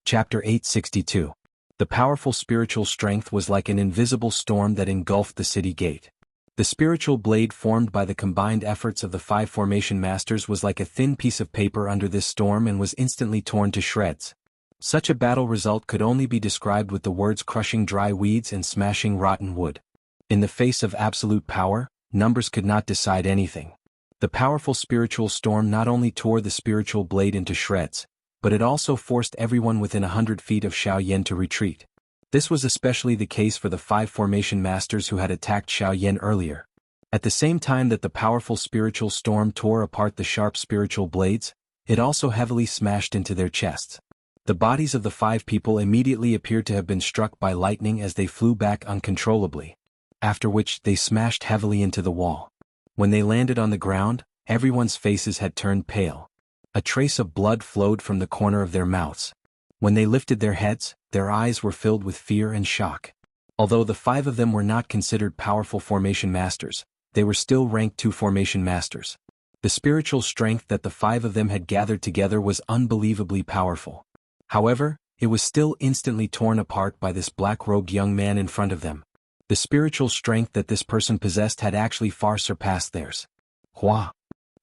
Chapter 862. The powerful spiritual strength was like an invisible storm that engulfed the city gate. The spiritual blade formed by the combined efforts of the 5 formation masters was like a thin piece of paper under this storm and was instantly torn to shreds. Such a battle result could only be described with the words crushing dry weeds and smashing rotten wood. In the face of absolute power, numbers could not decide anything. The powerful spiritual storm not only tore the spiritual blade into shreds, but it also forced everyone within 100 feet of Xiaoyan to retreat. This was especially the case for the 5 formation masters who had attacked Xiaoyan earlier. At the same time that the powerful spiritual storm tore apart the sharp spiritual blades, it also heavily smashed into their chests. The bodies of the 5 people immediately appeared to have been struck by lightning as they flew back uncontrollably, after which they smashed heavily into the wall. When they landed on the ground, everyone's faces had turned pale. A trace of blood flowed from the corner of their mouths. When they lifted their heads, their eyes were filled with fear and shock. Although the 5 of them were not considered powerful formation masters, they were still ranked 2 formation masters. The spiritual strength that the 5 of them had gathered together was unbelievably powerful. However, it was still instantly torn apart by this black-robed young man in front of them. The spiritual strength that this person possessed had actually far surpassed theirs. Hua!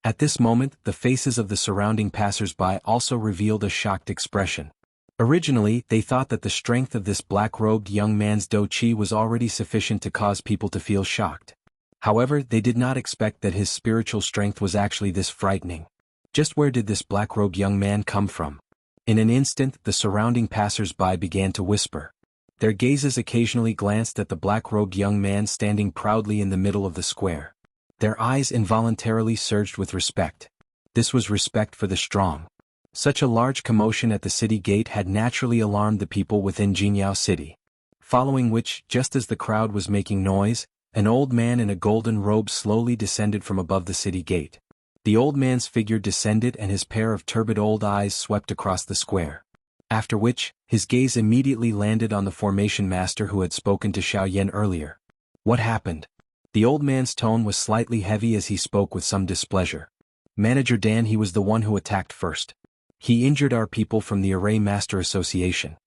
At this moment, the faces of the surrounding passers-by also revealed a shocked expression. Originally, they thought that the strength of this black-robed young man's do-chi was already sufficient to cause people to feel shocked. However, they did not expect that his spiritual strength was actually this frightening. Just where did this black-robed young man come from? In an instant, the surrounding passers-by began to whisper. Their gazes occasionally glanced at the black-robed young man standing proudly in the middle of the square. Their eyes involuntarily surged with respect. This was respect for the strong. Such a large commotion at the city gate had naturally alarmed the people within Jianghu city. Following which, just as the crowd was making noise, an old man in a golden robe slowly descended from above the city gate. The old man's figure descended and his pair of turbid old eyes swept across the square. After which, his gaze immediately landed on the formation master who had spoken to Xiaoyan earlier. What happened? The old man's tone was slightly heavy as he spoke with some displeasure. Manager Dan, he was the one who attacked first. He injured our people from the Array Master Association.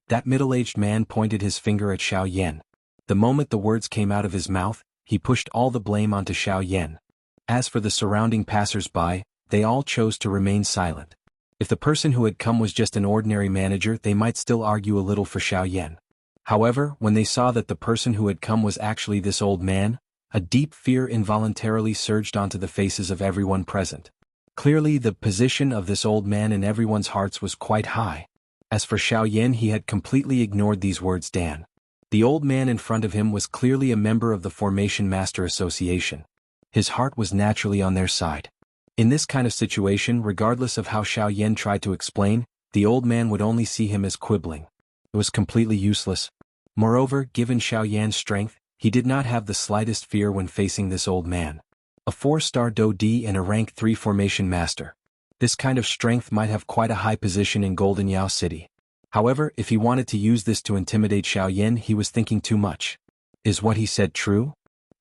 That middle-aged man pointed his finger at Xiaoyan. The moment the words came out of his mouth, he pushed all the blame onto Xiaoyan. As for the surrounding passers-by, they all chose to remain silent. If the person who had come was just an ordinary manager, they might still argue a little for Xiaoyan. However, when they saw that the person who had come was actually this old man, a deep fear involuntarily surged onto the faces of everyone present. Clearly, the position of this old man in everyone's hearts was quite high. As for Xiaoyan, he had completely ignored these words. Dan. The old man in front of him was clearly a member of the Formation Master Association. His heart was naturally on their side. In this kind of situation, regardless of how Xiaoyan tried to explain, the old man would only see him as quibbling. It was completely useless. Moreover, given Xiaoyan's strength, he did not have the slightest fear when facing this old man. A 4-star Do-D and a rank 3 formation master. This kind of strength might have quite a high position in Golden Yao City. However, if he wanted to use this to intimidate Xiaoyan, he was thinking too much. Is what he said true?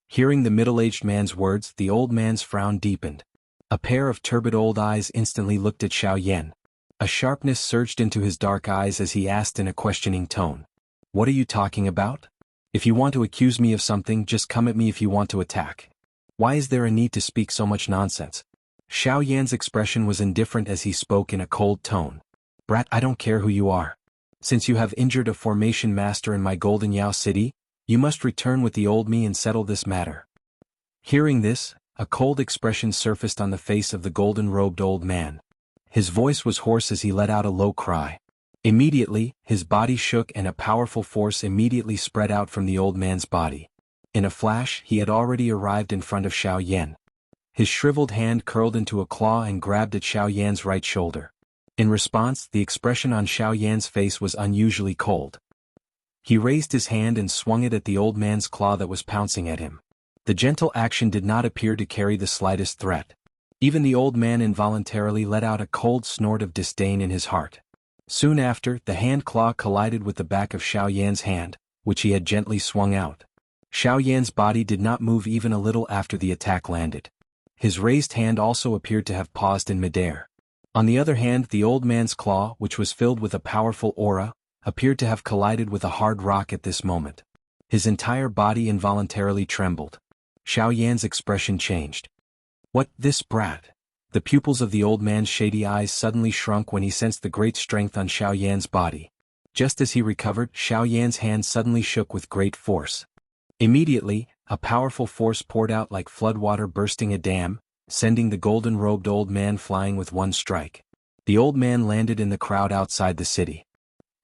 Hearing the middle-aged man's words, the old man's frown deepened. A pair of turbid old eyes instantly looked at Xiaoyan. A sharpness surged into his dark eyes as he asked in a questioning tone. What are you talking about? If you want to accuse me of something, just come at me if you want to attack. Why is there a need to speak so much nonsense? Xiaoyan's expression was indifferent as he spoke in a cold tone. Brat, I don't care who you are. Since you have injured a formation master in my Golden Yao City, you must return with the old me and settle this matter. Hearing this, a cold expression surfaced on the face of the golden-robed old man. His voice was hoarse as he let out a low cry. Immediately, his body shook and a powerful force immediately spread out from the old man's body. In a flash, he had already arrived in front of Xiaoyan. His shriveled hand curled into a claw and grabbed at Xiaoyan's right shoulder. In response, the expression on Xiaoyan's face was unusually cold. He raised his hand and swung it at the old man's claw that was pouncing at him. The gentle action did not appear to carry the slightest threat. Even the old man involuntarily let out a cold snort of disdain in his heart. Soon after, the hand claw collided with the back of Xiaoyan's hand, which he had gently swung out. Xiaoyan's body did not move even a little after the attack landed. His raised hand also appeared to have paused in midair. On the other hand, the old man's claw, which was filled with a powerful aura, appeared to have collided with a hard rock at this moment. His entire body involuntarily trembled. Xiao Yan's expression changed. What, this brat? The pupils of the old man's shady eyes suddenly shrunk when he sensed the great strength on Xiao Yan's body. Just as he recovered, Xiao Yan's hand suddenly shook with great force. Immediately, a powerful force poured out like floodwater bursting a dam, sending the golden-robed old man flying with one strike. The old man landed in the crowd outside the city.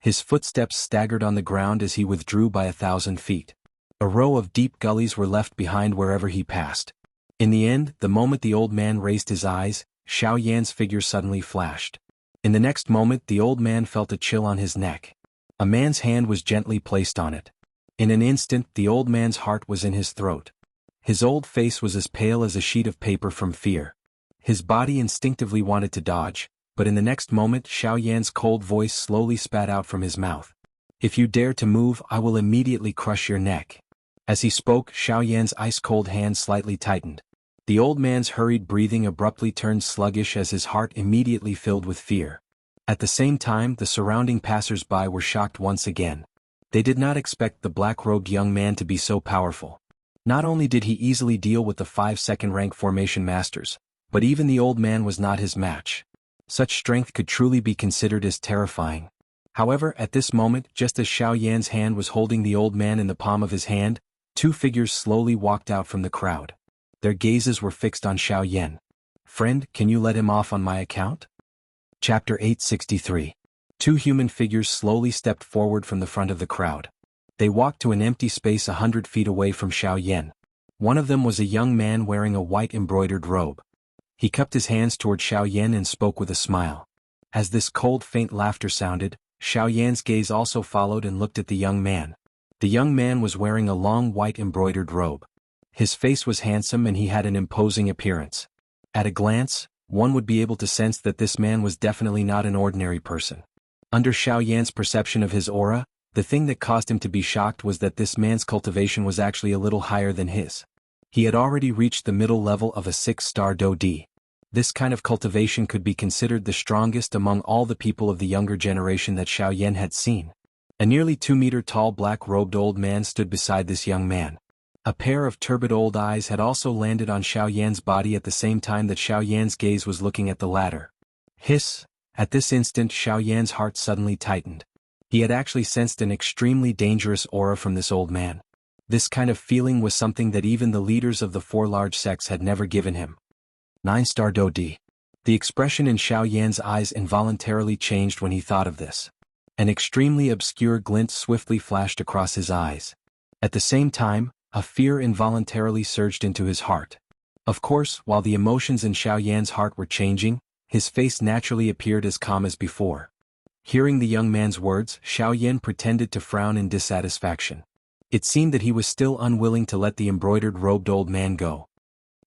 His footsteps staggered on the ground as he withdrew by 1,000 feet. A row of deep gullies were left behind wherever he passed. In the end, the moment the old man raised his eyes, Xiao Yan's figure suddenly flashed. In the next moment, the old man felt a chill on his neck. A man's hand was gently placed on it. In an instant, the old man's heart was in his throat. His old face was as pale as a sheet of paper from fear. His body instinctively wanted to dodge, but in the next moment Xiao Yan's cold voice slowly spat out from his mouth. If you dare to move, I will immediately crush your neck. As he spoke, Xiao Yan's ice-cold hand slightly tightened. The old man's hurried breathing abruptly turned sluggish as his heart immediately filled with fear. At the same time, the surrounding passers-by were shocked once again. They did not expect the black-robed young man to be so powerful. Not only did he easily deal with the 5 second-rank formation masters, but even the old man was not his match. Such strength could truly be considered as terrifying. However, at this moment, just as Xiao Yan's hand was holding the old man in the palm of his hand, 2 figures slowly walked out from the crowd. Their gazes were fixed on Xiao Yan. Friend, can you let him off on my account? Chapter 863. 2 human figures slowly stepped forward from the front of the crowd. They walked to an empty space 100 feet away from Xiao Yan. One of them was a young man wearing a white embroidered robe. He cupped his hands toward Xiao Yan and spoke with a smile. As this cold, faint laughter sounded, Xiao Yan's gaze also followed and looked at the young man. The young man was wearing a long white embroidered robe. His face was handsome and he had an imposing appearance. At a glance, one would be able to sense that this man was definitely not an ordinary person. Under Xiao Yan's perception of his aura, the thing that caused him to be shocked was that this man's cultivation was actually a little higher than his. He had already reached the middle level of a 6-star Do-D. This kind of cultivation could be considered the strongest among all the people of the younger generation that Xiao Yan had seen. A nearly 2-meter-tall black-robed old man stood beside this young man. A pair of turbid old eyes had also landed on Xiao Yan's body at the same time that Xiao Yan's gaze was looking at the latter. Hiss! At this instant Xiao Yan's heart suddenly tightened. He had actually sensed an extremely dangerous aura from this old man. This kind of feeling was something that even the leaders of the 4 large sects had never given him. 9-star Do-D. The expression in Xiao Yan's eyes involuntarily changed when he thought of this. An extremely obscure glint swiftly flashed across his eyes. At the same time, a fear involuntarily surged into his heart. Of course, while the emotions in Xiao Yan's heart were changing, his face naturally appeared as calm as before. Hearing the young man's words, Xiao Yan pretended to frown in dissatisfaction. It seemed that he was still unwilling to let the embroidered-robed old man go.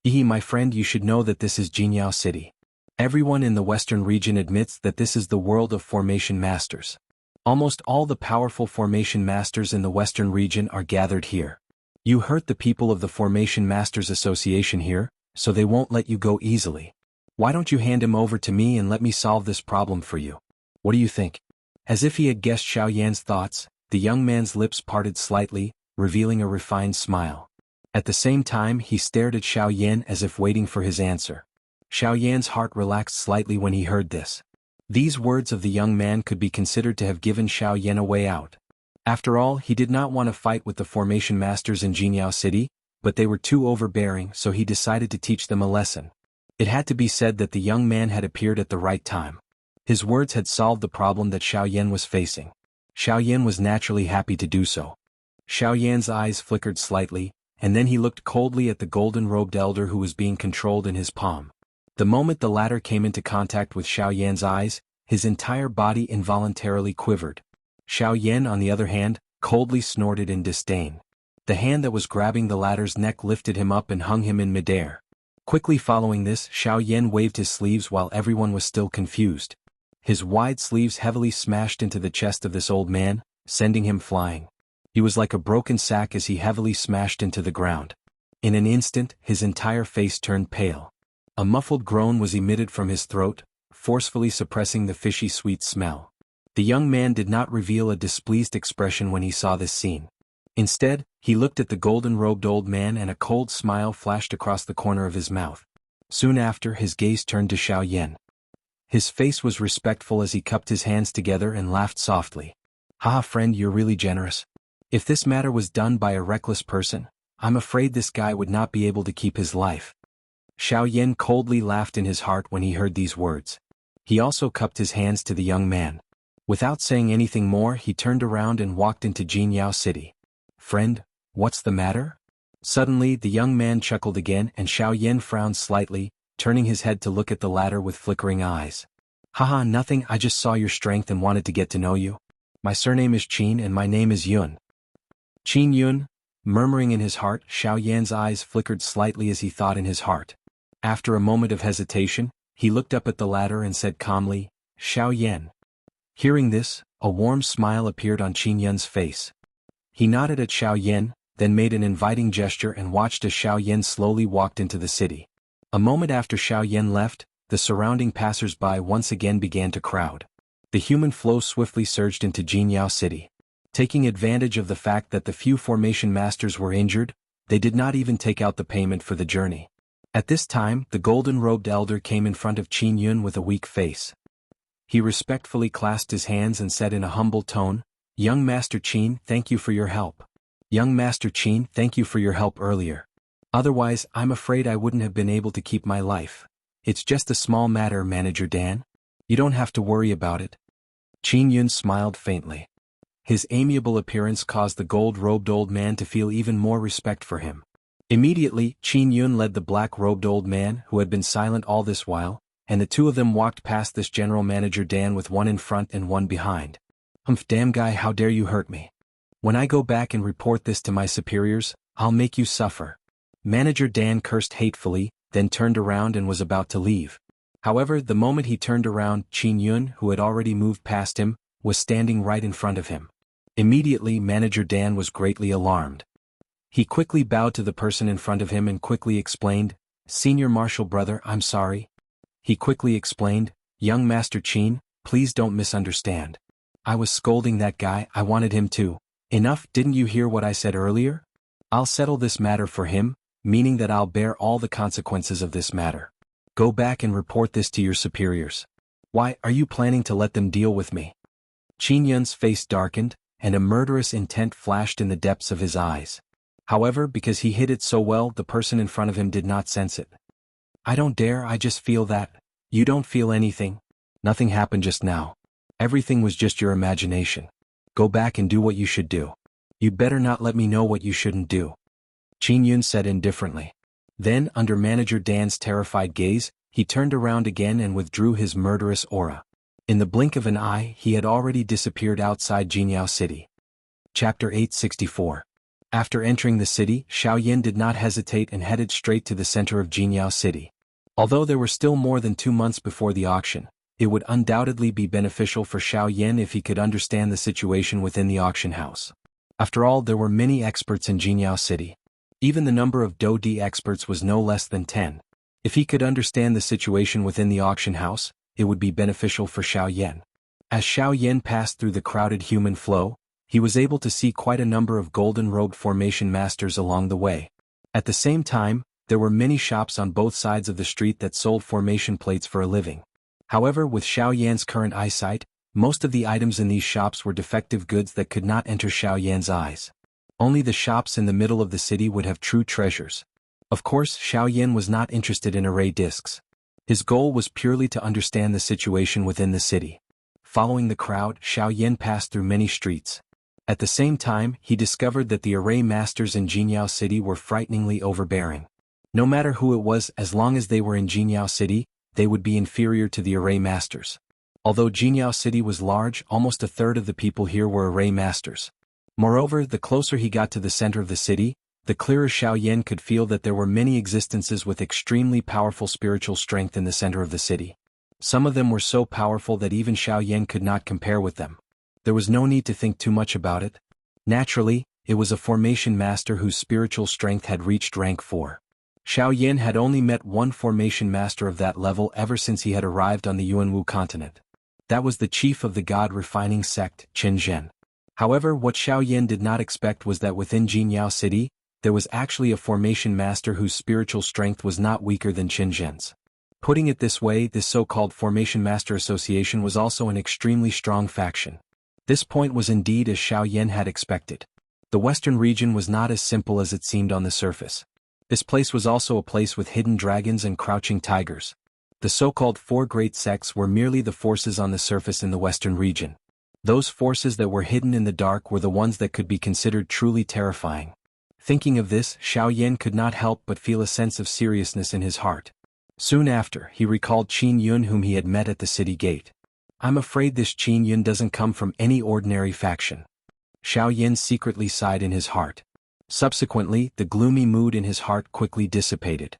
My friend, you should know that this is Jianghu City. Everyone in the western region admits that this is the world of formation masters. Almost all the powerful formation masters in the western region are gathered here. You hurt the people of the Formation Masters Association here, so they won't let you go easily. Why don't you hand him over to me and let me solve this problem for you? What do you think? As if he had guessed Xiao Yan's thoughts, the young man's lips parted slightly, revealing a refined smile. At the same time, he stared at Xiao Yan as if waiting for his answer. Xiao Yan's heart relaxed slightly when he heard this. These words of the young man could be considered to have given Xiao Yan a way out. After all, he did not want to fight with the Formation Masters in Jianghu City, but they were too overbearing, so he decided to teach them a lesson. It had to be said that the young man had appeared at the right time. His words had solved the problem that Xiao Yan was facing. Xiao Yan was naturally happy to do so. Xiao Yan's eyes flickered slightly, and then he looked coldly at the golden-robed elder who was being controlled in his palm. The moment the latter came into contact with Xiao Yan's eyes, his entire body involuntarily quivered. Xiao Yan, on the other hand, coldly snorted in disdain. The hand that was grabbing the latter's neck lifted him up and hung him in midair. Quickly following this, Xiao Yan waved his sleeves while everyone was still confused. His wide sleeves heavily smashed into the chest of this old man, sending him flying. He was like a broken sack as he heavily smashed into the ground. In an instant, his entire face turned pale. A muffled groan was emitted from his throat, forcefully suppressing the fishy sweet smell. The young man did not reveal a displeased expression when he saw this scene. Instead, he looked at the golden-robed old man and a cold smile flashed across the corner of his mouth. Soon after, his gaze turned to Xiao Yan. His face was respectful as he cupped his hands together and laughed softly. "Haha, friend, you're really generous. If this matter was done by a reckless person, I'm afraid this guy would not be able to keep his life." Xiao Yan coldly laughed in his heart when he heard these words. He also cupped his hands to the young man. Without saying anything more, he turned around and walked into Jianghu City. "Friend, what's the matter?" Suddenly, the young man chuckled again and Xiao Yan frowned slightly, turning his head to look at the latter with flickering eyes. "Haha, nothing, I just saw your strength and wanted to get to know you. My surname is Qin and my name is Yun." "Qin Yun?" Murmuring in his heart, Xiao Yan's eyes flickered slightly as he thought in his heart. After a moment of hesitation, he looked up at the latter and said calmly, "Xiao Yan." Hearing this, a warm smile appeared on Qin Yun's face. He nodded at Xiao Yan, then made an inviting gesture and watched as Xiao Yan slowly walked into the city. A moment after Xiao Yan left, the surrounding passers-by once again began to crowd. The human flow swiftly surged into Jianghu City. Taking advantage of the fact that the few formation masters were injured, they did not even take out the payment for the journey. At this time, the golden-robed elder came in front of Qin Yun with a weak face. He respectfully clasped his hands and said in a humble tone, "Young Master Qin, thank you for your help. Young Master Qin, thank you for your help earlier. Otherwise, I'm afraid I wouldn't have been able to keep my life. It's just a small matter, Manager Dan. You don't have to worry about it." Qin Yun smiled faintly. His amiable appearance caused the gold-robed old man to feel even more respect for him. Immediately, Qin Yun led the black-robed old man, who had been silent all this while, and the two of them walked past this General Manager Dan with one in front and one behind. "Humph, damn guy, how dare you hurt me. When I go back and report this to my superiors, I'll make you suffer." Manager Dan cursed hatefully, then turned around and was about to leave. However, the moment he turned around, Qin Yun, who had already moved past him, was standing right in front of him. Immediately, Manager Dan was greatly alarmed. He quickly bowed to the person in front of him and quickly explained, "Senior Marshal Brother, I'm sorry." He quickly explained, "Young Master Qin, please don't misunderstand. I was scolding that guy, I wanted him to. Enough, didn't you hear what I said earlier? I'll settle this matter for him, meaning that I'll bear all the consequences of this matter. Go back and report this to your superiors. Why, are you planning to let them deal with me?" Qin Yun's face darkened, and a murderous intent flashed in the depths of his eyes. However, because he hid it so well, the person in front of him did not sense it. "I don't dare, I just feel that." "You don't feel anything. Nothing happened just now. Everything was just your imagination. Go back and do what you should do. You'd better not let me know what you shouldn't do," Qin Yun said indifferently. Then, under Manager Dan's terrified gaze, he turned around again and withdrew his murderous aura. In the blink of an eye, he had already disappeared outside Jianghu City. Chapter 864. After entering the city, Xiao Yan did not hesitate and headed straight to the center of Jianghu City. Although there were still more than 2 months before the auction, it would undoubtedly be beneficial for Xiao Yan if he could understand the situation within the auction house. After all, there were many experts in Jianghu City. Even the number of Do-Di experts was no less than 10. If he could understand the situation within the auction house, it would be beneficial for Xiao Yan. As Xiao Yan passed through the crowded human flow, he was able to see quite a number of golden-robed formation masters along the way. At the same time, there were many shops on both sides of the street that sold formation plates for a living. However, with Xiao Yan's current eyesight, most of the items in these shops were defective goods that could not enter Xiao Yan's eyes. Only the shops in the middle of the city would have true treasures. Of course, Xiao Yan was not interested in array discs. His goal was purely to understand the situation within the city. Following the crowd, Xiao Yan passed through many streets. At the same time, he discovered that the array masters in Jianghu City were frighteningly overbearing. No matter who it was, as long as they were in Jianghu City, they would be inferior to the array masters. Although Jianghu City was large, almost a third of the people here were array masters. Moreover, the closer he got to the center of the city, the clearer Xiao Yan could feel that there were many existences with extremely powerful spiritual strength in the center of the city. Some of them were so powerful that even Xiao Yan could not compare with them. There was no need to think too much about it. Naturally, it was a formation master whose spiritual strength had reached rank 4. Xiao Yan had only met one formation master of that level ever since he had arrived on the Yuanwu continent. That was the chief of the god-refining sect, Qin Zhen. However, what Xiao Yan did not expect was that within Jianghu City, there was actually a formation master whose spiritual strength was not weaker than Qin Zhen's. Putting it this way, this so-called Formation Master Association was also an extremely strong faction. This point was indeed as Xiao Yan had expected. The western region was not as simple as it seemed on the surface. This place was also a place with hidden dragons and crouching tigers. The so-called four great sects were merely the forces on the surface in the western region. Those forces that were hidden in the dark were the ones that could be considered truly terrifying. Thinking of this, Xiao Yan could not help but feel a sense of seriousness in his heart. Soon after, he recalled Qin Yun whom he had met at the city gate. I'm afraid this Qin Yun doesn't come from any ordinary faction. Xiao Yan secretly sighed in his heart. Subsequently, the gloomy mood in his heart quickly dissipated.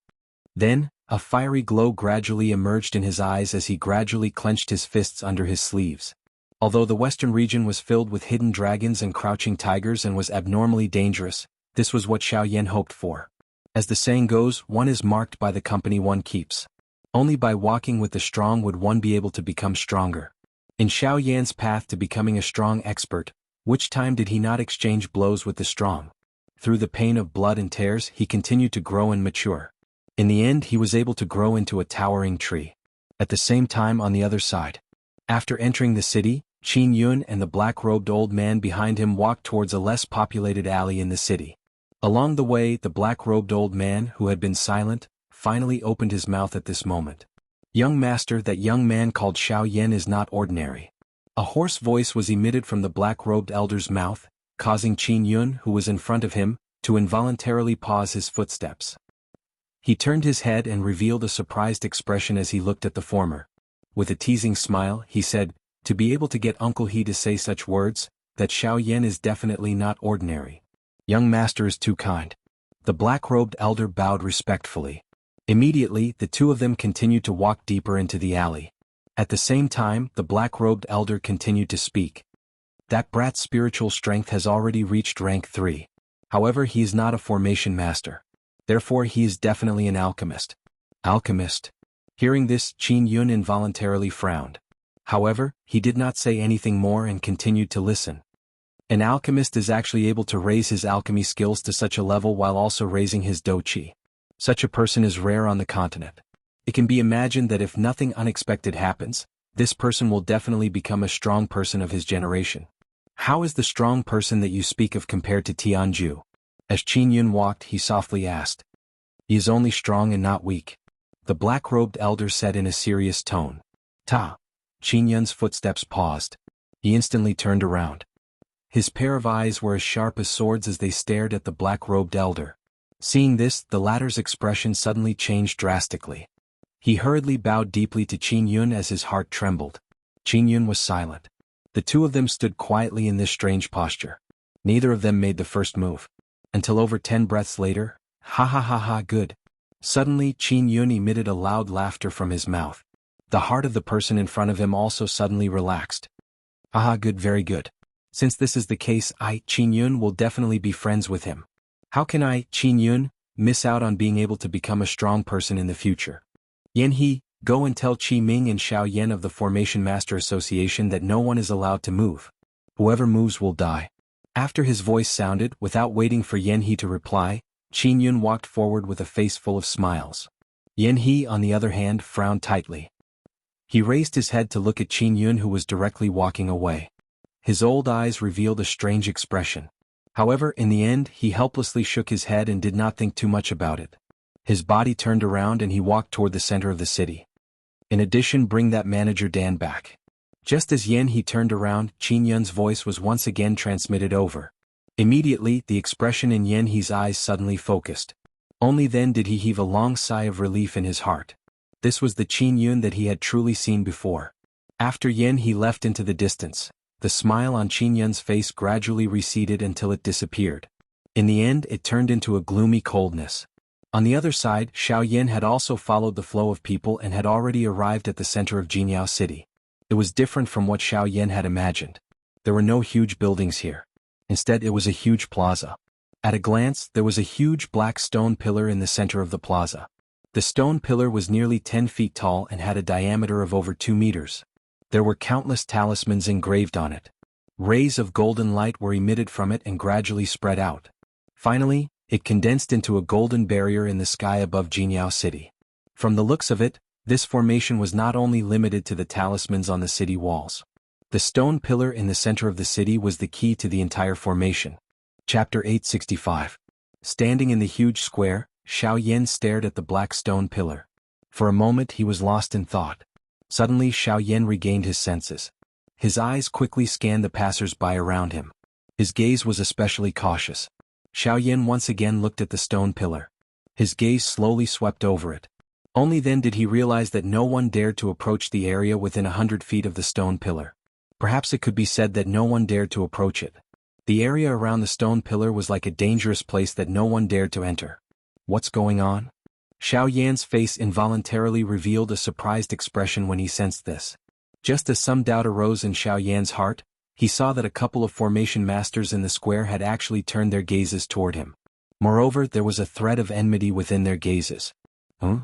Then, a fiery glow gradually emerged in his eyes as he gradually clenched his fists under his sleeves. Although the western region was filled with hidden dragons and crouching tigers and was abnormally dangerous, this was what Xiao Yan hoped for. As the saying goes, one is marked by the company one keeps. Only by walking with the strong would one be able to become stronger. In Xiao Yan's path to becoming a strong expert, which time did he not exchange blows with the strong? Through the pain of blood and tears, he continued to grow and mature. In the end, he was able to grow into a towering tree. At the same time, on the other side, after entering the city, Qin Yun and the black-robed old man behind him walked towards a less populated alley in the city. Along the way, the black-robed old man, who had been silent, finally opened his mouth at this moment. Young master, that young man called Xiao Yan is not ordinary. A hoarse voice was emitted from the black-robed elder's mouth, causing Qin Yun, who was in front of him, to involuntarily pause his footsteps. He turned his head and revealed a surprised expression as he looked at the former. With a teasing smile, he said, "To be able to get Uncle He to say such words, that Xiao Yan is definitely not ordinary. Young master is too kind." The black-robed elder bowed respectfully. Immediately, the two of them continued to walk deeper into the alley. At the same time, the black-robed elder continued to speak. "That brat's spiritual strength has already reached rank 3. However, he is not a formation master. Therefore, he is definitely an alchemist." Alchemist? Hearing this, Qin Yun involuntarily frowned. However, he did not say anything more and continued to listen. An alchemist is actually able to raise his alchemy skills to such a level while also raising his dou qi. Such a person is rare on the continent. It can be imagined that if nothing unexpected happens, this person will definitely become a strong person of his generation. How is the strong person that you speak of compared to Tianju? As Qin Yun walked, he softly asked. He is only strong and not weak. The black-robed elder said in a serious tone. Ta. Qin Yun's footsteps paused. He instantly turned around. His pair of eyes were as sharp as swords as they stared at the black-robed elder. Seeing this, the latter's expression suddenly changed drastically. He hurriedly bowed deeply to Qin Yun as his heart trembled. Qin Yun was silent. The two of them stood quietly in this strange posture. Neither of them made the first move. Until over 10 breaths later, ha ha ha ha, good. Suddenly, Qin Yun emitted a loud laughter from his mouth. The heart of the person in front of him also suddenly relaxed. Haha, good, very good. Since this is the case, I, Qin Yun, will definitely be friends with him. How can I, Qin Yun, miss out on being able to become a strong person in the future? Yan He, go and tell Qi Ming and Xiao Yan of the Formation Master Association that no one is allowed to move. Whoever moves will die. After his voice sounded, without waiting for Yan He to reply, Qin Yun walked forward with a face full of smiles. Yan He, on the other hand, frowned tightly. He raised his head to look at Qin Yun, who was directly walking away. His old eyes revealed a strange expression. However, in the end, he helplessly shook his head and did not think too much about it. His body turned around and he walked toward the center of the city. In addition, bring that manager Dan back. Just as Yan He turned around, Qin Yun's voice was once again transmitted over. Immediately, the expression in Yan He's eyes suddenly focused. Only then did he heave a long sigh of relief in his heart. This was the Qin Yun that he had truly seen before. After Yan He left into the distance, the smile on Qin Yun's face gradually receded until it disappeared. In the end, it turned into a gloomy coldness. On the other side, Xiao Yan had also followed the flow of people and had already arrived at the center of Jianghu City. It was different from what Xiao Yan had imagined. There were no huge buildings here. Instead, it was a huge plaza. At a glance, there was a huge black stone pillar in the center of the plaza. The stone pillar was nearly 10 feet tall and had a diameter of over 2 meters. There were countless talismans engraved on it. Rays of golden light were emitted from it and gradually spread out. Finally, it condensed into a golden barrier in the sky above Jianghu city. From the looks of it, this formation was not only limited to the talismans on the city walls. The stone pillar in the center of the city was the key to the entire formation. Chapter 865. Standing in the huge square, Xiao Yan stared at the black stone pillar. For a moment he was lost in thought. Suddenly Xiao Yan regained his senses. His eyes quickly scanned the passers-by around him. His gaze was especially cautious. Xiao Yan once again looked at the stone pillar. His gaze slowly swept over it. Only then did he realize that no one dared to approach the area within 100 feet of the stone pillar. Perhaps it could be said that no one dared to approach it. The area around the stone pillar was like a dangerous place that no one dared to enter. What's going on? Xiao Yan's face involuntarily revealed a surprised expression when he sensed this. Just as some doubt arose in Xiao Yan's heart, he saw that a couple of formation masters in the square had actually turned their gazes toward him. Moreover, there was a thread of enmity within their gazes. Huh?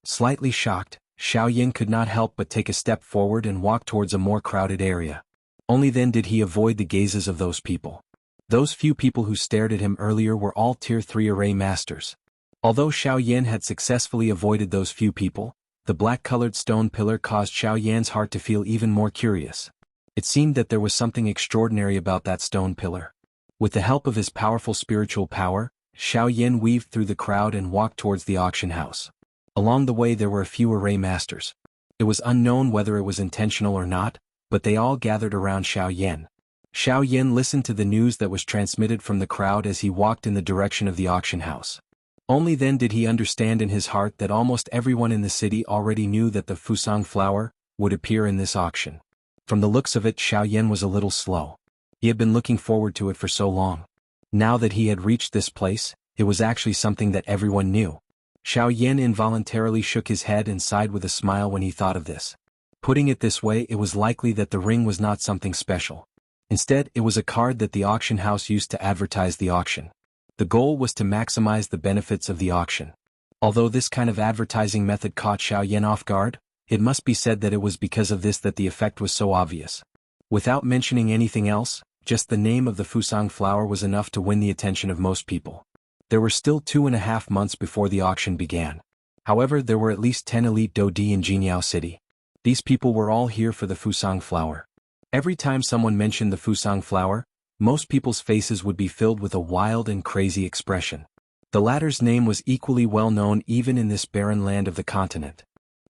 Slightly shocked, Xiao Yan could not help but take a step forward and walk towards a more crowded area. Only then did he avoid the gazes of those people. Those few people who stared at him earlier were all Tier 3 array masters. Although Xiao Yan had successfully avoided those few people, the black-colored stone pillar caused Xiao Yan's heart to feel even more curious. It seemed that there was something extraordinary about that stone pillar. With the help of his powerful spiritual power, Xiao Yan weaved through the crowd and walked towards the auction house. Along the way there were a few array masters. It was unknown whether it was intentional or not, but they all gathered around Xiao Yan. Xiao Yan listened to the news that was transmitted from the crowd as he walked in the direction of the auction house. Only then did he understand in his heart that almost everyone in the city already knew that the Fusang flower would appear in this auction. From the looks of it, Xiao Yan was a little slow. He had been looking forward to it for so long. Now that he had reached this place, it was actually something that everyone knew. Xiao Yan involuntarily shook his head and sighed with a smile when he thought of this. Putting it this way, it was likely that the ring was not something special. Instead, it was a card that the auction house used to advertise the auction. The goal was to maximize the benefits of the auction. Although this kind of advertising method caught Xiao Yan off guard, it must be said that it was because of this that the effect was so obvious. Without mentioning anything else, just the name of the Fusang flower was enough to win the attention of most people. There were still 2.5 months before the auction began. However, there were at least 10 elite Dodi in Jianghu city. These people were all here for the Fusang flower. Every time someone mentioned the Fusang flower, most people's faces would be filled with a wild and crazy expression. The latter's name was equally well known even in this barren land of the continent.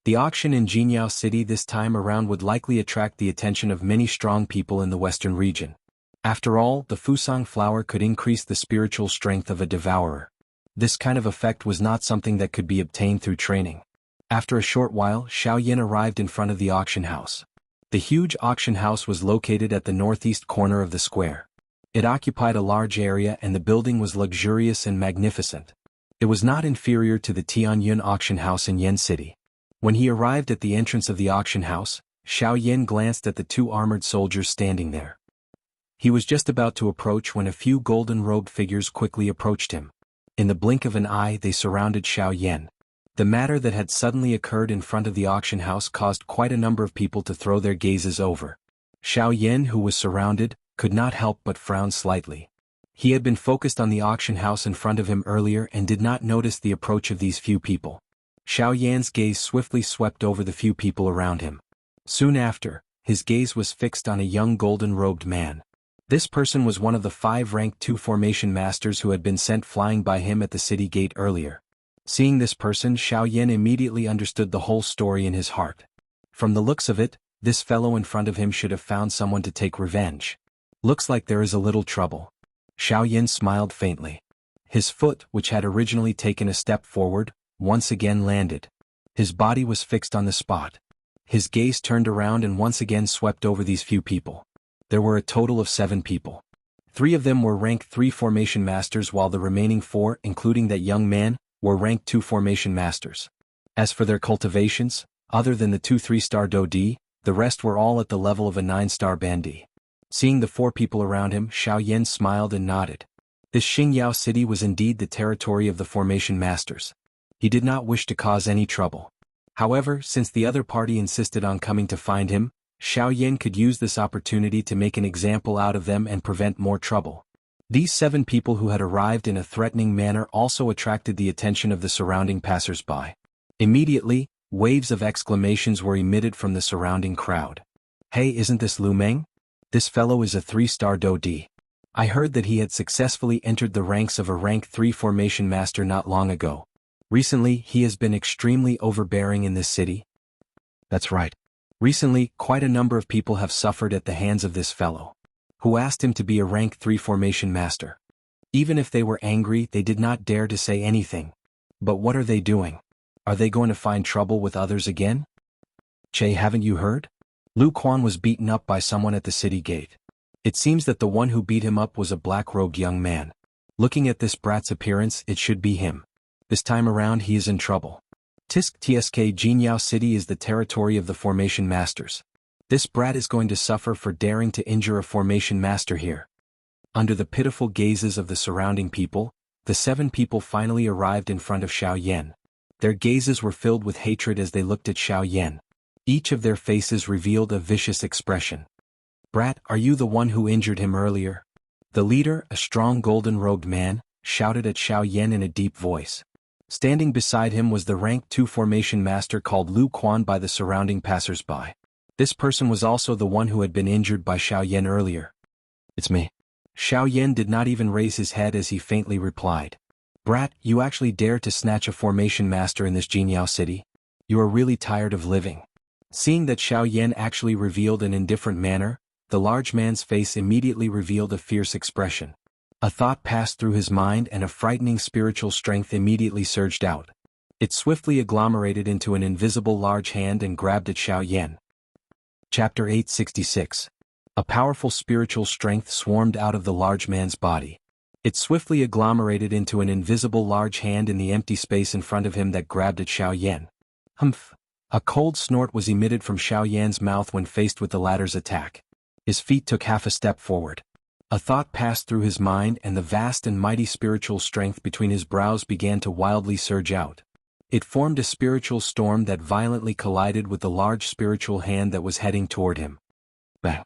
The auction in Jianghu city this time around would likely attract the attention of many strong people in the western region. After all, the Fusang flower could increase the spiritual strength of a devourer. This kind of effect was not something that could be obtained through training. After a short while, Xiao Yan arrived in front of the auction house. The huge auction house was located at the northeast corner of the square. It occupied a large area and the building was luxurious and magnificent. It was not inferior to the Tianyun auction house in Yan City. When he arrived at the entrance of the auction house, Xiao Yan glanced at the 2 armored soldiers standing there. He was just about to approach when a few golden-robed figures quickly approached him. In the blink of an eye they surrounded Xiao Yan. The matter that had suddenly occurred in front of the auction house caused quite a number of people to throw their gazes over. Xiao Yan, who was surrounded, could not help but frown slightly. He had been focused on the auction house in front of him earlier and did not notice the approach of these few people. Xiao Yan's gaze swiftly swept over the few people around him. Soon after, his gaze was fixed on a young golden-robed man. This person was one of the 5 rank 2 formation masters who had been sent flying by him at the city gate earlier. Seeing this person, Xiao Yan immediately understood the whole story in his heart. From the looks of it, this fellow in front of him should have found someone to take revenge. Looks like there is a little trouble. Xiao Yan smiled faintly. His foot, which had originally taken a step forward, once again landed. His body was fixed on the spot. His gaze turned around and once again swept over these few people. There were a total of 7 people. 3 of them were rank 3 formation masters while the remaining 4, including that young man, were rank 2 formation masters. As for their cultivations, other than the 2 3-star Dodi, the rest were all at the level of a 9-star Bandi. Seeing the 4 people around him, Xiao Yan smiled and nodded. This Xingyao city was indeed the territory of the formation masters. He did not wish to cause any trouble. However, since the other party insisted on coming to find him, Xiao Yan could use this opportunity to make an example out of them and prevent more trouble. These 7 people who had arrived in a threatening manner also attracted the attention of the surrounding passers-by. Immediately, waves of exclamations were emitted from the surrounding crowd. "Hey, isn't this Lu Meng? This fellow is a 3-star Do-D. I heard that he had successfully entered the ranks of a rank 3 formation master not long ago. Recently, he has been extremely overbearing in this city." That's right. Recently, quite a number of people have suffered at the hands of this fellow, who asked him to be a rank 3 formation master. Even if they were angry, they did not dare to say anything. But what are they doing? Are they going to find trouble with others again? Che, haven't you heard? Lu Quan was beaten up by someone at the city gate. It seems that the one who beat him up was a black-robed young man. Looking at this brat's appearance, it should be him. This time around he is in trouble. Tsk Jinyao City is the territory of the formation masters. This brat is going to suffer for daring to injure a formation master here. Under the pitiful gazes of the surrounding people, the 7 people finally arrived in front of Xiao Yan. Their gazes were filled with hatred as they looked at Xiao Yan. Each of their faces revealed a vicious expression. "Brat, are you the one who injured him earlier?" The leader, a strong golden-robed man, shouted at Xiao Yan in a deep voice. Standing beside him was the rank 2 formation master called Lu Quan by the surrounding passers-by. This person was also the one who had been injured by Xiao Yan earlier. "It's me." Xiao Yan did not even raise his head as he faintly replied. "Brat, you actually dare to snatch a formation master in this Jinyao city? You are really tired of living." Seeing that Xiao Yan actually revealed an indifferent manner, the large man's face immediately revealed a fierce expression. A thought passed through his mind and a frightening spiritual strength immediately surged out. It swiftly agglomerated into an invisible large hand and grabbed at Xiao Yan. Chapter 866. A powerful spiritual strength swarmed out of the large man's body. It swiftly agglomerated into an invisible large hand in the empty space in front of him that grabbed at Xiao Yan. Humph! A cold snort was emitted from Xiao Yan's mouth when faced with the latter's attack. His feet took half a step forward. A thought passed through his mind and the vast and mighty spiritual strength between his brows began to wildly surge out. It formed a spiritual storm that violently collided with the large spiritual hand that was heading toward him. Bang!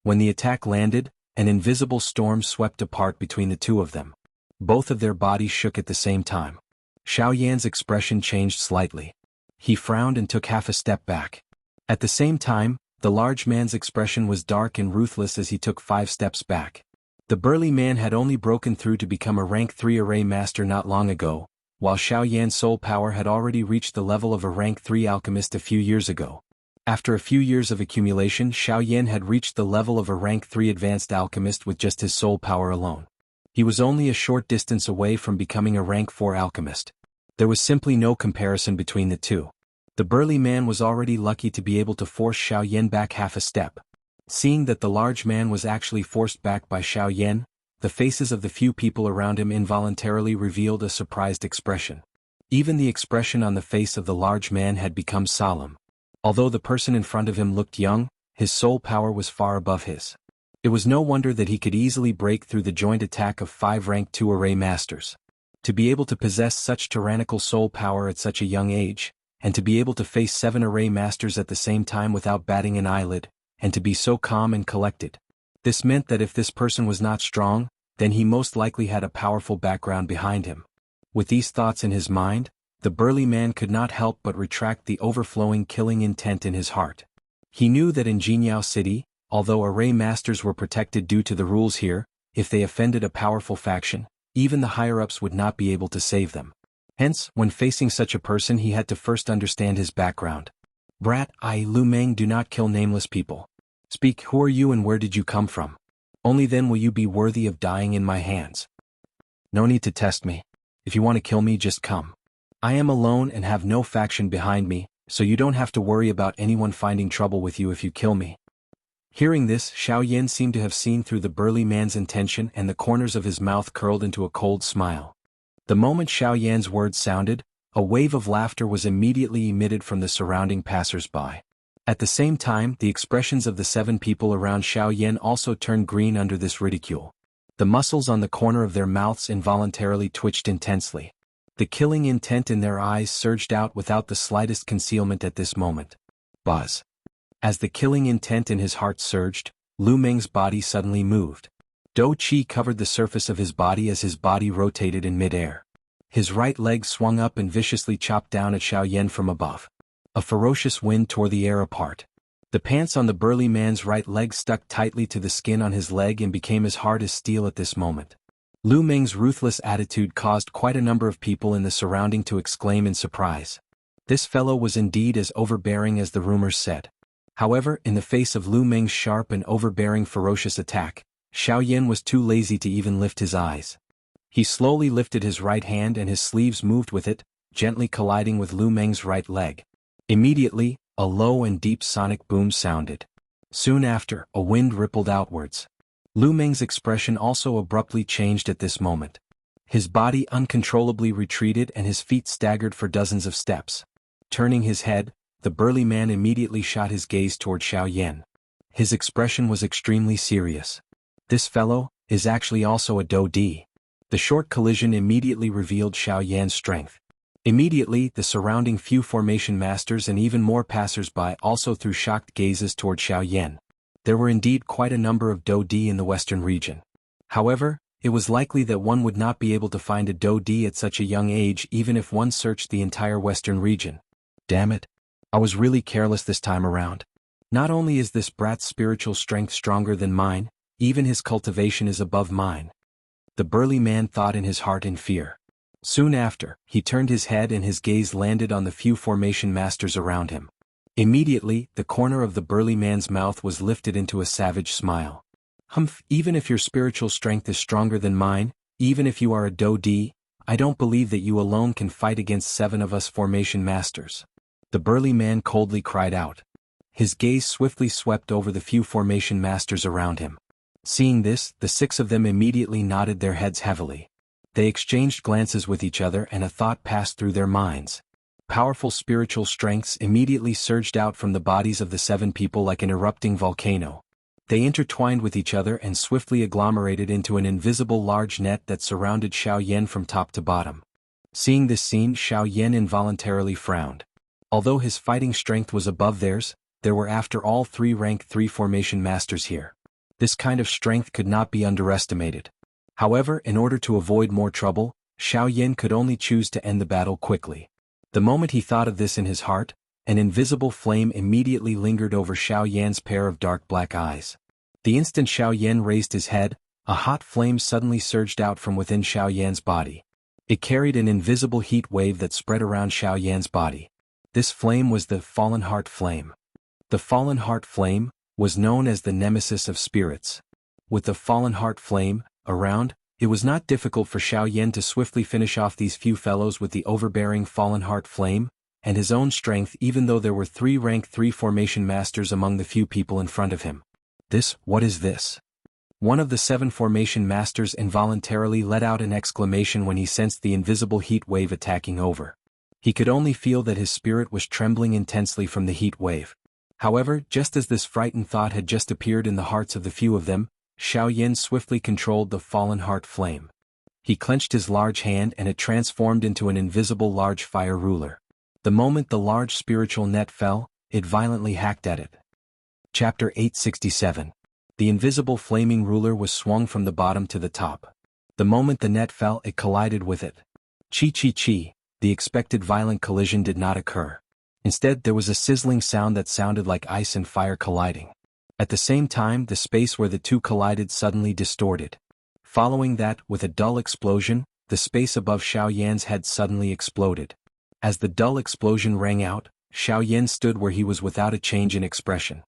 When the attack landed, an invisible storm swept apart between the two of them. Both of their bodies shook at the same time. Xiao Yan's expression changed slightly. He frowned and took half a step back. At the same time, the large man's expression was dark and ruthless as he took 5 steps back. The burly man had only broken through to become a rank 3 array master not long ago, while Xiao Yan's soul power had already reached the level of a rank 3 alchemist a few years ago. After a few years of accumulation, Xiao Yan had reached the level of a rank 3 advanced alchemist with just his soul power alone. He was only a short distance away from becoming a rank 4 alchemist. There was simply no comparison between the two. The burly man was already lucky to be able to force Xiao Yan back half a step. Seeing that the large man was actually forced back by Xiao Yan, the faces of the few people around him involuntarily revealed a surprised expression. Even the expression on the face of the large man had become solemn. Although the person in front of him looked young, his soul power was far above his. It was no wonder that he could easily break through the joint attack of 5 rank 2 array masters. To be able to possess such tyrannical soul power at such a young age, and to be able to face 7 array masters at the same time without batting an eyelid, and to be so calm and collected. This meant that if this person was not strong, then he most likely had a powerful background behind him. With these thoughts in his mind, the burly man could not help but retract the overflowing killing intent in his heart. He knew that in Jinyao City, although array masters were protected due to the rules here, if they offended a powerful faction, even the higher-ups would not be able to save them. Hence, when facing such a person he had to first understand his background. "Brat, I, Lu Meng, do not kill nameless people. Speak, who are you and where did you come from? Only then will you be worthy of dying in my hands. No need to test me. If you want to kill me, just come. I am alone and have no faction behind me, so you don't have to worry about anyone finding trouble with you if you kill me." Hearing this, Xiao Yan seemed to have seen through the burly man's intention and the corners of his mouth curled into a cold smile. The moment Xiao Yan's words sounded, a wave of laughter was immediately emitted from the surrounding passers-by. At the same time, the expressions of the 7 people around Xiao Yan also turned green under this ridicule. The muscles on the corner of their mouths involuntarily twitched intensely. The killing intent in their eyes surged out without the slightest concealment at this moment. Buzz. As the killing intent in his heart surged, Lu Meng's body suddenly moved. Dou Qi covered the surface of his body as his body rotated in midair. His right leg swung up and viciously chopped down at Xiao Yan from above. A ferocious wind tore the air apart. The pants on the burly man's right leg stuck tightly to the skin on his leg and became as hard as steel at this moment. Lu Meng's ruthless attitude caused quite a number of people in the surrounding to exclaim in surprise. This fellow was indeed as overbearing as the rumors said. However, in the face of Lu Meng's sharp and overbearing ferocious attack, Xiao Yan was too lazy to even lift his eyes. He slowly lifted his right hand and his sleeves moved with it, gently colliding with Lu Meng's right leg. Immediately, a low and deep sonic boom sounded. Soon after, a wind rippled outwards. Lu Meng's expression also abruptly changed at this moment. His body uncontrollably retreated and his feet staggered for dozens of steps. Turning his head, the burly man immediately shot his gaze toward Xiao Yan. His expression was extremely serious. This fellow is actually also a Dou Di. The short collision immediately revealed Xiao Yan's strength. Immediately, the surrounding few formation masters and even more passers-by also threw shocked gazes toward Xiao Yan. There were indeed quite a number of Dou Di in the western region. However, it was likely that one would not be able to find a Dou Di at such a young age even if one searched the entire western region. Damn it. I was really careless this time around. Not only is this brat's spiritual strength stronger than mine, even his cultivation is above mine. The burly man thought in his heart in fear. Soon after, he turned his head and his gaze landed on the few formation masters around him. Immediately, the corner of the burly man's mouth was lifted into a savage smile. Humph, even if your spiritual strength is stronger than mine, even if you are a Dou Di, I don't believe that you alone can fight against 7 of us formation masters. The burly man coldly cried out. His gaze swiftly swept over the few formation masters around him. Seeing this, the 6 of them immediately nodded their heads heavily. They exchanged glances with each other and a thought passed through their minds. Powerful spiritual strengths immediately surged out from the bodies of the 7 people like an erupting volcano. They intertwined with each other and swiftly agglomerated into an invisible large net that surrounded Xiao Yan from top to bottom. Seeing this scene, Xiao Yan involuntarily frowned. Although his fighting strength was above theirs, there were after all 3 rank 3 formation masters here. This kind of strength could not be underestimated. However, in order to avoid more trouble, Xiao Yan could only choose to end the battle quickly. The moment he thought of this in his heart, an invisible flame immediately lingered over Xiao Yan's pair of dark black eyes. The instant Xiao Yan raised his head, a hot flame suddenly surged out from within Xiao Yan's body. It carried an invisible heat wave that spread around Xiao Yan's body. This flame was the Fallen Heart Flame. The Fallen Heart Flame was known as the nemesis of spirits. With the Fallen Heart Flame around, it was not difficult for Xiao Yan to swiftly finish off these few fellows with the overbearing Fallen Heart Flame, and his own strength even though there were 3 rank 3 formation masters among the few people in front of him. What is this? One of the 7 formation masters involuntarily let out an exclamation when he sensed the invisible heat wave attacking over. He could only feel that his spirit was trembling intensely from the heat wave. However, just as this frightened thought had just appeared in the hearts of the few of them, Xiao Yan swiftly controlled the Fallen Heart Flame. He clenched his large hand and it transformed into an invisible large fire ruler. The moment the large spiritual net fell, it violently hacked at it. Chapter 867. The invisible flaming ruler was swung from the bottom to the top. The moment the net fell, it collided with it. Chi. The expected violent collision did not occur. Instead, there was a sizzling sound that sounded like ice and fire colliding. At the same time, the space where the two collided suddenly distorted. Following that, with a dull explosion, the space above Xiao Yan's head suddenly exploded. As the dull explosion rang out, Xiao Yan stood where he was without a change in expression.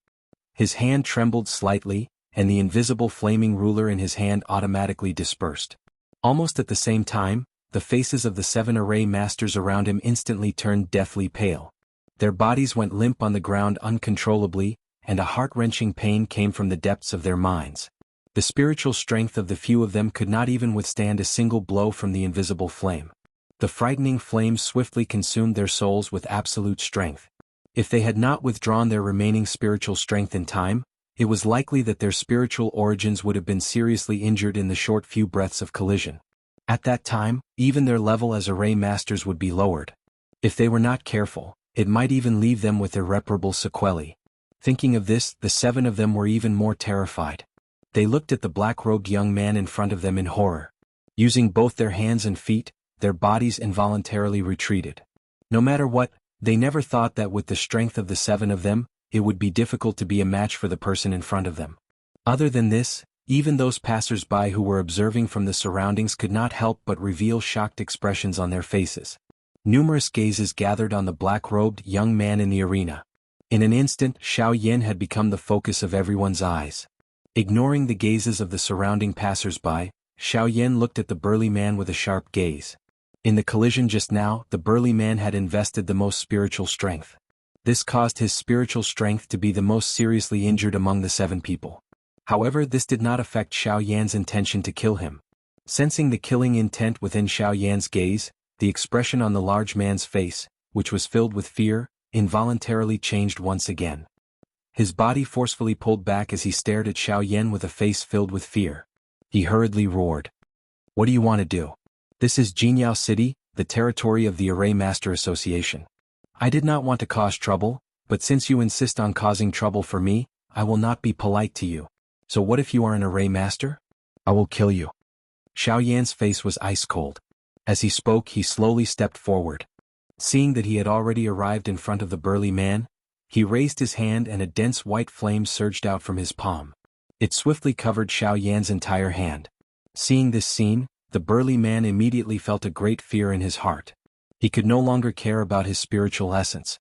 His hand trembled slightly, and the invisible flaming ruler in his hand automatically dispersed. Almost at the same time, the faces of the 7 array masters around him instantly turned deathly pale. Their bodies went limp on the ground uncontrollably, and a heart-wrenching pain came from the depths of their minds. The spiritual strength of the few of them could not even withstand a single blow from the invisible flame. The frightening flame swiftly consumed their souls with absolute strength. If they had not withdrawn their remaining spiritual strength in time, it was likely that their spiritual origins would have been seriously injured in the short few breaths of collision. At that time, even their level as array masters would be lowered. If they were not careful, it might even leave them with irreparable sequelae. Thinking of this, the 7 of them were even more terrified. They looked at the black-robed young man in front of them in horror. Using both their hands and feet, their bodies involuntarily retreated. No matter what, they never thought that with the strength of the 7 of them, it would be difficult to be a match for the person in front of them. Other than this, even those passers-by who were observing from the surroundings could not help but reveal shocked expressions on their faces. Numerous gazes gathered on the black-robed young man in the arena. In an instant, Xiao Yan had become the focus of everyone's eyes. Ignoring the gazes of the surrounding passers-by, Xiao Yan looked at the burly man with a sharp gaze. In the collision just now, the burly man had invested the most spiritual strength. This caused his spiritual strength to be the most seriously injured among the 7 people. However, this did not affect Xiao Yan's intention to kill him. Sensing the killing intent within Xiao Yan's gaze, the expression on the large man's face, which was filled with fear, involuntarily changed once again. His body forcefully pulled back as he stared at Xiao Yan with a face filled with fear. He hurriedly roared. "What do you want to do? This is Jianghu City, the territory of the Array Master Association. I did not want to cause trouble, but since you insist on causing trouble for me, I will not be polite to you. So what if you are an Array Master? I will kill you." Xiao Yan's face was ice cold. As he spoke, he slowly stepped forward. Seeing that he had already arrived in front of the burly man, he raised his hand and a dense white flame surged out from his palm. It swiftly covered Xiao Yan's entire hand. Seeing this scene, the burly man immediately felt a great fear in his heart. He could no longer care about his spiritual essence.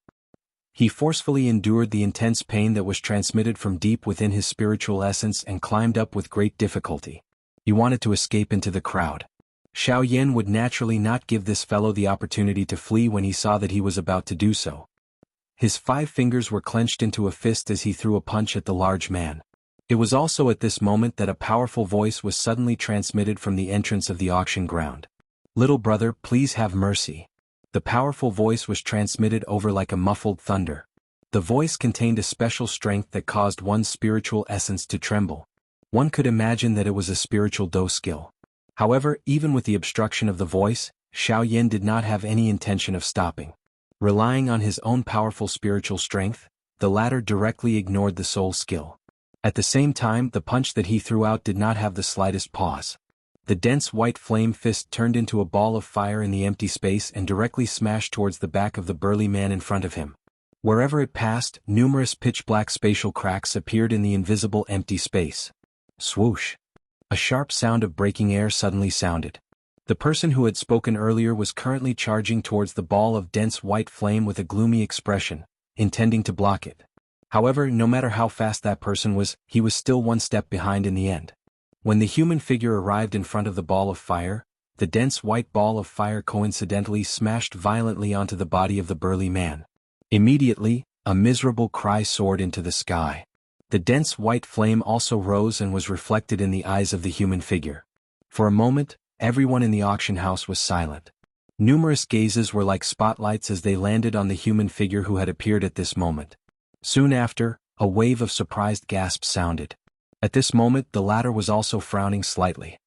He forcefully endured the intense pain that was transmitted from deep within his spiritual essence and climbed up with great difficulty. He wanted to escape into the crowd. Xiao Yan would naturally not give this fellow the opportunity to flee when he saw that he was about to do so. His 5 fingers were clenched into a fist as he threw a punch at the large man. It was also at this moment that a powerful voice was suddenly transmitted from the entrance of the auction ground. "Little brother, please have mercy." The powerful voice was transmitted over like a muffled thunder. The voice contained a special strength that caused one's spiritual essence to tremble. One could imagine that it was a spiritual Do skill. However, even with the obstruction of the voice, Xiao Yan did not have any intention of stopping. Relying on his own powerful spiritual strength, the latter directly ignored the soul skill. At the same time, the punch that he threw out did not have the slightest pause. The dense white flame fist turned into a ball of fire in the empty space and directly smashed towards the back of the burly man in front of him. Wherever it passed, numerous pitch-black spatial cracks appeared in the invisible empty space. Swoosh! A sharp sound of breaking air suddenly sounded. The person who had spoken earlier was currently charging towards the ball of dense white flame with a gloomy expression, intending to block it. However, no matter how fast that person was, he was still one step behind in the end. When the human figure arrived in front of the ball of fire, the dense white ball of fire coincidentally smashed violently onto the body of the burly man. Immediately, a miserable cry soared into the sky. The dense white flame also rose and was reflected in the eyes of the human figure. For a moment, everyone in the auction house was silent. Numerous gazes were like spotlights as they landed on the human figure who had appeared at this moment. Soon after, a wave of surprised gasps sounded. At this moment, the latter was also frowning slightly.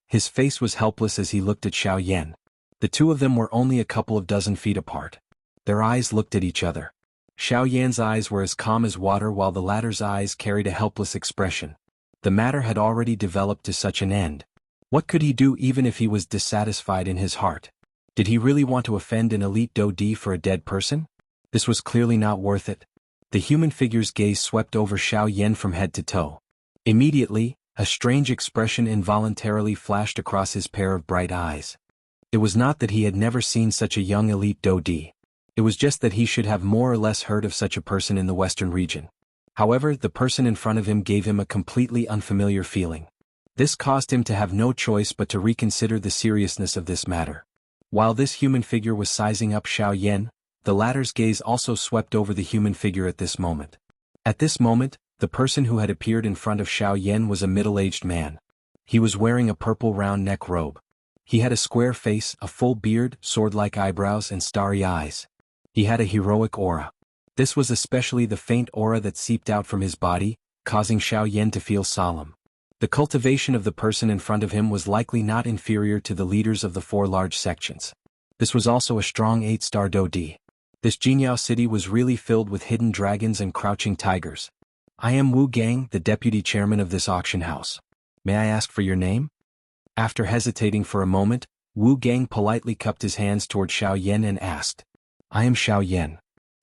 His face was helpless as he looked at Xiao Yan. The 2 of them were only a couple of dozen feet apart. Their eyes looked at each other. Xiao Yan's eyes were as calm as water while the latter's eyes carried a helpless expression. The matter had already developed to such an end. What could he do even if he was dissatisfied in his heart? Did he really want to offend an elite Do-Di for a dead person? This was clearly not worth it. The human figure's gaze swept over Xiao Yan from head to toe. Immediately, a strange expression involuntarily flashed across his pair of bright eyes. It was not that he had never seen such a young elite Do-Di. It was just that he should have more or less heard of such a person in the western region. However, the person in front of him gave him a completely unfamiliar feeling. This caused him to have no choice but to reconsider the seriousness of this matter. While this human figure was sizing up Xiao Yan, the latter's gaze also swept over the human figure at this moment. At this moment, the person who had appeared in front of Xiao Yan was a middle-aged man. He was wearing a purple round neck robe. He had a square face, a full beard, sword-like eyebrows and starry eyes. He had a heroic aura. This was especially the faint aura that seeped out from his body, causing Xiao Yan to feel solemn. The cultivation of the person in front of him was likely not inferior to the leaders of the 4 large sections. This was also a strong 8-star Do-D. This Jianghu city was really filled with hidden dragons and crouching tigers. I am Wu Gang, the deputy chairman of this auction house. May I ask for your name? After hesitating for a moment, Wu Gang politely cupped his hands toward Xiao Yan and asked. I am Xiao Yan.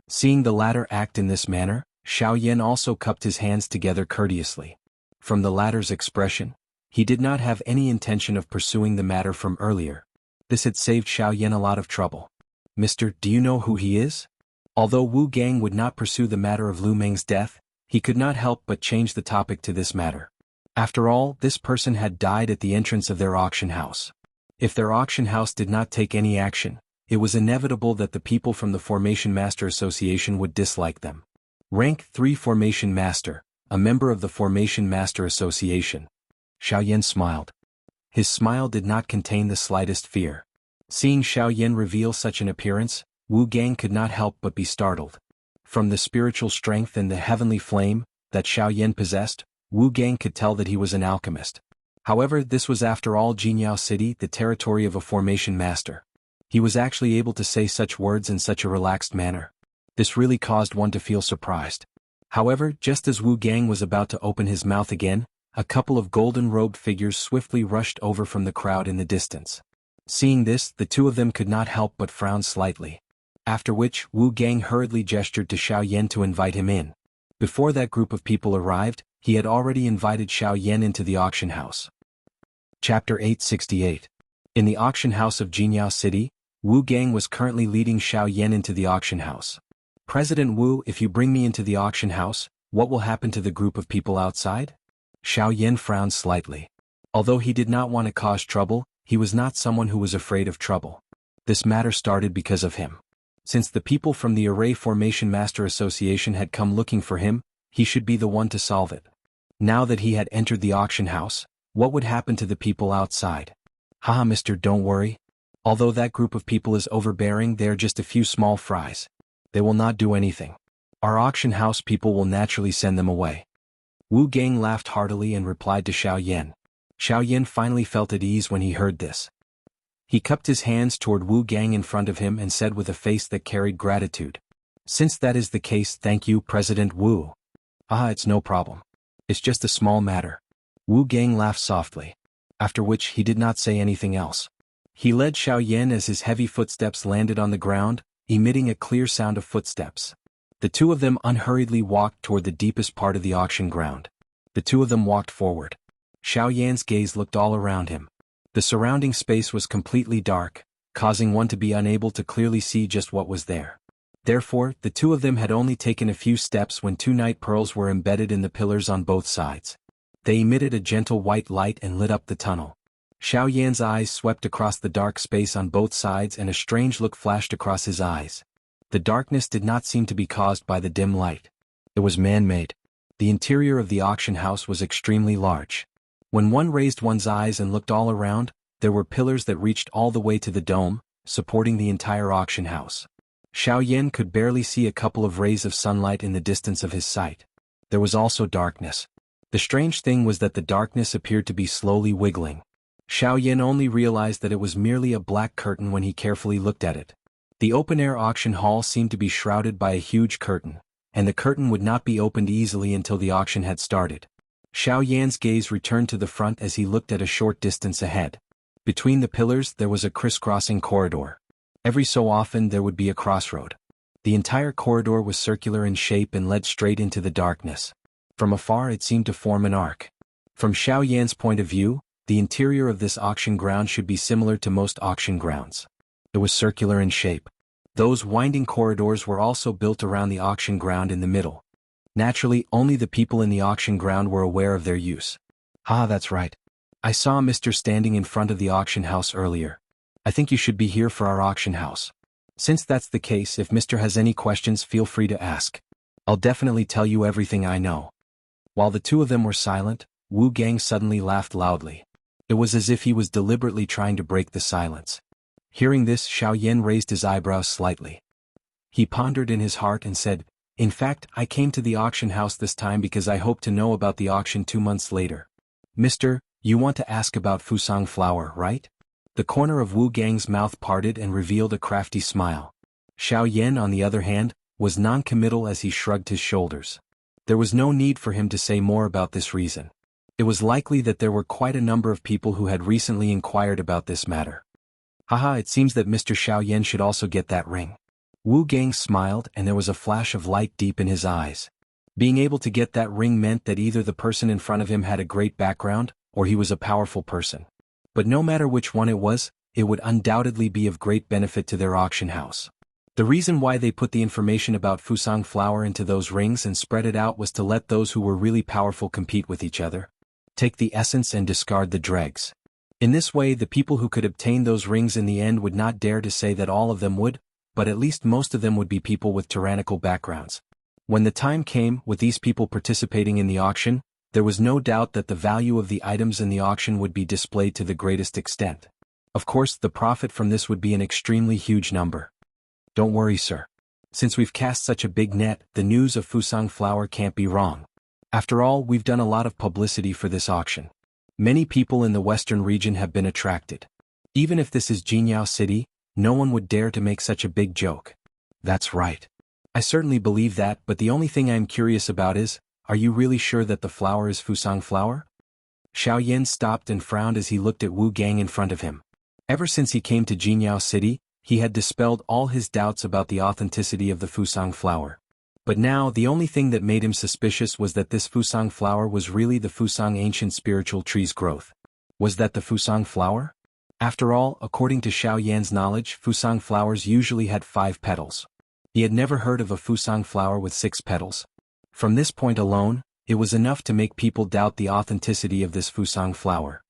Seeing the latter act in this manner, Xiao Yan also cupped his hands together courteously. From the latter's expression, he did not have any intention of pursuing the matter from earlier. This had saved Xiao Yan a lot of trouble. Mister, do you know who he is? Although Wu Gang would not pursue the matter of Lu Meng's death, he could not help but change the topic to this matter. After all, this person had died at the entrance of their auction house. If their auction house did not take any action, it was inevitable that the people from the Formation Master Association would dislike them. Rank 3 Formation Master, a member of the Formation Master Association. Xiao Yan smiled. His smile did not contain the slightest fear. Seeing Xiao Yan reveal such an appearance, Wu Gang could not help but be startled. From the spiritual strength and the heavenly flame that Xiao Yan possessed, Wu Gang could tell that he was an alchemist. However, this was after all Jianghu City, the territory of a Formation Master. He was actually able to say such words in such a relaxed manner. This really caused one to feel surprised. However, just as Wu Gang was about to open his mouth again, a couple of golden-robed figures swiftly rushed over from the crowd in the distance. Seeing this, the 2 of them could not help but frown slightly. After which, Wu Gang hurriedly gestured to Xiao Yan to invite him in. Before that group of people arrived, he had already invited Xiao Yan into the auction house. Chapter 868. In the auction house of Jianghu City, Wu Gang was currently leading Xiao Yan into the auction house. President Wu, if you bring me into the auction house, what will happen to the group of people outside? Xiao Yan frowned slightly. Although he did not want to cause trouble, he was not someone who was afraid of trouble. This matter started because of him. Since the people from the Array Formation Master Association had come looking for him, he should be the one to solve it. Now that he had entered the auction house, what would happen to the people outside? Haha, mister, don't worry. Although that group of people is overbearing, they are just a few small fries. They will not do anything. Our auction house people will naturally send them away. Wu Gang laughed heartily and replied to Xiao Yan. Xiao Yan finally felt at ease when he heard this. He cupped his hands toward Wu Gang in front of him and said with a face that carried gratitude. Since that is the case, thank you, President Wu. It's no problem. It's just a small matter. Wu Gang laughed softly. After which he did not say anything else. He led Xiao Yan as his heavy footsteps landed on the ground, emitting a clear sound of footsteps. The 2 of them unhurriedly walked toward the deepest part of the auction ground. The 2 of them walked forward. Xiao Yan's gaze looked all around him. The surrounding space was completely dark, causing one to be unable to clearly see just what was there. Therefore, the 2 of them had only taken a few steps when 2 night pearls were embedded in the pillars on both sides. They emitted a gentle white light and lit up the tunnel. Xiao Yan's eyes swept across the dark space on both sides and a strange look flashed across his eyes. The darkness did not seem to be caused by the dim light. It was man-made. The interior of the auction house was extremely large. When one raised one's eyes and looked all around, there were pillars that reached all the way to the dome, supporting the entire auction house. Xiao Yan could barely see a couple of rays of sunlight in the distance of his sight. There was also darkness. The strange thing was that the darkness appeared to be slowly wiggling. Xiao Yan only realized that it was merely a black curtain when he carefully looked at it. The open-air auction hall seemed to be shrouded by a huge curtain, and the curtain would not be opened easily until the auction had started. Xiao Yan's gaze returned to the front as he looked at a short distance ahead. Between the pillars there was a crisscrossing corridor. Every so often there would be a crossroad. The entire corridor was circular in shape and led straight into the darkness. From afar it seemed to form an arc. From Xiao Yan's point of view, the interior of this auction ground should be similar to most auction grounds. It was circular in shape. Those winding corridors were also built around the auction ground in the middle. Naturally, only the people in the auction ground were aware of their use. That's right. I saw Mr. standing in front of the auction house earlier. I think you should be here for our auction house. Since that's the case, if Mr. has any questions, feel free to ask. I'll definitely tell you everything I know. While the 2 of them were silent, Wu Gang suddenly laughed loudly. It was as if he was deliberately trying to break the silence. Hearing this, Xiao Yan raised his eyebrows slightly. He pondered in his heart and said, In fact, I came to the auction house this time because I hope to know about the auction 2 months later. Mister, you want to ask about Fusang flower, right? The corner of Wu Gang's mouth parted and revealed a crafty smile. Xiao Yan, on the other hand, was non-committal as he shrugged his shoulders. There was no need for him to say more about this reason. It was likely that there were quite a number of people who had recently inquired about this matter. Haha, it seems that Mr. Xiao Yan should also get that ring. Wu Gang smiled and there was a flash of light deep in his eyes. Being able to get that ring meant that either the person in front of him had a great background, or he was a powerful person. But no matter which one it was, it would undoubtedly be of great benefit to their auction house. The reason why they put the information about Fusang flower into those rings and spread it out was to let those who were really powerful compete with each other. Take the essence and discard the dregs. In this way, the people who could obtain those rings in the end would not dare to say that all of them would, but at least most of them would be people with tyrannical backgrounds. When the time came, with these people participating in the auction, there was no doubt that the value of the items in the auction would be displayed to the greatest extent. Of course, the profit from this would be an extremely huge number. Don't worry, sir. Since we've cast such a big net, the news of Fusang flower can't be wrong. After all, we've done a lot of publicity for this auction. Many people in the western region have been attracted. Even if this is Jianghu City, no one would dare to make such a big joke. That's right. I certainly believe that, but the only thing I'm curious about is, are you really sure that the flower is Fusang flower? Xiao Yan stopped and frowned as he looked at Wu Gang in front of him. Ever since he came to Jianghu City, he had dispelled all his doubts about the authenticity of the Fusang flower. But now, the only thing that made him suspicious was that this Fusang flower was really the Fusang ancient spiritual tree's growth. Was that the Fusang flower? After all, according to Xiao Yan's knowledge, Fusang flowers usually had 5 petals. He had never heard of a Fusang flower with 6 petals. From this point alone, it was enough to make people doubt the authenticity of this Fusang flower.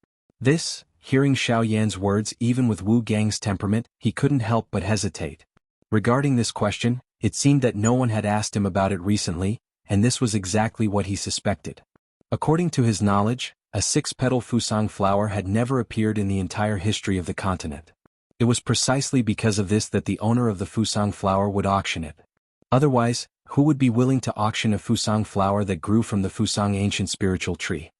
Hearing Xiao Yan's words, even with Wu Gang's temperament, he couldn't help but hesitate. Regarding this question, it seemed that no one had asked him about it recently, and this was exactly what he suspected. According to his knowledge, a 6-petal Fusang flower had never appeared in the entire history of the continent. It was precisely because of this that the owner of the Fusang flower would auction it. Otherwise, who would be willing to auction a Fusang flower that grew from the Fusang ancient spiritual tree?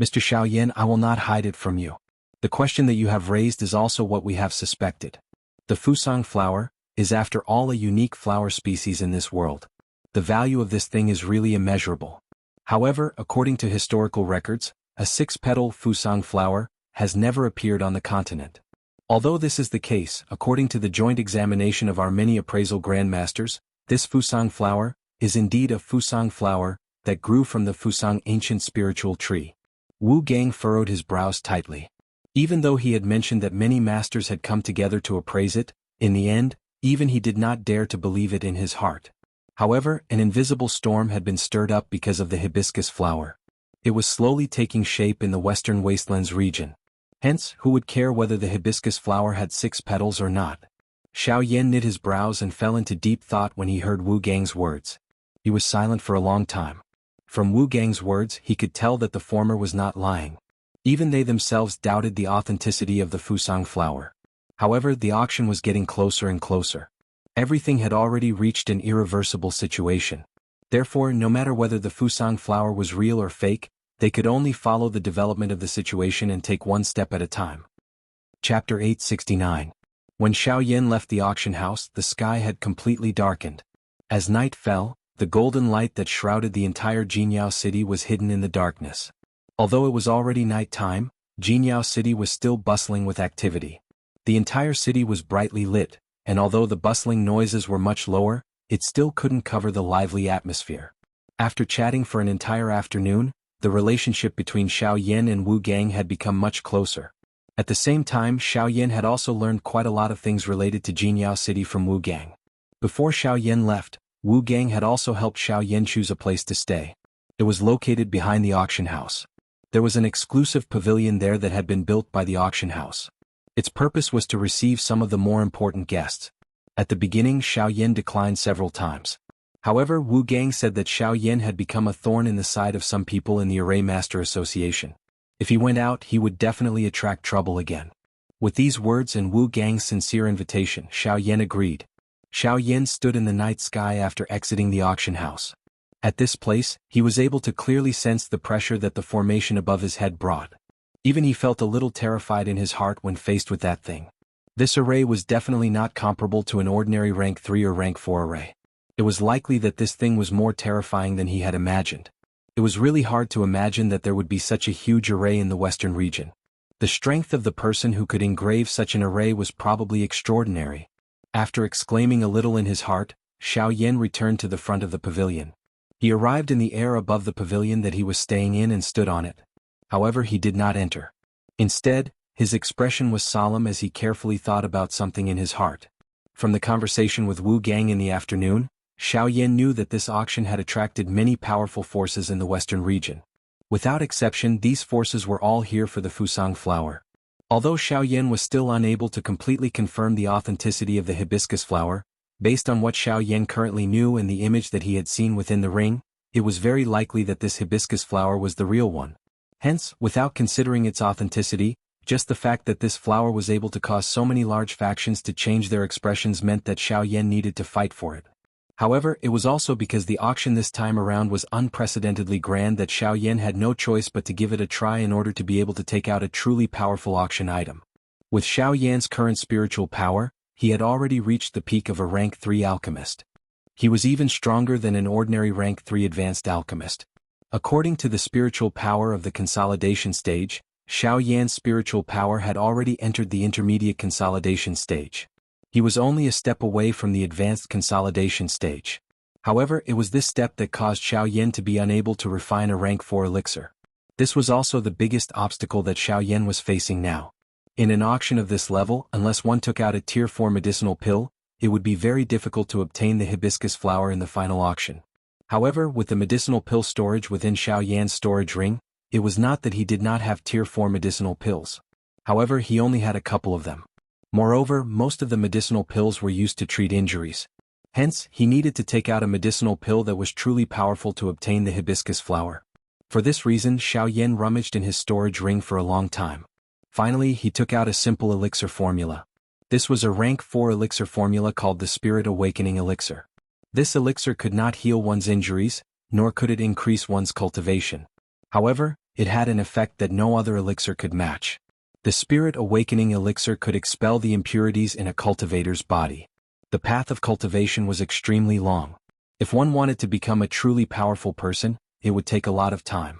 Mr. Xiao Yan, I will not hide it from you. The question that you have raised is also what we have suspected. The Fusang flower is after all a unique flower species in this world. The value of this thing is really immeasurable. However, according to historical records, a 6-petal Fusang flower has never appeared on the continent. Although this is the case, according to the joint examination of our many appraisal grandmasters, this Fusang flower is indeed a Fusang flower that grew from the Fusang ancient spiritual tree. Wu Gang furrowed his brows tightly. Even though he had mentioned that many masters had come together to appraise it, in the end, even he did not dare to believe it in his heart. However, an invisible storm had been stirred up because of the hibiscus flower. It was slowly taking shape in the western wastelands region. Hence, who would care whether the hibiscus flower had 6 petals or not? Xiao Yan knit his brows and fell into deep thought when he heard Wu Gang's words. He was silent for a long time. From Wu Gang's words, he could tell that the former was not lying. Even they themselves doubted the authenticity of the Fusang flower. However, the auction was getting closer and closer. Everything had already reached an irreversible situation. Therefore, no matter whether the Fusang flower was real or fake, they could only follow the development of the situation and take one step at a time. Chapter 869. When Xiao Yan left the auction house, the sky had completely darkened. As night fell, the golden light that shrouded the entire Jianghu city was hidden in the darkness. Although it was already night time, Jianghu city was still bustling with activity. The entire city was brightly lit, and although the bustling noises were much lower, it still couldn't cover the lively atmosphere. After chatting for an entire afternoon, the relationship between Xiao Yan and Wu Gang had become much closer. At the same time, Xiao Yan had also learned quite a lot of things related to Jianghu city from Wu Gang. Before Xiao Yan left, Wu Gang had also helped Xiao Yan choose a place to stay. It was located behind the auction house. There was an exclusive pavilion there that had been built by the auction house. Its purpose was to receive some of the more important guests. At the beginning, Xiao Yan declined several times. However, Wu Gang said that Xiao Yan had become a thorn in the side of some people in the Array Master Association. If he went out, he would definitely attract trouble again. With these words and Wu Gang's sincere invitation, Xiao Yan agreed. Xiao Yan stood in the night sky after exiting the auction house. At this place, he was able to clearly sense the pressure that the formation above his head brought. Even he felt a little terrified in his heart when faced with that thing. This array was definitely not comparable to an ordinary rank 3 or rank 4 array. It was likely that this thing was more terrifying than he had imagined. It was really hard to imagine that there would be such a huge array in the western region. The strength of the person who could engrave such an array was probably extraordinary. After exclaiming a little in his heart, Xiao Yan returned to the front of the pavilion. He arrived in the air above the pavilion that he was staying in and stood on it. However, he did not enter. Instead, his expression was solemn as he carefully thought about something in his heart. From the conversation with Wu Gang in the afternoon, Xiao Yan knew that this auction had attracted many powerful forces in the western region. Without exception, these forces were all here for the Fusang flower. Although Xiao Yan was still unable to completely confirm the authenticity of the hibiscus flower, based on what Xiao Yan currently knew and the image that he had seen within the ring, it was very likely that this hibiscus flower was the real one. Hence, without considering its authenticity, just the fact that this flower was able to cause so many large factions to change their expressions meant that Xiao Yan needed to fight for it. However, it was also because the auction this time around was unprecedentedly grand that Xiao Yan had no choice but to give it a try in order to be able to take out a truly powerful auction item. With Xiao Yan's current spiritual power, he had already reached the peak of a rank 3 alchemist. He was even stronger than an ordinary rank 3 advanced alchemist. According to the spiritual power of the consolidation stage, Xiao Yan's spiritual power had already entered the intermediate consolidation stage. He was only a step away from the advanced consolidation stage. However, it was this step that caused Xiao Yan to be unable to refine a rank 4 elixir. This was also the biggest obstacle that Xiao Yan was facing now. In an auction of this level, unless one took out a tier 4 medicinal pill, it would be very difficult to obtain the hibiscus flower in the final auction. However, with the medicinal pill storage within Xiao Yan's storage ring, it was not that he did not have tier 4 medicinal pills. However, he only had a couple of them. Moreover, most of the medicinal pills were used to treat injuries. Hence, he needed to take out a medicinal pill that was truly powerful to obtain the hibiscus flower. For this reason, Xiao Yan rummaged in his storage ring for a long time. Finally, he took out a simple elixir formula. This was a rank 4 elixir formula called the Spirit Awakening Elixir. This elixir could not heal one's injuries, nor could it increase one's cultivation. However, it had an effect that no other elixir could match. The Spirit Awakening Elixir could expel the impurities in a cultivator's body. The path of cultivation was extremely long. If one wanted to become a truly powerful person, it would take a lot of time.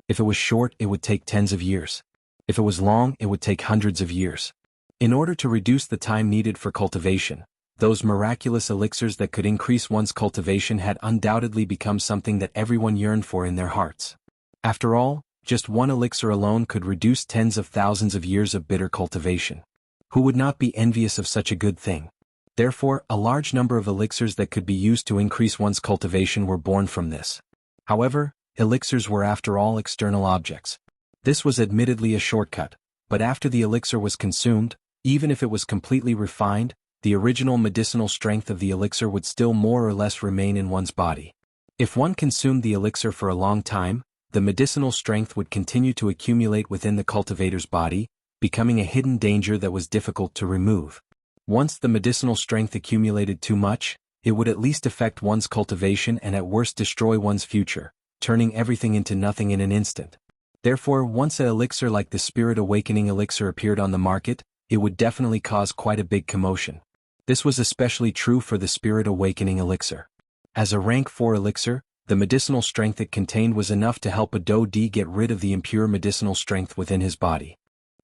If it was short, it would take tens of years. If it was long, it would take hundreds of years. In order to reduce the time needed for cultivation, those miraculous elixirs that could increase one's cultivation had undoubtedly become something that everyone yearned for in their hearts. After all, just one elixir alone could reduce tens of thousands of years of bitter cultivation. Who would not be envious of such a good thing? Therefore, a large number of elixirs that could be used to increase one's cultivation were born from this. However, elixirs were after all external objects. This was admittedly a shortcut, but after the elixir was consumed, even if it was completely refined, the original medicinal strength of the elixir would still more or less remain in one's body. If one consumed the elixir for a long time, the medicinal strength would continue to accumulate within the cultivator's body, becoming a hidden danger that was difficult to remove. Once the medicinal strength accumulated too much, it would at least affect one's cultivation and at worst destroy one's future, turning everything into nothing in an instant. Therefore, once an elixir like the Spirit Awakening Elixir appeared on the market, it would definitely cause quite a big commotion. This was especially true for the Spirit Awakening Elixir. As a rank 4 elixir, the medicinal strength it contained was enough to help a Do D get rid of the impure medicinal strength within his body.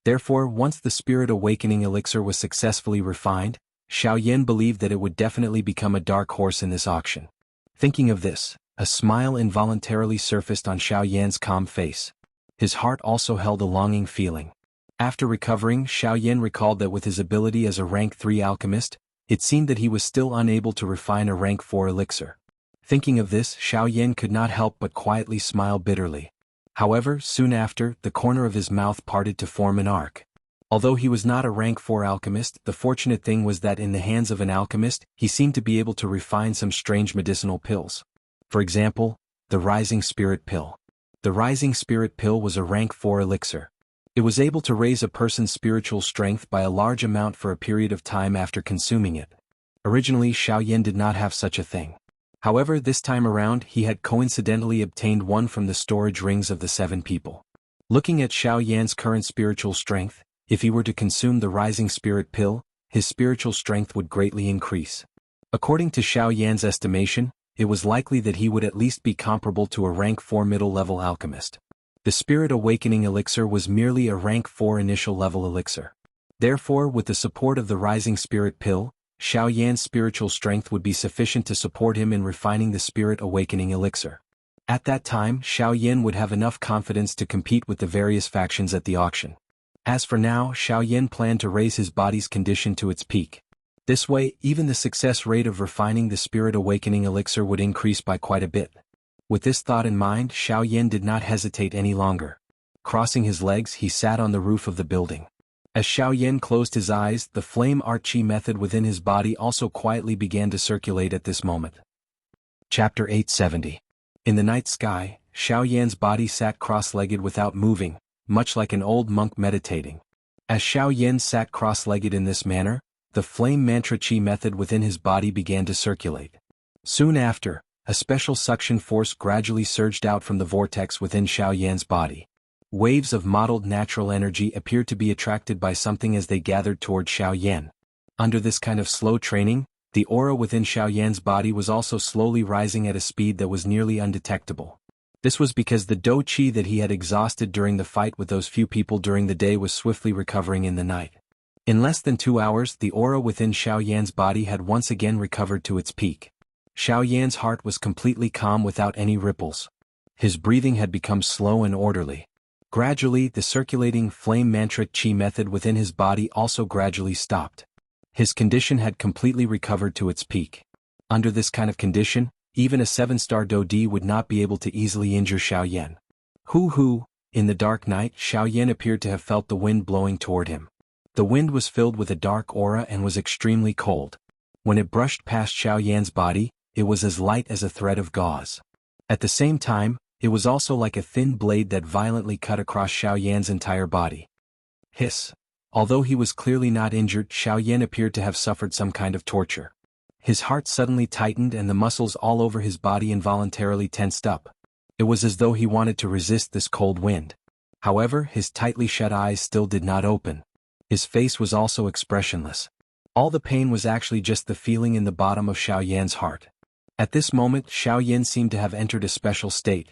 Therefore, once the Spirit Awakening Elixir was successfully refined, Xiao Yan believed that it would definitely become a dark horse in this auction. Thinking of this, a smile involuntarily surfaced on Xiao Yan's calm face. His heart also held a longing feeling. After recovering, Xiao Yan recalled that with his ability as a rank 3 alchemist, it seemed that he was still unable to refine a rank 4 elixir. Thinking of this, Xiao Yan could not help but quietly smile bitterly. However, soon after, the corner of his mouth parted to form an arc. Although he was not a rank 4 alchemist, the fortunate thing was that in the hands of an alchemist, he seemed to be able to refine some strange medicinal pills. For example, the Rising Spirit Pill. The Rising Spirit Pill was a rank 4 elixir. It was able to raise a person's spiritual strength by a large amount for a period of time after consuming it. Originally Xiao Yan did not have such a thing. However, this time around he had coincidentally obtained one from the storage rings of the 7 people. Looking at Xiao Yan's current spiritual strength, if he were to consume the rising spirit pill, his spiritual strength would greatly increase. According to Xiao Yan's estimation, it was likely that he would at least be comparable to a rank 4 middle-level alchemist. The Spirit Awakening Elixir was merely a rank 4 initial-level elixir. Therefore, with the support of the Rising Spirit Pill, Xiao Yan's spiritual strength would be sufficient to support him in refining the Spirit Awakening Elixir. At that time, Xiao Yan would have enough confidence to compete with the various factions at the auction. As for now, Xiao Yan planned to raise his body's condition to its peak. This way, even the success rate of refining the Spirit Awakening Elixir would increase by quite a bit. With this thought in mind, Xiao Yan did not hesitate any longer. Crossing his legs, he sat on the roof of the building. As Xiao Yan closed his eyes, the flame art chi method within his body also quietly began to circulate at this moment. Chapter 870. In the night sky, Xiao Yan's body sat cross-legged without moving, much like an old monk meditating. As Xiao Yan sat cross-legged in this manner, the flame mantra chi method within his body began to circulate. Soon after, a special suction force gradually surged out from the vortex within Xiao Yan's body. Waves of mottled natural energy appeared to be attracted by something as they gathered toward Xiao Yan. Under this kind of slow training, the aura within Xiao Yan's body was also slowly rising at a speed that was nearly undetectable. This was because the dou qi that he had exhausted during the fight with those few people during the day was swiftly recovering in the night. In less than 2 hours, the aura within Xiao Yan's body had once again recovered to its peak. Xiao Yan's heart was completely calm without any ripples. His breathing had become slow and orderly. Gradually, the circulating flame mantra chi method within his body also gradually stopped. His condition had completely recovered to its peak. Under this kind of condition, even a 7-star dou di would not be able to easily injure Xiao Yan. In the dark night, Xiao Yan appeared to have felt the wind blowing toward him. The wind was filled with a dark aura and was extremely cold. When it brushed past Xiao Yan's body, it was as light as a thread of gauze. At the same time, it was also like a thin blade that violently cut across Xiao Yan's entire body. Hiss. Although he was clearly not injured, Xiao Yan appeared to have suffered some kind of torture. His heart suddenly tightened and the muscles all over his body involuntarily tensed up. It was as though he wanted to resist this cold wind. However, his tightly shut eyes still did not open. His face was also expressionless. All the pain was actually just the feeling in the bottom of Xiao Yan's heart. At this moment, Xiao Yan seemed to have entered a special state.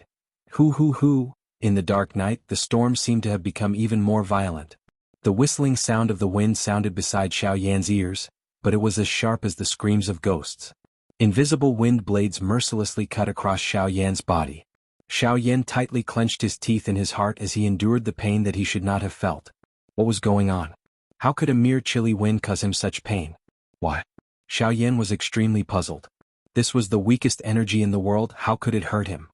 In the dark night, the storm seemed to have become even more violent. The whistling sound of the wind sounded beside Xiao Yan's ears, but it was as sharp as the screams of ghosts. Invisible wind blades mercilessly cut across Xiao Yan's body. Xiao Yan tightly clenched his teeth in his heart as he endured the pain that he should not have felt. What was going on? How could a mere chilly wind cause him such pain? Why? Xiao Yan was extremely puzzled. This was the weakest energy in the world, how could it hurt him?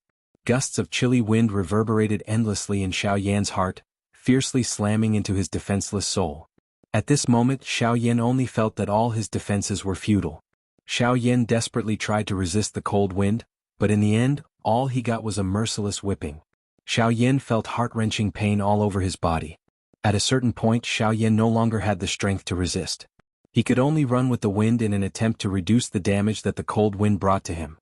Gusts of chilly wind reverberated endlessly in Xiao Yan's heart, fiercely slamming into his defenseless soul. At this moment, Xiao Yan only felt that all his defenses were futile. Xiao Yan desperately tried to resist the cold wind, but in the end, all he got was a merciless whipping. Xiao Yan felt heart-wrenching pain all over his body. At a certain point, Xiao Yan no longer had the strength to resist. He could only run with the wind in an attempt to reduce the damage that the cold wind brought to him.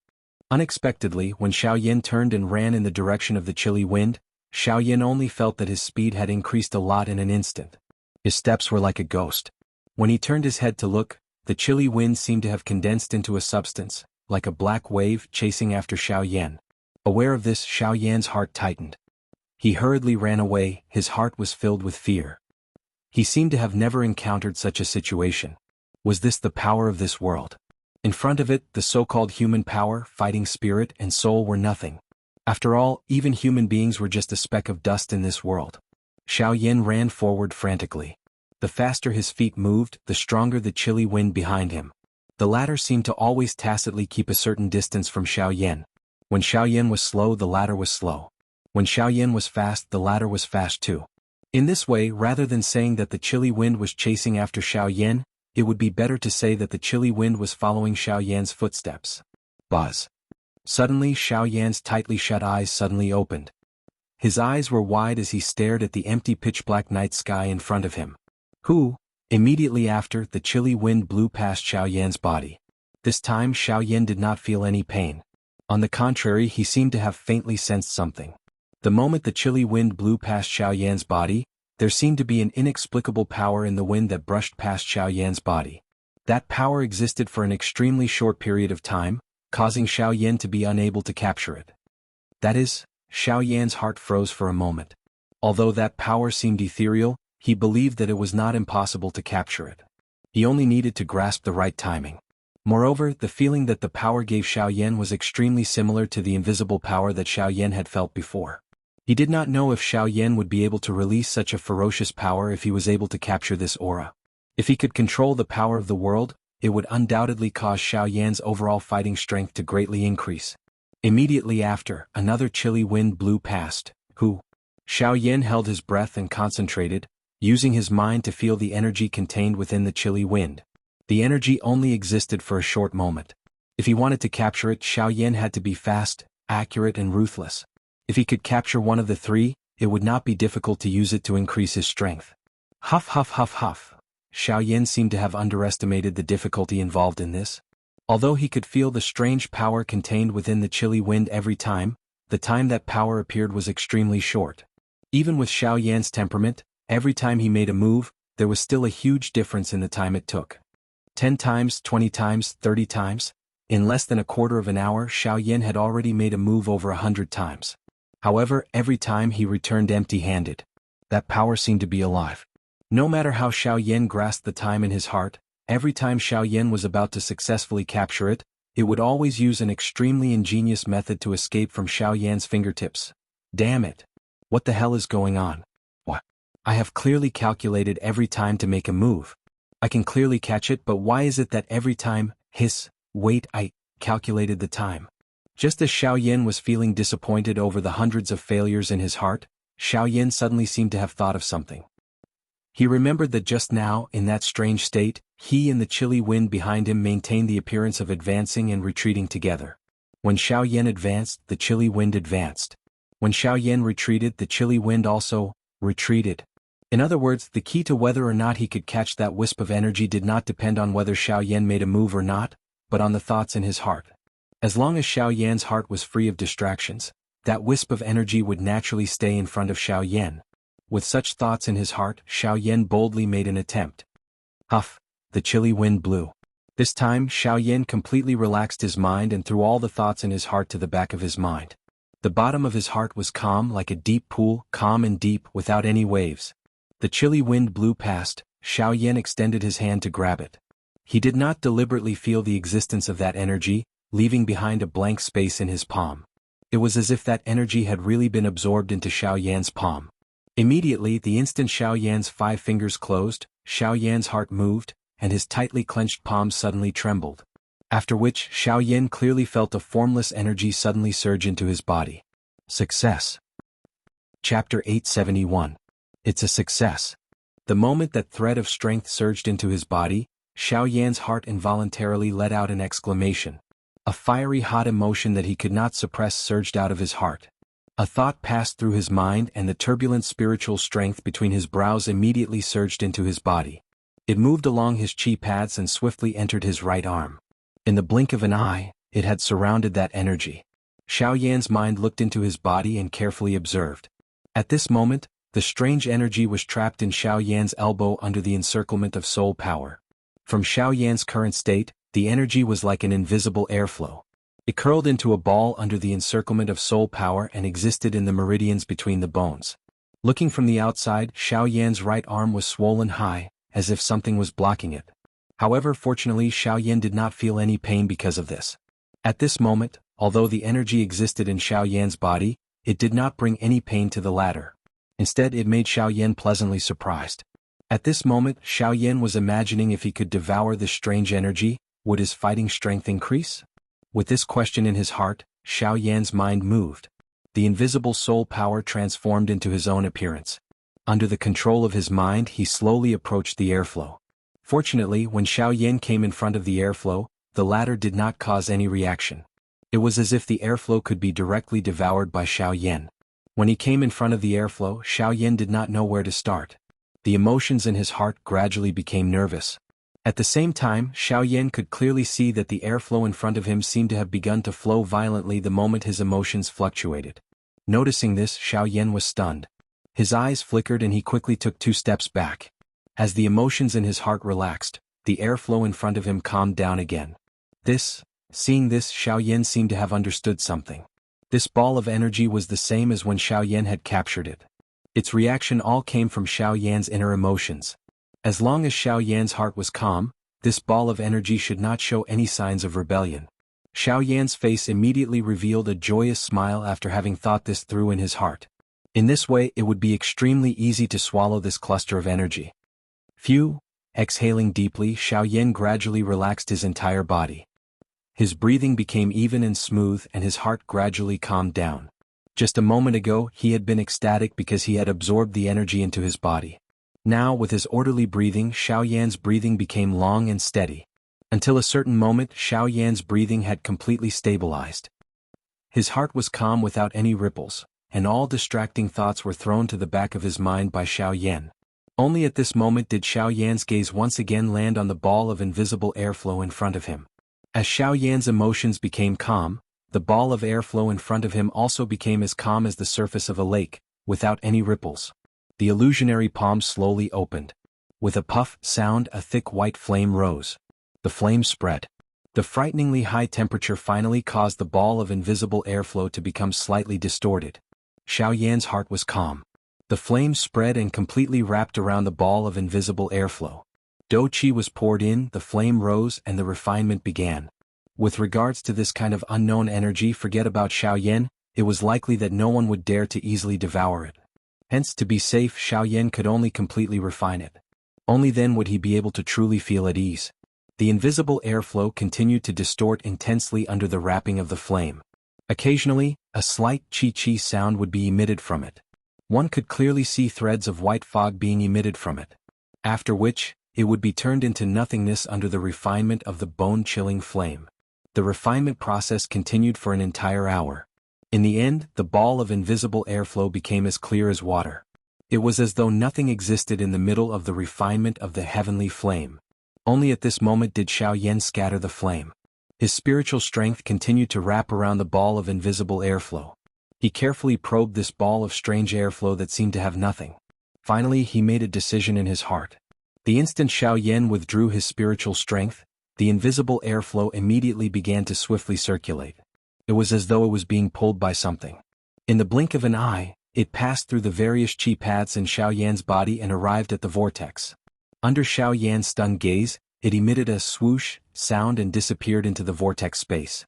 Unexpectedly, when Xiao Yan turned and ran in the direction of the chilly wind, Xiao Yan only felt that his speed had increased a lot in an instant. His steps were like a ghost. When he turned his head to look, the chilly wind seemed to have condensed into a substance, like a black wave chasing after Xiao Yan. Aware of this, Xiao Yan's heart tightened. He hurriedly ran away, his heart was filled with fear. He seemed to have never encountered such a situation. Was this the power of this world? In front of it, the so-called human power, fighting spirit, and soul were nothing. After all, even human beings were just a speck of dust in this world. Xiao Yan ran forward frantically. The faster his feet moved, the stronger the chilly wind behind him. The latter seemed to always tacitly keep a certain distance from Xiao Yan. When Xiao Yan was slow, the latter was slow. When Xiao Yan was fast, the latter was fast too. In this way, rather than saying that the chilly wind was chasing after Xiao Yan, it would be better to say that the chilly wind was following Xiao Yan's footsteps. Buzz. Suddenly, Xiao Yan's tightly shut eyes suddenly opened. His eyes were wide as he stared at the empty pitch-black night sky in front of him. Immediately after, the chilly wind blew past Xiao Yan's body. This time Xiao Yan did not feel any pain. On the contrary, he seemed to have faintly sensed something. The moment the chilly wind blew past Xiao Yan's body, there seemed to be an inexplicable power in the wind that brushed past Xiao Yan's body. That power existed for an extremely short period of time, causing Xiao Yan to be unable to capture it. That is, Xiao Yan's heart froze for a moment. Although that power seemed ethereal, he believed that it was not impossible to capture it. He only needed to grasp the right timing. Moreover, the feeling that the power gave Xiao Yan was extremely similar to the invisible power that Xiao Yan had felt before. He did not know if Xiao Yan would be able to release such a ferocious power if he was able to capture this aura. If he could control the power of the world, it would undoubtedly cause Xiao Yan's overall fighting strength to greatly increase. Immediately after, another chilly wind blew past. Xiao Yan held his breath and concentrated, using his mind to feel the energy contained within the chilly wind. The energy only existed for a short moment. If he wanted to capture it, Xiao Yan had to be fast, accurate and ruthless. If he could capture one of the three, it would not be difficult to use it to increase his strength. Huff huff huff huff. Xiao Yan seemed to have underestimated the difficulty involved in this. Although he could feel the strange power contained within the chilly wind every time, the time that power appeared was extremely short. Even with Xiao Yan's temperament, every time he made a move, there was still a huge difference in the time it took. 10 times, 20 times, 30 times. In less than a quarter of an hour, Xiao Yan had already made a move over 100 times. However, every time he returned empty-handed. That power seemed to be alive. No matter how Xiao Yan grasped the time in his heart, every time Xiao Yan was about to successfully capture it, it would always use an extremely ingenious method to escape from Xiao Yan's fingertips. Damn it! What the hell is going on? What? I have clearly calculated every time to make a move. I can clearly catch it, but why is it that every time, wait, I calculated the time. Just as Xiao Yan was feeling disappointed over the hundreds of failures in his heart, Xiao Yan suddenly seemed to have thought of something. He remembered that just now, in that strange state, he and the chilly wind behind him maintained the appearance of advancing and retreating together. When Xiao Yan advanced, the chilly wind advanced. When Xiao Yan retreated, the chilly wind also retreated. In other words, the key to whether or not he could catch that wisp of energy did not depend on whether Xiao Yan made a move or not, but on the thoughts in his heart. As long as Xiao Yan's heart was free of distractions, that wisp of energy would naturally stay in front of Xiao Yan. With such thoughts in his heart, Xiao Yan boldly made an attempt. Huff! The chilly wind blew. This time, Xiao Yan completely relaxed his mind and threw all the thoughts in his heart to the back of his mind. The bottom of his heart was calm like a deep pool, calm and deep, without any waves. The chilly wind blew past. Xiao Yan extended his hand to grab it. He did not deliberately feel the existence of that energy, leaving behind a blank space in his palm. It was as if that energy had really been absorbed into Xiao Yan's palm. Immediately, the instant Xiao Yan's 5 fingers closed, Xiao Yan's heart moved, and his tightly clenched palm suddenly trembled. After which, Xiao Yan clearly felt a formless energy suddenly surge into his body. Success. Chapter 871. It's a success. The moment that thread of strength surged into his body, Xiao Yan's heart involuntarily let out an exclamation. A fiery hot emotion that he could not suppress surged out of his heart. A thought passed through his mind and the turbulent spiritual strength between his brows immediately surged into his body. It moved along his chi pads and swiftly entered his right arm. In the blink of an eye, it had surrounded that energy. Xiao Yan's mind looked into his body and carefully observed. At this moment, the strange energy was trapped in Xiao Yan's elbow under the encirclement of soul power. From Xiao Yan's current state, the energy was like an invisible airflow. It curled into a ball under the encirclement of soul power and existed in the meridians between the bones. Looking from the outside, Xiao Yan's right arm was swollen high, as if something was blocking it. However, fortunately, Xiao Yan did not feel any pain because of this. At this moment, although the energy existed in Xiao Yan's body, it did not bring any pain to the latter. Instead, it made Xiao Yan pleasantly surprised. At this moment, Xiao Yan was imagining if he could devour this strange energy, would his fighting strength increase? With this question in his heart, Xiao Yan's mind moved. The invisible soul power transformed into his own appearance. Under the control of his mind, he slowly approached the airflow. Fortunately, when Xiao Yan came in front of the airflow, the latter did not cause any reaction. It was as if the airflow could be directly devoured by Xiao Yan. When he came in front of the airflow, Xiao Yan did not know where to start. The emotions in his heart gradually became nervous. At the same time, Xiaoyan could clearly see that the airflow in front of him seemed to have begun to flow violently the moment his emotions fluctuated. Noticing this, Xiaoyan was stunned. His eyes flickered and he quickly took 2 steps back. As the emotions in his heart relaxed, the airflow in front of him calmed down again. Seeing this, Xiaoyan seemed to have understood something. This ball of energy was the same as when Xiaoyan had captured it. Its reaction all came from Xiaoyan's inner emotions. As long as Xiaoyan's heart was calm, this ball of energy should not show any signs of rebellion. Xiaoyan's face immediately revealed a joyous smile after having thought this through in his heart. In this way it would be extremely easy to swallow this cluster of energy. Exhaling deeply, Xiaoyan gradually relaxed his entire body. His breathing became even and smooth and his heart gradually calmed down. Just a moment ago he had been ecstatic because he had absorbed the energy into his body. Now with his orderly breathing, Xiaoyan's breathing became long and steady. Until a certain moment, Xiaoyan's breathing had completely stabilized. His heart was calm without any ripples, and all distracting thoughts were thrown to the back of his mind by Xiaoyan. Only at this moment did Xiaoyan's gaze once again land on the ball of invisible airflow in front of him. As Xiaoyan's emotions became calm, the ball of airflow in front of him also became as calm as the surface of a lake, without any ripples. The illusionary palm slowly opened. With a puff sound, a thick white flame rose. The flame spread. The frighteningly high temperature finally caused the ball of invisible airflow to become slightly distorted. Xiaoyan's heart was calm. The flame spread and completely wrapped around the ball of invisible airflow. Qi was poured in, the flame rose and the refinement began. With regards to this kind of unknown energy, forget about Xiaoyan, it was likely that no one would dare to easily devour it. Hence, to be safe, Xiaoyan could only completely refine it. Only then would he be able to truly feel at ease. The invisible airflow continued to distort intensely under the wrapping of the flame. Occasionally, a slight chi-chi sound would be emitted from it. One could clearly see threads of white fog being emitted from it. After which, it would be turned into nothingness under the refinement of the bone-chilling flame. The refinement process continued for an entire hour. In the end, the ball of invisible airflow became as clear as water. It was as though nothing existed in the middle of the refinement of the heavenly flame. Only at this moment did Xiaoyan scatter the flame. His spiritual strength continued to wrap around the ball of invisible airflow. He carefully probed this ball of strange airflow that seemed to have nothing. Finally, he made a decision in his heart. The instant Xiaoyan withdrew his spiritual strength, the invisible airflow immediately began to swiftly circulate. It was as though it was being pulled by something. In the blink of an eye, it passed through the various chi paths in Xiaoyan's body and arrived at the vortex. Under Xiaoyan's stunned gaze, it emitted a swoosh sound and disappeared into the vortex space.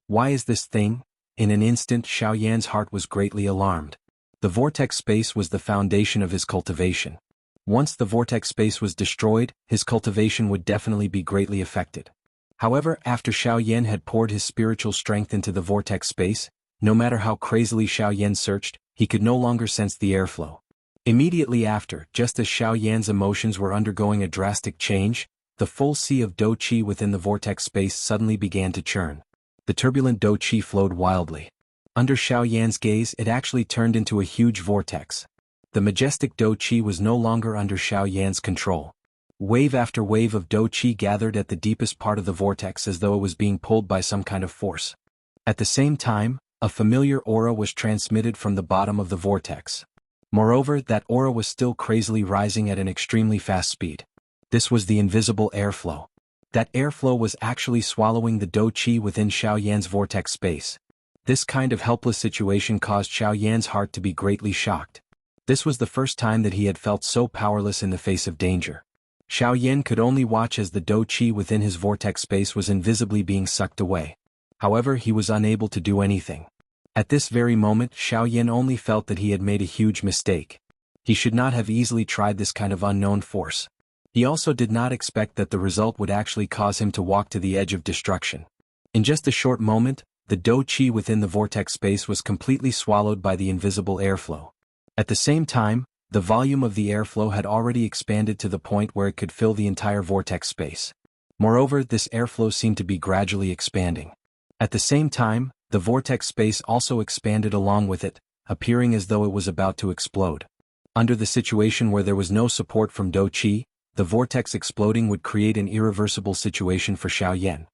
Why is this thing? In an instant, Xiaoyan's heart was greatly alarmed. The vortex space was the foundation of his cultivation. Once the vortex space was destroyed, his cultivation would definitely be greatly affected. However, after Xiaoyan had poured his spiritual strength into the vortex space, no matter how crazily Xiaoyan searched, he could no longer sense the airflow. Immediately after, just as Xiaoyan's emotions were undergoing a drastic change, the full sea of Qi within the vortex space suddenly began to churn. The turbulent Qi flowed wildly. Under Xiaoyan's gaze, it actually turned into a huge vortex. The majestic Qi was no longer under Xiaoyan's control. Wave after wave of Qi gathered at the deepest part of the vortex as though it was being pulled by some kind of force. At the same time, a familiar aura was transmitted from the bottom of the vortex. Moreover, that aura was still crazily rising at an extremely fast speed. This was the invisible airflow. That airflow was actually swallowing the Qi within Xiaoyan's vortex space. This kind of helpless situation caused Xiaoyan's heart to be greatly shocked. This was the first time that he had felt so powerless in the face of danger. Xiaoyan could only watch as the Qi within his vortex space was invisibly being sucked away. However, he was unable to do anything. At this very moment, Xiaoyan only felt that he had made a huge mistake. He should not have easily tried this kind of unknown force. He also did not expect that the result would actually cause him to walk to the edge of destruction. In just a short moment, the Qi within the vortex space was completely swallowed by the invisible airflow. At the same time, the volume of the airflow had already expanded to the point where it could fill the entire vortex space. Moreover, this airflow seemed to be gradually expanding. At the same time, the vortex space also expanded along with it, appearing as though it was about to explode. Under the situation where there was no support from Qi, the vortex exploding would create an irreversible situation for Xiao Yan.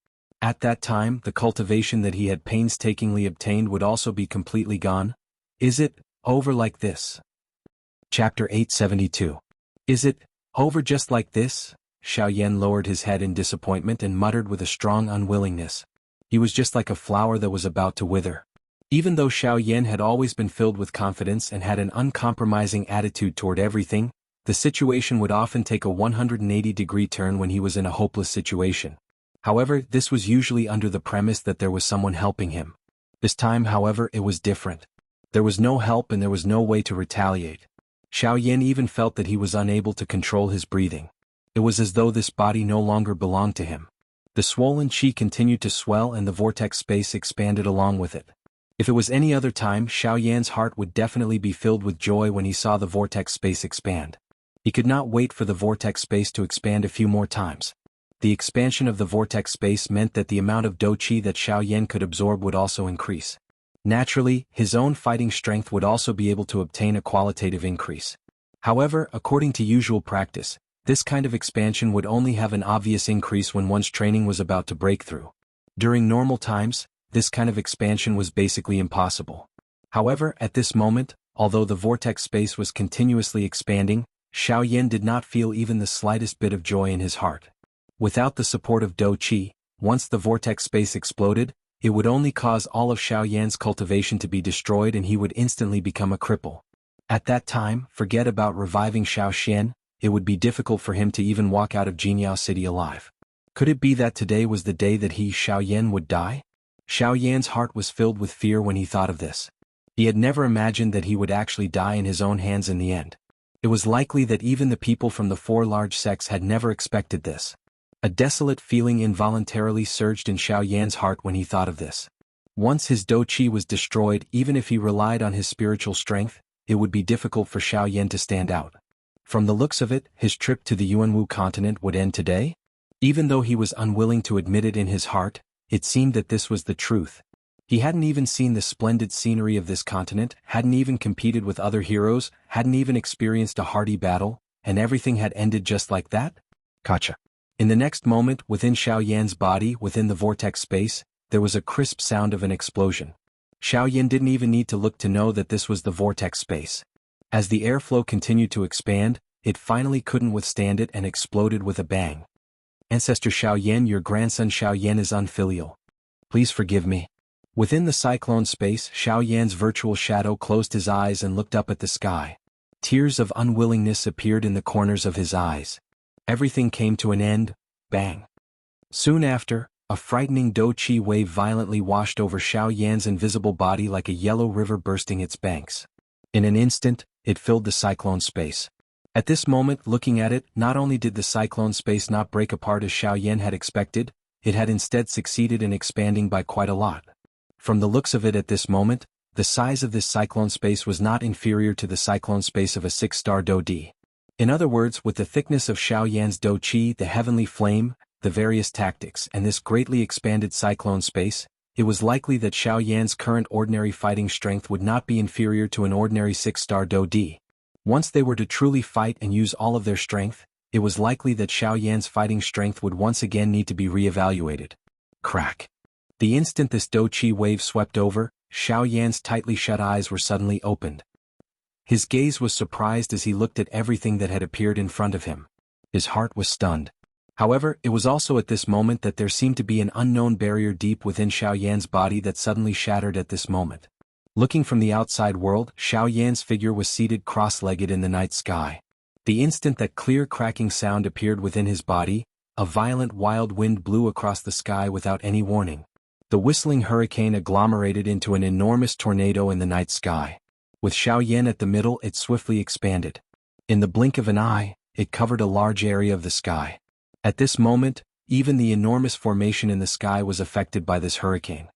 At that time, the cultivation that he had painstakingly obtained would also be completely gone. Is it over like this? Chapter 872. Is it over just like this? Xiao Yan lowered his head in disappointment and muttered with a strong unwillingness. He was just like a flower that was about to wither. Even though Xiao Yan had always been filled with confidence and had an uncompromising attitude toward everything, the situation would often take a 180-degree turn when he was in a hopeless situation. However, this was usually under the premise that there was someone helping him. This time, however, it was different. There was no help and there was no way to retaliate. Xiao Yan even felt that he was unable to control his breathing. It was as though this body no longer belonged to him. The swollen qi continued to swell and the vortex space expanded along with it. If it was any other time, Xiao Yan's heart would definitely be filled with joy when he saw the vortex space expand. He could not wait for the vortex space to expand a few more times. The expansion of the vortex space meant that the amount of dou qi that Xiao Yan could absorb would also increase. Naturally, his own fighting strength would also be able to obtain a qualitative increase. However, according to usual practice, this kind of expansion would only have an obvious increase when one's training was about to break through. During normal times, this kind of expansion was basically impossible. However, at this moment, although the vortex space was continuously expanding, Xiao Yan did not feel even the slightest bit of joy in his heart. Without the support of dou qi, once the vortex space exploded, it would only cause all of Xiao Yan's cultivation to be destroyed and he would instantly become a cripple. At that time, forget about reviving Xiao Xian, it would be difficult for him to even walk out of Jianghu City alive. Could it be that today was the day that he, Xiao Yan, would die? Xiao Yan's heart was filled with fear when he thought of this. He had never imagined that he would actually die in his own hands in the end. It was likely that even the people from the 4 large sects had never expected this. A desolate feeling involuntarily surged in Xiao Yan's heart when he thought of this. Once his dou qi was destroyed, even if he relied on his spiritual strength, it would be difficult for Xiao Yan to stand out. From the looks of it, his trip to the Yuanwu continent would end today? Even though he was unwilling to admit it in his heart, it seemed that this was the truth. He hadn't even seen the splendid scenery of this continent, hadn't even competed with other heroes, hadn't even experienced a hardy battle, and everything had ended just like that? Gotcha. In the next moment, within Xiao Yan's body, within the vortex space, there was a crisp sound of an explosion. Xiao Yan didn't even need to look to know that this was the vortex space. As the airflow continued to expand, it finally couldn't withstand it and exploded with a bang. Ancestor Xiao Yan, your grandson Xiao Yan is unfilial. Please forgive me. Within the cyclone space, Xiao Yan's virtual shadow closed his eyes and looked up at the sky. Tears of unwillingness appeared in the corners of his eyes. Everything came to an end, bang. Soon after, a frightening dou qi wave violently washed over Xiao Yan's invisible body like a yellow river bursting its banks. In an instant, it filled the cyclone space. At this moment, looking at it, not only did the cyclone space not break apart as Xiao Yan had expected, it had instead succeeded in expanding by quite a lot. From the looks of it at this moment, the size of this cyclone space was not inferior to the cyclone space of a 6-star dou di. In other words, with the thickness of Xiao Yan's dou qi, the heavenly flame, the various tactics, and this greatly expanded cyclone space, it was likely that Xiao Yan's current ordinary fighting strength would not be inferior to an ordinary 6-star dou di. Once they were to truly fight and use all of their strength, it was likely that Xiao Yan's fighting strength would once again need to be re-evaluated. Crack. The instant this dou qi wave swept over, Xiao Yan's tightly shut eyes were suddenly opened. His gaze was surprised as he looked at everything that had appeared in front of him. His heart was stunned. However, it was also at this moment that there seemed to be an unknown barrier deep within Xiao Yan's body that suddenly shattered at this moment. Looking from the outside world, Xiao Yan's figure was seated cross-legged in the night sky. The instant that clear cracking sound appeared within his body, a violent wild wind blew across the sky without any warning. The whistling hurricane agglomerated into an enormous tornado in the night sky. With Xiao Yan at the middle, it swiftly expanded. In the blink of an eye, it covered a large area of the sky. At this moment, even the enormous formation in the sky was affected by this hurricane.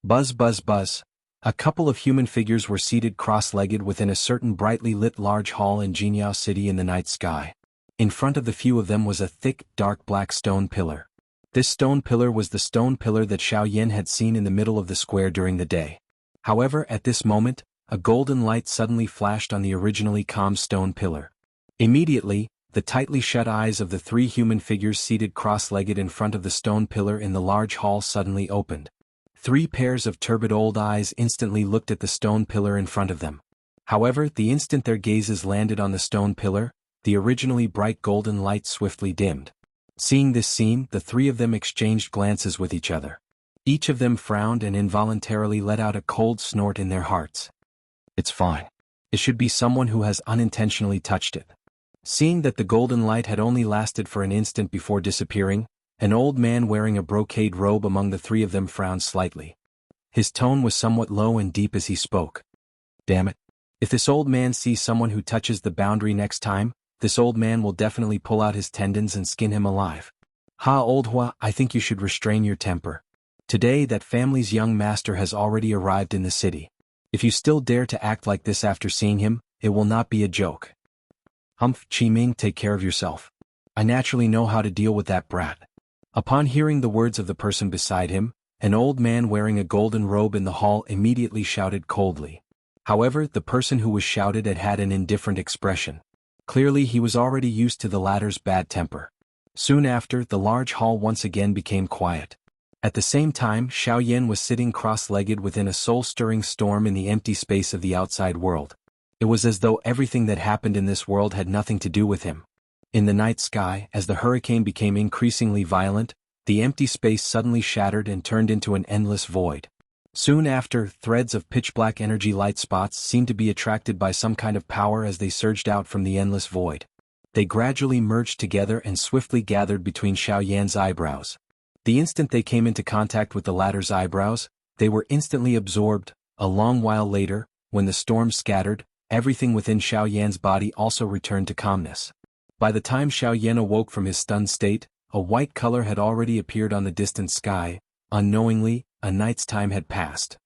Buzz, buzz, buzz. A couple of human figures were seated cross-legged within a certain brightly lit large hall in Jianghu City in the night sky. In front of the few of them was a thick, dark black stone pillar. This stone pillar was the stone pillar that Xiao Yan had seen in the middle of the square during the day. However, at this moment, a golden light suddenly flashed on the originally calm stone pillar. Immediately, the tightly shut eyes of the three human figures seated cross-legged in front of the stone pillar in the large hall suddenly opened. Three pairs of turbid old eyes instantly looked at the stone pillar in front of them. However, the instant their gazes landed on the stone pillar, the originally bright golden light swiftly dimmed. Seeing this scene, the three of them exchanged glances with each other. Each of them frowned and involuntarily let out a cold snort in their hearts. It's fine. It should be someone who has unintentionally touched it. Seeing that the golden light had only lasted for an instant before disappearing, an old man wearing a brocade robe among the three of them frowned slightly. His tone was somewhat low and deep as he spoke. Damn it. If this old man sees someone who touches the boundary next time, this old man will definitely pull out his tendons and skin him alive. Ha, old Hua, I think you should restrain your temper. Today that family's young master has already arrived in the city. If you still dare to act like this after seeing him, it will not be a joke. Humph, Chi Ming, take care of yourself. I naturally know how to deal with that brat. Upon hearing the words of the person beside him, an old man wearing a golden robe in the hall immediately shouted coldly. However, the person who was shouted at had an indifferent expression. Clearly he was already used to the latter's bad temper. Soon after, the large hall once again became quiet. At the same time, Xiao Yan was sitting cross-legged within a soul-stirring storm in the empty space of the outside world. It was as though everything that happened in this world had nothing to do with him. In the night sky, as the hurricane became increasingly violent, the empty space suddenly shattered and turned into an endless void. Soon after, threads of pitch-black energy light spots seemed to be attracted by some kind of power as they surged out from the endless void. They gradually merged together and swiftly gathered between Xiao Yan's eyebrows. The instant they came into contact with the latter's eyebrows, they were instantly absorbed. A long while later, when the storm scattered, everything within Xiao Yan's body also returned to calmness. By the time Xiao Yan awoke from his stunned state, a white color had already appeared on the distant sky. Unknowingly, a night's time had passed.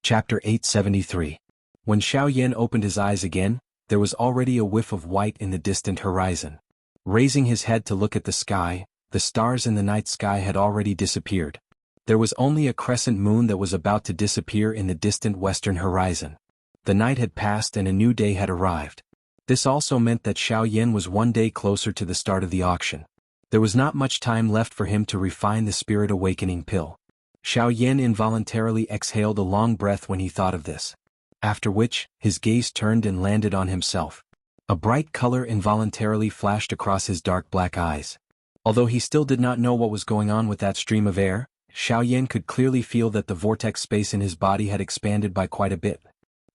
Chapter 873. When Xiao Yan opened his eyes again, there was already a whiff of white in the distant horizon. Raising his head to look at the sky, the stars in the night sky had already disappeared. There was only a crescent moon that was about to disappear in the distant western horizon. The night had passed and a new day had arrived. This also meant that Xiao Yan was one day closer to the start of the auction. There was not much time left for him to refine the spirit awakening pill. Xiao Yan involuntarily exhaled a long breath when he thought of this. After which, his gaze turned and landed on himself. A bright color involuntarily flashed across his dark black eyes. Although he still did not know what was going on with that stream of air, Xiao Yan could clearly feel that the vortex space in his body had expanded by quite a bit.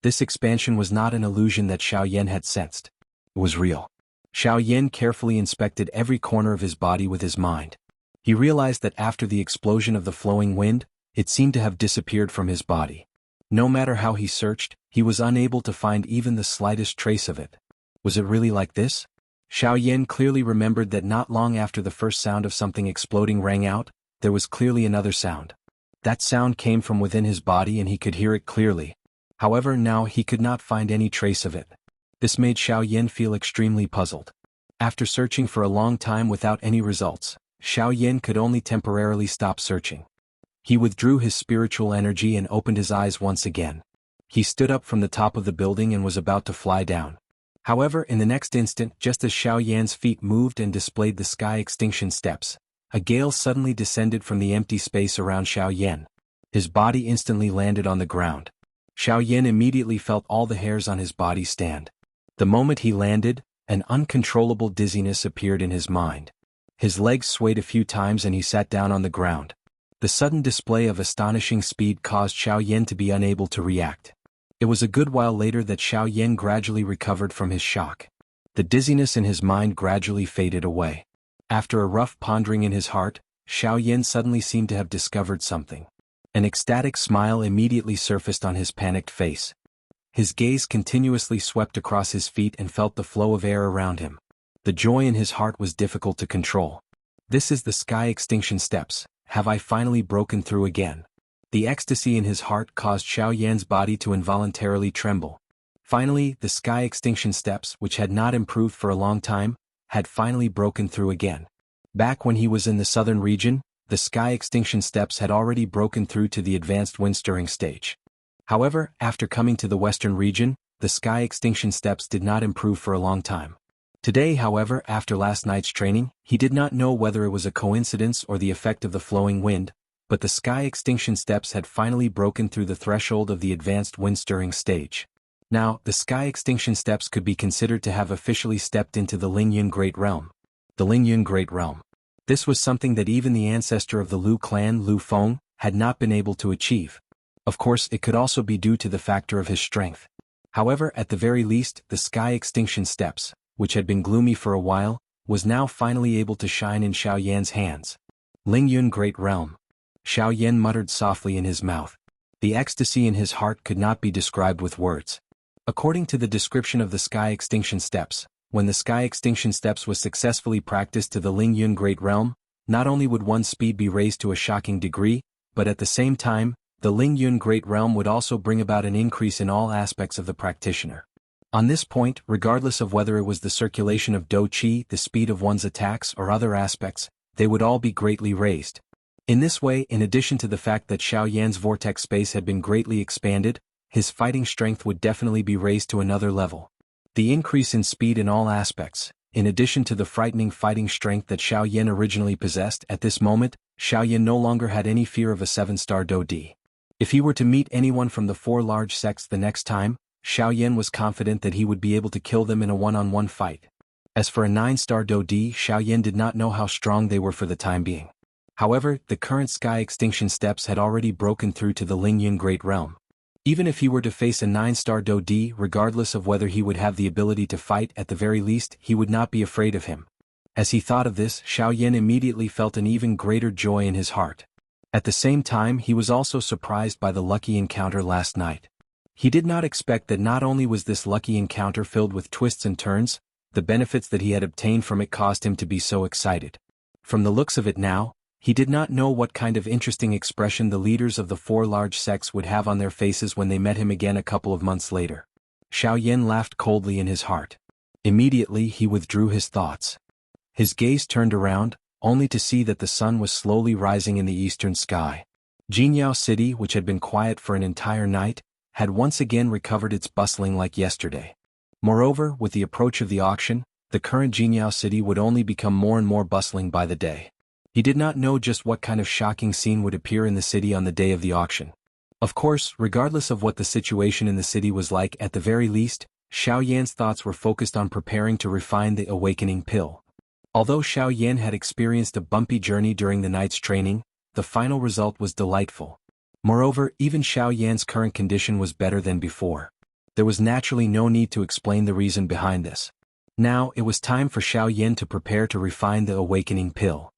This expansion was not an illusion that Xiao Yan had sensed. It was real. Xiao Yan carefully inspected every corner of his body with his mind. He realized that after the explosion of the flowing wind, it seemed to have disappeared from his body. No matter how he searched, he was unable to find even the slightest trace of it. Was it really like this? Xiao Yan clearly remembered that not long after the first sound of something exploding rang out, there was clearly another sound. That sound came from within his body and he could hear it clearly. However, now he could not find any trace of it. This made Xiao Yan feel extremely puzzled. After searching for a long time without any results, Xiao Yan could only temporarily stop searching. He withdrew his spiritual energy and opened his eyes once again. He stood up from the top of the building and was about to fly down. However, in the next instant, just as Xiao Yan's feet moved and displayed the sky extinction steps, a gale suddenly descended from the empty space around Xiao Yan. His body instantly landed on the ground. Xiao Yan immediately felt all the hairs on his body stand. The moment he landed, an uncontrollable dizziness appeared in his mind. His legs swayed a few times and he sat down on the ground. The sudden display of astonishing speed caused Xiao Yan to be unable to react. It was a good while later that Xiao Yan gradually recovered from his shock. The dizziness in his mind gradually faded away. After a rough pondering in his heart, Xiao Yan suddenly seemed to have discovered something. An ecstatic smile immediately surfaced on his panicked face. His gaze continuously swept across his feet and felt the flow of air around him. The joy in his heart was difficult to control. This is the sky extinction steps. Have I finally broken through again? The ecstasy in his heart caused Xiao Yan's body to involuntarily tremble. Finally, the sky extinction steps, which had not improved for a long time, had finally broken through again. Back when he was in the southern region, the sky extinction steps had already broken through to the advanced wind-stirring stage. However, after coming to the western region, the sky extinction steps did not improve for a long time. Today, however, after last night's training, he did not know whether it was a coincidence or the effect of the flowing wind, but the sky extinction steps had finally broken through the threshold of the advanced wind-stirring stage. Now, the sky extinction steps could be considered to have officially stepped into the Lingyun Great Realm. The Lingyun Great Realm. This was something that even the ancestor of the Lu clan, Lu Feng, had not been able to achieve. Of course, it could also be due to the factor of his strength. However, at the very least, the sky extinction steps, which had been gloomy for a while, was now finally able to shine in Xiao Yan's hands. Lingyun Great Realm. Xiao Yan muttered softly in his mouth. The ecstasy in his heart could not be described with words. According to the description of the sky extinction steps, when the sky extinction steps was successfully practiced to the Lingyun Great Realm, not only would one's speed be raised to a shocking degree, but at the same time, the Lingyun Great Realm would also bring about an increase in all aspects of the practitioner. On this point, regardless of whether it was the circulation of Do Qi, the speed of one's attacks, or other aspects, they would all be greatly raised. In this way, in addition to the fact that Xiao Yan's vortex space had been greatly expanded, his fighting strength would definitely be raised to another level. The increase in speed in all aspects, in addition to the frightening fighting strength that Xiao Yan originally possessed, at this moment, Xiao Yan no longer had any fear of a 7-star Do Di. If he were to meet anyone from the 4 large sects the next time, Xiao Yan was confident that he would be able to kill them in a one-on-one fight. As for a 9-star Do Di, Xiao Yan did not know how strong they were for the time being. However, the current sky extinction steps had already broken through to the Lingyun Great Realm. Even if he were to face a 9-star Do Di, regardless of whether he would have the ability to fight, at the very least, he would not be afraid of him. As he thought of this, Xiao Yan immediately felt an even greater joy in his heart. At the same time, he was also surprised by the lucky encounter last night. He did not expect that not only was this lucky encounter filled with twists and turns, the benefits that he had obtained from it caused him to be so excited. From the looks of it now, he did not know what kind of interesting expression the leaders of the 4 large sects would have on their faces when they met him again a couple of months later. Xiao Yan laughed coldly in his heart. Immediately he withdrew his thoughts. His gaze turned around, only to see that the sun was slowly rising in the eastern sky. Jianghu City, which had been quiet for an entire night, had once again recovered its bustling like yesterday. Moreover, with the approach of the auction, the current Jianghu City would only become more and more bustling by the day. He did not know just what kind of shocking scene would appear in the city on the day of the auction. Of course, regardless of what the situation in the city was like, at the very least, Xiao Yan's thoughts were focused on preparing to refine the awakening pill. Although Xiao Yan had experienced a bumpy journey during the night's training, the final result was delightful. Moreover, even Xiao Yan's current condition was better than before. There was naturally no need to explain the reason behind this. Now, it was time for Xiao Yan to prepare to refine the awakening pill.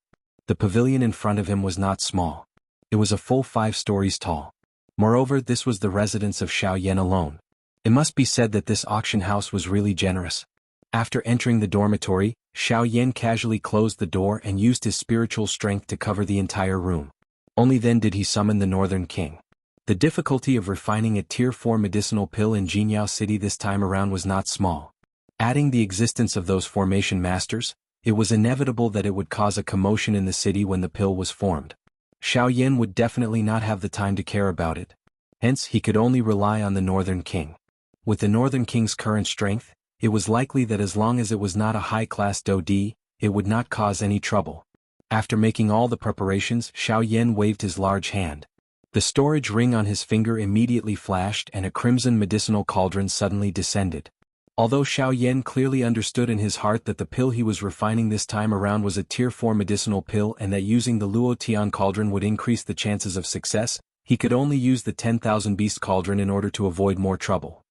The pavilion in front of him was not small. It was a full 5 stories tall. Moreover, this was the residence of Xiao Yan alone. It must be said that this auction house was really generous. After entering the dormitory, Xiao Yan casually closed the door and used his spiritual strength to cover the entire room. Only then did he summon the Northern King. The difficulty of refining a Tier 4 medicinal pill in Jianghu City this time around was not small. Adding the existence of those formation masters, it was inevitable that it would cause a commotion in the city when the pill was formed. Xiao Yan would definitely not have the time to care about it. Hence, he could only rely on the Northern King. With the Northern King's current strength, it was likely that as long as it was not a high-class Do Di, it would not cause any trouble. After making all the preparations, Xiao Yan waved his large hand. The storage ring on his finger immediately flashed and a crimson medicinal cauldron suddenly descended. Although Xiao Yan clearly understood in his heart that the pill he was refining this time around was a Tier 4 medicinal pill and that using the Luo Tian cauldron would increase the chances of success, he could only use the 10,000 beast cauldron in order to avoid more trouble.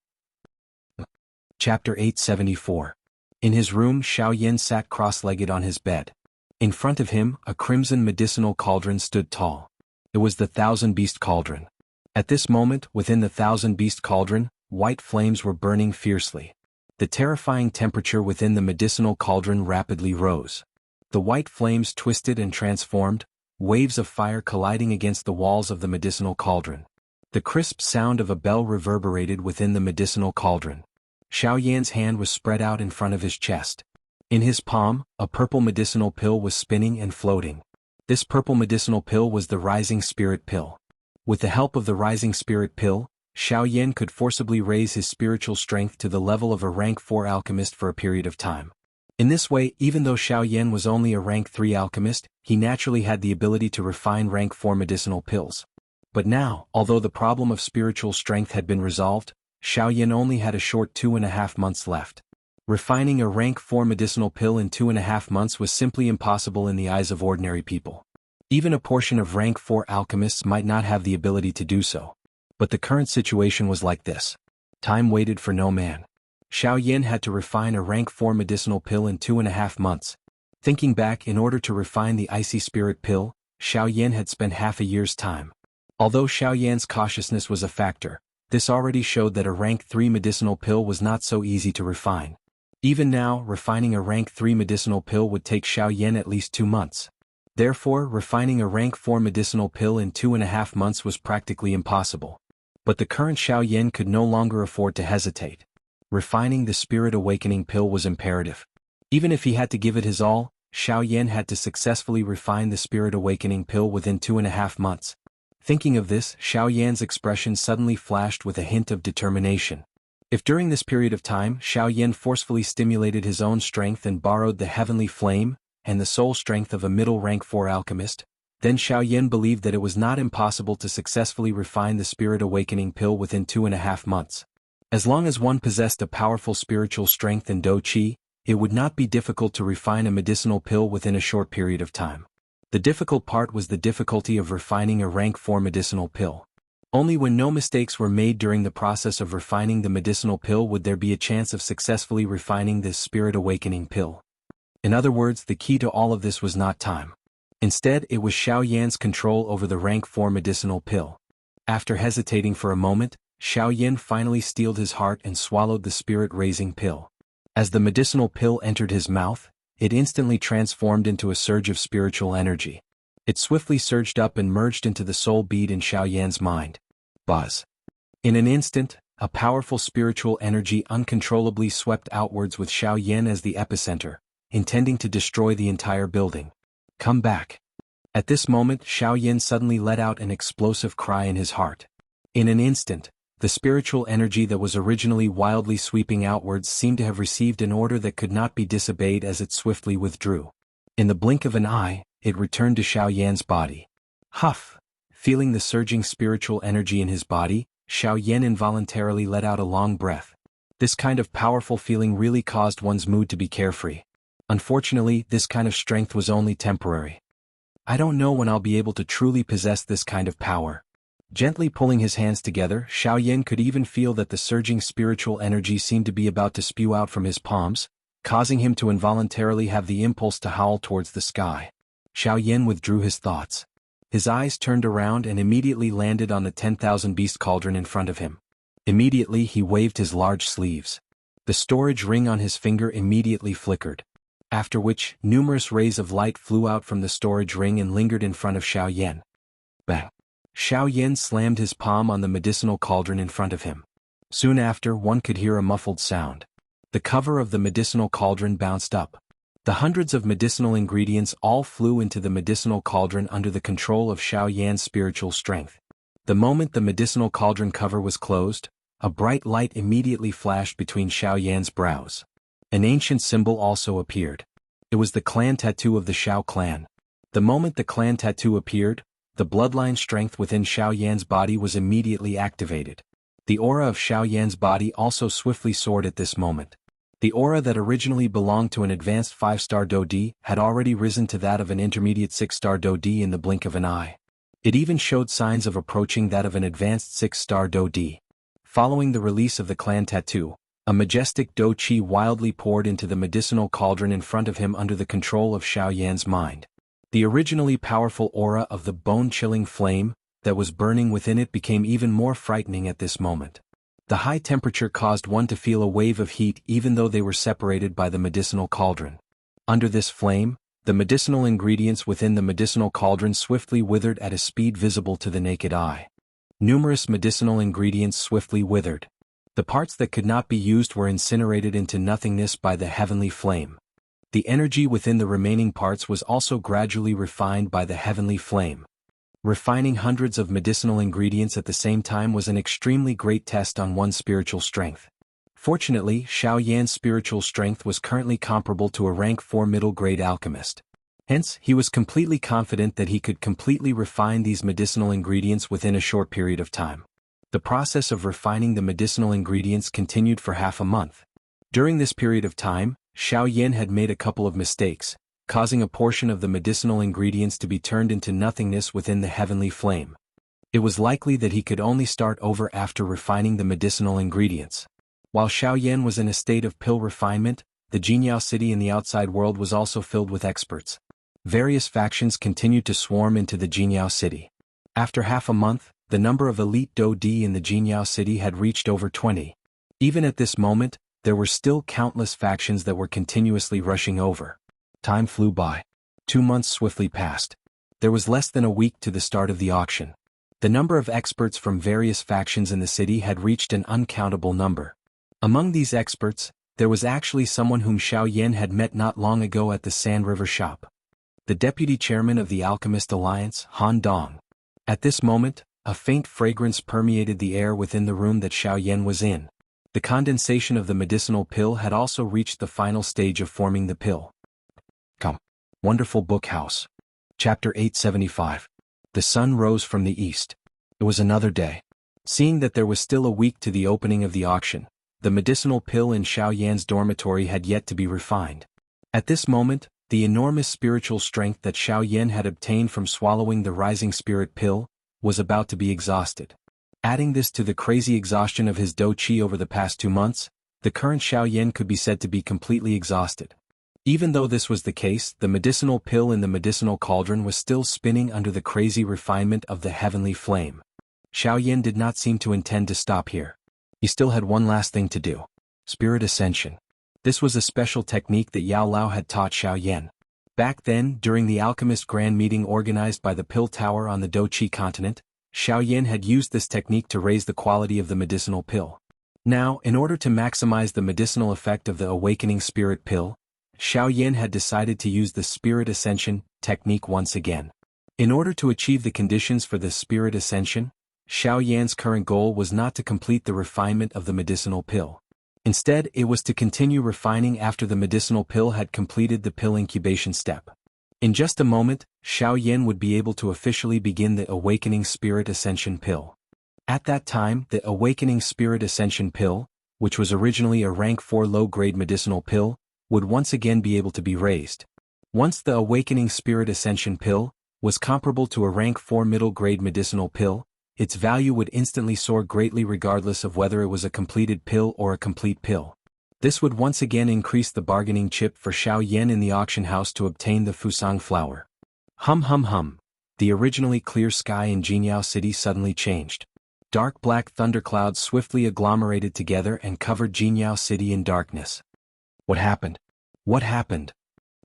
Chapter 874. In his room, Xiao Yan sat cross-legged on his bed. In front of him, a crimson medicinal cauldron stood tall. It was the 1,000 beast cauldron. At this moment, within the 1,000 beast cauldron, white flames were burning fiercely. The terrifying temperature within the medicinal cauldron rapidly rose. The white flames twisted and transformed, waves of fire colliding against the walls of the medicinal cauldron. The crisp sound of a bell reverberated within the medicinal cauldron. Xiao Yan's hand was spread out in front of his chest. In his palm, a purple medicinal pill was spinning and floating. This purple medicinal pill was the Rising Spirit Pill. With the help of the Rising Spirit Pill, Xiao Yan could forcibly raise his spiritual strength to the level of a rank 4 alchemist for a period of time. In this way, even though Xiao Yan was only a rank 3 alchemist, he naturally had the ability to refine rank 4 medicinal pills. But now, although the problem of spiritual strength had been resolved, Xiao Yan only had a short 2.5 months left. Refining a rank 4 medicinal pill in 2.5 months was simply impossible in the eyes of ordinary people. Even a portion of rank 4 alchemists might not have the ability to do so. But the current situation was like this. Time waited for no man. Xiao Yan had to refine a rank 4 medicinal pill in 2.5 months. Thinking back, in order to refine the icy spirit pill, Xiao Yan had spent half a year's time. Although Xiao Yan's cautiousness was a factor, this already showed that a rank 3 medicinal pill was not so easy to refine. Even now, refining a rank 3 medicinal pill would take Xiao Yan at least 2 months. Therefore, refining a rank 4 medicinal pill in 2.5 months was practically impossible. But the current Xiao Yan could no longer afford to hesitate. Refining the spirit awakening pill was imperative. Even if he had to give it his all, Xiao Yan had to successfully refine the spirit awakening pill within 2.5 months. Thinking of this, Xiao Yan's expression suddenly flashed with a hint of determination. If during this period of time Xiao Yan forcefully stimulated his own strength and borrowed the heavenly flame and the soul strength of a middle rank 4 alchemist, then Xiao Yan believed that it was not impossible to successfully refine the spirit awakening pill within 2.5 months. As long as one possessed a powerful spiritual strength and Do Qi, it would not be difficult to refine a medicinal pill within a short period of time. The difficult part was the difficulty of refining a rank 4 medicinal pill. Only when no mistakes were made during the process of refining the medicinal pill would there be a chance of successfully refining this spirit awakening pill. In other words, the key to all of this was not time. Instead, it was Xiao Yan's control over the rank 4 medicinal pill. After hesitating for a moment, Xiao Yan finally steeled his heart and swallowed the spirit-raising pill. As the medicinal pill entered his mouth, it instantly transformed into a surge of spiritual energy. It swiftly surged up and merged into the soul bead in Xiao Yan's mind. Buzz. In an instant, a powerful spiritual energy uncontrollably swept outwards with Xiao Yan as the epicenter, intending to destroy the entire building. Come back. At this moment, Xiao Yan suddenly let out an explosive cry in his heart. In an instant, the spiritual energy that was originally wildly sweeping outwards seemed to have received an order that could not be disobeyed as it swiftly withdrew. In the blink of an eye, it returned to Xiao Yan's body. Huff! Feeling the surging spiritual energy in his body, Xiao Yan involuntarily let out a long breath. This kind of powerful feeling really caused one's mood to be carefree. Unfortunately, this kind of strength was only temporary. I don't know when I'll be able to truly possess this kind of power. Gently pulling his hands together, Xiao Yan could even feel that the surging spiritual energy seemed to be about to spew out from his palms, causing him to involuntarily have the impulse to howl towards the sky. Xiao Yan withdrew his thoughts. His eyes turned around and immediately landed on the 10,000 beast cauldron in front of him. Immediately he waved his large sleeves. The storage ring on his finger immediately flickered. After which, numerous rays of light flew out from the storage ring and lingered in front of Xiao Yan. Bang! Xiao Yan slammed his palm on the medicinal cauldron in front of him. Soon after, one could hear a muffled sound. The cover of the medicinal cauldron bounced up. The hundreds of medicinal ingredients all flew into the medicinal cauldron under the control of Xiao Yan's spiritual strength. The moment the medicinal cauldron cover was closed, a bright light immediately flashed between Xiao Yan's brows. An ancient symbol also appeared. It was the clan tattoo of the Xiao clan. The moment the clan tattoo appeared, the bloodline strength within Xiao Yan's body was immediately activated. The aura of Xiao Yan's body also swiftly soared at this moment. The aura that originally belonged to an advanced 5-star Do Di had already risen to that of an intermediate 6-star Do Di in the blink of an eye. It even showed signs of approaching that of an advanced 6-star Do Di. Following the release of the clan tattoo, a majestic Do Qi wildly poured into the medicinal cauldron in front of him under the control of Xiao Yan's mind. The originally powerful aura of the bone-chilling flame that was burning within it became even more frightening at this moment. The high temperature caused one to feel a wave of heat even though they were separated by the medicinal cauldron. Under this flame, the medicinal ingredients within the medicinal cauldron swiftly withered at a speed visible to the naked eye. Numerous medicinal ingredients swiftly withered. The parts that could not be used were incinerated into nothingness by the heavenly flame. The energy within the remaining parts was also gradually refined by the heavenly flame. Refining hundreds of medicinal ingredients at the same time was an extremely great test on one's spiritual strength. Fortunately, Xiao Yan's spiritual strength was currently comparable to a rank 4 middle-grade alchemist. Hence, he was completely confident that he could completely refine these medicinal ingredients within a short period of time. The process of refining the medicinal ingredients continued for half a month. During this period of time, Xiao Yan had made a couple of mistakes, causing a portion of the medicinal ingredients to be turned into nothingness within the heavenly flame. It was likely that he could only start over after refining the medicinal ingredients. While Xiao Yan was in a state of pill refinement, the Jianghu city in the outside world was also filled with experts. Various factions continued to swarm into the Jianghu city. After half a month, the number of elite Do-Di in the Jianghu city had reached over 20. Even at this moment, there were still countless factions that were continuously rushing over. Time flew by. 2 months swiftly passed. There was less than a week to the start of the auction. The number of experts from various factions in the city had reached an uncountable number. Among these experts, there was actually someone whom Xiao Yan had met not long ago at the Sand River shop. The deputy chairman of the Alchemist Alliance, Han Dong. At this moment, a faint fragrance permeated the air within the room that Xiao Yan was in. The condensation of the medicinal pill had also reached the final stage of forming the pill. Come. Wonderful Book House. Chapter 875. The sun rose from the east. It was another day. Seeing that there was still a week to the opening of the auction, the medicinal pill in Xiao Yan's dormitory had yet to be refined. At this moment, the enormous spiritual strength that Xiao Yan had obtained from swallowing the rising spirit pill was about to be exhausted. Adding this to the crazy exhaustion of his Do-Chi over the past 2 months, the current Xiao Yan could be said to be completely exhausted. Even though this was the case, the medicinal pill in the medicinal cauldron was still spinning under the crazy refinement of the heavenly flame. Xiao Yan did not seem to intend to stop here. He still had one last thing to do. Spirit Ascension. This was a special technique that Yao Lao had taught Xiao Yan. Back then, during the alchemist grand meeting organized by the Pill Tower on the Do-Chi continent, Xiao Yan had used this technique to raise the quality of the medicinal pill. Now, in order to maximize the medicinal effect of the awakening spirit pill, Xiao Yan had decided to use the Spirit Ascension technique once again. In order to achieve the conditions for the Spirit Ascension, Xiao Yan's current goal was not to complete the refinement of the medicinal pill. Instead, it was to continue refining after the medicinal pill had completed the pill incubation step. In just a moment, Xiao Yan would be able to officially begin the Awakening Spirit Ascension pill. At that time, the Awakening Spirit Ascension pill, which was originally a rank 4 low-grade medicinal pill, would once again be able to be raised. Once the Awakening Spirit Ascension pill was comparable to a rank 4 middle-grade medicinal pill, its value would instantly soar greatly regardless of whether it was a completed pill or a complete pill. This would once again increase the bargaining chip for Xiao Yan in the auction house to obtain the Fusang flower. Hum hum hum. The originally clear sky in Jianghu City suddenly changed. Dark black thunderclouds swiftly agglomerated together and covered Jianghu City in darkness. What happened? What happened?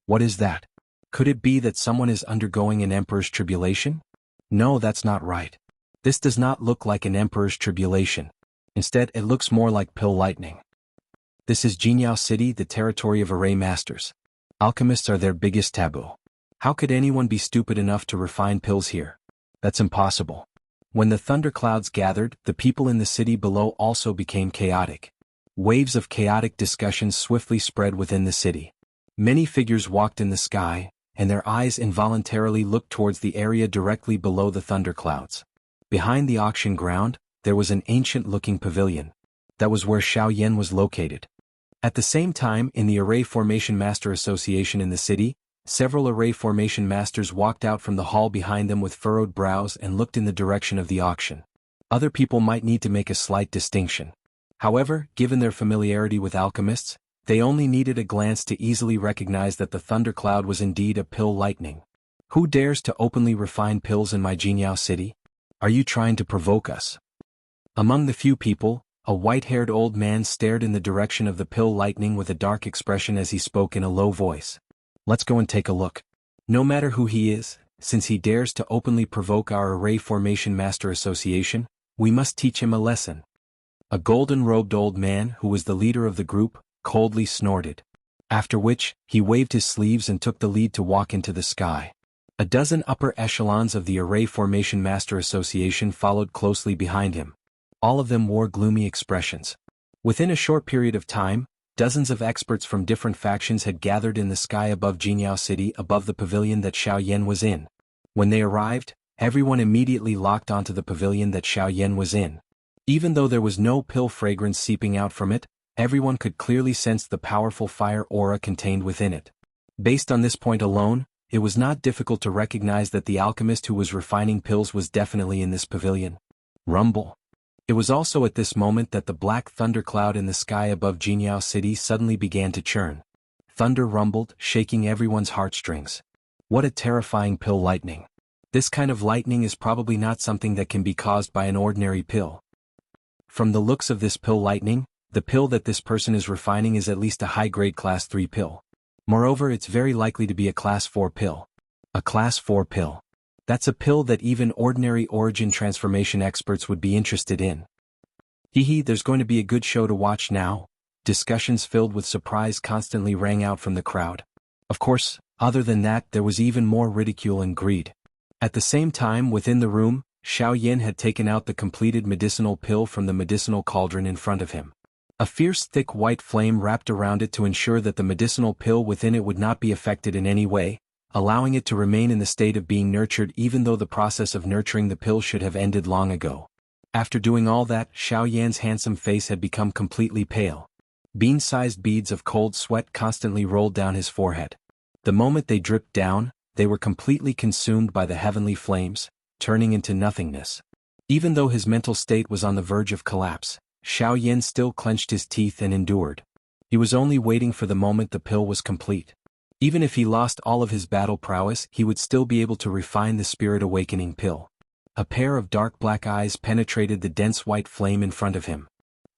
What is that? Could it be that someone is undergoing an emperor's tribulation? No, that's not right. This does not look like an emperor's tribulation. Instead, it looks more like pill lightning. This is Jianghu City, the territory of array masters. Alchemists are their biggest taboo. How could anyone be stupid enough to refine pills here? That's impossible. When the thunderclouds gathered, the people in the city below also became chaotic. Waves of chaotic discussions swiftly spread within the city. Many figures walked in the sky, and their eyes involuntarily looked towards the area directly below the thunderclouds. Behind the auction ground, there was an ancient-looking pavilion. That was where Xiao Yan was located. At the same time, in the Array Formation Master Association in the city, several Array Formation Masters walked out from the hall behind them with furrowed brows and looked in the direction of the auction. Other people might need to make a slight distinction. However, given their familiarity with alchemists, they only needed a glance to easily recognize that the thundercloud was indeed a pill lightning. Who dares to openly refine pills in my Jianghu city? Are you trying to provoke us? Among the few people, a white-haired old man stared in the direction of the pill lightning with a dark expression as he spoke in a low voice. Let's go and take a look. No matter who he is, since he dares to openly provoke our Array Formation Master Association, we must teach him a lesson. A golden-robed old man, who was the leader of the group, coldly snorted. After which, he waved his sleeves and took the lead to walk into the sky. A dozen upper echelons of the Array Formation Master Association followed closely behind him. All of them wore gloomy expressions. Within a short period of time, dozens of experts from different factions had gathered in the sky above Jianghu City above the pavilion that Xiao Yan was in. When they arrived, everyone immediately locked onto the pavilion that Xiao Yan was in. Even though there was no pill fragrance seeping out from it, everyone could clearly sense the powerful fire aura contained within it. Based on this point alone, it was not difficult to recognize that the alchemist who was refining pills was definitely in this pavilion. Rumble. It was also at this moment that the black thundercloud in the sky above Jianghu City suddenly began to churn. Thunder rumbled, shaking everyone's heartstrings. What a terrifying pill lightning. This kind of lightning is probably not something that can be caused by an ordinary pill. From the looks of this pill lightning, the pill that this person is refining is at least a high-grade class 3 pill. Moreover, it's very likely to be a class 4 pill. A class 4 pill. That's a pill that even ordinary origin transformation experts would be interested in. There's going to be a good show to watch now. Discussions filled with surprise constantly rang out from the crowd. Of course, other than that, there was even more ridicule and greed. At the same time, within the room, Xiao Yan had taken out the completed medicinal pill from the medicinal cauldron in front of him. A fierce thick white flame wrapped around it to ensure that the medicinal pill within it would not be affected in any way, allowing it to remain in the state of being nurtured even though the process of nurturing the pill should have ended long ago. After doing all that, Xiao Yan's handsome face had become completely pale. Bean-sized beads of cold sweat constantly rolled down his forehead. The moment they dripped down, they were completely consumed by the heavenly flames, turning into nothingness. Even though his mental state was on the verge of collapse, Xiao Yan still clenched his teeth and endured. He was only waiting for the moment the pill was complete. Even if he lost all of his battle prowess, he would still be able to refine the spirit awakening pill. A pair of dark black eyes penetrated the dense white flame in front of him.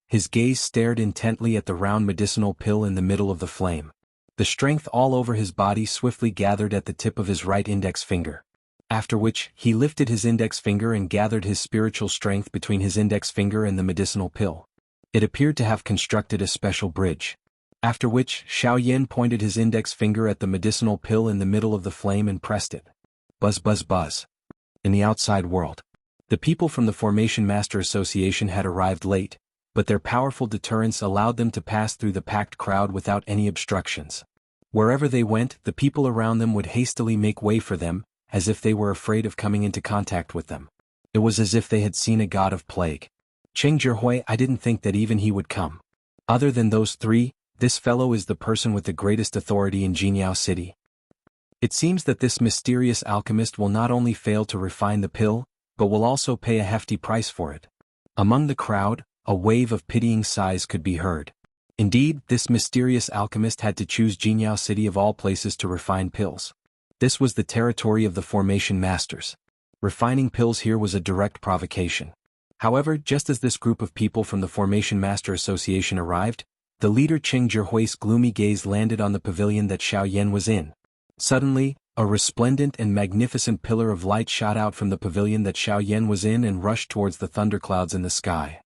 His gaze stared intently at the round medicinal pill in the middle of the flame. The strength all over his body swiftly gathered at the tip of his right index finger. After which, he lifted his index finger and gathered his spiritual strength between his index finger and the medicinal pill. It appeared to have constructed a special bridge. After which, Xiao Yan pointed his index finger at the medicinal pill in the middle of the flame and pressed it. Buzz buzz buzz. In the outside world, the people from the Formation Master Association had arrived late, but their powerful deterrence allowed them to pass through the packed crowd without any obstructions. Wherever they went, the people around them would hastily make way for them, as if they were afraid of coming into contact with them. It was as if they had seen a god of plague. Cheng Zhihui, I didn't think that even he would come. Other than those three, this fellow is the person with the greatest authority in Jianghu City. It seems that this mysterious alchemist will not only fail to refine the pill, but will also pay a hefty price for it. Among the crowd, a wave of pitying sighs could be heard. Indeed, this mysterious alchemist had to choose Jianghu City of all places to refine pills. This was the territory of the Formation Masters. Refining pills here was a direct provocation. However, just as this group of people from the Formation Master Association arrived, the leader Cheng Zhihui's gloomy gaze landed on the pavilion that Xiao Yan was in. Suddenly, a resplendent and magnificent pillar of light shot out from the pavilion that Xiao Yan was in and rushed towards the thunderclouds in the sky.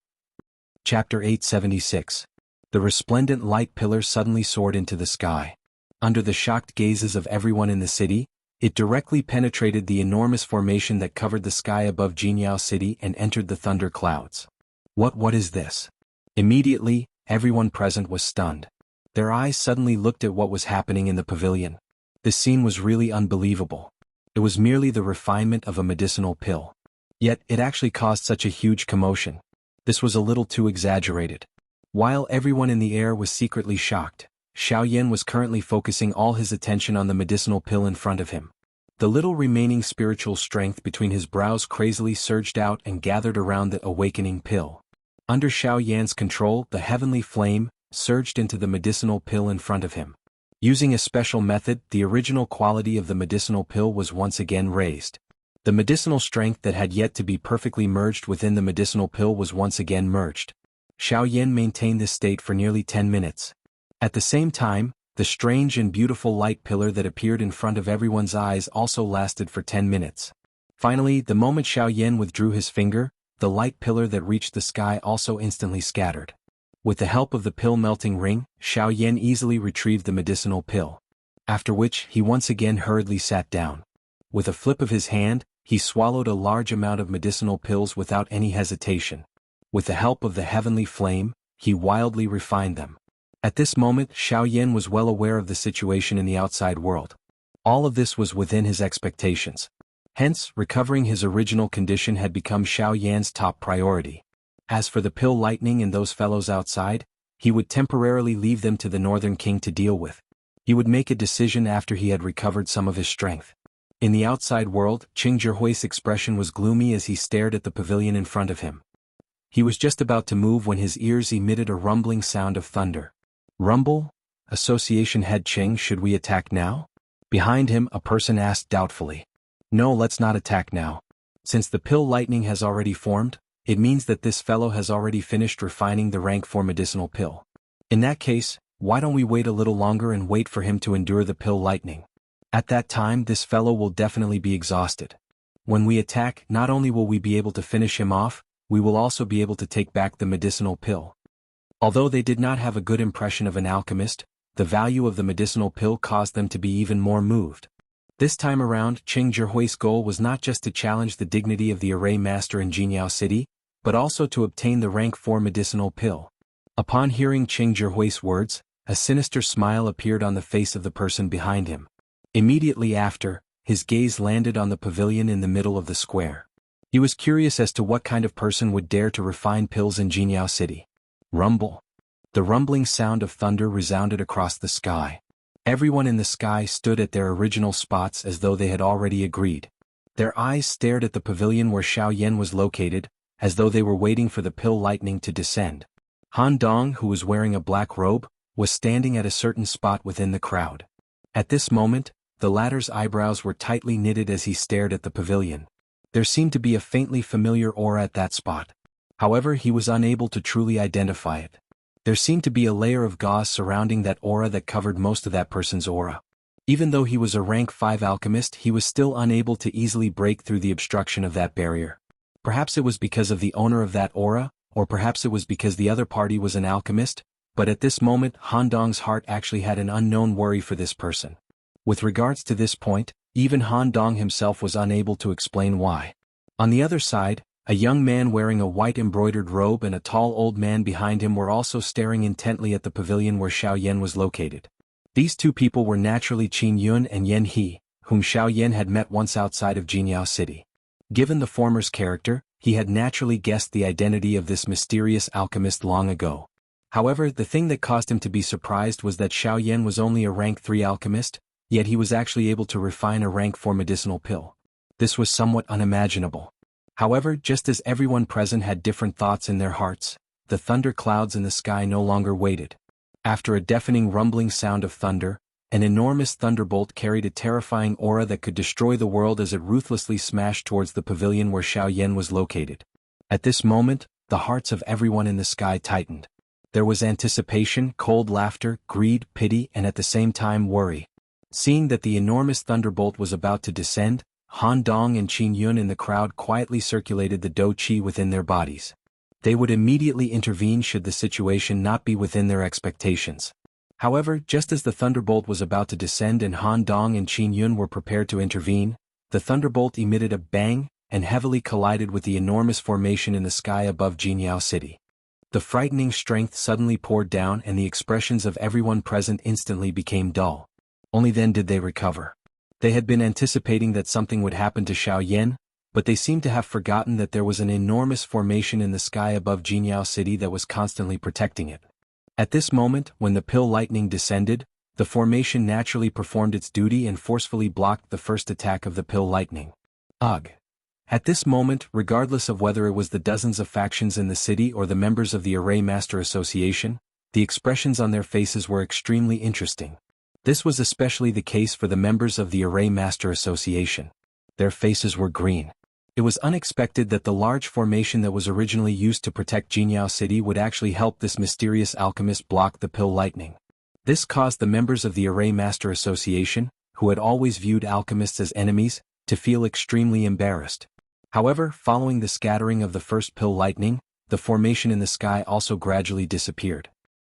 Chapter 876. The resplendent light pillar suddenly soared into the sky. Under the shocked gazes of everyone in the city, it directly penetrated the enormous formation that covered the sky above Jianghu City and entered the thunderclouds. What is this? Immediately, everyone present was stunned. Their eyes suddenly looked at what was happening in the pavilion. This scene was really unbelievable. It was merely the refinement of a medicinal pill. Yet, it actually caused such a huge commotion. This was a little too exaggerated. While everyone in the air was secretly shocked, Xiao Yan was currently focusing all his attention on the medicinal pill in front of him. The little remaining spiritual strength between his brows crazily surged out and gathered around the awakening pill. Under Xiao Yan's control, the heavenly flame surged into the medicinal pill in front of him. Using a special method, the original quality of the medicinal pill was once again raised. The medicinal strength that had yet to be perfectly merged within the medicinal pill was once again merged. Xiao Yan maintained this state for nearly 10 minutes. At the same time, the strange and beautiful light pillar that appeared in front of everyone's eyes also lasted for 10 minutes. Finally, the moment Xiao Yan withdrew his finger, the light pillar that reached the sky also instantly scattered. With the help of the pill-melting ring, Xiao Yan easily retrieved the medicinal pill. After which, he once again hurriedly sat down. With a flip of his hand, he swallowed a large amount of medicinal pills without any hesitation. With the help of the heavenly flame, he wildly refined them. At this moment, Xiao Yan was well aware of the situation in the outside world. All of this was within his expectations. Hence, recovering his original condition had become Xiao Yan's top priority. As for the Pill Lightning and those fellows outside, he would temporarily leave them to the Northern King to deal with. He would make a decision after he had recovered some of his strength. In the outside world, Qing Zhihui's expression was gloomy as he stared at the pavilion in front of him. He was just about to move when his ears emitted a rumbling sound of thunder. Rumble? Association head Qing, should we attack now? Behind him, a person asked doubtfully. No, let's not attack now. Since the Pill Lightning has already formed, it means that this fellow has already finished refining the rank 4 medicinal pill. In that case, why don't we wait a little longer and wait for him to endure the Pill Lightning? At that time, this fellow will definitely be exhausted. When we attack, not only will we be able to finish him off, we will also be able to take back the medicinal pill. Although they did not have a good impression of an alchemist, the value of the medicinal pill caused them to be even more moved. This time around, Qing Zhihui's goal was not just to challenge the dignity of the array master in Jianghu City, but also to obtain the rank 4 medicinal pill. Upon hearing Qing Zhihui's words, a sinister smile appeared on the face of the person behind him. Immediately after, his gaze landed on the pavilion in the middle of the square. He was curious as to what kind of person would dare to refine pills in Jianghu City. Rumble. The rumbling sound of thunder resounded across the sky. Everyone in the sky stood at their original spots as though they had already agreed. Their eyes stared at the pavilion where Xiao Yan was located, as though they were waiting for the Pill Lightning to descend. Han Dong, who was wearing a black robe, was standing at a certain spot within the crowd. At this moment, the latter's eyebrows were tightly knitted as he stared at the pavilion. There seemed to be a faintly familiar aura at that spot. However, he was unable to truly identify it. There seemed to be a layer of gauze surrounding that aura that covered most of that person's aura. Even though he was a rank 5 alchemist, he was still unable to easily break through the obstruction of that barrier. Perhaps it was because of the owner of that aura, or perhaps it was because the other party was an alchemist, but at this moment Han Dong's heart actually had an unknown worry for this person. With regards to this point, even Han Dong himself was unable to explain why. On the other side, a young man wearing a white embroidered robe and a tall old man behind him were also staring intently at the pavilion where Xiao Yan was located. These two people were naturally Qin Yun and Yan He, whom Xiao Yan had met once outside of Jianghu City. Given the former's character, he had naturally guessed the identity of this mysterious alchemist long ago. However, the thing that caused him to be surprised was that Xiao Yan was only a rank 3 alchemist, yet he was actually able to refine a rank 4 medicinal pill. This was somewhat unimaginable. However, just as everyone present had different thoughts in their hearts, the thunder clouds in the sky no longer waited. After a deafening rumbling sound of thunder, an enormous thunderbolt carried a terrifying aura that could destroy the world as it ruthlessly smashed towards the pavilion where Xiao Yan was located. At this moment, the hearts of everyone in the sky tightened. There was anticipation, cold laughter, greed, pity, and at the same time worry. Seeing that the enormous thunderbolt was about to descend, Han Dong and Qin Yun in the crowd quietly circulated the Do Qi within their bodies. They would immediately intervene should the situation not be within their expectations. However, just as the thunderbolt was about to descend and Han Dong and Qin Yun were prepared to intervene, the thunderbolt emitted a bang and heavily collided with the enormous formation in the sky above Jianghu City. The frightening strength suddenly poured down and the expressions of everyone present instantly became dull. Only then did they recover. They had been anticipating that something would happen to Xiao Yan, but they seemed to have forgotten that there was an enormous formation in the sky above Jianghu City that was constantly protecting it. At this moment, when the Pill Lightning descended, the formation naturally performed its duty and forcefully blocked the first attack of the Pill Lightning. Ugh! At this moment, regardless of whether it was the dozens of factions in the city or the members of the Array Master Association, the expressions on their faces were extremely interesting. This was especially the case for the members of the Array Master Association. Their faces were green. It was unexpected that the large formation that was originally used to protect Jianghu City would actually help this mysterious alchemist block the Pill Lightning. This caused the members of the Array Master Association, who had always viewed alchemists as enemies, to feel extremely embarrassed. However, following the scattering of the first Pill Lightning, the formation in the sky also gradually disappeared.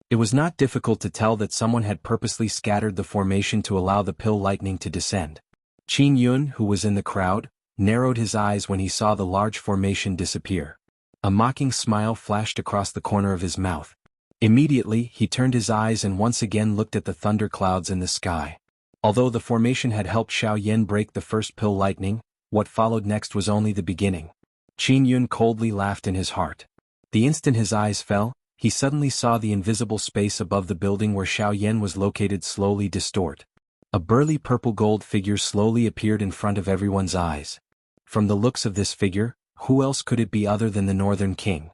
It was not difficult to tell that someone had purposely scattered the formation to allow the Pill Lightning to descend. Qin Yun, who was in the crowd, narrowed his eyes when he saw the large formation disappear. A mocking smile flashed across the corner of his mouth. Immediately, he turned his eyes and once again looked at the thunder clouds in the sky. Although the formation had helped Xiao Yan break the first pill lightning, what followed next was only the beginning. Qin Yun coldly laughed in his heart. The instant his eyes fell, he suddenly saw the invisible space above the building where Xiao Yan was located slowly distort. A burly purple-gold figure slowly appeared in front of everyone's eyes. From the looks of this figure, who else could it be other than the Northern King?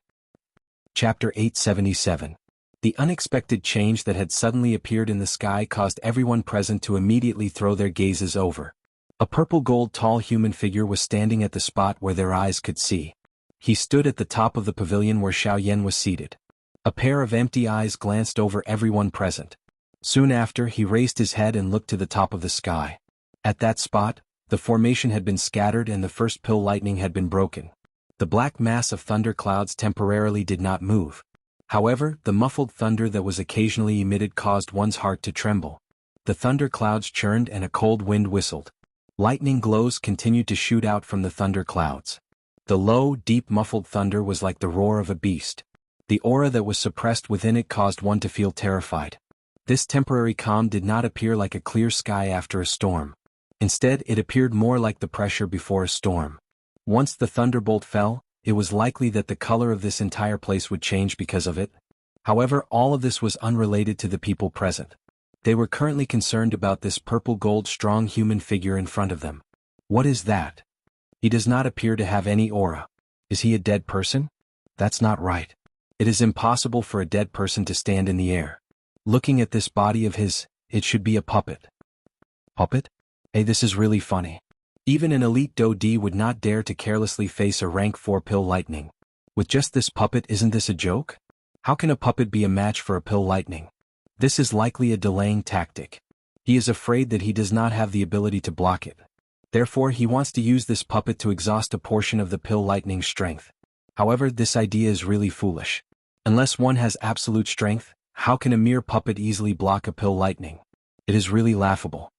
Chapter 877. The unexpected change that had suddenly appeared in the sky caused everyone present to immediately throw their gazes over. A purple-gold tall human figure was standing at the spot where their eyes could see. He stood at the top of the pavilion where Xiao Yan was seated. A pair of empty eyes glanced over everyone present. Soon after, he raised his head and looked to the top of the sky. At that spot, the formation had been scattered and the first pill lightning had been broken. The black mass of thunder clouds temporarily did not move. However, the muffled thunder that was occasionally emitted caused one's heart to tremble. The thunder clouds churned and a cold wind whistled. Lightning glows continued to shoot out from the thunder clouds. The low, deep muffled thunder was like the roar of a beast. The aura that was suppressed within it caused one to feel terrified. This temporary calm did not appear like a clear sky after a storm. Instead, it appeared more like the pressure before a storm. Once the thunderbolt fell, it was likely that the color of this entire place would change because of it. However, all of this was unrelated to the people present. They were currently concerned about this purple-gold strong human figure in front of them. What is that? He does not appear to have any aura. Is he a dead person? That's not right. It is impossible for a dead person to stand in the air. Looking at this body of his, it should be a puppet. Puppet? Hey, this is really funny. Even an elite Do D would not dare to carelessly face a rank 4 pill lightning. With just this puppet, isn't this a joke? How can a puppet be a match for a pill lightning? This is likely a delaying tactic. He is afraid that he does not have the ability to block it. Therefore, he wants to use this puppet to exhaust a portion of the pill lightning's strength. However, this idea is really foolish. Unless one has absolute strength, how can a mere puppet easily block a pill lightning? It is really laughable.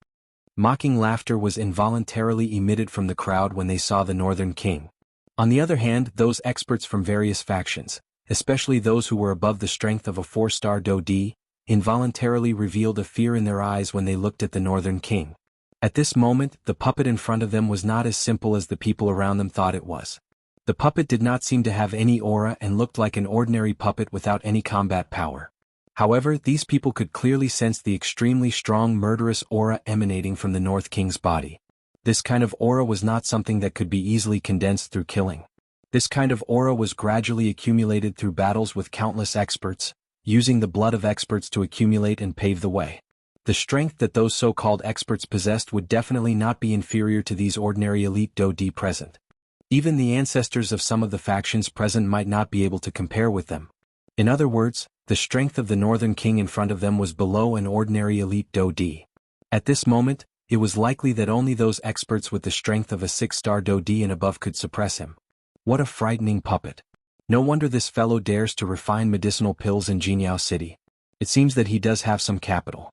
Mocking laughter was involuntarily emitted from the crowd when they saw the Northern King. On the other hand, those experts from various factions, especially those who were above the strength of a 4-star Do D, involuntarily revealed a fear in their eyes when they looked at the Northern King. At this moment, the puppet in front of them was not as simple as the people around them thought it was. The puppet did not seem to have any aura and looked like an ordinary puppet without any combat power. However, these people could clearly sense the extremely strong murderous aura emanating from the North King's body. This kind of aura was not something that could be easily condensed through killing. This kind of aura was gradually accumulated through battles with countless experts, using the blood of experts to accumulate and pave the way. The strength that those so-called experts possessed would definitely not be inferior to these ordinary elite Do D present. Even the ancestors of some of the factions present might not be able to compare with them. In other words, the strength of the Northern King in front of them was below an ordinary elite Do D. At this moment, it was likely that only those experts with the strength of a 6-star Do D and above could suppress him. What a frightening puppet. No wonder this fellow dares to refine medicinal pills in Jianghu City. It seems that he does have some capital.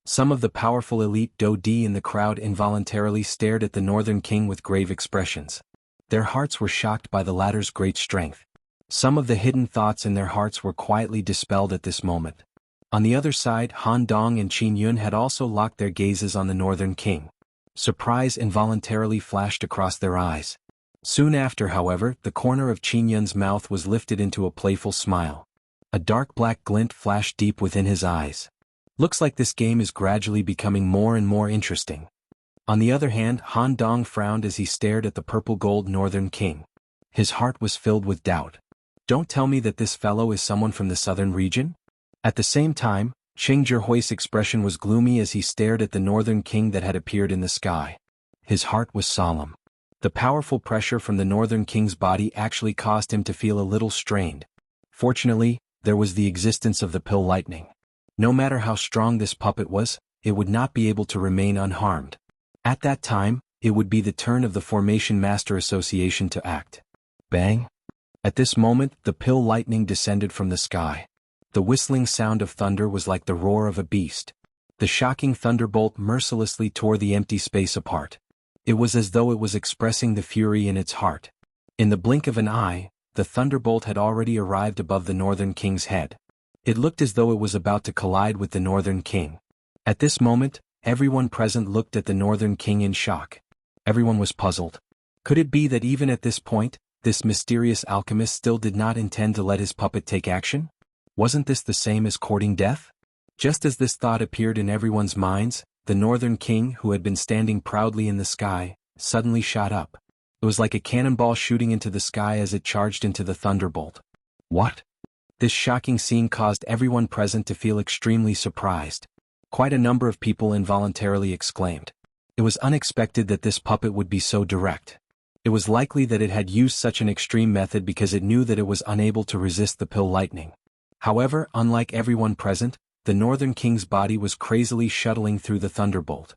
Some of the powerful elite Do D in the crowd involuntarily stared at the Northern King with grave expressions. Their hearts were shocked by the latter's great strength. Some of the hidden thoughts in their hearts were quietly dispelled at this moment. On the other side, Han Dong and Qin Yun had also locked their gazes on the Northern King. Surprise involuntarily flashed across their eyes. Soon after, however, the corner of Qin Yun's mouth was lifted into a playful smile. A dark black glint flashed deep within his eyes. Looks like this game is gradually becoming more and more interesting. On the other hand, Han Dong frowned as he stared at the purple-gold Northern King. His heart was filled with doubt. Don't tell me that this fellow is someone from the southern region? At the same time, Cheng Zhihui's expression was gloomy as he stared at the Northern King that had appeared in the sky. His heart was solemn. The powerful pressure from the Northern King's body actually caused him to feel a little strained. Fortunately, there was the existence of the pill lightning. No matter how strong this puppet was, it would not be able to remain unharmed. At that time, it would be the turn of the Formation Master Association to act. Bang! At this moment, the pill lightning descended from the sky. The whistling sound of thunder was like the roar of a beast. The shocking thunderbolt mercilessly tore the empty space apart. It was as though it was expressing the fury in its heart. In the blink of an eye, the thunderbolt had already arrived above the Northern King's head. It looked as though it was about to collide with the Northern King. At this moment, everyone present looked at the Northern King in shock. Everyone was puzzled. Could it be that even at this point, this mysterious alchemist still did not intend to let his puppet take action? Wasn't this the same as courting death? Just as this thought appeared in everyone's minds, the Northern King, who had been standing proudly in the sky, suddenly shot up. It was like a cannonball shooting into the sky as it charged into the thunderbolt. What? This shocking scene caused everyone present to feel extremely surprised. Quite a number of people involuntarily exclaimed. It was unexpected that this puppet would be so direct. It was likely that it had used such an extreme method because it knew that it was unable to resist the pill lightning. However, unlike everyone present, the Northern King's body was crazily shuttling through the thunderbolt.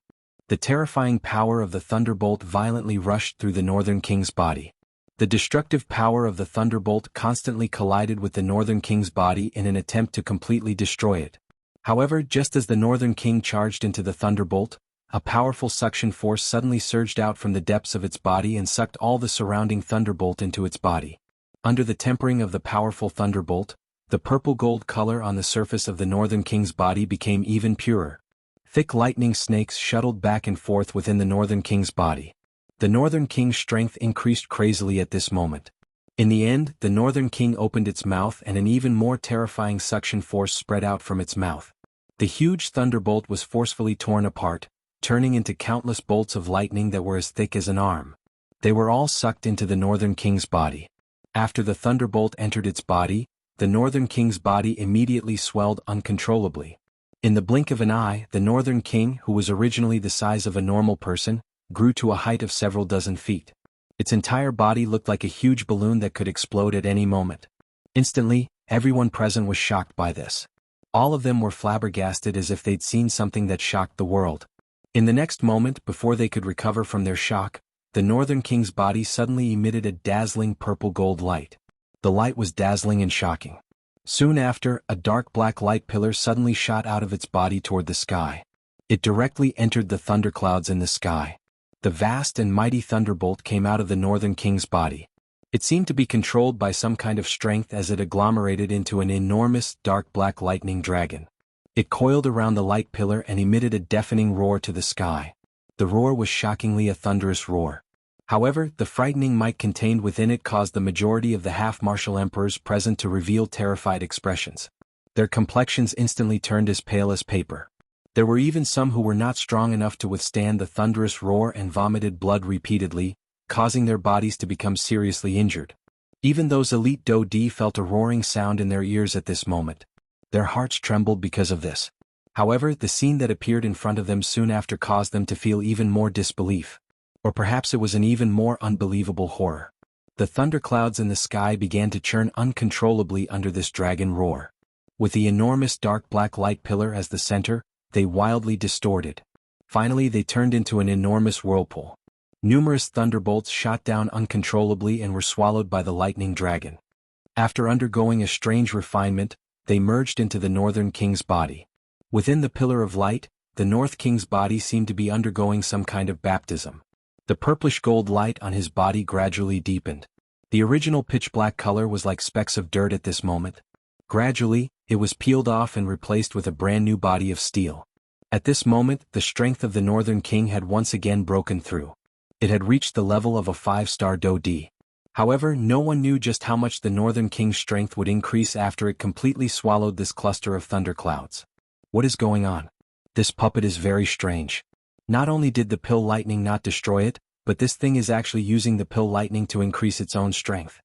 The terrifying power of the thunderbolt violently rushed through the Northern King's body. The destructive power of the thunderbolt constantly collided with the Northern King's body in an attempt to completely destroy it. However, just as the Northern King charged into the thunderbolt, a powerful suction force suddenly surged out from the depths of its body and sucked all the surrounding thunderbolt into its body. Under the tempering of the powerful thunderbolt, the purple-gold color on the surface of the Northern King's body became even purer. Thick lightning snakes shuttled back and forth within the Northern King's body. The Northern King's strength increased crazily at this moment. In the end, the Northern King opened its mouth and an even more terrifying suction force spread out from its mouth. The huge thunderbolt was forcefully torn apart, turning into countless bolts of lightning that were as thick as an arm. They were all sucked into the Northern King's body. After the thunderbolt entered its body, the Northern King's body immediately swelled uncontrollably. In the blink of an eye, the Northern King, who was originally the size of a normal person, grew to a height of several dozen feet. Its entire body looked like a huge balloon that could explode at any moment. Instantly, everyone present was shocked by this. All of them were flabbergasted as if they'd seen something that shocked the world. In the next moment, before they could recover from their shock, the Northern King's body suddenly emitted a dazzling purple-gold light. The light was dazzling and shocking. Soon after, a dark black light pillar suddenly shot out of its body toward the sky. It directly entered the thunderclouds in the sky. The vast and mighty thunderbolt came out of the Northern King's body. It seemed to be controlled by some kind of strength as it agglomerated into an enormous, dark black lightning dragon. It coiled around the light pillar and emitted a deafening roar to the sky. The roar was shockingly a thunderous roar. However, the frightening might contained within it caused the majority of the half-martial emperors present to reveal terrified expressions. Their complexions instantly turned as pale as paper. There were even some who were not strong enough to withstand the thunderous roar and vomited blood repeatedly, causing their bodies to become seriously injured. Even those elite Do-Di felt a roaring sound in their ears at this moment. Their hearts trembled because of this. However, the scene that appeared in front of them soon after caused them to feel even more disbelief. Or perhaps it was an even more unbelievable horror. The thunderclouds in the sky began to churn uncontrollably under this dragon roar. With the enormous dark black light pillar as the center, they wildly distorted. Finally, they turned into an enormous whirlpool. Numerous thunderbolts shot down uncontrollably and were swallowed by the lightning dragon. After undergoing a strange refinement, they merged into the Northern King's body. Within the pillar of light, the North King's body seemed to be undergoing some kind of baptism. The purplish gold light on his body gradually deepened. The original pitch-black color was like specks of dirt at this moment. Gradually, it was peeled off and replaced with a brand new body of steel. At this moment, the strength of the Northern King had once again broken through. It had reached the level of a 5-star Do-Di. However, no one knew just how much the Northern King's strength would increase after it completely swallowed this cluster of thunderclouds. What is going on? This puppet is very strange. Not only did the pill lightning not destroy it, but this thing is actually using the pill lightning to increase its own strength.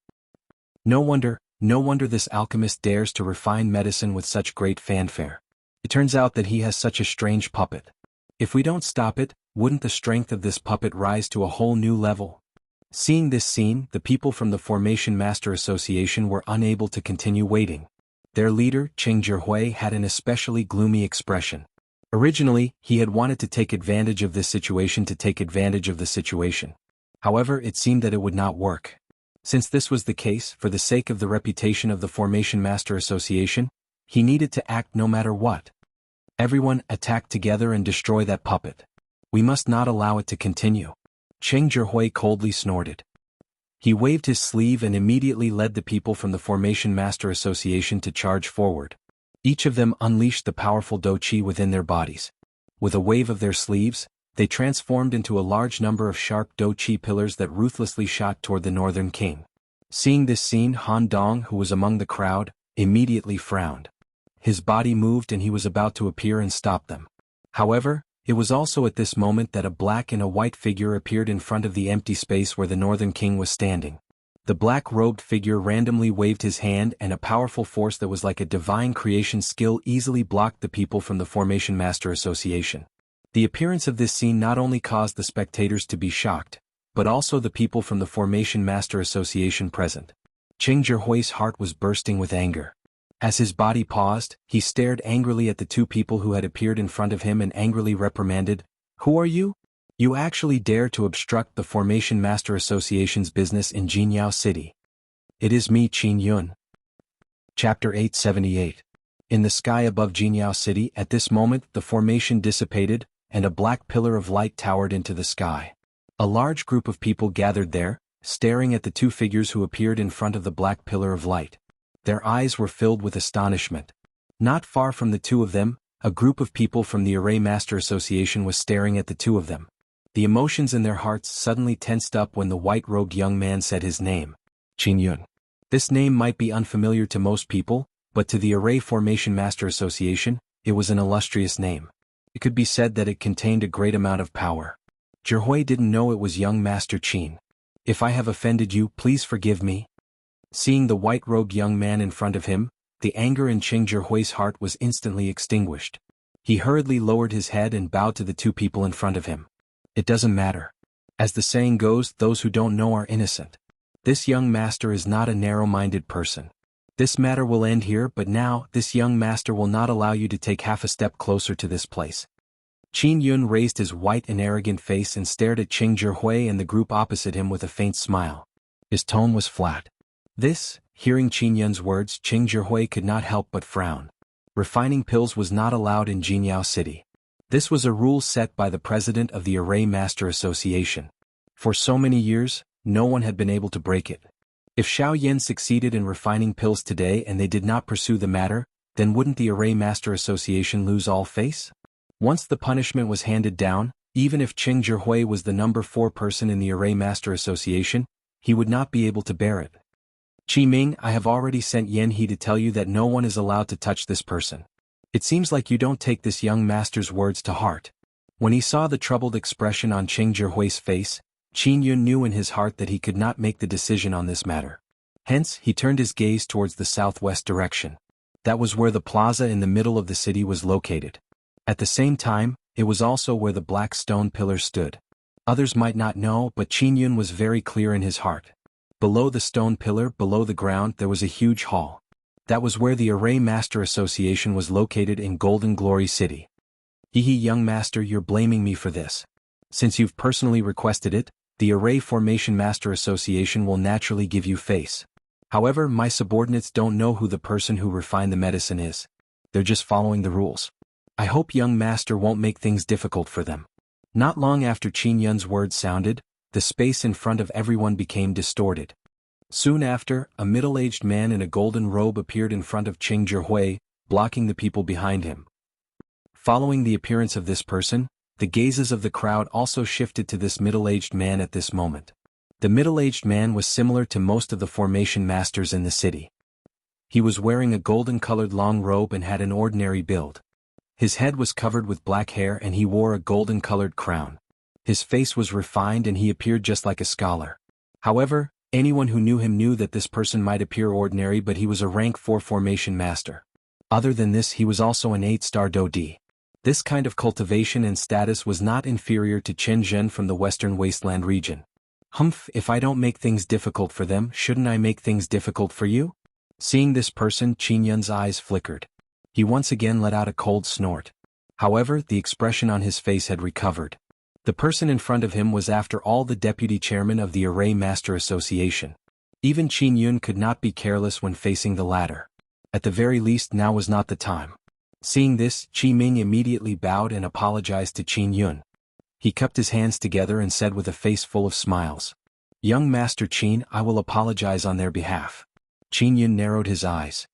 No wonder this alchemist dares to refine medicine with such great fanfare. It turns out that he has such a strange puppet. If we don't stop it, wouldn't the strength of this puppet rise to a whole new level? Seeing this scene, the people from the Formation Master Association were unable to continue waiting. Their leader, Jianghu, had an especially gloomy expression. Originally, he had wanted to take advantage of this situation to take advantage of the situation. However, it seemed that it would not work. Since this was the case, for the sake of the reputation of the Formation Master Association, he needed to act no matter what. Everyone, attack together and destroy that puppet. We must not allow it to continue. Jianghu coldly snorted. He waved his sleeve and immediately led the people from the Formation Master Association to charge forward. Each of them unleashed the powerful Do Qi within their bodies. With a wave of their sleeves, they transformed into a large number of sharp Do Qi pillars that ruthlessly shot toward the northern king. Seeing this scene, Han Dong, who was among the crowd, immediately frowned. His body moved and he was about to appear and stop them. However, it was also at this moment that a black and a white figure appeared in front of the empty space where the northern king was standing. The black-robed figure randomly waved his hand, and a powerful force that was like a divine creation skill easily blocked the people from the Formation Master Association. The appearance of this scene not only caused the spectators to be shocked, but also the people from the Formation Master Association present. Cheng Zhihui's heart was bursting with anger. As his body paused, he stared angrily at the two people who had appeared in front of him and angrily reprimanded, "Who are you? You actually dare to obstruct the Formation Master Association's business in Jianghu City." "It is me, Qin Yun." Chapter 878. In the sky above Jianghu City, at this moment the formation dissipated, and a black pillar of light towered into the sky. A large group of people gathered there, staring at the two figures who appeared in front of the black pillar of light. Their eyes were filled with astonishment. Not far from the two of them, a group of people from the Array Master Association was staring at the two of them. The emotions in their hearts suddenly tensed up when the white-robed young man said his name, Qin Yun. This name might be unfamiliar to most people, but to the Array Formation Master Association, it was an illustrious name. It could be said that it contained a great amount of power. Zhihui didn't know it was young Master Qin. "If I have offended you, please forgive me." Seeing the white-robed young man in front of him, the anger in Cheng Zhihui's heart was instantly extinguished. He hurriedly lowered his head and bowed to the two people in front of him. "It doesn't matter. As the saying goes, those who don't know are innocent. This young master is not a narrow-minded person. This matter will end here, but now, this young master will not allow you to take half a step closer to this place." Qin Yun raised his white and arrogant face and stared at Cheng Zhihui and the group opposite him with a faint smile. His tone was flat. Hearing Qin Yun's words, Cheng Zhihui could not help but frown. Refining pills was not allowed in Jianghu City. This was a rule set by the president of the Array Master Association. For so many years, no one had been able to break it. If Xiao Yan succeeded in refining pills today and they did not pursue the matter, then wouldn't the Array Master Association lose all face? Once the punishment was handed down, even if Cheng Zhihui was the number 4 person in the Array Master Association, he would not be able to bear it. "Qi Ming, I have already sent Yan He to tell you that no one is allowed to touch this person. It seems like you don't take this young master's words to heart." When he saw the troubled expression on Cheng Zhihui's face, Qin Yun knew in his heart that he could not make the decision on this matter. Hence, he turned his gaze towards the southwest direction. That was where the plaza in the middle of the city was located. At the same time, it was also where the black stone pillar stood. Others might not know, but Qin Yun was very clear in his heart. Below the stone pillar, below the ground, there was a huge hall. That was where the Array Master Association was located in Golden Glory City. "Hehe, young master, you're blaming me for this. Since you've personally requested it, the Array Formation Master Association will naturally give you face. However, my subordinates don't know who the person who refined the medicine is. They're just following the rules. I hope young master won't make things difficult for them." Not long after Qin Yun's words sounded, the space in front of everyone became distorted. Soon after, a middle-aged man in a golden robe appeared in front of Cheng Zhihui, blocking the people behind him. Following the appearance of this person, the gazes of the crowd also shifted to this middle-aged man at this moment. The middle-aged man was similar to most of the formation masters in the city. He was wearing a golden-colored long robe and had an ordinary build. His head was covered with black hair and he wore a golden-colored crown. His face was refined and he appeared just like a scholar. However, anyone who knew him knew that this person might appear ordinary, but he was a rank 4 formation master. Other than this, he was also an 8-star Do Di. This kind of cultivation and status was not inferior to Chen Zhen from the Western Wasteland region. "Humph, if I don't make things difficult for them, shouldn't I make things difficult for you?" Seeing this person, Qin Yun's eyes flickered. He once again let out a cold snort. However, the expression on his face had recovered. The person in front of him was after all the deputy chairman of the Array Master Association. Even Qin Yun could not be careless when facing the latter. At the very least, now was not the time. Seeing this, Qi Ming immediately bowed and apologized to Qin Yun. He cupped his hands together and said with a face full of smiles, "Young Master Qin, I will apologize on their behalf." Qin Yun narrowed his eyes.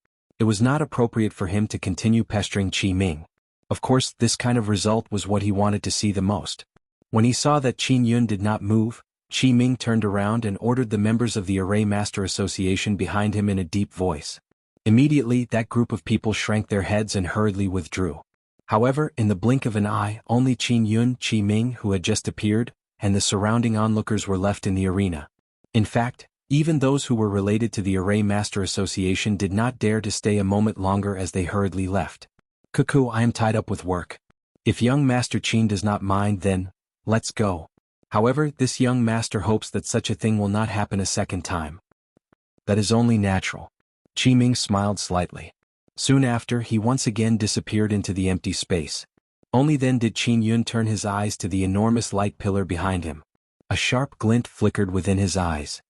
It was not appropriate for him to continue pestering Qi Ming. Of course, this kind of result was what he wanted to see the most. When he saw that Qin Yun did not move, Qi Ming turned around and ordered the members of the Array Master Association behind him in a deep voice. Immediately, that group of people shrank their heads and hurriedly withdrew. However, in the blink of an eye, only Qin Yun, Qi Ming, who had just appeared, and the surrounding onlookers were left in the arena. In fact, even those who were related to the Array Master Association did not dare to stay a moment longer as they hurriedly left. "Cuckoo, I am tied up with work. If young Master Qin does not mind, then, let's go." However, this young master hopes that such a thing will not happen a second time. "That is only natural." Qi Ming smiled slightly. Soon after, he once again disappeared into the empty space. Only then did Qin Yun turn his eyes to the enormous light pillar behind him. A sharp glint flickered within his eyes.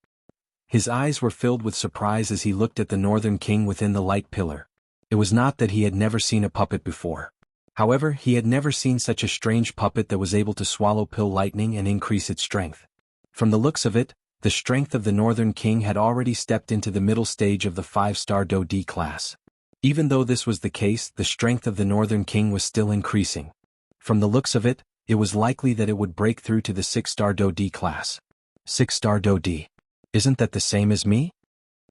His eyes were filled with surprise as he looked at the Northern King within the light pillar. It was not that he had never seen a puppet before. However, he had never seen such a strange puppet that was able to swallow pill lightning and increase its strength. From the looks of it, the strength of the Northern King had already stepped into the middle stage of the 5-star Do D class. Even though this was the case, the strength of the Northern King was still increasing. From the looks of it, it was likely that it would break through to the 6-star Do D class. 6-star Do D. Isn't that the same as me?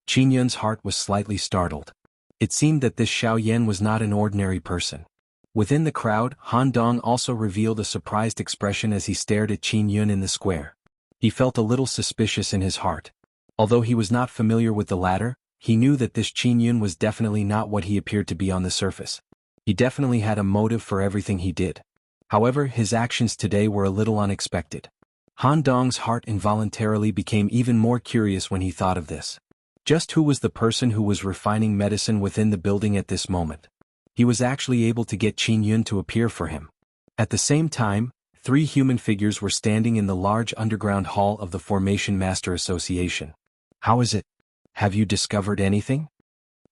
Qin Yun's heart was slightly startled. It seemed that this Xiao Yan was not an ordinary person. Within the crowd, Han Dong also revealed a surprised expression as he stared at Qin Yun in the square. He felt a little suspicious in his heart. Although he was not familiar with the latter, he knew that this Qin Yun was definitely not what he appeared to be on the surface. He definitely had a motive for everything he did. However, his actions today were a little unexpected. Han Dong's heart involuntarily became even more curious when he thought of this. Just who was the person who was refining medicine within the building at this moment? He was actually able to get Qin Yun to appear for him. At the same time, 3 human figures were standing in the large underground hall of the Formation Master Association. "How is it? Have you discovered anything?"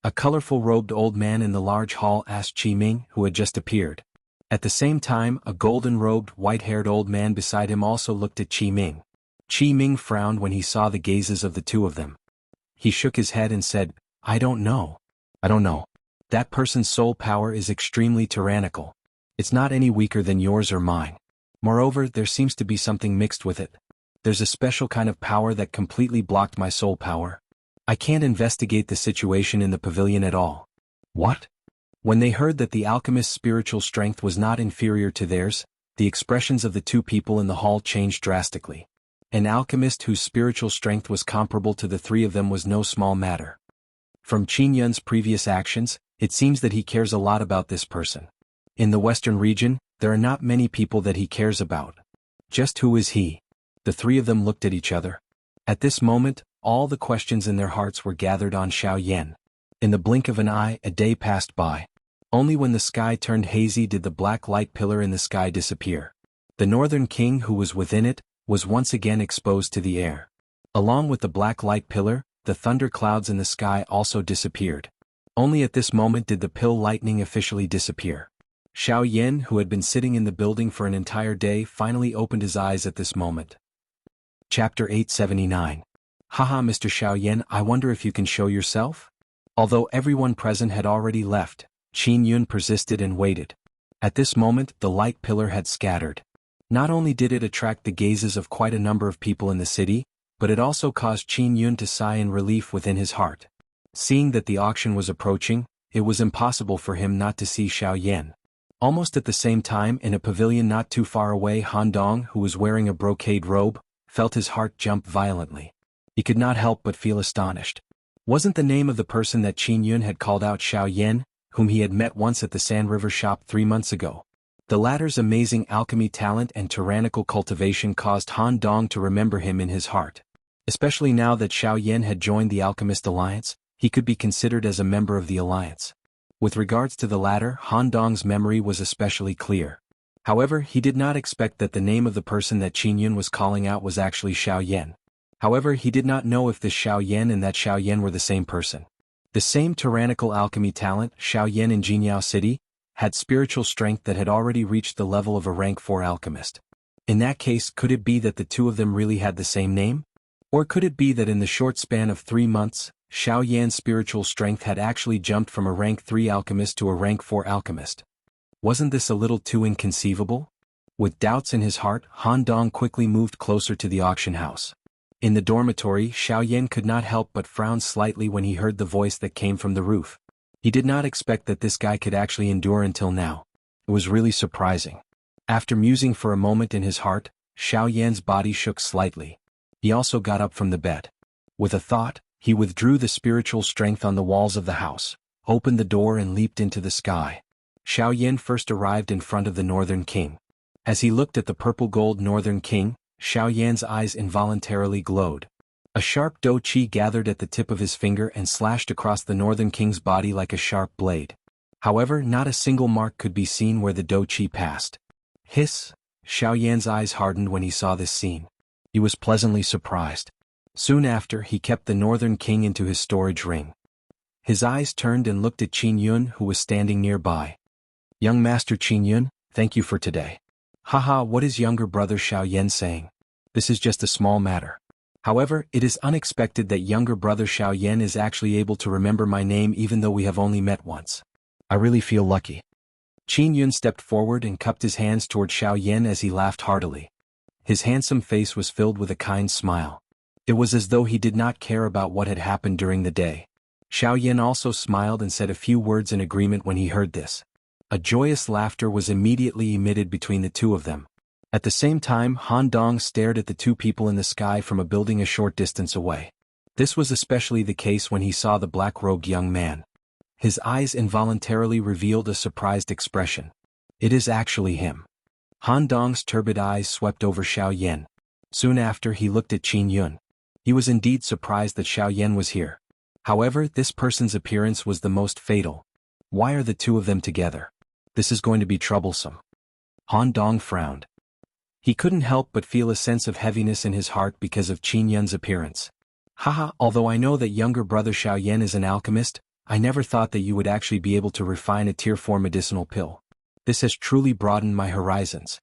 A colorful robed old man in the large hall asked Qi Ming, who had just appeared. At the same time, a golden-robed, white-haired old man beside him also looked at Qi Ming. Qi Ming frowned when he saw the gazes of the two of them. He shook his head and said, "I don't know. I don't know. That person's soul power is extremely tyrannical. It's not any weaker than yours or mine. Moreover, there seems to be something mixed with it. There's a special kind of power that completely blocked my soul power. I can't investigate the situation in the pavilion at all." "What?" When they heard that the alchemist's spiritual strength was not inferior to theirs, the expressions of the two people in the hall changed drastically. An alchemist whose spiritual strength was comparable to the 3 of them was no small matter. From Qin Yun's previous actions, it seems that he cares a lot about this person. In the Western region, there are not many people that he cares about. Just who is he? The 3 of them looked at each other. At this moment, all the questions in their hearts were gathered on Xiao Yan. In the blink of an eye, a day passed by. Only when the sky turned hazy did the black light pillar in the sky disappear. The Northern King who was within it was once again exposed to the air. Along with the black light pillar, the thunder clouds in the sky also disappeared. Only at this moment did the pill lightning officially disappear. Xiao Yan, who had been sitting in the building for an entire day, finally opened his eyes at this moment. Chapter 879. Haha, Mr. Xiao Yan, I wonder if you can show yourself? Although everyone present had already left, Qin Yun persisted and waited. At this moment, the light pillar had scattered. Not only did it attract the gazes of quite a number of people in the city, but it also caused Qin Yun to sigh in relief within his heart. Seeing that the auction was approaching, it was impossible for him not to see Xiao Yan. Almost at the same time, in a pavilion not too far away, Han Dong, who was wearing a brocade robe, felt his heart jump violently. He could not help but feel astonished. Wasn't the name of the person that Qin Yun had called out Xiao Yan, whom he had met once at the Sand River shop 3 months ago? The latter's amazing alchemy talent and tyrannical cultivation caused Han Dong to remember him in his heart. Especially now that Xiao Yan had joined the Alchemist Alliance, he could be considered as a member of the alliance. With regards to the latter, Han Dong's memory was especially clear. However, he did not expect that the name of the person that Qin Yun was calling out was actually Xiao Yan. However, he did not know if this Xiao Yan and that Xiao Yan were the same person. The same tyrannical alchemy talent, Xiao Yan in Jianghu City, had spiritual strength that had already reached the level of a rank 4 alchemist. In that case, could it be that the two of them really had the same name? Or could it be that in the short span of 3 months, Xiao Yan's spiritual strength had actually jumped from a rank 3 alchemist to a rank 4 alchemist. Wasn't this a little too inconceivable? With doubts in his heart, Han Dong quickly moved closer to the auction house. In the dormitory, Xiao Yan could not help but frown slightly when he heard the voice that came from the roof. He did not expect that this guy could actually endure until now. It was really surprising. After musing for a moment in his heart, Xiao Yan's body shook slightly. He also got up from the bed. With a thought, he withdrew the spiritual strength on the walls of the house, opened the door and leaped into the sky. Xiao Yan first arrived in front of the Northern King. As he looked at the purple-gold Northern King, Xiao Yan's eyes involuntarily glowed. A sharp dou qi gathered at the tip of his finger and slashed across the Northern King's body like a sharp blade. However, not a single mark could be seen where the dou qi passed. Hiss! Xiao Yan's eyes hardened when he saw this scene. He was pleasantly surprised. Soon after, he kept the Northern King into his storage ring. His eyes turned and looked at Qin Yun, who was standing nearby. Young Master Qin Yun, thank you for today. Haha, what is younger brother Xiao Yan saying? This is just a small matter. However, it is unexpected that younger brother Xiao Yan is actually able to remember my name even though we have only met once. I really feel lucky. Qin Yun stepped forward and cupped his hands toward Xiao Yan as he laughed heartily. His handsome face was filled with a kind smile. It was as though he did not care about what had happened during the day. Xiao Yan also smiled and said a few words in agreement when he heard this. A joyous laughter was immediately emitted between the two of them. At the same time, Han Dong stared at the two people in the sky from a building a short distance away. This was especially the case when he saw the black-robed young man. His eyes involuntarily revealed a surprised expression. It is actually him. Han Dong's turbid eyes swept over Xiao Yan. Soon after, he looked at Qin Yun. He was indeed surprised that Xiao Yan was here. However, this person's appearance was the most fatal. Why are the two of them together? This is going to be troublesome. Han Dong frowned. He couldn't help but feel a sense of heaviness in his heart because of Qin Yun's appearance. Haha, although I know that younger brother Xiao Yan is an alchemist, I never thought that you would actually be able to refine a tier 4 medicinal pill. This has truly broadened my horizons.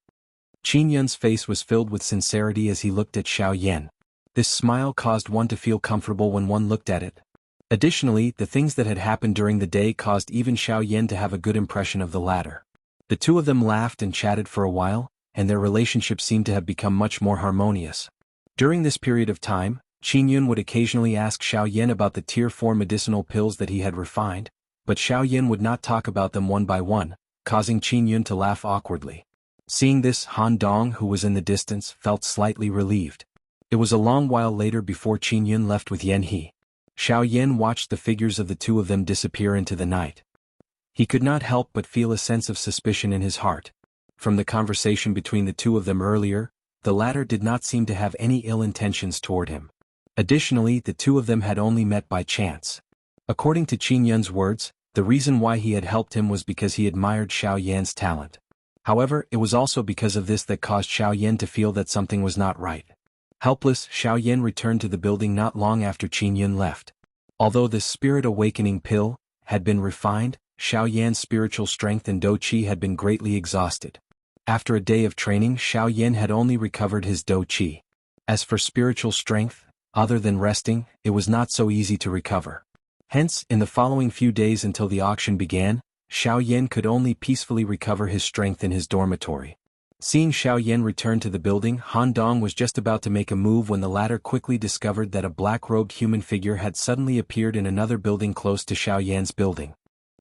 Qin Yun's face was filled with sincerity as he looked at Xiao Yan. This smile caused one to feel comfortable when one looked at it. Additionally, the things that had happened during the day caused even Xiao Yan to have a good impression of the latter. The two of them laughed and chatted for a while, and their relationship seemed to have become much more harmonious. During this period of time, Qin Yun would occasionally ask Xiao Yan about the tier 4 medicinal pills that he had refined, but Xiao Yan would not talk about them one by one, causing Qin Yun to laugh awkwardly. Seeing this, Han Dong, who was in the distance, felt slightly relieved. It was a long while later before Qin Yun left with Yan He. Xiao Yan watched the figures of the two of them disappear into the night. He could not help but feel a sense of suspicion in his heart. From the conversation between the two of them earlier, the latter did not seem to have any ill intentions toward him. Additionally, the two of them had only met by chance. According to Qin Yun's words, the reason why he had helped him was because he admired Xiao Yan's talent. However, it was also because of this that caused Xiao Yan to feel that something was not right. Helpless, Xiao Yan returned to the building not long after Qin Yun left. Although the Spirit Awakening pill had been refined, Xiao Yan's spiritual strength and dou qi had been greatly exhausted. After a day of training, Xiao Yan had only recovered his dou qi. As for spiritual strength, other than resting, it was not so easy to recover. Hence, in the following few days until the auction began, Xiao Yan could only peacefully recover his strength in his dormitory. Seeing Xiao Yan return to the building, Han Dong was just about to make a move when the latter quickly discovered that a black-robed human figure had suddenly appeared in another building close to Xiao Yan's building.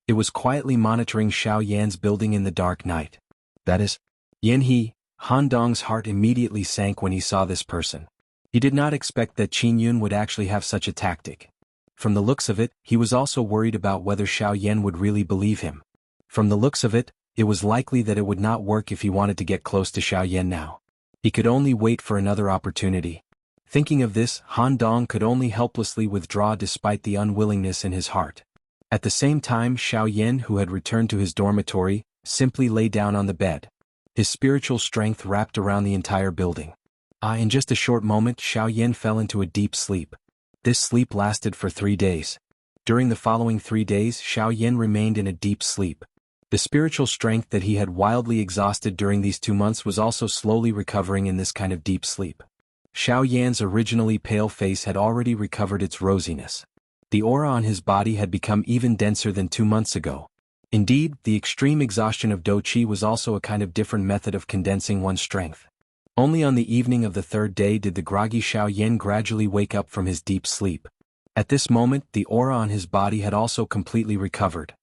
It was quietly monitoring Xiao Yan's building in the dark night. That is Yan He. Han Dong's heart immediately sank when he saw this person. He did not expect that Qin Yun would actually have such a tactic. From the looks of it, he was also worried about whether Xiao Yan would really believe him. From the looks of it, it was likely that it would not work if he wanted to get close to Xiao Yan now. He could only wait for another opportunity. Thinking of this, Han Dong could only helplessly withdraw despite the unwillingness in his heart. At the same time, Xiao Yan, who had returned to his dormitory, simply lay down on the bed. His spiritual strength wrapped around the entire building. In just a short moment, Xiao Yan fell into a deep sleep. This sleep lasted for 3 days. During the following 3 days, Xiao Yan remained in a deep sleep. The spiritual strength that he had wildly exhausted during these 2 months was also slowly recovering in this kind of deep sleep. Xiao Yan's originally pale face had already recovered its rosiness. The aura on his body had become even denser than 2 months ago. Indeed, the extreme exhaustion of Do Qi was also a kind of different method of condensing one's strength. Only on the evening of the third day did the groggy Xiao Yan gradually wake up from his deep sleep. At this moment, the aura on his body had also completely recovered.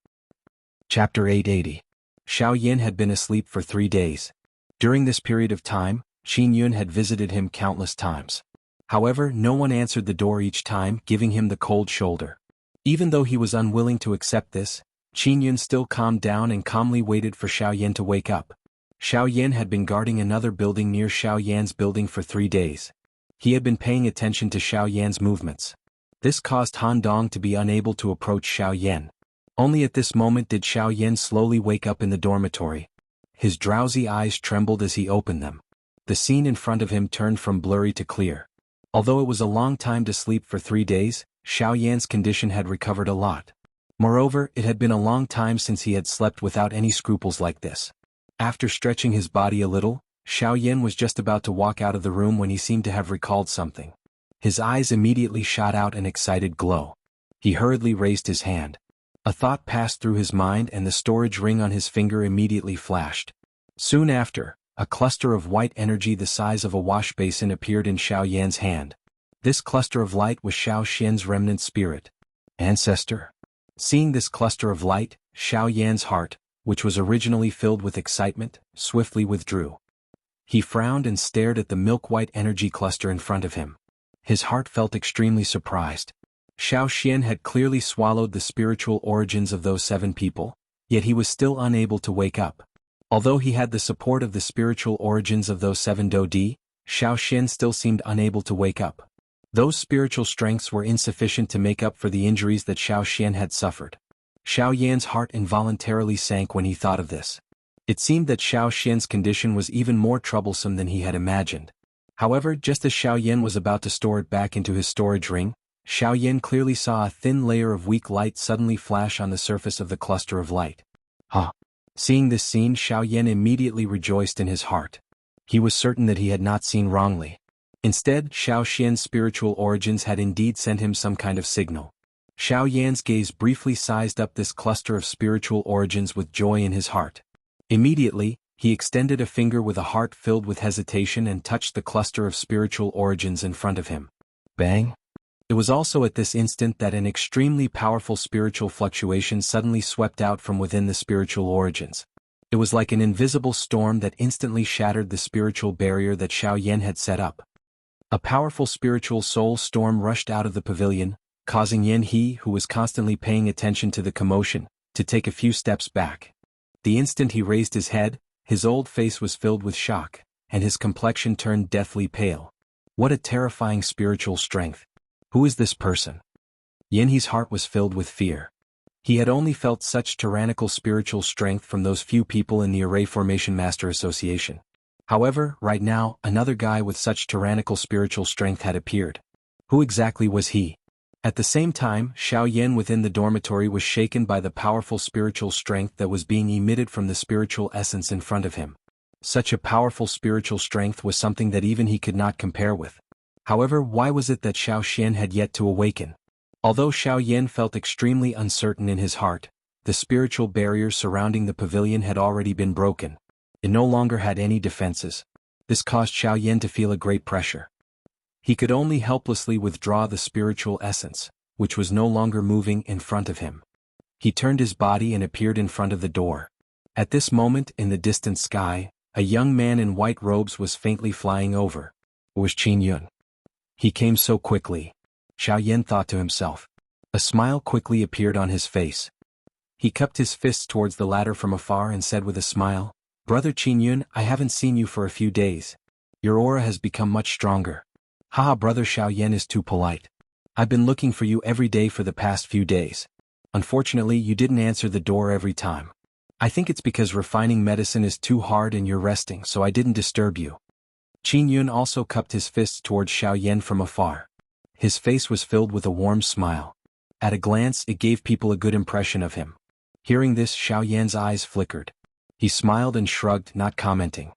Chapter 880. Xiao Yan had been asleep for 3 days. During this period of time, Qin Yun had visited him countless times. However, no one answered the door each time, giving him the cold shoulder. Even though he was unwilling to accept this, Qin Yun still calmed down and calmly waited for Xiao Yan to wake up. Xiao Yan had been guarding another building near Xiao Yan's building for 3 days. He had been paying attention to Xiao Yan's movements. This caused Han Dong to be unable to approach Xiao Yan. Only at this moment did Xiao Yan slowly wake up in the dormitory. His drowsy eyes trembled as he opened them. The scene in front of him turned from blurry to clear. Although it was a long time to sleep for 3 days, Xiao Yan's condition had recovered a lot. Moreover, it had been a long time since he had slept without any scruples like this. After stretching his body a little, Xiao Yan was just about to walk out of the room when he seemed to have recalled something. His eyes immediately shot out an excited glow. He hurriedly raised his hand. A thought passed through his mind and the storage ring on his finger immediately flashed. Soon after, a cluster of white energy the size of a wash basin appeared in Xiao Yan's hand. This cluster of light was Xiao Xian's remnant spirit. Ancestor. Seeing this cluster of light, Xiao Yan's heart, which was originally filled with excitement, swiftly withdrew. He frowned and stared at the milk-white energy cluster in front of him. His heart felt extremely surprised. Xiao Xian had clearly swallowed the spiritual origins of those 7 people, yet he was still unable to wake up. Although he had the support of the spiritual origins of those 7 Dodi, Xiao Xian still seemed unable to wake up. Those spiritual strengths were insufficient to make up for the injuries that Xiao Xian had suffered. Xiao Yan's heart involuntarily sank when he thought of this. It seemed that Xiao Xian's condition was even more troublesome than he had imagined. However, just as Xiao Yan was about to store it back into his storage ring, Xiao Yan clearly saw a thin layer of weak light suddenly flash on the surface of the cluster of light. Seeing this scene, Xiao Yan immediately rejoiced in his heart. He was certain that he had not seen wrongly. Instead, Xiao Xian's spiritual origins had indeed sent him some kind of signal. Xiao Yan's gaze briefly sized up this cluster of spiritual origins with joy in his heart. Immediately, he extended a finger with a heart filled with hesitation and touched the cluster of spiritual origins in front of him. Bang! It was also at this instant that an extremely powerful spiritual fluctuation suddenly swept out from within the spiritual origins. It was like an invisible storm that instantly shattered the spiritual barrier that Xiao Yan had set up. A powerful spiritual soul storm rushed out of the pavilion, causing Yan He, who was constantly paying attention to the commotion, to take a few steps back. The instant he raised his head, his old face was filled with shock, and his complexion turned deathly pale. What a terrifying spiritual strength! Who is this person? Yan He's heart was filled with fear. He had only felt such tyrannical spiritual strength from those few people in the Array Formation Master Association. However, right now, another guy with such tyrannical spiritual strength had appeared. Who exactly was he? At the same time, Xiao Yan within the dormitory was shaken by the powerful spiritual strength that was being emitted from the spiritual essence in front of him. Such a powerful spiritual strength was something that even he could not compare with. However, why was it that Xiao Xian had yet to awaken? Although Xiao Yan felt extremely uncertain in his heart, the spiritual barriers surrounding the pavilion had already been broken. It no longer had any defenses. This caused Xiao Yan to feel a great pressure. He could only helplessly withdraw the spiritual essence, which was no longer moving in front of him. He turned his body and appeared in front of the door. At this moment, in the distant sky, a young man in white robes was faintly flying over. It was Qin Yun. He came so quickly. Xiao Yan thought to himself. A smile quickly appeared on his face. He cupped his fists towards the ladder from afar and said with a smile, "Brother Qin Yun, I haven't seen you for a few days. Your aura has become much stronger." "Haha, brother, Xiao Yan is too polite. I've been looking for you every day for the past few days. Unfortunately, you didn't answer the door every time. I think it's because refining medicine is too hard and you're resting, so I didn't disturb you." Qin Yun also cupped his fists towards Xiao Yan from afar. His face was filled with a warm smile. At a glance, it gave people a good impression of him. Hearing this, Xiao Yan's eyes flickered. He smiled and shrugged, not commenting.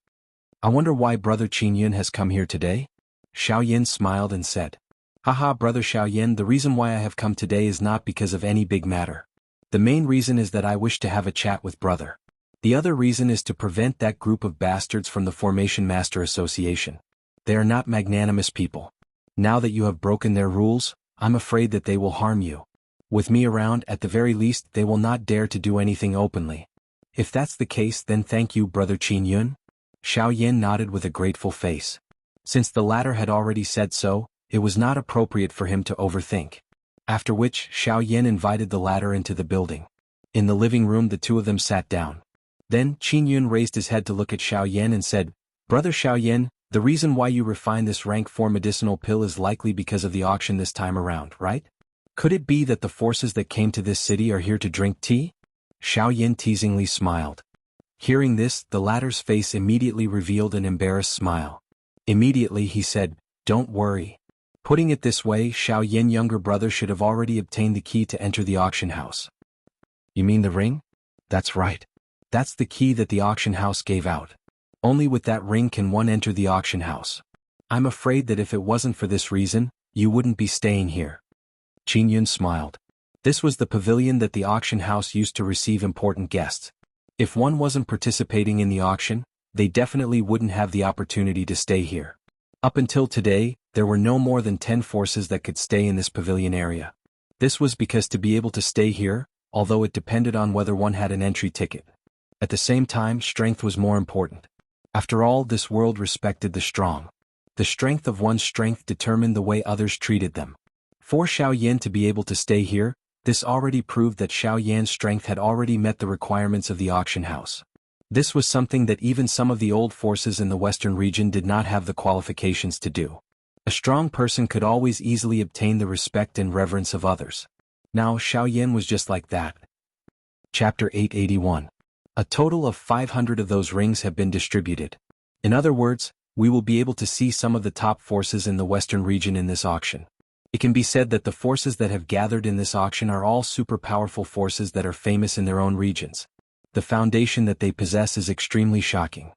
"I wonder why brother Qin Yun has come here today?" Xiao Yan smiled and said. Haha, brother Xiaoyan, the reason why I have come today is not because of any big matter. The main reason is that I wish to have a chat with brother. The other reason is to prevent that group of bastards from the Formation Master Association. They are not magnanimous people. Now that you have broken their rules, I'm afraid that they will harm you. With me around, at the very least, they will not dare to do anything openly. If that's the case, then thank you, brother Qin Yun. Xiaoyan nodded with a grateful face. Since the latter had already said so, it was not appropriate for him to overthink. After which, Xiaoyan invited the latter into the building. In the living room, the two of them sat down. Then, Qin Yun raised his head to look at Xiaoyan and said, Brother Xiaoyan, the reason why you refine this rank 4 medicinal pill is likely because of the auction this time around, right? Could it be that the forces that came to this city are here to drink tea? Xiaoyan teasingly smiled. Hearing this, the latter's face immediately revealed an embarrassed smile. Immediately he said, Don't worry. Putting it this way, Xiaoyan younger brother should have already obtained the key to enter the auction house. You mean the ring? That's right. That's the key that the auction house gave out. Only with that ring can one enter the auction house. I'm afraid that if it wasn't for this reason, you wouldn't be staying here. Qin Yun smiled. This was the pavilion that the auction house used to receive important guests. If one wasn't participating in the auction, they definitely wouldn't have the opportunity to stay here. Up until today, there were no more than 10 forces that could stay in this pavilion area. This was because to be able to stay here, although it depended on whether one had an entry ticket. At the same time, strength was more important. After all, this world respected the strong. The strength of one's strength determined the way others treated them. For Xiaoyan to be able to stay here, this already proved that Xiaoyan's strength had already met the requirements of the auction house. This was something that even some of the old forces in the western region did not have the qualifications to do. A strong person could always easily obtain the respect and reverence of others. Now Xiaoyan was just like that. Chapter 881. A total of 500 of those rings have been distributed. In other words, we will be able to see some of the top forces in the western region in this auction. It can be said that the forces that have gathered in this auction are all super powerful forces that are famous in their own regions. The foundation that they possess is extremely shocking.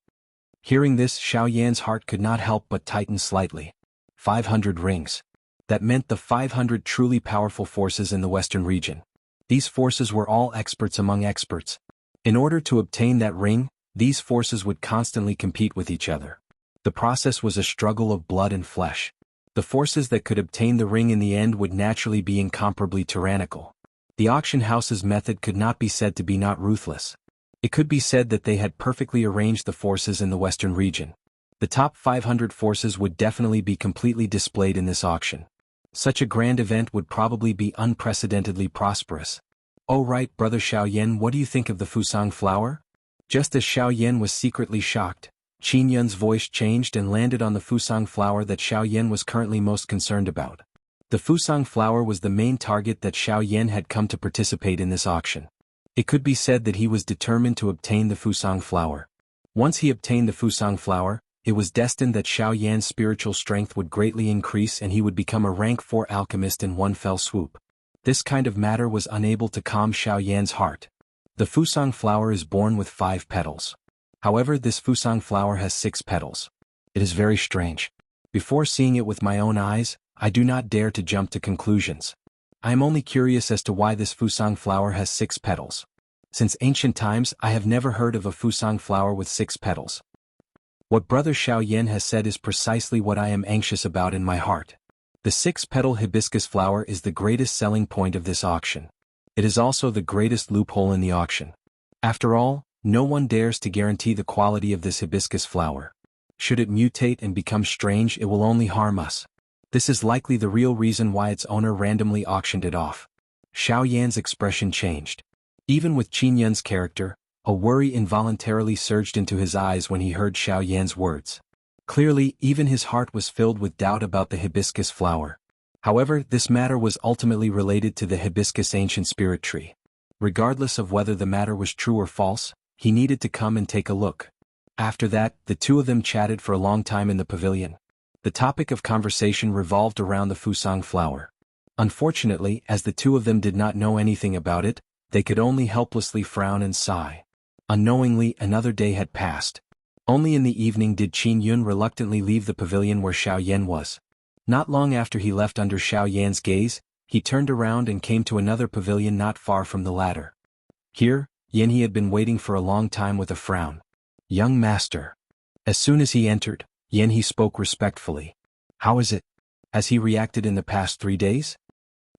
Hearing this, Xiaoyan's heart could not help but tighten slightly. 500 rings. That meant the 500 truly powerful forces in the western region. These forces were all experts among experts. In order to obtain that ring, these forces would constantly compete with each other. The process was a struggle of blood and flesh. The forces that could obtain the ring in the end would naturally be incomparably tyrannical. The auction house's method could not be said to be not ruthless. It could be said that they had perfectly arranged the forces in the western region. The top 500 forces would definitely be completely displayed in this auction. Such a grand event would probably be unprecedentedly prosperous. Oh right, brother Xiaoyan, what do you think of the Fusang flower? Just as Xiaoyan was secretly shocked, Qin Yun's voice changed and landed on the Fusang flower that Xiaoyan was currently most concerned about. The Fusang flower was the main target that Xiaoyan had come to participate in this auction. It could be said that he was determined to obtain the Fusang flower. Once he obtained the Fusang flower, it was destined that Xiaoyan's spiritual strength would greatly increase and he would become a rank 4 alchemist in one fell swoop. This kind of matter was unable to calm Xiaoyan's heart. The Fusang flower is born with 5 petals. However, this Fusang flower has 6 petals. It is very strange. Before seeing it with my own eyes, I do not dare to jump to conclusions. I am only curious as to why this Fusang flower has 6 petals. Since ancient times, I have never heard of a Fusang flower with 6 petals. What Brother Xiaoyan has said is precisely what I am anxious about in my heart. The 6-petal hibiscus flower is the greatest selling point of this auction. It is also the greatest loophole in the auction. After all, no one dares to guarantee the quality of this hibiscus flower. Should it mutate and become strange, it will only harm us. This is likely the real reason why its owner randomly auctioned it off. Xiaoyan's expression changed. Even with Qin Yun's character, a worry involuntarily surged into his eyes when he heard Xiaoyan's words. Clearly, even his heart was filled with doubt about the hibiscus flower. However, this matter was ultimately related to the hibiscus ancient spirit tree. Regardless of whether the matter was true or false, he needed to come and take a look. After that, the two of them chatted for a long time in the pavilion. The topic of conversation revolved around the Fusang flower. Unfortunately, as the two of them did not know anything about it, they could only helplessly frown and sigh. Unknowingly, another day had passed. Only in the evening did Qin Yun reluctantly leave the pavilion where Xiaoyan was. Not long after he left under Xiao Yan's gaze, he turned around and came to another pavilion not far from the latter. Here, Yan had been waiting for a long time with a frown. "Young master." As soon as he entered, Yan spoke respectfully. "How is it? Has he reacted in the past 3 days?"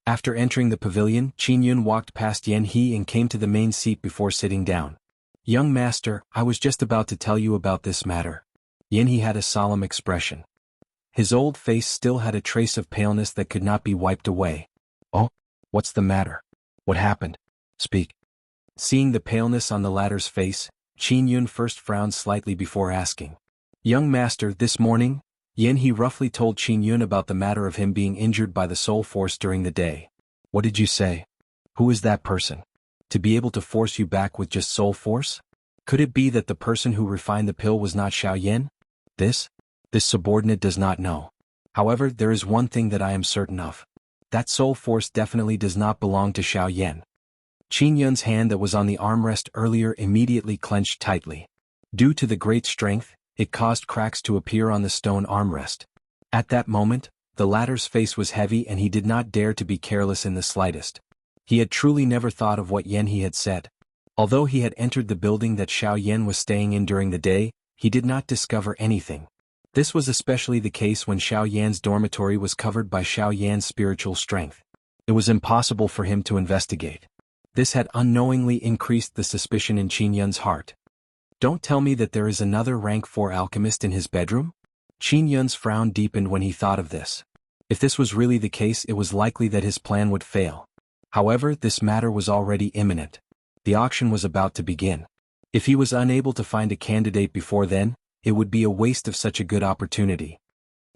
After entering the pavilion, Qin Yun walked past Yan and came to the main seat before sitting down. "Young master, I was just about to tell you about this matter." Yan had a solemn expression. His old face still had a trace of paleness that could not be wiped away. "Oh? What's the matter? What happened? Speak." Seeing the paleness on the latter's face, Qin Yun first frowned slightly before asking. "Young master, this morning," Yan roughly told Qin Yun about the matter of him being injured by the soul force during the day. "What did you say? Who is that person? To be able to force you back with just soul force? Could it be that the person who refined the pill was not Xiao Yan? This subordinate does not know. However, there is one thing that I am certain of. That soul force definitely does not belong to Xiao Yan." Qin Yun's hand that was on the armrest earlier immediately clenched tightly. Due to the great strength, it caused cracks to appear on the stone armrest. At that moment, the latter's face was heavy and he did not dare to be careless in the slightest. He had truly never thought of what Yan had said. Although he had entered the building that Xiao Yan was staying in during the day, he did not discover anything. This was especially the case when Xiao Yan's dormitory was covered by Xiao Yan's spiritual strength. It was impossible for him to investigate. This had unknowingly increased the suspicion in Qin Yun's heart. "Don't tell me that there is another rank 4 alchemist in his bedroom?" Qin Yun's frown deepened when he thought of this. If this was really the case, it was likely that his plan would fail. However, this matter was already imminent. The auction was about to begin. If he was unable to find a candidate before then, it would be a waste of such a good opportunity.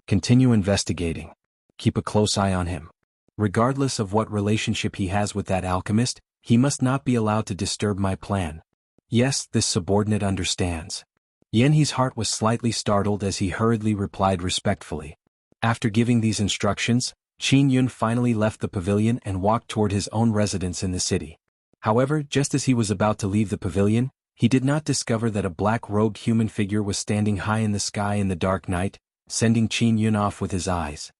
Continue investigating. Keep a close eye on him. Regardless of what relationship he has with that alchemist, he must not be allowed to disturb my plan. Yes, this subordinate understands. Yan's heart was slightly startled as he hurriedly replied respectfully. After giving these instructions, Qin Yun finally left the pavilion and walked toward his own residence in the city. However, just as he was about to leave the pavilion, he did not discover that a black-robed human figure was standing high in the sky in the dark night, sending Qin Yun off with his eyes.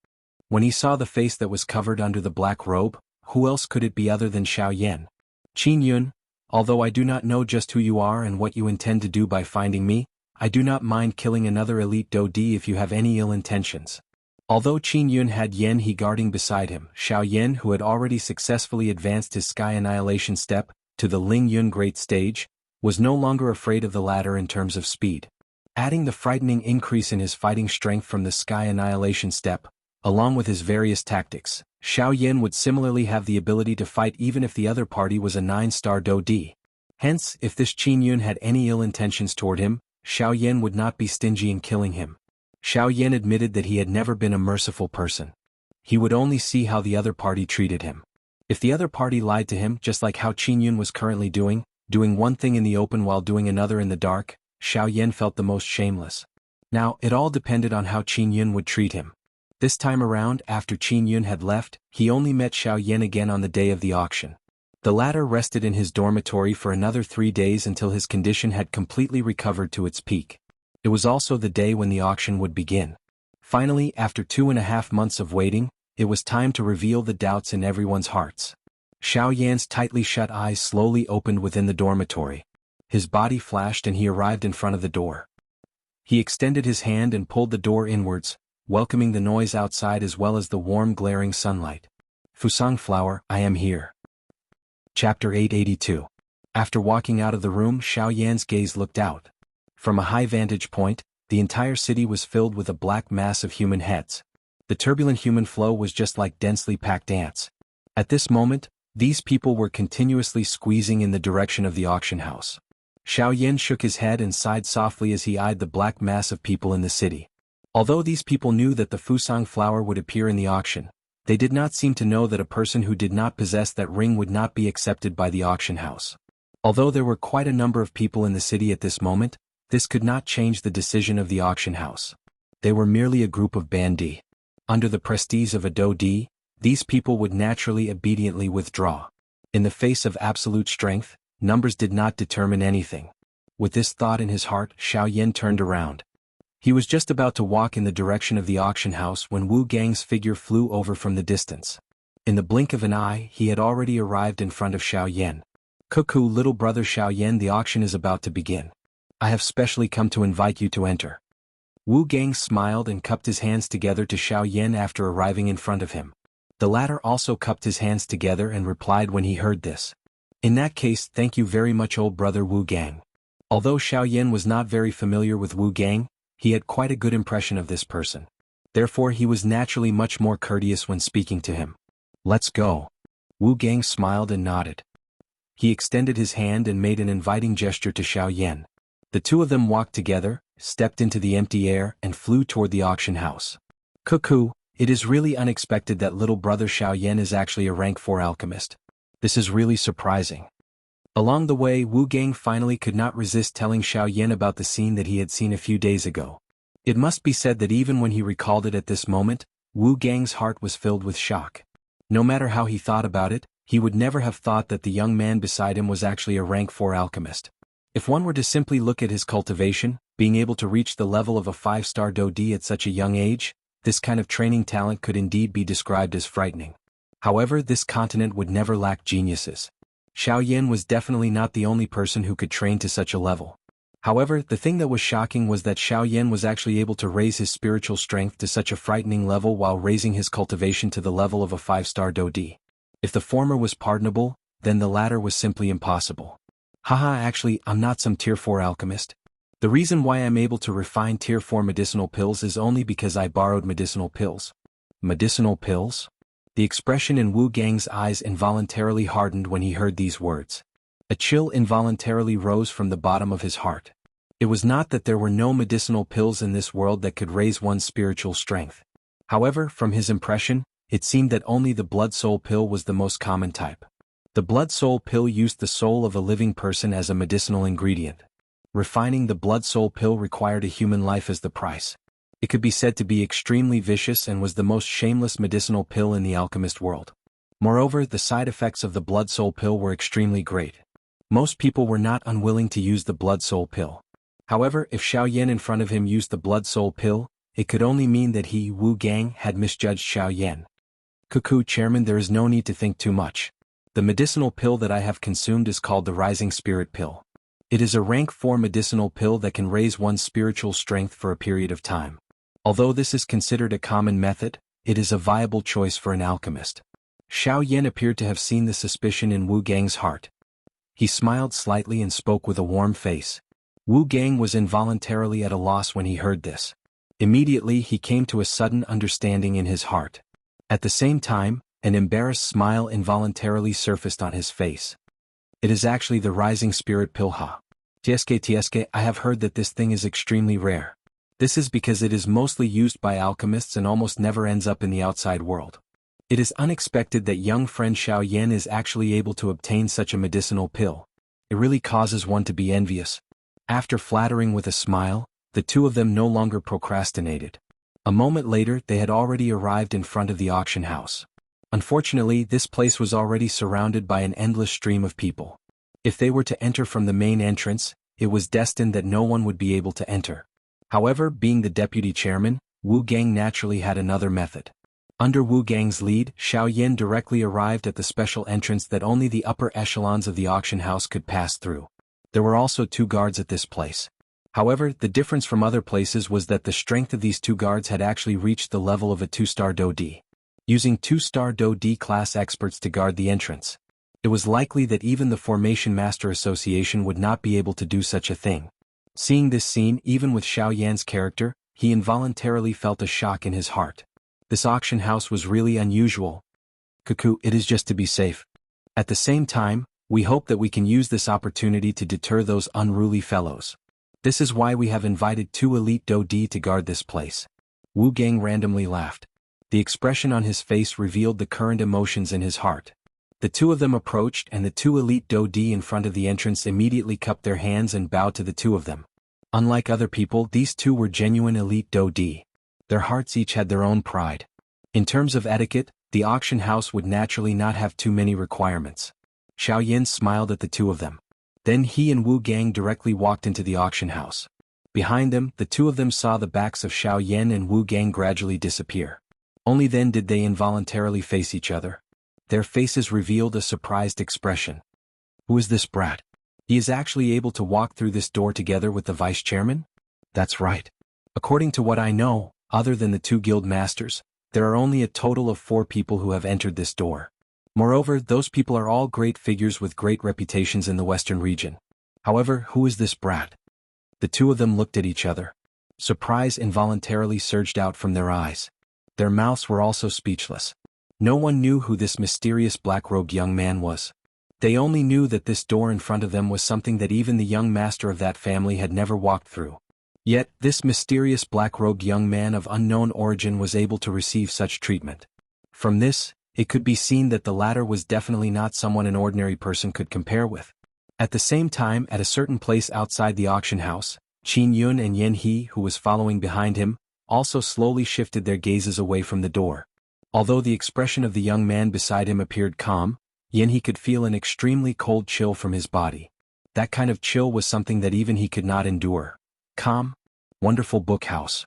When he saw the face that was covered under the black robe, who else could it be other than Xiao Yan? "Qin Yun, although I do not know just who you are and what you intend to do by finding me, I do not mind killing another elite Dodi if you have any ill intentions." Although Qin Yun had Yan guarding beside him, Xiao Yan, who had already successfully advanced his Sky Annihilation step to the Ling Yun Great Stage, was no longer afraid of the latter in terms of speed. Adding the frightening increase in his fighting strength from the Sky Annihilation step, along with his various tactics, Xiao Yan would similarly have the ability to fight even if the other party was a 9-star Dodi. Hence, if this Qin Yun had any ill intentions toward him, Xiao Yan would not be stingy in killing him. Xiao Yan admitted that he had never been a merciful person. He would only see how the other party treated him. If the other party lied to him just like how Qin Yun was currently doing one thing in the open while doing another in the dark, Xiao Yan felt the most shameless. Now, it all depended on how Qin Yun would treat him. This time around, after Qin Yun had left, he only met Xiao Yan again on the day of the auction. The latter rested in his dormitory for another 3 days until his condition had completely recovered to its peak. It was also the day when the auction would begin. Finally, after 2.5 months of waiting, it was time to reveal the doubts in everyone's hearts. Xiao Yan's tightly shut eyes slowly opened within the dormitory. His body flashed and he arrived in front of the door. He extended his hand and pulled the door inwards, welcoming the noise outside as well as the warm glaring sunlight. "Fusang flower, I am here." Chapter 882. After walking out of the room, Xiao Yan's gaze looked out. From a high vantage point, the entire city was filled with a black mass of human heads. The turbulent human flow was just like densely packed ants. At this moment, these people were continuously squeezing in the direction of the auction house. Xiao Yan shook his head and sighed softly as he eyed the black mass of people in the city. Although these people knew that the Fusang flower would appear in the auction, they did not seem to know that a person who did not possess that ring would not be accepted by the auction house. Although there were quite a number of people in the city at this moment, this could not change the decision of the auction house. They were merely a group of bandits. Under the prestige of a Dodi, these people would naturally obediently withdraw. In the face of absolute strength, numbers did not determine anything. With this thought in his heart, Xiao Yan turned around. He was just about to walk in the direction of the auction house when Wu Gang's figure flew over from the distance. In the blink of an eye, he had already arrived in front of Xiao Yan. "Cuckoo, little brother Xiao Yan, the auction is about to begin. I have specially come to invite you to enter." Wu Gang smiled and cupped his hands together to Xiao Yan after arriving in front of him. The latter also cupped his hands together and replied when he heard this. "In that case, thank you very much, old brother Wu Gang." Although Xiao Yan was not very familiar with Wu Gang, he had quite a good impression of this person. Therefore he was naturally much more courteous when speaking to him. "Let's go." Wu Gang smiled and nodded. He extended his hand and made an inviting gesture to Xiao Yan. The two of them walked together, stepped into the empty air and flew toward the auction house. "Cuckoo, it is really unexpected that little brother Xiao Yan is actually a rank 4 alchemist. This is really surprising." Along the way, Wu Gang finally could not resist telling Xiao Yan about the scene that he had seen a few days ago. It must be said that even when he recalled it at this moment, Wu Gang's heart was filled with shock. No matter how he thought about it, he would never have thought that the young man beside him was actually a rank 4 alchemist. If one were to simply look at his cultivation, being able to reach the level of a 5-star Dodi at such a young age, this kind of training talent could indeed be described as frightening. However, this continent would never lack geniuses. Xiao Yan was definitely not the only person who could train to such a level. However, the thing that was shocking was that Xiao Yan was actually able to raise his spiritual strength to such a frightening level while raising his cultivation to the level of a 5-star Dodi. If the former was pardonable, then the latter was simply impossible. Haha, actually, I'm not some tier 4 alchemist. The reason why I'm able to refine tier 4 medicinal pills is only because I borrowed medicinal pills. Medicinal pills? The expression in Wu Gang's eyes involuntarily hardened when he heard these words. A chill involuntarily rose from the bottom of his heart. It was not that there were no medicinal pills in this world that could raise one's spiritual strength. However, from his impression, it seemed that only the blood soul pill was the most common type. The blood soul pill used the soul of a living person as a medicinal ingredient. Refining the blood soul pill required a human life as the price. It could be said to be extremely vicious and was the most shameless medicinal pill in the alchemist world. Moreover, the side effects of the blood soul pill were extremely great. Most people were not unwilling to use the blood soul pill. However, if Xiao Yan in front of him used the blood soul pill, it could only mean that he, Wu Gang, had misjudged Xiao Yan. "Cuckoo, Chairman, there is no need to think too much. The medicinal pill that I have consumed is called the Rising Spirit Pill. It is a rank 4 medicinal pill that can raise one's spiritual strength for a period of time. Although this is considered a common method, it is a viable choice for an alchemist." Xiao Yan appeared to have seen the suspicion in Wu Gang's heart. He smiled slightly and spoke with a warm face. Wu Gang was involuntarily at a loss when he heard this. Immediately he came to a sudden understanding in his heart. At the same time, an embarrassed smile involuntarily surfaced on his face. "It is actually the Rising Spirit Pill, ha. Tsk, I have heard that this thing is extremely rare. This is because it is mostly used by alchemists and almost never ends up in the outside world. It is unexpected that young friend Xiao Yan is actually able to obtain such a medicinal pill. It really causes one to be envious." After flattering with a smile, the two of them no longer procrastinated. A moment later they had already arrived in front of the auction house. Unfortunately, this place was already surrounded by an endless stream of people. If they were to enter from the main entrance, it was destined that no one would be able to enter. However, being the deputy chairman, Wu Gang naturally had another method. Under Wu Gang's lead, Xiao Yan directly arrived at the special entrance that only the upper echelons of the auction house could pass through. There were also 2 guards at this place. However, the difference from other places was that the strength of these 2 guards had actually reached the level of a 2-star Dodi. Using 2-star Dodi class experts to guard the entrance, it was likely that even the Formation Master Association would not be able to do such a thing. Seeing this scene, even with Xiao Yan's character, he involuntarily felt a shock in his heart. This auction house was really unusual. "Cuckoo, it is just to be safe. At the same time, we hope that we can use this opportunity to deter those unruly fellows. This is why we have invited 2 elite Dodi to guard this place." Wu Gang randomly laughed. The expression on his face revealed the current emotions in his heart. The two of them approached and the 2 elite Dodi in front of the entrance immediately cupped their hands and bowed to the 2 of them. Unlike other people, these 2 were genuine elite Dodi. Their hearts each had their own pride. In terms of etiquette, the auction house would naturally not have too many requirements. Xiao Yan smiled at the 2 of them. Then he and Wu Gang directly walked into the auction house. Behind them, the two of them saw the backs of Xiao Yan and Wu Gang gradually disappear. Only then did they involuntarily face each other. Their faces revealed a surprised expression. Who is this brat? He is actually able to walk through this door together with the vice chairman? That's right. According to what I know, other than the two guild masters, there are only a total of 4 people who have entered this door. Moreover, those people are all great figures with great reputations in the western region. However, who is this brat? The two of them looked at each other. Surprise involuntarily surged out from their eyes. Their mouths were also speechless. No one knew who this mysterious black-robed young man was. They only knew that this door in front of them was something that even the young master of that family had never walked through. Yet, this mysterious black-robed young man of unknown origin was able to receive such treatment. From this, it could be seen that the latter was definitely not someone an ordinary person could compare with. At the same time, at a certain place outside the auction house, Qin Yun and Yen He, who was following behind him, also slowly shifted their gazes away from the door. Although the expression of the young man beside him appeared calm, Yen He could feel an extremely cold chill from his body. That kind of chill was something that even he could not endure. Calm. Wonderful Book House.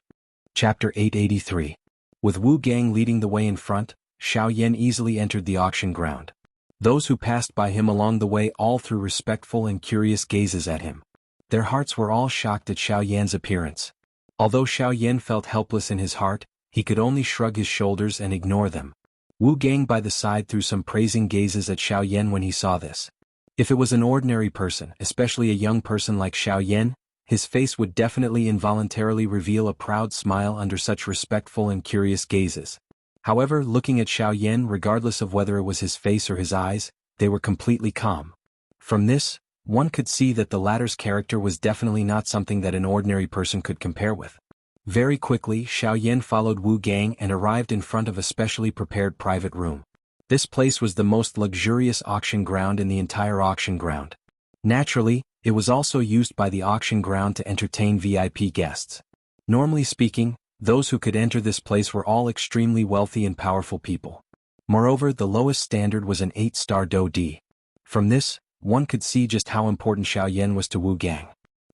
Chapter 883. With Wu Gang leading the way in front, Xiao Yan easily entered the auction ground. Those who passed by him along the way all threw respectful and curious gazes at him. Their hearts were all shocked at Xiao Yan's appearance. Although Xiao Yan felt helpless in his heart, he could only shrug his shoulders and ignore them. Wu Gang by the side threw some praising gazes at Xiao Yan when he saw this. If it was an ordinary person, especially a young person like Xiao Yan, his face would definitely involuntarily reveal a proud smile under such respectful and curious gazes. However, looking at Xiao Yan regardless of whether it was his face or his eyes, they were completely calm. From this, one could see that the latter's character was definitely not something that an ordinary person could compare with. Very quickly, Xiao Yan followed Wu Gang and arrived in front of a specially prepared private room. This place was the most luxurious auction ground in the entire auction ground. Naturally, it was also used by the auction ground to entertain VIP guests. Normally speaking, those who could enter this place were all extremely wealthy and powerful people. Moreover, the lowest standard was an 8-star Do D. From this, one could see just how important Xiao Yan was to Wu Gang.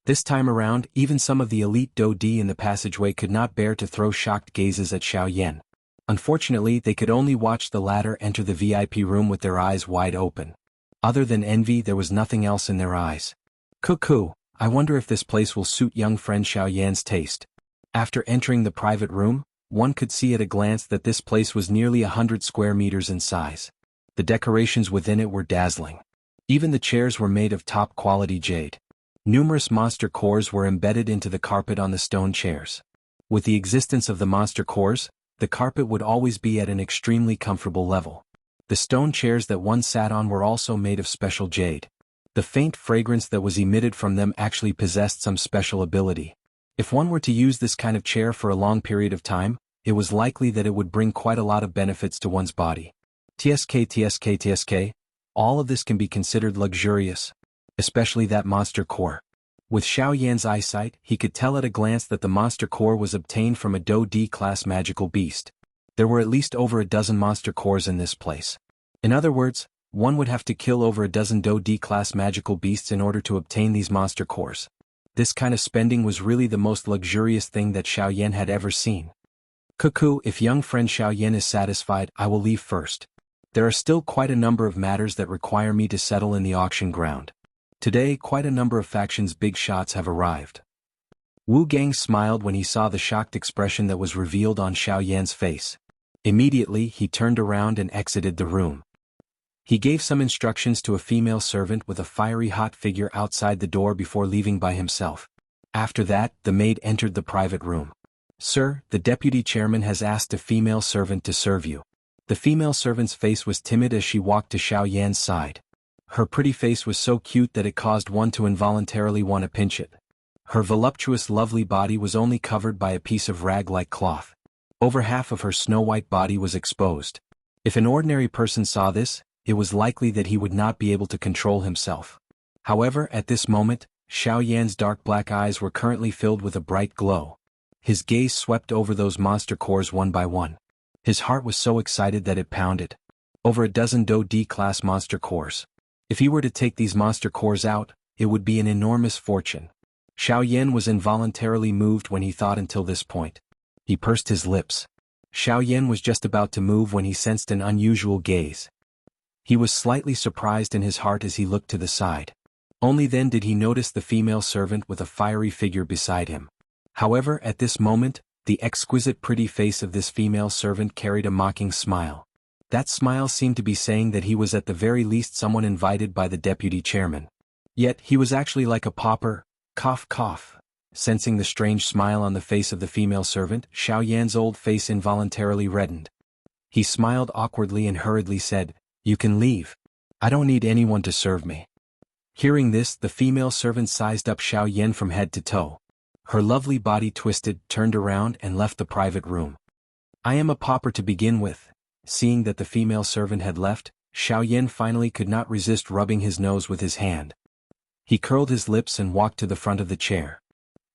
This time around, even some of the elite Do D in the passageway could not bear to throw shocked gazes at Xiao Yan. Unfortunately, they could only watch the latter enter the VIP room with their eyes wide open. Other than envy, there was nothing else in their eyes. Cuckoo, I wonder if this place will suit young friend Xiao Yan's taste. After entering the private room, one could see at a glance that this place was nearly 100 square meters in size. The decorations within it were dazzling. Even the chairs were made of top-quality jade. Numerous monster cores were embedded into the carpet on the stone chairs. With the existence of the monster cores, the carpet would always be at an extremely comfortable level. The stone chairs that one sat on were also made of special jade. The faint fragrance that was emitted from them actually possessed some special ability. If one were to use this kind of chair for a long period of time, it was likely that it would bring quite a lot of benefits to one's body. TSK, all of this can be considered luxurious, especially that monster core. With Xiao Yan's eyesight, he could tell at a glance that the monster core was obtained from a Do D class magical beast. There were at least over a dozen monster cores in this place. In other words, one would have to kill over a dozen Do D class magical beasts in order to obtain these monster cores. This kind of spending was really the most luxurious thing that Xiao Yan had ever seen. Cuckoo, if young friend Xiao Yan is satisfied, I will leave first. There are still quite a number of matters that require me to settle in the auction ground. Today, quite a number of factions' big shots have arrived. Wu Gang smiled when he saw the shocked expression that was revealed on Xiao Yan's face. Immediately, he turned around and exited the room. He gave some instructions to a female servant with a fiery hot figure outside the door before leaving by himself. After that, the maid entered the private room. Sir, the deputy chairman has asked a female servant to serve you. The female servant's face was timid as she walked to Xiao Yan's side. Her pretty face was so cute that it caused one to involuntarily want to pinch it. Her voluptuous lovely body was only covered by a piece of rag-like cloth. Over half of her snow-white body was exposed. If an ordinary person saw this, it was likely that he would not be able to control himself. However, at this moment, Xiao Yan's dark black eyes were currently filled with a bright glow. His gaze swept over those monster cores one by one. His heart was so excited that it pounded. Over a dozen Do D class monster cores. If he were to take these monster cores out, it would be an enormous fortune. Xiao Yan was involuntarily moved when he thought until this point. He pursed his lips. Xiao Yan was just about to move when he sensed an unusual gaze. He was slightly surprised in his heart as he looked to the side. Only then did he notice the female servant with a fiery figure beside him. However, at this moment, the exquisite pretty face of this female servant carried a mocking smile. That smile seemed to be saying that he was at the very least someone invited by the deputy chairman. Yet, he was actually like a pauper. Cough cough. Sensing the strange smile on the face of the female servant, Xiao Yan's old face involuntarily reddened. He smiled awkwardly and hurriedly said, "You can leave. I don't need anyone to serve me." Hearing this, the female servant sized up Xiao Yan from head to toe. Her lovely body twisted, turned around and left the private room. "I am a pauper to begin with." Seeing that the female servant had left, Xiao Yan finally could not resist rubbing his nose with his hand. He curled his lips and walked to the front of the chair.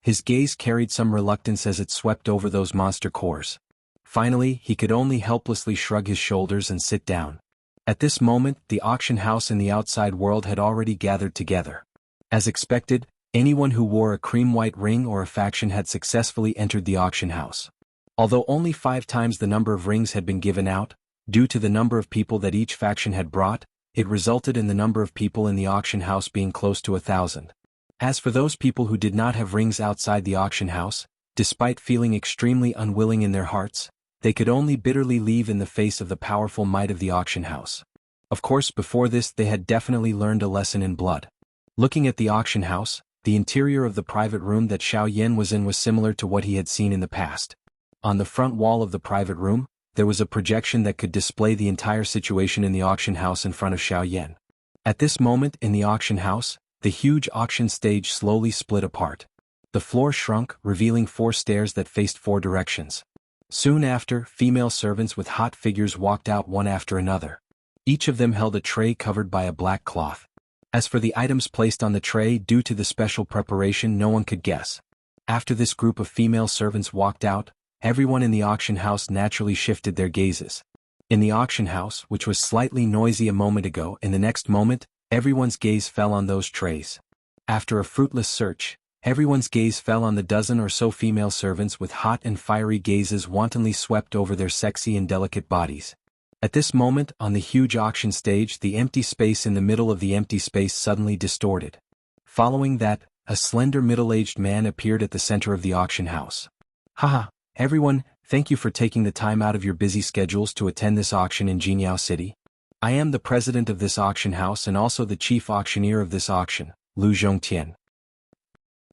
His gaze carried some reluctance as it swept over those monster cores. Finally, he could only helplessly shrug his shoulders and sit down. At this moment, the auction house and the outside world had already gathered together. As expected, anyone who wore a cream-white ring or a faction had successfully entered the auction house. Although only 5 times the number of rings had been given out, due to the number of people that each faction had brought, it resulted in the number of people in the auction house being close to 1,000. As for those people who did not have rings outside the auction house, despite feeling extremely unwilling in their hearts, they could only bitterly leave in the face of the powerful might of the auction house. Of course, before this they had definitely learned a lesson in blood. Looking at the auction house, the interior of the private room that Xiao Yan was in was similar to what he had seen in the past. On the front wall of the private room, there was a projection that could display the entire situation in the auction house in front of Xiao Yan. At this moment in the auction house, the huge auction stage slowly split apart. The floor shrunk, revealing 4 stairs that faced 4 directions. Soon after, female servants with hot figures walked out one after another. Each of them held a tray covered by a black cloth. As for the items placed on the tray, due to the special preparation, no one could guess. After this group of female servants walked out, everyone in the auction house naturally shifted their gazes. In the auction house, which was slightly noisy a moment ago, in the next moment, everyone's gaze fell on those trays. After a fruitless search, everyone's gaze fell on the dozen or so female servants with hot and fiery gazes wantonly swept over their sexy and delicate bodies. At this moment, on the huge auction stage, the empty space in the middle of the empty space suddenly distorted. Following that, a slender middle-aged man appeared at the center of the auction house. "Haha, everyone, thank you for taking the time out of your busy schedules to attend this auction in Jianghu City. I am the president of this auction house and also the chief auctioneer of this auction, Lu Zhongtian."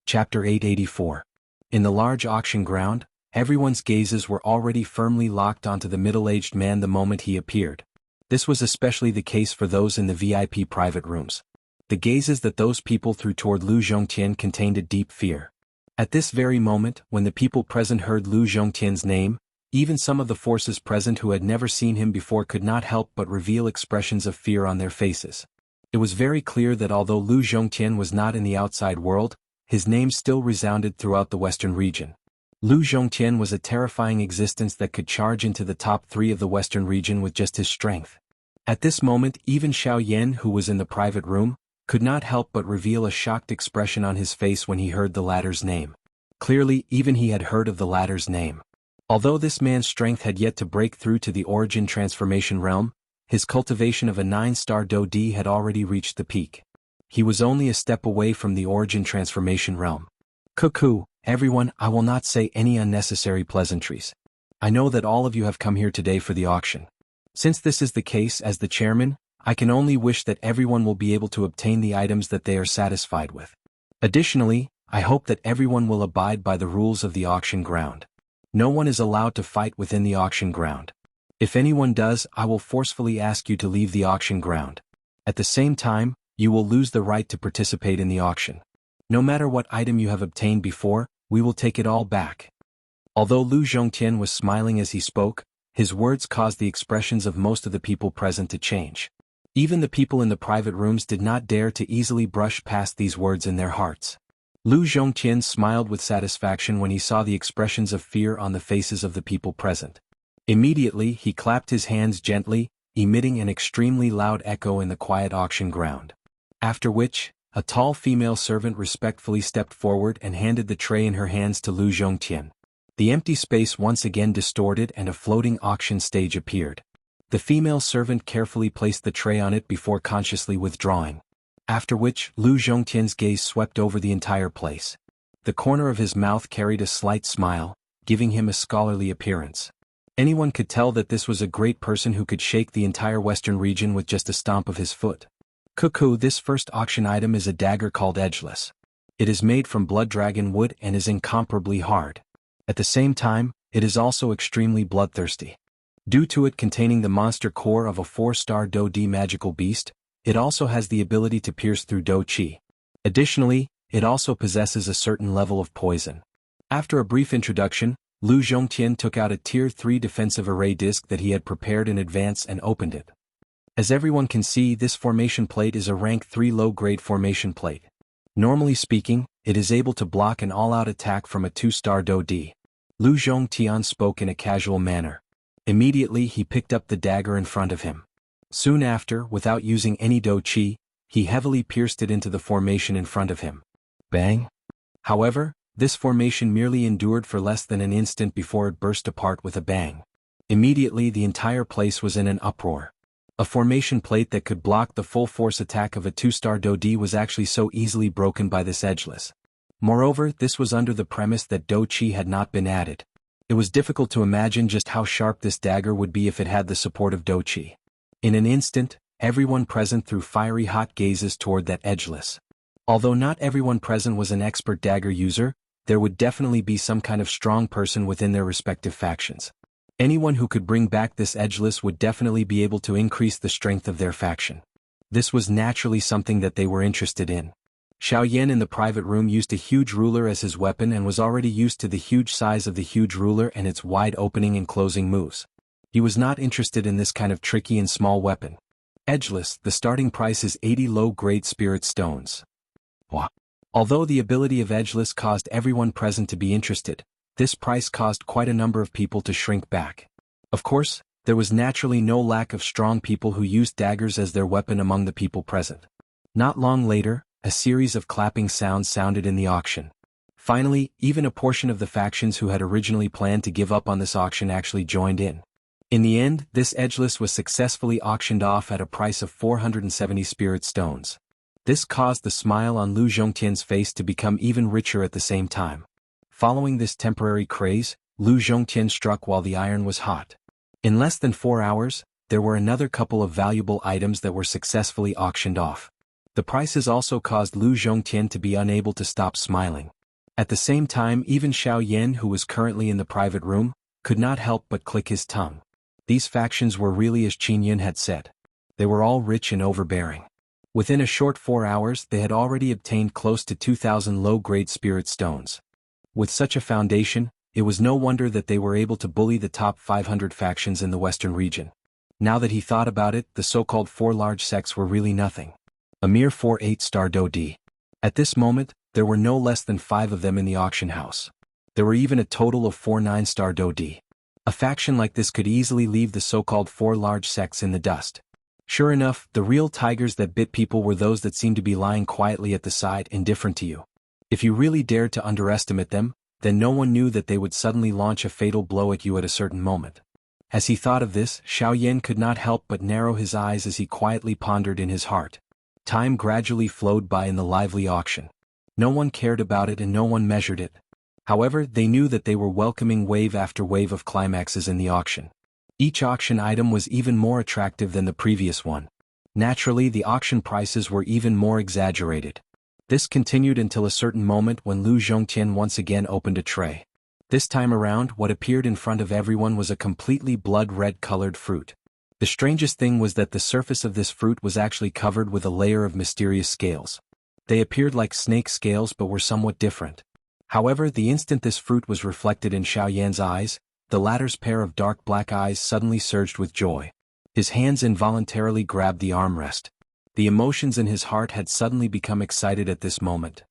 Chapter 884. In the large auction ground, everyone's gazes were already firmly locked onto the middle-aged man the moment he appeared. This was especially the case for those in the VIP private rooms. The gazes that those people threw toward Lu Zhongtian contained a deep fear. At this very moment, when the people present heard Lu Zhongtian's name, even some of the forces present who had never seen him before could not help but reveal expressions of fear on their faces. It was very clear that although Lu Zhongtian was not in the outside world, his name still resounded throughout the western region. Lu Zhongtian was a terrifying existence that could charge into the top 3 of the western region with just his strength. At this moment, even Xiao Yan, who was in the private room, could not help but reveal a shocked expression on his face when he heard the latter's name. Clearly, even he had heard of the latter's name. Although this man's strength had yet to break through to the origin transformation realm, his cultivation of a 9-star Do-D had already reached the peak. He was only a step away from the origin transformation realm. Cuckoo, everyone, I will not say any unnecessary pleasantries. I know that all of you have come here today for the auction. Since this is the case, as the chairman, I can only wish that everyone will be able to obtain the items that they are satisfied with. Additionally, I hope that everyone will abide by the rules of the auction ground. No one is allowed to fight within the auction ground. If anyone does, I will forcefully ask you to leave the auction ground. At the same time, you will lose the right to participate in the auction. No matter what item you have obtained before, we will take it all back. Although Lu Zhongtian was smiling as he spoke, his words caused the expressions of most of the people present to change. Even the people in the private rooms did not dare to easily brush past these words in their hearts. Lu Zhongtian smiled with satisfaction when he saw the expressions of fear on the faces of the people present. Immediately, he clapped his hands gently, emitting an extremely loud echo in the quiet auction ground. After which, a tall female servant respectfully stepped forward and handed the tray in her hands to Lu Zhongtian. The empty space once again distorted and a floating auction stage appeared. The female servant carefully placed the tray on it before consciously withdrawing. After which, Lu Zhongtian's gaze swept over the entire place. The corner of his mouth carried a slight smile, giving him a scholarly appearance. Anyone could tell that this was a great person who could shake the entire western region with just a stomp of his foot. Cuckoo, this first auction item is a dagger called Edgeless. It is made from blood dragon wood and is incomparably hard. At the same time, it is also extremely bloodthirsty. Due to it containing the monster core of a 4-star Do D magical beast, it also has the ability to pierce through Do Qi. Additionally, it also possesses a certain level of poison. After a brief introduction, Lu Zhongtian took out a Tier 3 defensive array disc that he had prepared in advance and opened it. As everyone can see, this formation plate is a rank 3 low-grade formation plate. Normally speaking, it is able to block an all-out attack from a 2-star Do D. Lu Zhongtian spoke in a casual manner. Immediately he picked up the dagger in front of him. Soon after, without using any Do Qi, he heavily pierced it into the formation in front of him. Bang! However, this formation merely endured for less than an instant before it burst apart with a bang. Immediately the entire place was in an uproar. A formation plate that could block the full force attack of a 2-star Do D was actually so easily broken by this Edgeless. Moreover, this was under the premise that Do Qi had not been added. It was difficult to imagine just how sharp this dagger would be if it had the support of Do Qi. In an instant, everyone present threw fiery hot gazes toward that Edgeless. Although not everyone present was an expert dagger user, there would definitely be some kind of strong person within their respective factions. Anyone who could bring back this Edgeless would definitely be able to increase the strength of their faction. This was naturally something that they were interested in. Xiao Yan in the private room used a huge ruler as his weapon and was already used to the huge size of the huge ruler and its wide opening and closing moves. He was not interested in this kind of tricky and small weapon. Edgeless, the starting price is 80 low-grade spirit stones. Wow. Although the ability of Edgeless caused everyone present to be interested, this price caused quite a number of people to shrink back. Of course, there was naturally no lack of strong people who used daggers as their weapon among the people present. Not long later, a series of clapping sounds sounded in the auction. Finally, even a portion of the factions who had originally planned to give up on this auction actually joined in. In the end, this Edgeless was successfully auctioned off at a price of 470 spirit stones. This caused the smile on Lu Zhongtian's face to become even richer at the same time. Following this temporary craze, Lu Zhongtian struck while the iron was hot. In less than 4 hours, there were another couple of valuable items that were successfully auctioned off. The prices also caused Lu Zhongtian to be unable to stop smiling. At the same time, even Xiao Yan, who was currently in the private room, could not help but click his tongue. These factions were really as Qin Yun had said. They were all rich and overbearing. Within a short 4 hours, they had already obtained close to 2,000 low-grade spirit stones. With such a foundation, it was no wonder that they were able to bully the top 500 factions in the western region. Now that he thought about it, the so-called 4 large sects were really nothing. A mere 4 8-star Do D. At this moment, there were no less than 5 of them in the auction house. There were even a total of 4 9-star Do D. A faction like this could easily leave the so-called 4 large sects in the dust. Sure enough, the real tigers that bit people were those that seemed to be lying quietly at the side, indifferent to you. If you really dared to underestimate them, then no one knew that they would suddenly launch a fatal blow at you at a certain moment. As he thought of this, Xiao Yan could not help but narrow his eyes as he quietly pondered in his heart. Time gradually flowed by in the lively auction. No one cared about it and no one measured it. However, they knew that they were welcoming wave after wave of climaxes in the auction. Each auction item was even more attractive than the previous one. Naturally, the auction prices were even more exaggerated. This continued until a certain moment when Lu Zhongtian once again opened a tray. This time around, what appeared in front of everyone was a completely blood-red colored fruit. The strangest thing was that the surface of this fruit was actually covered with a layer of mysterious scales. They appeared like snake scales but were somewhat different. However, the instant this fruit was reflected in Xiao Yan's eyes, the latter's pair of dark black eyes suddenly surged with joy. His hands involuntarily grabbed the armrest. The emotions in his heart had suddenly become excited at this moment.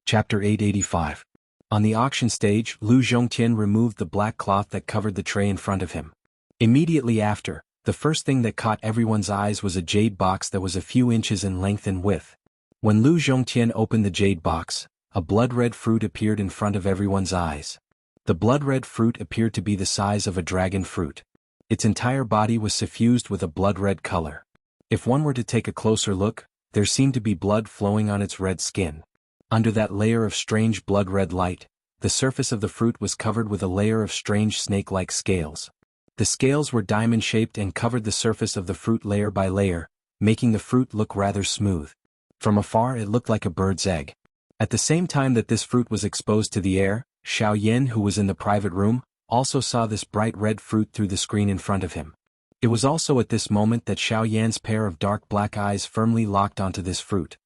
Chapter 885. On the auction stage, Lu Zhongtian removed the black cloth that covered the tray in front of him. Immediately after, the first thing that caught everyone's eyes was a jade box that was a few inches in length and width. When Lu Zhongtian opened the jade box, a blood-red fruit appeared in front of everyone's eyes. The blood-red fruit appeared to be the size of a dragon fruit. Its entire body was suffused with a blood-red color. If one were to take a closer look, there seemed to be blood flowing on its red skin. Under that layer of strange blood-red light, the surface of the fruit was covered with a layer of strange snake-like scales. The scales were diamond-shaped and covered the surface of the fruit layer by layer, making the fruit look rather smooth. From afar it looked like a bird's egg. At the same time that this fruit was exposed to the air, Xiao Yan, who was in the private room, also saw this bright red fruit through the screen in front of him. It was also at this moment that Xiao Yan's pair of dark black eyes firmly locked onto this fruit.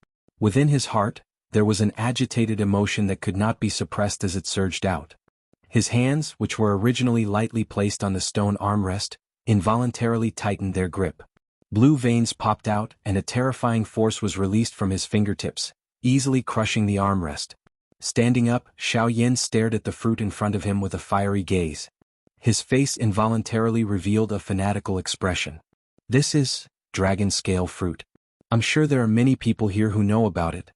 Within his heart, there was an agitated emotion that could not be suppressed as it surged out. His hands, which were originally lightly placed on the stone armrest, involuntarily tightened their grip. Blue veins popped out and a terrifying force was released from his fingertips, easily crushing the armrest. Standing up, Xiao Yan stared at the fruit in front of him with a fiery gaze. His face involuntarily revealed a fanatical expression. This is dragon scale fruit. I'm sure there are many people here who know about it.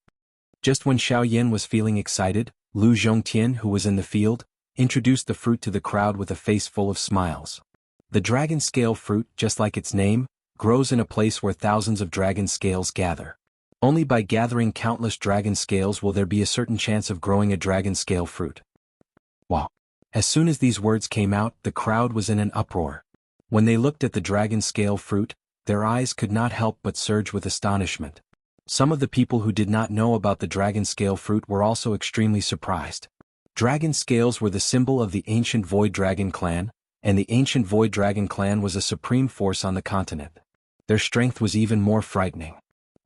Just when Xiao Yan was feeling excited, Lu Zhongtian, who was in the field, introduced the fruit to the crowd with a face full of smiles. The dragon scale fruit, just like its name, grows in a place where thousands of dragon scales gather. Only by gathering countless dragon scales will there be a certain chance of growing a dragon scale fruit. Wow! As soon as these words came out, the crowd was in an uproar. When they looked at the dragon scale fruit, their eyes could not help but surge with astonishment. Some of the people who did not know about the dragon scale fruit were also extremely surprised. Dragon scales were the symbol of the ancient Void Dragon clan, and the ancient Void Dragon clan was a supreme force on the continent. Their strength was even more frightening.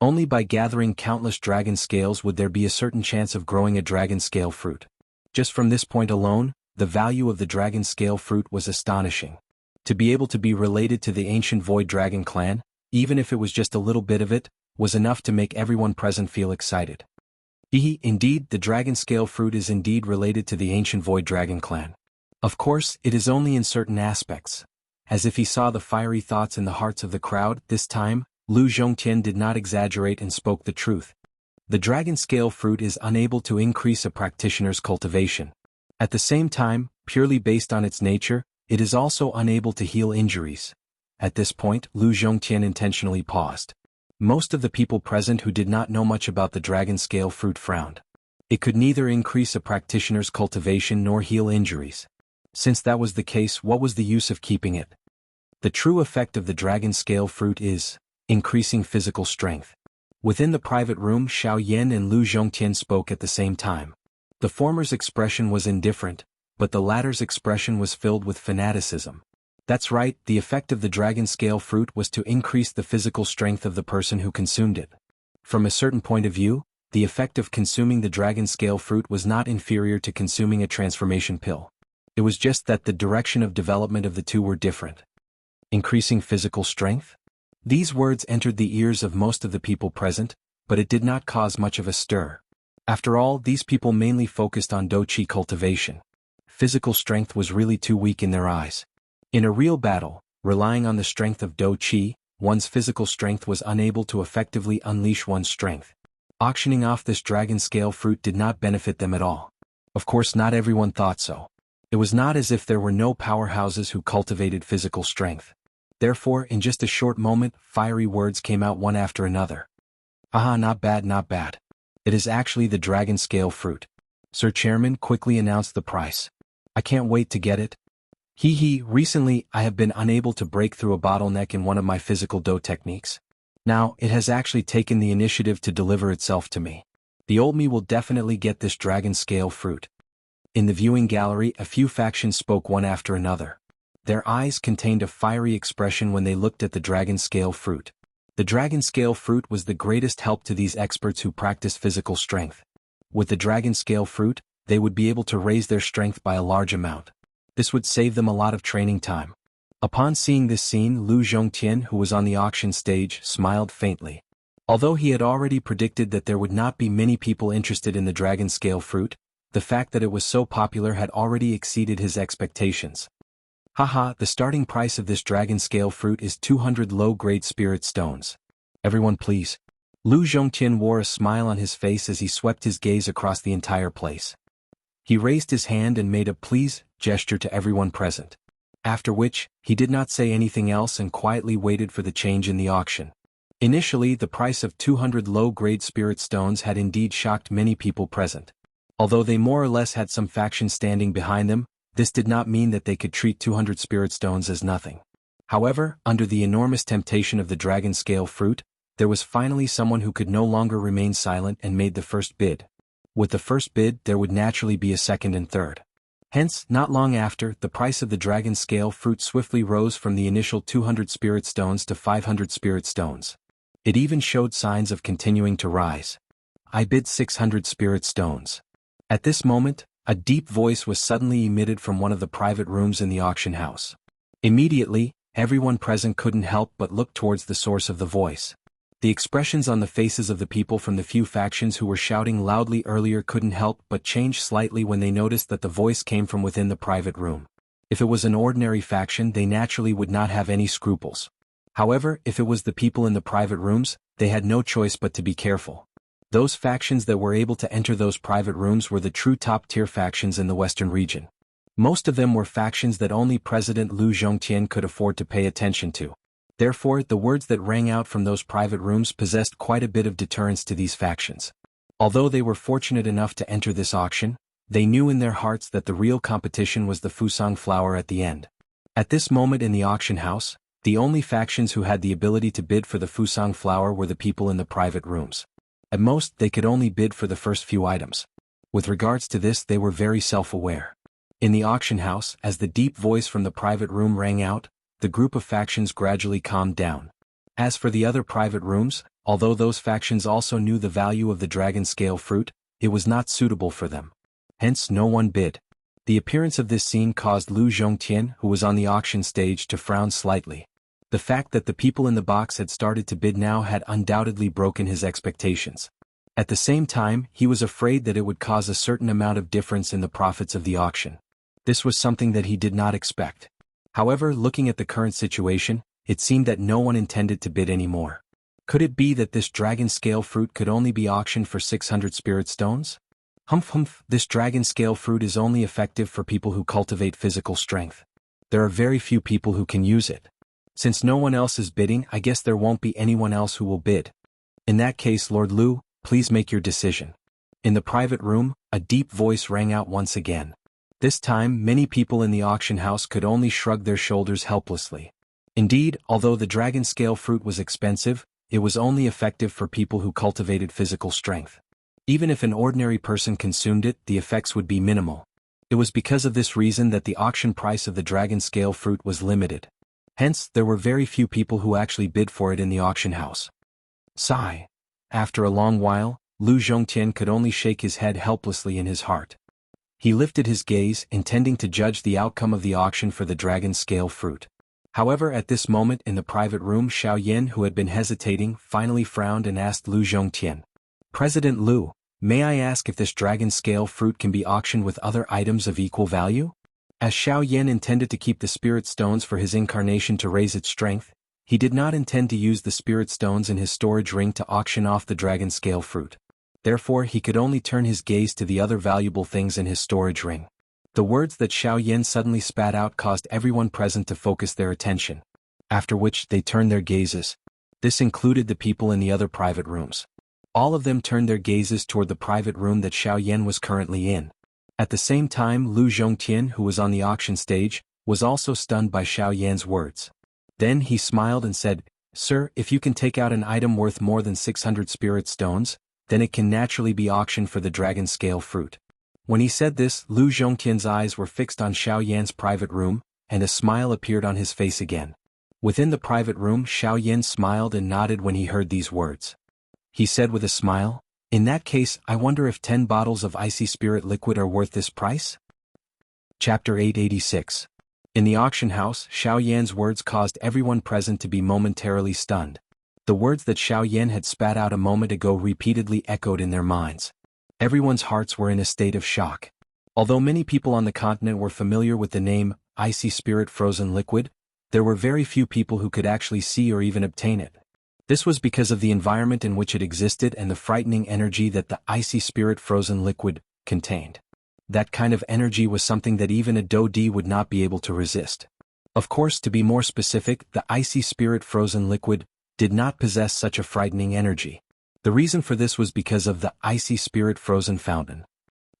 Only by gathering countless dragon scales would there be a certain chance of growing a dragon scale fruit. Just from this point alone, the value of the dragon scale fruit was astonishing. To be able to be related to the ancient Void Dragon clan, even if it was just a little bit of it, was enough to make everyone present feel excited. Indeed, the dragon scale fruit is indeed related to the ancient Void Dragon clan. Of course, it is only in certain aspects. As if he saw the fiery thoughts in the hearts of the crowd, this time, Lu Zhongtian did not exaggerate and spoke the truth. The dragon scale fruit is unable to increase a practitioner's cultivation. At the same time, purely based on its nature, it is also unable to heal injuries. At this point, Lu Zhongtian intentionally paused. Most of the people present who did not know much about the dragon scale fruit frowned. It could neither increase a practitioner's cultivation nor heal injuries. Since that was the case, what was the use of keeping it? The true effect of the dragon scale fruit is increasing physical strength. Within the private room, Xiao Yan and Lu Zhongtian spoke at the same time. The former's expression was indifferent, but the latter's expression was filled with fanaticism. That's right, the effect of the dragon scale fruit was to increase the physical strength of the person who consumed it. From a certain point of view, the effect of consuming the dragon scale fruit was not inferior to consuming a transformation pill. It was just that the direction of development of the two were different. Increasing physical strength? These words entered the ears of most of the people present, but it did not cause much of a stir. After all, these people mainly focused on do-qi cultivation. Physical strength was really too weak in their eyes. In a real battle, relying on the strength of do-qi, one's physical strength was unable to effectively unleash one's strength. Auctioning off this dragon scale fruit did not benefit them at all. Of course, not everyone thought so. It was not as if there were no powerhouses who cultivated physical strength. Therefore, in just a short moment, fiery words came out one after another. Aha, not bad, not bad. It is actually the dragon scale fruit. Sir Chairman quickly announced the price. I can't wait to get it. Recently I have been unable to break through a bottleneck in one of my physical do techniques. Now, it has actually taken the initiative to deliver itself to me. The old me will definitely get this dragon scale fruit. In the viewing gallery, a few factions spoke one after another. Their eyes contained a fiery expression when they looked at the dragon scale fruit. The dragon scale fruit was the greatest help to these experts who practice physical strength. With the dragon scale fruit, they would be able to raise their strength by a large amount. This would save them a lot of training time. Upon seeing this scene, Lu Zhongtian, who was on the auction stage, smiled faintly. Although he had already predicted that there would not be many people interested in the dragon scale fruit, the fact that it was so popular had already exceeded his expectations. The starting price of this dragon scale fruit is 200 low-grade spirit stones. Everyone please. Lu Zhongtian wore a smile on his face as he swept his gaze across the entire place. He raised his hand and made a please gesture to everyone present. After which, he did not say anything else and quietly waited for the change in the auction. Initially, the price of 200 low-grade spirit stones had indeed shocked many people present. Although they more or less had some faction standing behind them, this did not mean that they could treat 200 spirit stones as nothing. However, under the enormous temptation of the dragon scale fruit, there was finally someone who could no longer remain silent and made the first bid. With the first bid, there would naturally be a second and third. Hence, not long after, the price of the dragon scale fruit swiftly rose from the initial 200 spirit stones to 500 spirit stones. It even showed signs of continuing to rise. I bid 600 spirit stones. At this moment, a deep voice was suddenly emitted from one of the private rooms in the auction house. Immediately, everyone present couldn't help but look towards the source of the voice. The expressions on the faces of the people from the few factions who were shouting loudly earlier couldn't help but change slightly when they noticed that the voice came from within the private room. If it was an ordinary faction, they naturally would not have any scruples. However, if it was the people in the private rooms, they had no choice but to be careful. Those factions that were able to enter those private rooms were the true top-tier factions in the western region. Most of them were factions that only President Lu Zhongtian could afford to pay attention to. Therefore, the words that rang out from those private rooms possessed quite a bit of deterrence to these factions. Although they were fortunate enough to enter this auction, they knew in their hearts that the real competition was the Fusang flower at the end. At this moment in the auction house, the only factions who had the ability to bid for the Fusang flower were the people in the private rooms. At most, they could only bid for the first few items. With regards to this, they were very self-aware. In the auction house, as the deep voice from the private room rang out, the group of factions gradually calmed down. As for the other private rooms, although those factions also knew the value of the dragon scale fruit, it was not suitable for them. Hence no one bid. The appearance of this scene caused Lu Zhongtian, who was on the auction stage, to frown slightly. The fact that the people in the box had started to bid now had undoubtedly broken his expectations. At the same time, he was afraid that it would cause a certain amount of difference in the profits of the auction. This was something that he did not expect. However, looking at the current situation, it seemed that no one intended to bid anymore. Could it be that this dragon scale fruit could only be auctioned for 600 spirit stones? Humph, this dragon scale fruit is only effective for people who cultivate physical strength. There are very few people who can use it. Since no one else is bidding, I guess there won't be anyone else who will bid. In that case, Lord Lu, please make your decision. In the private room, a deep voice rang out once again. This time, many people in the auction house could only shrug their shoulders helplessly. Indeed, although the dragon scale fruit was expensive, it was only effective for people who cultivated physical strength. Even if an ordinary person consumed it, the effects would be minimal. It was because of this reason that the auction price of the dragon scale fruit was limited. Hence, there were very few people who actually bid for it in the auction house. Sigh. After a long while, Lu Zhongtian could only shake his head helplessly in his heart. He lifted his gaze, intending to judge the outcome of the auction for the dragon scale fruit. However, at this moment in the private room, Xiao Yan, who had been hesitating, finally frowned and asked Lu Zhongtian, "President Lu, may I ask if this dragon scale fruit can be auctioned with other items of equal value?" As Xiao Yan intended to keep the spirit stones for his incarnation to raise its strength, he did not intend to use the spirit stones in his storage ring to auction off the dragon scale fruit. Therefore, he could only turn his gaze to the other valuable things in his storage ring. The words that Xiao Yan suddenly spat out caused everyone present to focus their attention. After which, they turned their gazes. This included the people in the other private rooms. All of them turned their gazes toward the private room that Xiao Yan was currently in. At the same time, Lu Zhongtian, who was on the auction stage, was also stunned by Xiao Yan's words. Then he smiled and said, "Sir, if you can take out an item worth more than 600 spirit stones, then it can naturally be auctioned for the dragon scale fruit." When he said this, Lu Zhongtian's eyes were fixed on Xiao Yan's private room, and a smile appeared on his face again. Within the private room, Xiao Yan smiled and nodded when he heard these words. He said with a smile, "In that case, I wonder if 10 bottles of icy spirit liquid are worth this price?" Chapter 886. In the auction house, Xiao Yan's words caused everyone present to be momentarily stunned. The words that Xiao Yan had spat out a moment ago repeatedly echoed in their minds. Everyone's hearts were in a state of shock. Although many people on the continent were familiar with the name, icy spirit frozen liquid, there were very few people who could actually see or even obtain it. This was because of the environment in which it existed and the frightening energy that the icy spirit frozen liquid contained. That kind of energy was something that even a Do-D would not be able to resist. Of course, to be more specific, the icy spirit frozen liquid did not possess such a frightening energy. The reason for this was because of the icy spirit frozen fountain.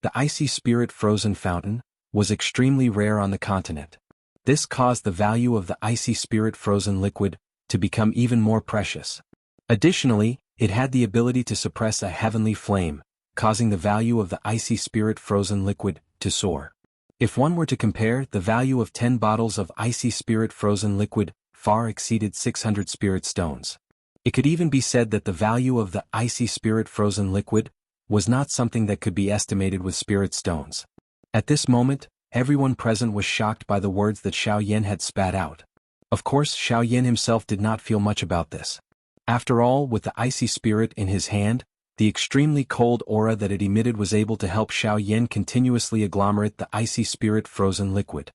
The icy spirit frozen fountain was extremely rare on the continent. This caused the value of the icy spirit frozen liquid to become even more precious. Additionally, it had the ability to suppress a heavenly flame, causing the value of the icy spirit frozen liquid to soar. If one were to compare, the value of 10 bottles of icy spirit frozen liquid far exceeded 600 spirit stones. It could even be said that the value of the icy spirit frozen liquid was not something that could be estimated with spirit stones. At this moment, everyone present was shocked by the words that Xiao Yan had spat out. Of course, Xiao Yan himself did not feel much about this. After all, with the icy spirit in his hand, the extremely cold aura that it emitted was able to help Xiao Yan continuously agglomerate the icy spirit frozen liquid.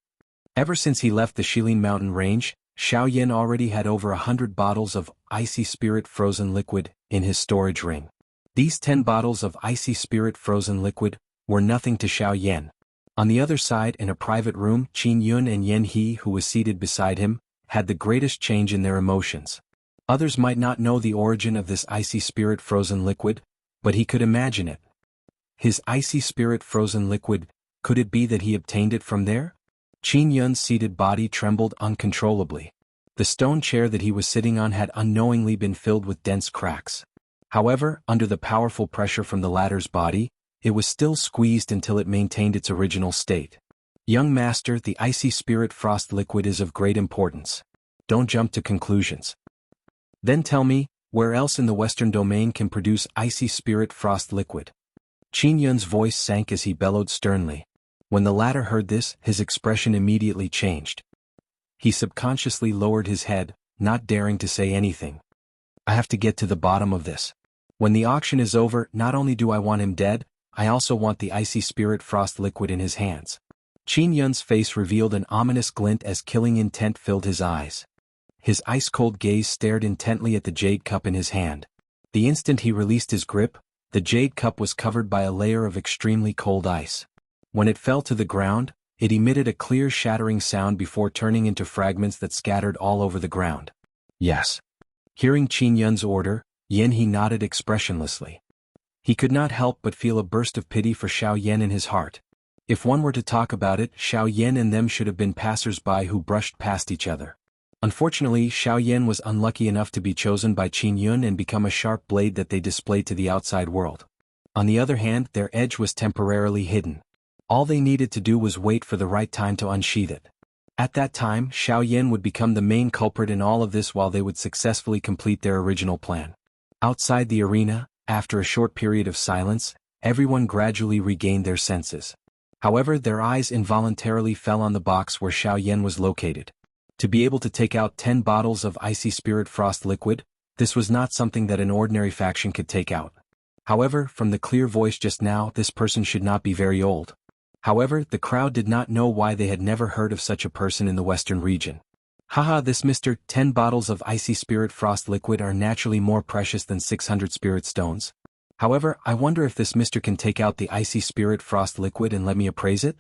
Ever since he left the Shilin Mountain range, Xiao Yan already had over 100 bottles of icy spirit frozen liquid in his storage ring. These 10 bottles of icy spirit frozen liquid were nothing to Xiao Yan. On the other side, in a private room, Qin Yun and Yan He, who was seated beside him, had the greatest change in their emotions. Others might not know the origin of this icy spirit frozen liquid, but he could imagine it. His icy spirit frozen liquid, could it be that he obtained it from there? Qin Yun's seated body trembled uncontrollably. The stone chair that he was sitting on had unknowingly been filled with dense cracks. However, under the powerful pressure from the latter's body, it was still squeezed until it maintained its original state. Young master, the icy spirit frost liquid is of great importance. Don't jump to conclusions. Then tell me, where else in the Western domain can produce icy spirit frost liquid? Qin Yun's voice sank as he bellowed sternly. When the latter heard this, his expression immediately changed. He subconsciously lowered his head, not daring to say anything. I have to get to the bottom of this. When the auction is over, not only do I want him dead, I also want the icy spirit frost liquid in his hands. Qin Yun's face revealed an ominous glint as killing intent filled his eyes. His ice-cold gaze stared intently at the jade cup in his hand. The instant he released his grip, the jade cup was covered by a layer of extremely cold ice. When it fell to the ground, it emitted a clear shattering sound before turning into fragments that scattered all over the ground. Yes. Hearing Qin Yun's order, Yan He nodded expressionlessly. He could not help but feel a burst of pity for Xiao Yan in his heart. If one were to talk about it, Xiao Yan and them should have been passers-by who brushed past each other. Unfortunately, Xiao Yan was unlucky enough to be chosen by Qin Yun and become a sharp blade that they displayed to the outside world. On the other hand, their edge was temporarily hidden. All they needed to do was wait for the right time to unsheath it. At that time, Xiao Yan would become the main culprit in all of this while they would successfully complete their original plan. Outside the arena, after a short period of silence, everyone gradually regained their senses. However, their eyes involuntarily fell on the box where Xiao Yan was located. To be able to take out 10 bottles of icy spirit frost liquid, this was not something that an ordinary faction could take out. However, from the clear voice just now, this person should not be very old. However, the crowd did not know why they had never heard of such a person in the western region. Haha, this Mr. 10 bottles of icy spirit frost liquid are naturally more precious than 600 spirit stones. However, I wonder if this Mr. can take out the icy spirit frost liquid and let me appraise it?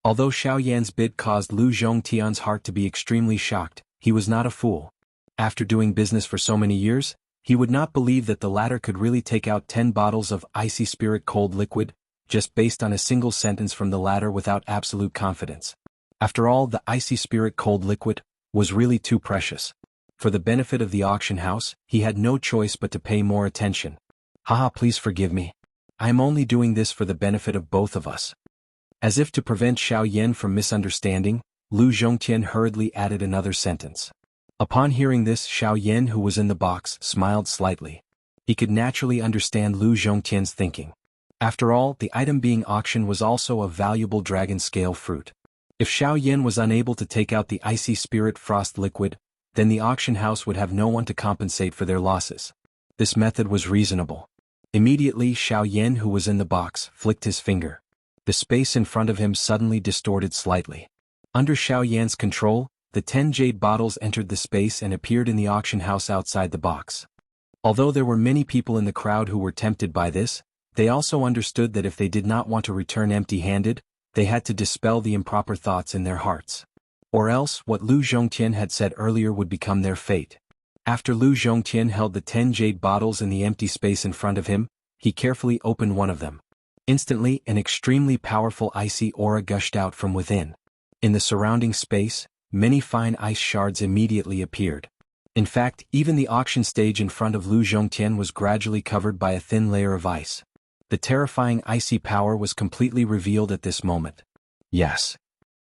Although Xiao Yan's bid caused Lu Zhongtian's heart to be extremely shocked, he was not a fool. After doing business for so many years, he would not believe that the latter could really take out 10 bottles of icy spirit cold liquid, just based on a single sentence from the latter without absolute confidence. After all, the icy spirit cold liquid was really too precious. For the benefit of the auction house, he had no choice but to pay more attention. Haha, please forgive me. I am only doing this for the benefit of both of us. As if to prevent Xiao Yan from misunderstanding, Lu Zhongtian hurriedly added another sentence. Upon hearing this, Xiao Yan, who was in the box, smiled slightly. He could naturally understand Lu Zhongtian's thinking. After all, the item being auctioned was also a valuable dragon scale fruit. If Xiao Yan was unable to take out the icy spirit frost liquid, then the auction house would have no one to compensate for their losses. This method was reasonable. Immediately, Xiao Yan, who was in the box, flicked his finger. The space in front of him suddenly distorted slightly. Under Xiao Yan's control, the 10 jade bottles entered the space and appeared in the auction house outside the box. Although there were many people in the crowd who were tempted by this, they also understood that if they did not want to return empty-handed, they had to dispel the improper thoughts in their hearts. Or else, what Lu Zhongtian had said earlier would become their fate. After Lu Zhongtian held the 10 jade bottles in the empty space in front of him, he carefully opened one of them. Instantly, an extremely powerful icy aura gushed out from within. In the surrounding space, many fine ice shards immediately appeared. In fact, even the auction stage in front of Lu Zhongtian was gradually covered by a thin layer of ice. The terrifying icy power was completely revealed at this moment. Yes.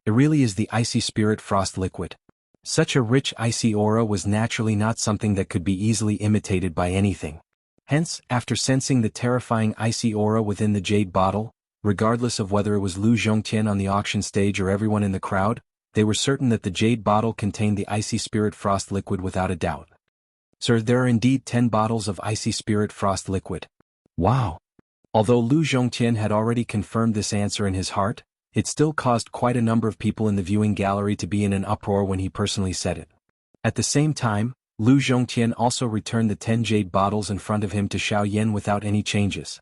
It really is the icy spirit frost liquid. Such a rich icy aura was naturally not something that could be easily imitated by anything. Hence, after sensing the terrifying icy aura within the jade bottle, regardless of whether it was Lu Zhongtian on the auction stage or everyone in the crowd, they were certain that the jade bottle contained the icy spirit frost liquid without a doubt. Sir, there are indeed 10 bottles of icy spirit frost liquid. Wow! Although Lu Zhongtian had already confirmed this answer in his heart, it still caused quite a number of people in the viewing gallery to be in an uproar when he personally said it. At the same time, Lu Zhongtian also returned the 10 jade bottles in front of him to Xiao Yan without any changes.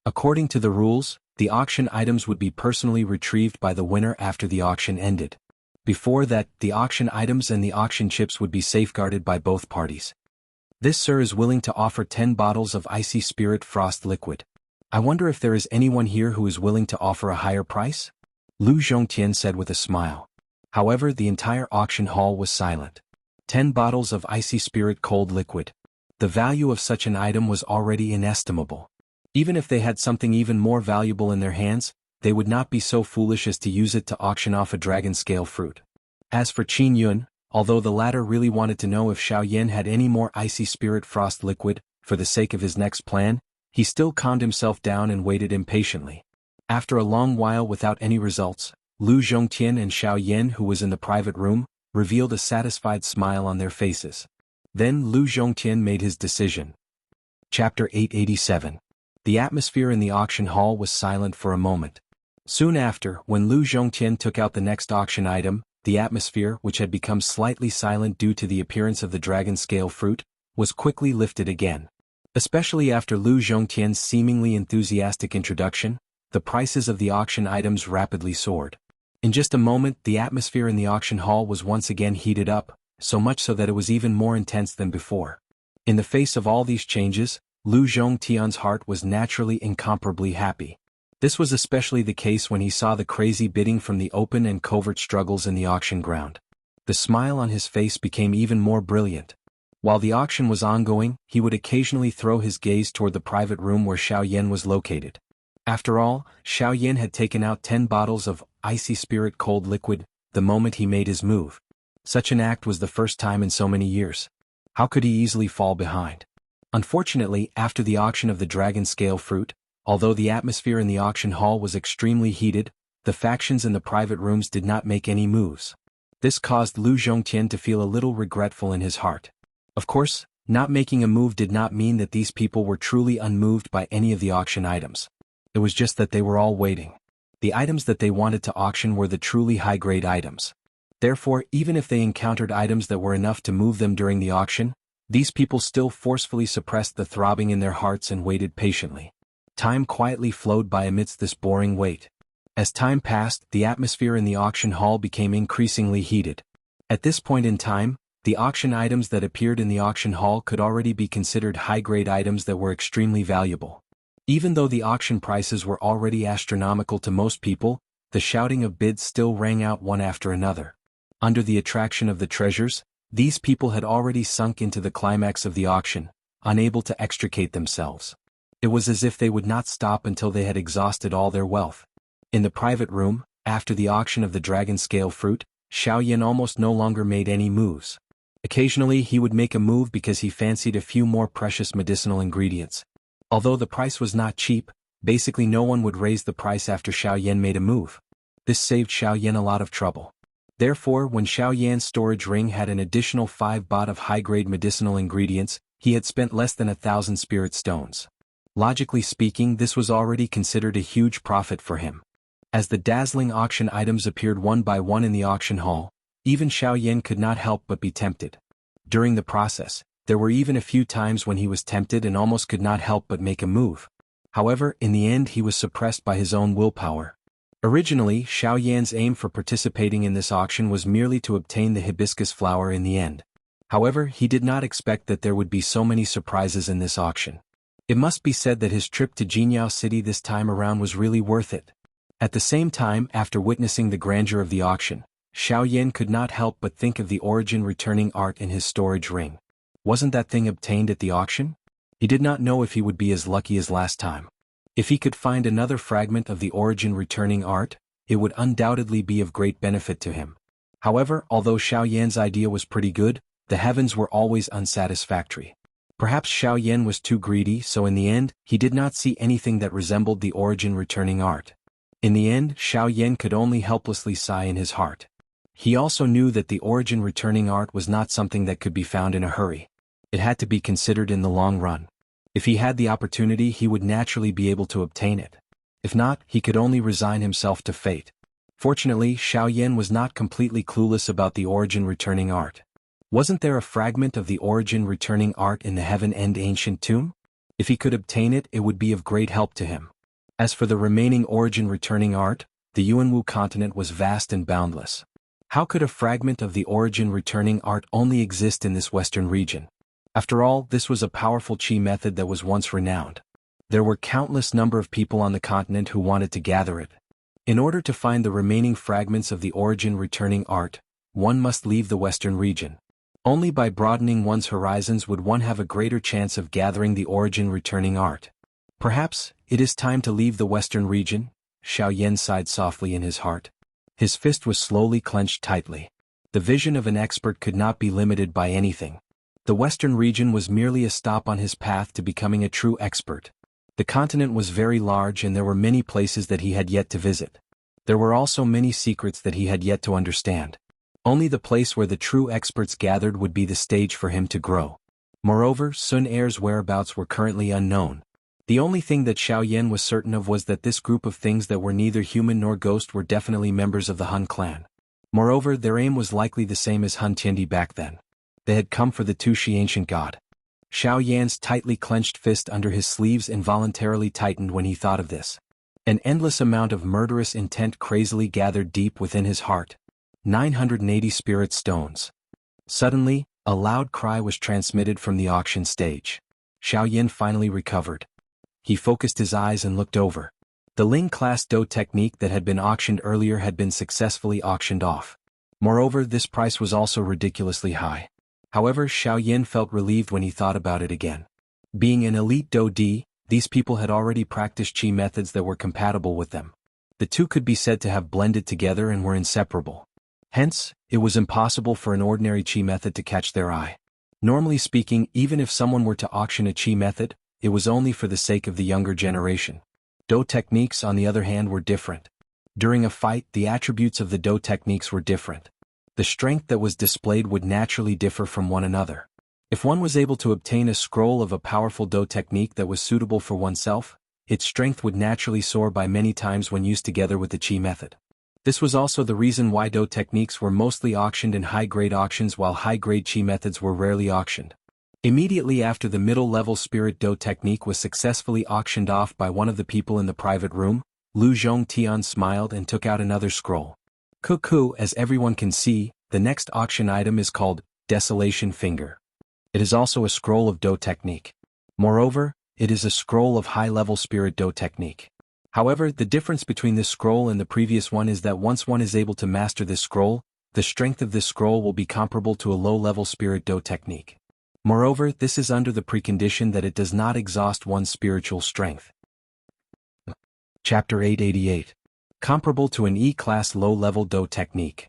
According to the rules, the auction items would be personally retrieved by the winner after the auction ended. Before that, the auction items and the auction chips would be safeguarded by both parties. This sir is willing to offer 10 bottles of icy spirit frost liquid. I wonder if there is anyone here who is willing to offer a higher price? Lu Zhongtian said with a smile. However, the entire auction hall was silent. 10 bottles of icy spirit cold liquid. The value of such an item was already inestimable. Even if they had something even more valuable in their hands, they would not be so foolish as to use it to auction off a dragon scale fruit. As for Qin Yun, although the latter really wanted to know if Xiao Yan had any more icy spirit frost liquid, for the sake of his next plan, he still calmed himself down and waited impatiently. After a long while without any results, Lu Zhongtian and Xiao Yan, who was in the private room, revealed a satisfied smile on their faces. Then Lu Zhongtian made his decision. Chapter 887. The atmosphere in the auction hall was silent for a moment. Soon after, when Lu Zhongtian took out the next auction item, the atmosphere, which had become slightly silent due to the appearance of the dragon scale fruit, was quickly lifted again. Especially after Lu Zhongtian's seemingly enthusiastic introduction, the prices of the auction items rapidly soared. In just a moment, the atmosphere in the auction hall was once again heated up, so much so that it was even more intense than before. In the face of all these changes, Lu Zhongtian's heart was naturally incomparably happy. This was especially the case when he saw the crazy bidding from the open and covert struggles in the auction ground. The smile on his face became even more brilliant. While the auction was ongoing, he would occasionally throw his gaze toward the private room where Xiao Yan was located. After all, Xiao Yan had taken out 10 bottles of icy spirit cold liquid the moment he made his move. Such an act was the first time in so many years. How could he easily fall behind? Unfortunately, after the auction of the dragon scale fruit, although the atmosphere in the auction hall was extremely heated, the factions in the private rooms did not make any moves. This caused Lu Zhongtian to feel a little regretful in his heart. Of course, not making a move did not mean that these people were truly unmoved by any of the auction items. It was just that they were all waiting. The items that they wanted to auction were the truly high-grade items. Therefore, even if they encountered items that were enough to move them during the auction, these people still forcefully suppressed the throbbing in their hearts and waited patiently. Time quietly flowed by amidst this boring wait. As time passed, the atmosphere in the auction hall became increasingly heated. At this point in time, the auction items that appeared in the auction hall could already be considered high-grade items that were extremely valuable. Even though the auction prices were already astronomical to most people, the shouting of bids still rang out one after another. Under the attraction of the treasures, these people had already sunk into the climax of the auction, unable to extricate themselves. It was as if they would not stop until they had exhausted all their wealth. In the private room, after the auction of the dragon scale fruit, Xiao Yan almost no longer made any moves. Occasionally he would make a move because he fancied a few more precious medicinal ingredients. Although the price was not cheap, basically no one would raise the price after Xiao Yan made a move. This saved Xiao Yan a lot of trouble. Therefore, when Xiao Yan's storage ring had an additional 5 baht of high-grade medicinal ingredients, he had spent less than 1,000 spirit stones. Logically speaking, this was already considered a huge profit for him. As the dazzling auction items appeared one by one in the auction hall, even Xiao Yan could not help but be tempted. During the process, There were even a few times when he was tempted and almost could not help but make a move. However, in the end he was suppressed by his own willpower. Originally, Xiao Yan's aim for participating in this auction was merely to obtain the hibiscus flower in the end. However, he did not expect that there would be so many surprises in this auction. It must be said that his trip to Jianghu City this time around was really worth it. At the same time, after witnessing the grandeur of the auction, Xiao Yan could not help but think of the origin returning art in his storage ring. Wasn't that thing obtained at the auction? He did not know if he would be as lucky as last time. If he could find another fragment of the origin returning art, it would undoubtedly be of great benefit to him. However, although Xiao Yan's idea was pretty good, the heavens were always unsatisfactory. Perhaps Xiao Yan was too greedy, so in the end, he did not see anything that resembled the origin returning art. In the end, Xiao Yan could only helplessly sigh in his heart. He also knew that the origin returning art was not something that could be found in a hurry. It had to be considered in the long run. If he had the opportunity, he would naturally be able to obtain it. If not, he could only resign himself to fate. Fortunately, Xiao Yan was not completely clueless about the origin returning art. Wasn't there a fragment of the origin returning art in the Heaven End ancient tomb? If he could obtain it, it would be of great help to him. As for the remaining origin returning art, the Yuanwu continent was vast and boundless. How could a fragment of the origin returning art only exist in this western region? After all, this was a powerful chi method that was once renowned. There were countless number of people on the continent who wanted to gather it. In order to find the remaining fragments of the origin returning art, one must leave the western region. Only by broadening one's horizons would one have a greater chance of gathering the origin returning art. Perhaps, it is time to leave the western region, Xiao Yan sighed softly in his heart. His fist was slowly clenched tightly. The vision of an expert could not be limited by anything. The western region was merely a stop on his path to becoming a true expert. The continent was very large and there were many places that he had yet to visit. There were also many secrets that he had yet to understand. Only the place where the true experts gathered would be the stage for him to grow. Moreover, Sun Er's whereabouts were currently unknown. The only thing that Xiao Yan was certain of was that this group of things that were neither human nor ghost were definitely members of the Han clan. Moreover, their aim was likely the same as Han Tiandi back then. They had come for the Tushi ancient god. Xiao Yan's tightly clenched fist under his sleeves involuntarily tightened when he thought of this. An endless amount of murderous intent crazily gathered deep within his heart. 980 spirit stones. Suddenly, a loud cry was transmitted from the auction stage. Xiao Yan finally recovered. He focused his eyes and looked over. The Ling-class Do technique that had been auctioned earlier had been successfully auctioned off. Moreover, this price was also ridiculously high. However, Xiao Yan felt relieved when he thought about it again. Being an elite Do D, these people had already practiced chi methods that were compatible with them. The two could be said to have blended together and were inseparable. Hence, it was impossible for an ordinary chi method to catch their eye. Normally speaking, even if someone were to auction a chi method, it was only for the sake of the younger generation. Do techniques, on the other hand, were different. During a fight, the attributes of the Do techniques were different. The strength that was displayed would naturally differ from one another. If one was able to obtain a scroll of a powerful Do technique that was suitable for oneself, its strength would naturally soar by many times when used together with the chi method. This was also the reason why Do techniques were mostly auctioned in high-grade auctions while high-grade chi methods were rarely auctioned. Immediately after the middle-level spirit Do technique was successfully auctioned off by one of the people in the private room, Lu Zhongtian smiled and took out another scroll. Cuckoo, as everyone can see, the next auction item is called Desolation Finger. It is also a scroll of Do technique. Moreover, it is a scroll of high-level spirit Do technique. However, the difference between this scroll and the previous one is that once one is able to master this scroll, the strength of this scroll will be comparable to a low-level spirit Do technique. Moreover, this is under the precondition that it does not exhaust one's spiritual strength. Chapter 888. Comparable to an E-class low-level Do technique.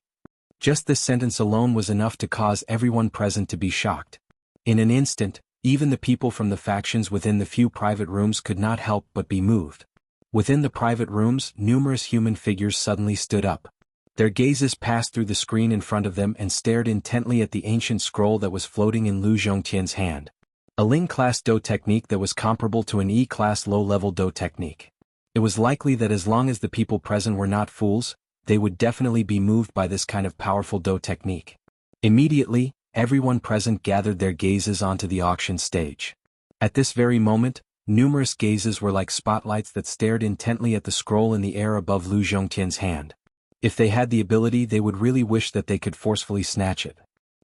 Just this sentence alone was enough to cause everyone present to be shocked. In an instant, even the people from the factions within the few private rooms could not help but be moved. Within the private rooms, numerous human figures suddenly stood up. Their gazes passed through the screen in front of them and stared intently at the ancient scroll that was floating in Lu Zhongtian's hand. A Ling-class Do technique that was comparable to an E-class low-level Do technique. It was likely that as long as the people present were not fools, they would definitely be moved by this kind of powerful Do technique. Immediately, everyone present gathered their gazes onto the auction stage. At this very moment, numerous gazes were like spotlights that stared intently at the scroll in the air above Lu Zhongtian's hand. If they had the ability, they would really wish that they could forcefully snatch it.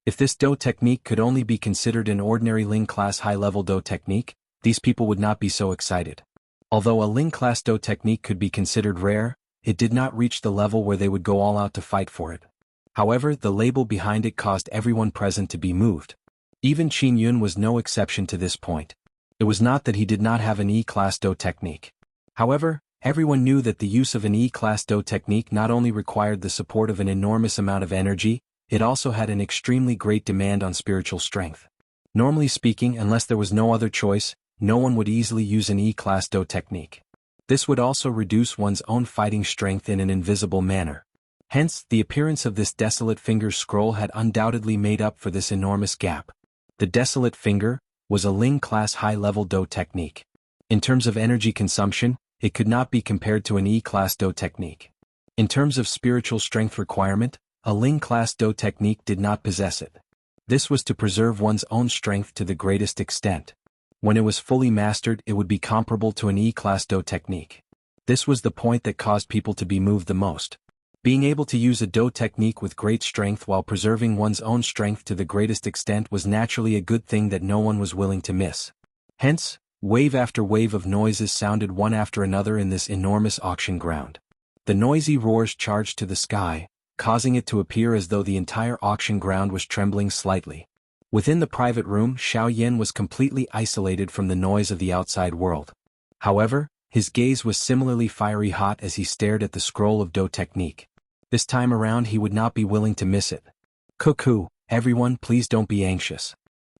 If this Do technique could only be considered an ordinary Ling class high-level Do technique, these people would not be so excited. Although a Ling class Do technique could be considered rare, it did not reach the level where they would go all out to fight for it. However, the label behind it caused everyone present to be moved. Even Qin Yun was no exception to this point. It was not that he did not have an E-class Do technique. However, everyone knew that the use of an E-class Do technique not only required the support of an enormous amount of energy, it also had an extremely great demand on spiritual strength. Normally speaking, unless there was no other choice, no one would easily use an E-class Do technique. This would also reduce one's own fighting strength in an invisible manner. Hence, the appearance of this Desolate Finger scroll had undoubtedly made up for this enormous gap. The Desolate Finger was a Ling class high-level Do technique. In terms of energy consumption, it could not be compared to an E-class Do technique. In terms of spiritual strength requirement, a Ling class Do technique did not possess it. This was to preserve one's own strength to the greatest extent. When it was fully mastered, it would be comparable to an E-class Do technique. This was the point that caused people to be moved the most. Being able to use a Do technique with great strength while preserving one's own strength to the greatest extent was naturally a good thing that no one was willing to miss. Hence, wave after wave of noises sounded one after another in this enormous auction ground. The noisy roars charged to the sky, causing it to appear as though the entire auction ground was trembling slightly. Within the private room, Xiao Yan was completely isolated from the noise of the outside world. However, his gaze was similarly fiery hot as he stared at the scroll of Do technique. This time around he would not be willing to miss it. Cuckoo, everyone, please don't be anxious.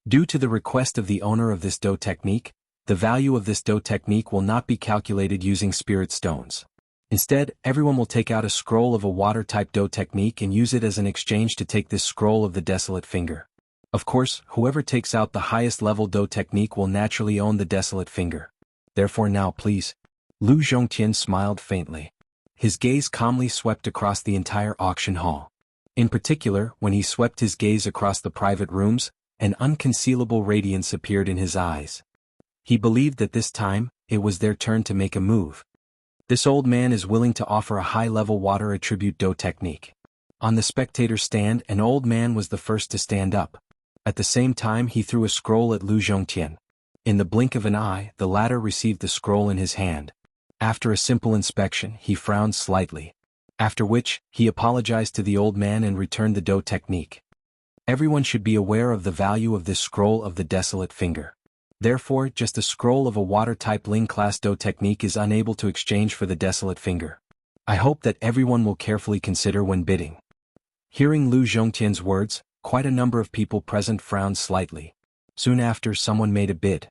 Due to the request of the owner of this Do technique, the value of this Do technique will not be calculated using spirit stones. Instead, everyone will take out a scroll of a water-type Do technique and use it as an exchange to take this scroll of the Desolate Finger. Of course, whoever takes out the highest level Do technique will naturally own the Desolate Finger. Therefore now please. Lu Zhongtian smiled faintly. His gaze calmly swept across the entire auction hall. In particular, when he swept his gaze across the private rooms, an unconcealable radiance appeared in his eyes. He believed that this time, it was their turn to make a move. This old man is willing to offer a high-level water attribute Do technique. On the spectator stand, an old man was the first to stand up. At the same time, he threw a scroll at Lu Zhongtian. In the blink of an eye, the latter received the scroll in his hand. After a simple inspection, he frowned slightly. After which, he apologized to the old man and returned the Do technique. Everyone should be aware of the value of this scroll of the Desolate Finger. Therefore, just a scroll of a water-type Ling class Do technique is unable to exchange for the Desolate Finger. I hope that everyone will carefully consider when bidding. Hearing Lu Zhongtian's words, quite a number of people present frowned slightly. Soon after, someone made a bid.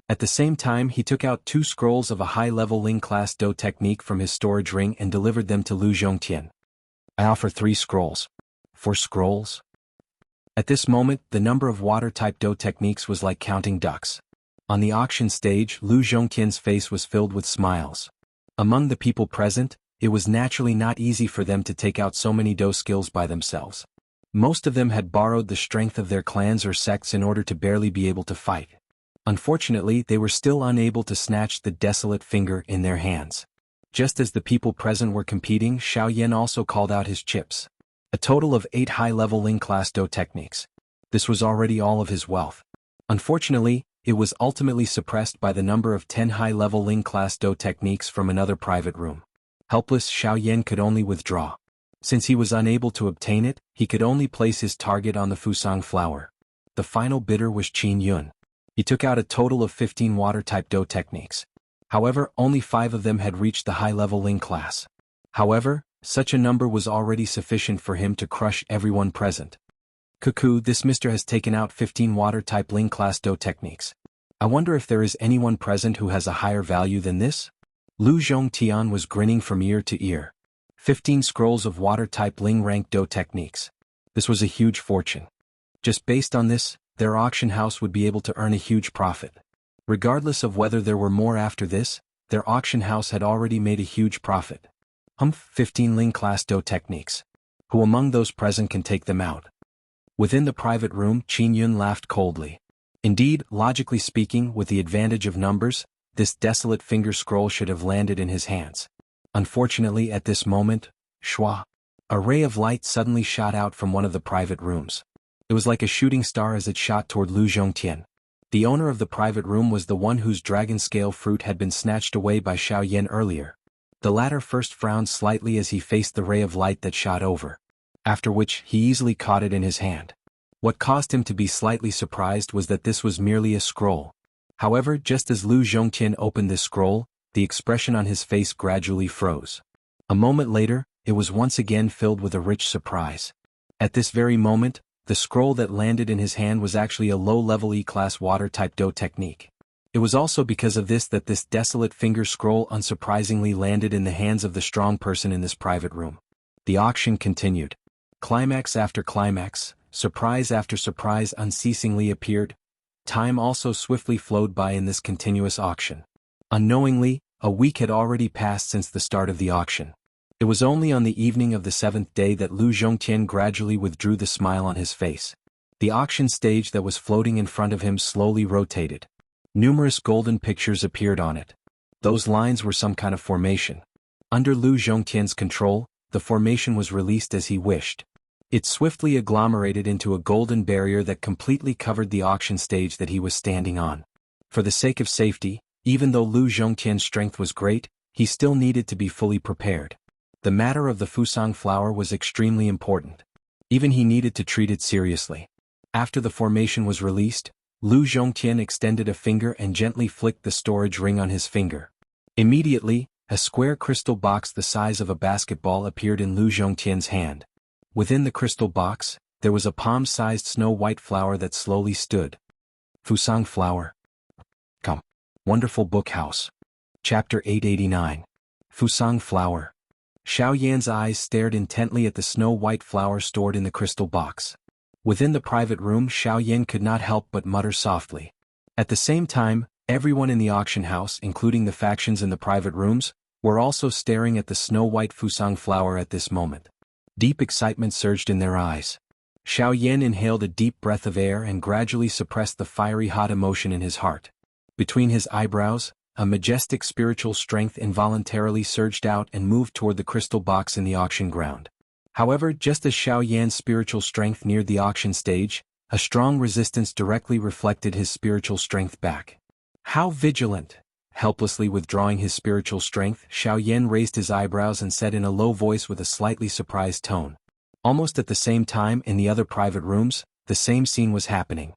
At the same time, he took out 2 scrolls of a high-level Ling class Do technique from his storage ring and delivered them to Lu Zhongtian. I offer 3 scrolls. 4 scrolls? At this moment, the number of water-type Do techniques was like counting ducks. On the auction stage, Lu Zhongtian's face was filled with smiles. Among the people present, it was naturally not easy for them to take out so many Do skills by themselves. Most of them had borrowed the strength of their clans or sects in order to barely be able to fight. Unfortunately, they were still unable to snatch the Desolate Finger in their hands. Just as the people present were competing, Xiao Yan also called out his chips. A total of 8 high-level Ling class Do techniques. This was already all of his wealth. Unfortunately, it was ultimately suppressed by the number of 10 high-level Ling class Do techniques from another private room. Helpless, Xiao Yan could only withdraw. Since he was unable to obtain it, he could only place his target on the Fusang flower. The final bidder was Qin Yun. He took out a total of 15 water-type Do techniques. However, only 5 of them had reached the high-level Ling class. However, such a number was already sufficient for him to crush everyone present. Cuckoo, this mister has taken out 15 water-type Ling class Do techniques. I wonder if there is anyone present who has a higher value than this? Lu Zhongtian was grinning from ear to ear. 15 scrolls of water-type Ling rank Do techniques. This was a huge fortune. Just based on this, their auction house would be able to earn a huge profit. Regardless of whether there were more after this, their auction house had already made a huge profit. 15 Ling class Do techniques. Who among those present can take them out? Within the private room, Qin Yun laughed coldly. Indeed, logically speaking, with the advantage of numbers, this desolate finger scroll should have landed in his hands. Unfortunately, at this moment, shwa, a ray of light suddenly shot out from one of the private rooms. It was like a shooting star as it shot toward Lu Zhongtian. The owner of the private room was the one whose dragon scale fruit had been snatched away by Xiao Yan earlier. The latter first frowned slightly as he faced the ray of light that shot over, after which he easily caught it in his hand. What caused him to be slightly surprised was that this was merely a scroll. However, just as Lu Zhongtian opened this scroll, the expression on his face gradually froze. A moment later, it was once again filled with a rich surprise. At this very moment, the scroll that landed in his hand was actually a low-level E-class water-type Do technique. It was also because of this that this desolate finger scroll unsurprisingly landed in the hands of the strong person in this private room. The auction continued. Climax after climax, surprise after surprise unceasingly appeared. Time also swiftly flowed by in this continuous auction. Unknowingly, a week had already passed since the start of the auction. It was only on the evening of the 7th day that Lu Zhongtian gradually withdrew the smile on his face. The auction stage that was floating in front of him slowly rotated. Numerous golden pictures appeared on it. Those lines were some kind of formation. Under Lu Zhongtian's control, the formation was released as he wished. It swiftly agglomerated into a golden barrier that completely covered the auction stage that he was standing on. For the sake of safety, even though Lu Zhongtian's strength was great, he still needed to be fully prepared. The matter of the Fusang flower was extremely important. Even he needed to treat it seriously. After the formation was released, Lu Zhongtian extended a finger and gently flicked the storage ring on his finger. Immediately, a square crystal box the size of a basketball appeared in Lu Zhongtian's hand. Within the crystal box, there was a palm-sized snow-white flower that slowly stood. Fusang flower. Come. Wonderful Book House. Chapter 889. Fusang flower. Xiao Yan's eyes stared intently at the snow-white flower stored in the crystal box. Within the private room, Xiao Yan could not help but mutter softly. At the same time, everyone in the auction house, including the factions in the private rooms, were also staring at the snow-white Fusang flower at this moment. Deep excitement surged in their eyes. Xiao Yan inhaled a deep breath of air and gradually suppressed the fiery hot emotion in his heart. Between his eyebrows, a majestic spiritual strength involuntarily surged out and moved toward the crystal box in the auction ground. However, just as Xiao Yan's spiritual strength neared the auction stage, a strong resistance directly reflected his spiritual strength back. How vigilant! Helplessly withdrawing his spiritual strength, Xiao Yan raised his eyebrows and said in a low voice with a slightly surprised tone. Almost at the same time, in the other private rooms, the same scene was happening.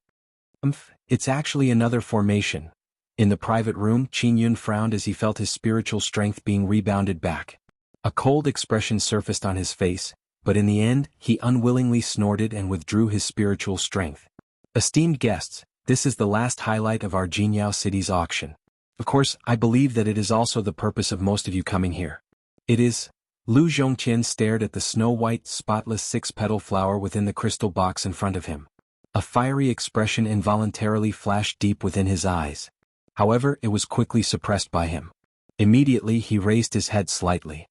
It's actually another formation. In the private room, Qin Yun frowned as he felt his spiritual strength being rebounded back. A cold expression surfaced on his face, but in the end, he unwillingly snorted and withdrew his spiritual strength. Esteemed guests, this is the last highlight of our Jianghu city's auction. Of course, I believe that it is also the purpose of most of you coming here. It is. Lu Zhongtian stared at the snow-white, spotless six-petal flower within the crystal box in front of him. A fiery expression involuntarily flashed deep within his eyes. However, it was quickly suppressed by him. Immediately he raised his head slightly.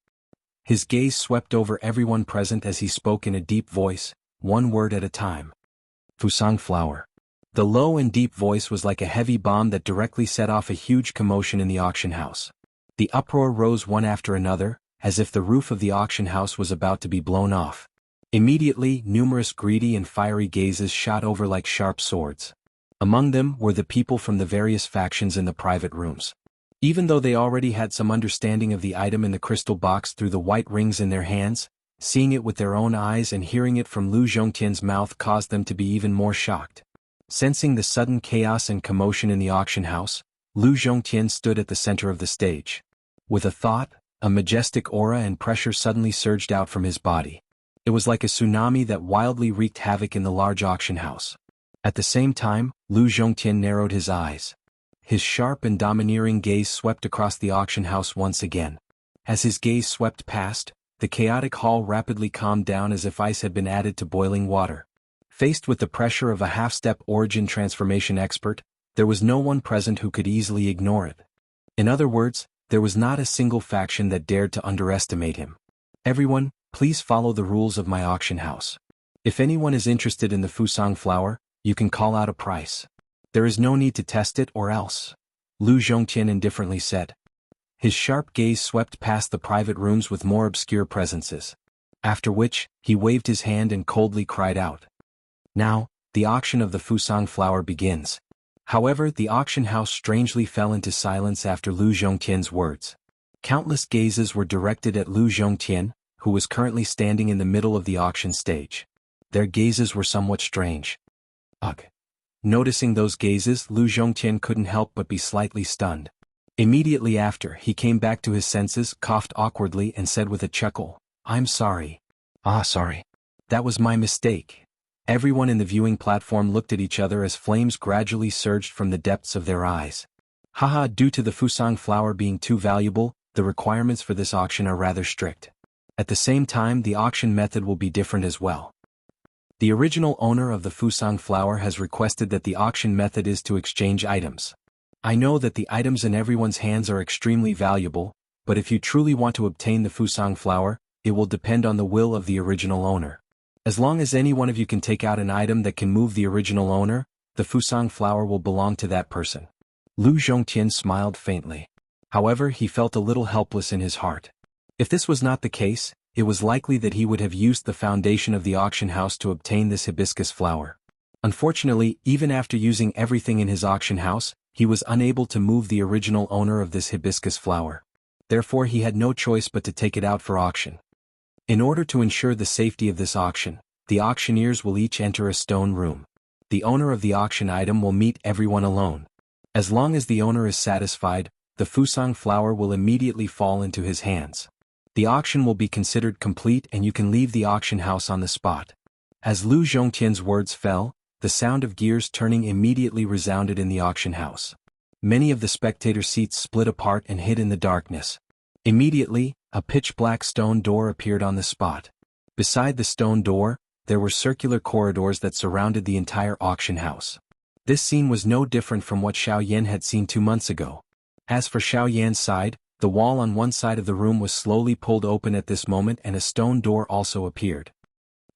His gaze swept over everyone present as he spoke in a deep voice, one word at a time. Fusang flower. The low and deep voice was like a heavy bomb that directly set off a huge commotion in the auction house. The uproar rose one after another, as if the roof of the auction house was about to be blown off. Immediately, numerous greedy and fiery gazes shot over like sharp swords. Among them were the people from the various factions in the private rooms. Even though they already had some understanding of the item in the crystal box through the white rings in their hands, seeing it with their own eyes and hearing it from Lu Zhongtian's mouth caused them to be even more shocked. Sensing the sudden chaos and commotion in the auction house, Lu Zhongtian stood at the center of the stage. With a thought, a majestic aura and pressure suddenly surged out from his body. It was like a tsunami that wildly wreaked havoc in the large auction house. At the same time, Lu Zhongtian narrowed his eyes. His sharp and domineering gaze swept across the auction house once again. As his gaze swept past, the chaotic hall rapidly calmed down as if ice had been added to boiling water. Faced with the pressure of a half-step origin transformation expert, there was no one present who could easily ignore it. In other words, there was not a single faction that dared to underestimate him. Everyone, please follow the rules of my auction house. If anyone is interested in the Fusang flower, you can call out a price. There is no need to test it or else. Lu Zhongtian indifferently said. His sharp gaze swept past the private rooms with more obscure presences. After which, he waved his hand and coldly cried out. Now, the auction of the Fusang flower begins. However, the auction house strangely fell into silence after Lu Zhongtian's words. Countless gazes were directed at Lu Zhongtian, who was currently standing in the middle of the auction stage. Their gazes were somewhat strange. Ugh. Noticing those gazes, Lu Zhongtian couldn't help but be slightly stunned. Immediately after, he came back to his senses, coughed awkwardly and said with a chuckle, I'm sorry. Sorry. That was my mistake. Everyone in the viewing platform looked at each other as flames gradually surged from the depths of their eyes. Haha, due to the Fusang flower being too valuable, the requirements for this auction are rather strict. At the same time, the auction method will be different as well. The original owner of the Fusang flower has requested that the auction method is to exchange items. I know that the items in everyone's hands are extremely valuable, but if you truly want to obtain the Fusang flower, it will depend on the will of the original owner. As long as any one of you can take out an item that can move the original owner, the Fusang flower will belong to that person. Lu Zhongtian smiled faintly. However, he felt a little helpless in his heart. If this was not the case, it was likely that he would have used the foundation of the auction house to obtain this hibiscus flower. Unfortunately, even after using everything in his auction house, he was unable to move the original owner of this hibiscus flower. Therefore, he had no choice but to take it out for auction. In order to ensure the safety of this auction, the auctioneers will each enter a stone room. The owner of the auction item will meet everyone alone. As long as the owner is satisfied, the Fusang flower will immediately fall into his hands. The auction will be considered complete and you can leave the auction house on the spot. As Lu Zhongtian's words fell, the sound of gears turning immediately resounded in the auction house. Many of the spectator seats split apart and hid in the darkness. Immediately, a pitch-black stone door appeared on the spot. Beside the stone door, there were circular corridors that surrounded the entire auction house. This scene was no different from what Xiao Yan had seen 2 months ago. As for Xiao Yan's side, the wall on one side of the room was slowly pulled open at this moment and a stone door also appeared.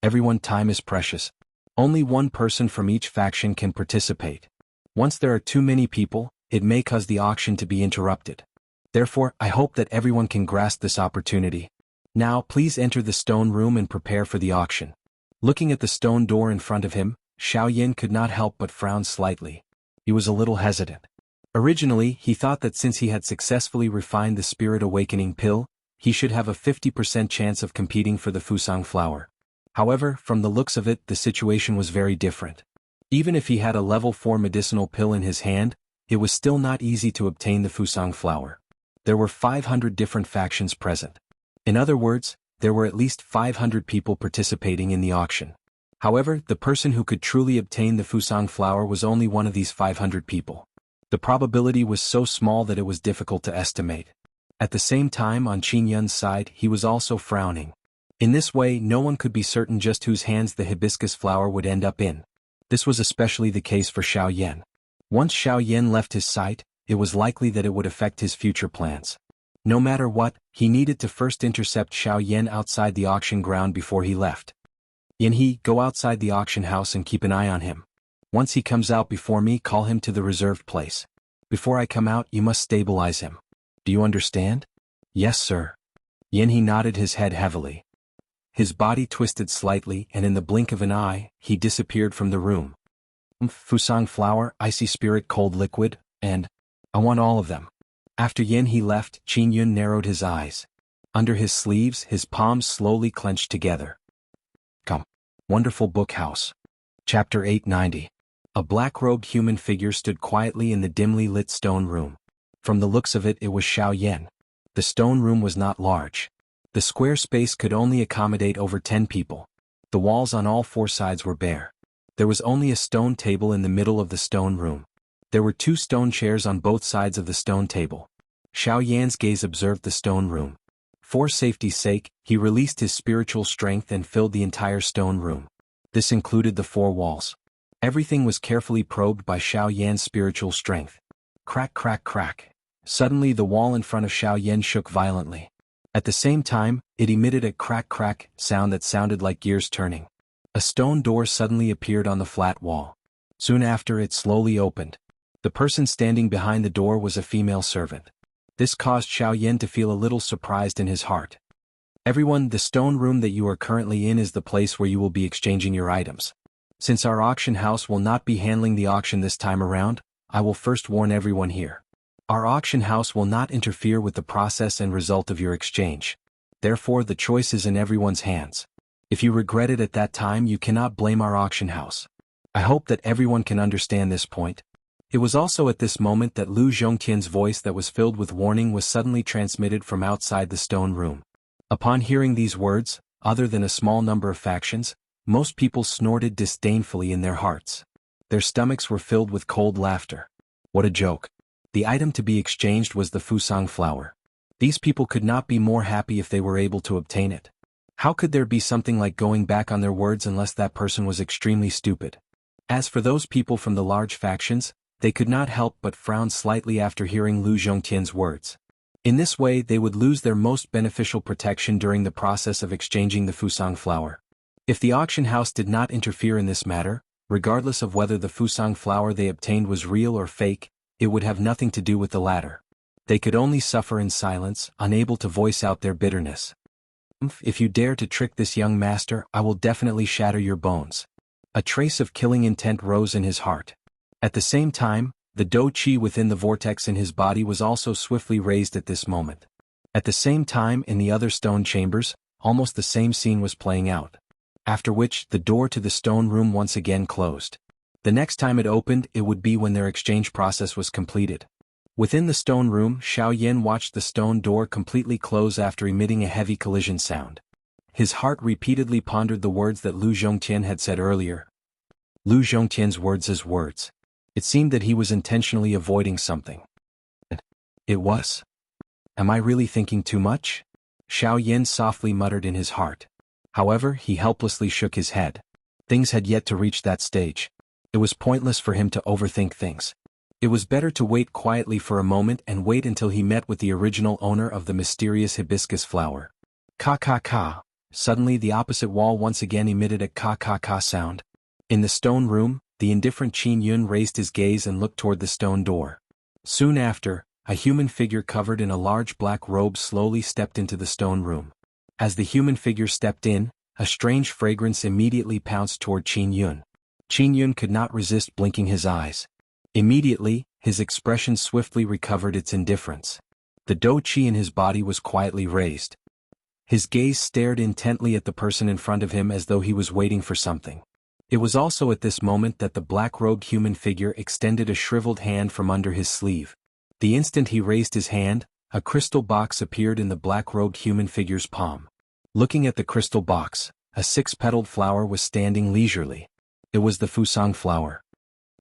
Everyone, time is precious. Only one person from each faction can participate. Once there are too many people, it may cause the auction to be interrupted. Therefore, I hope that everyone can grasp this opportunity. Now, please enter the stone room and prepare for the auction. Looking at the stone door in front of him, Xiao Yan could not help but frown slightly. He was a little hesitant. Originally, he thought that since he had successfully refined the Spirit Awakening pill, he should have a 50% chance of competing for the Fusang flower. However, from the looks of it, the situation was very different. Even if he had a level 4 medicinal pill in his hand, it was still not easy to obtain the Fusang flower. There were 500 different factions present. In other words, there were at least 500 people participating in the auction. However, the person who could truly obtain the Fusang flower was only one of these 500 people. The probability was so small that it was difficult to estimate. At the same time, on Qin Yun's side, he was also frowning. In this way, no one could be certain just whose hands the hibiscus flower would end up in. This was especially the case for Xiao Yan. Once Xiao Yan left his sight, it was likely that it would affect his future plans. No matter what, he needed to first intercept Xiao Yan outside the auction ground before he left. Yanhe, go outside the auction house and keep an eye on him. Once he comes out before me, call him to the reserved place. Before I come out, you must stabilize him. Do you understand? Yes, sir. Yanhe nodded his head heavily. His body twisted slightly and in the blink of an eye, he disappeared from the room. Fusang flower, icy spirit, cold liquid, and I want all of them. After Yanhe left, Qin Yun narrowed his eyes. Under his sleeves, his palms slowly clenched together. Come. Wonderful Book House. Chapter 890. A black-robed human figure stood quietly in the dimly lit stone room. From the looks of it, it was Xiao Yan. The stone room was not large. The square space could only accommodate over 10 people. The walls on all 4 sides were bare. There was only a stone table in the middle of the stone room. There were 2 stone chairs on both sides of the stone table. Xiao Yan's gaze observed the stone room. For safety's sake, he released his spiritual strength and filled the entire stone room. This included the 4 walls. Everything was carefully probed by Xiao Yan's spiritual strength. Crack, crack, crack. Suddenly the wall in front of Xiao Yan shook violently. At the same time, it emitted a crack, crack sound that sounded like gears turning. A stone door suddenly appeared on the flat wall. Soon after, it slowly opened. The person standing behind the door was a female servant. This caused Xiao Yan to feel a little surprised in his heart. Everyone, the stone room that you are currently in is the place where you will be exchanging your items. Since our auction house will not be handling the auction this time around, I will first warn everyone here. Our auction house will not interfere with the process and result of your exchange. Therefore, the choice is in everyone's hands. If you regret it at that time, you cannot blame our auction house. I hope that everyone can understand this point. It was also at this moment that Lu Zhongtian's voice that was filled with warning was suddenly transmitted from outside the stone room. Upon hearing these words, other than a small number of factions, most people snorted disdainfully in their hearts. Their stomachs were filled with cold laughter. What a joke. The item to be exchanged was the Fusang flower. These people could not be more happy if they were able to obtain it. How could there be something like going back on their words unless that person was extremely stupid? As for those people from the large factions, they could not help but frown slightly after hearing Lu Zhongtian's words. In this way, they would lose their most beneficial protection during the process of exchanging the Fusang flower. If the auction house did not interfere in this matter, regardless of whether the Fusang flower they obtained was real or fake, it would have nothing to do with the latter. They could only suffer in silence, unable to voice out their bitterness. If you dare to trick this young master, I will definitely shatter your bones. A trace of killing intent rose in his heart. At the same time, the Do Qi within the vortex in his body was also swiftly raised at this moment. At the same time, in the other stone chambers, almost the same scene was playing out. After which, the door to the stone room once again closed. The next time it opened, it would be when their exchange process was completed. Within the stone room, Xiao Yan watched the stone door completely close after emitting a heavy collision sound. His heart repeatedly pondered the words that Lu Zhongtian had said earlier. Lu Zhongtian's words as words. It seemed that he was intentionally avoiding something. It was. Am I really thinking too much? Xiao Yan softly muttered in his heart. However, he helplessly shook his head. Things had yet to reach that stage. It was pointless for him to overthink things. It was better to wait quietly for a moment and wait until he met with the original owner of the mysterious hibiscus flower. Ka ka ka. Suddenly the opposite wall once again emitted a ka ka ka sound. In the stone room, the indifferent Qin Yun raised his gaze and looked toward the stone door. Soon after, a human figure covered in a large black robe slowly stepped into the stone room. As the human figure stepped in, a strange fragrance immediately pounced toward Qin Yun. Qin Yun could not resist blinking his eyes. Immediately, his expression swiftly recovered its indifference. The Do Qi in his body was quietly raised. His gaze stared intently at the person in front of him as though he was waiting for something. It was also at this moment that the black-robed human figure extended a shriveled hand from under his sleeve. The instant he raised his hand, a crystal box appeared in the black-robed human figure's palm. Looking at the crystal box, a six-petaled flower was standing leisurely. It was the Fusang flower.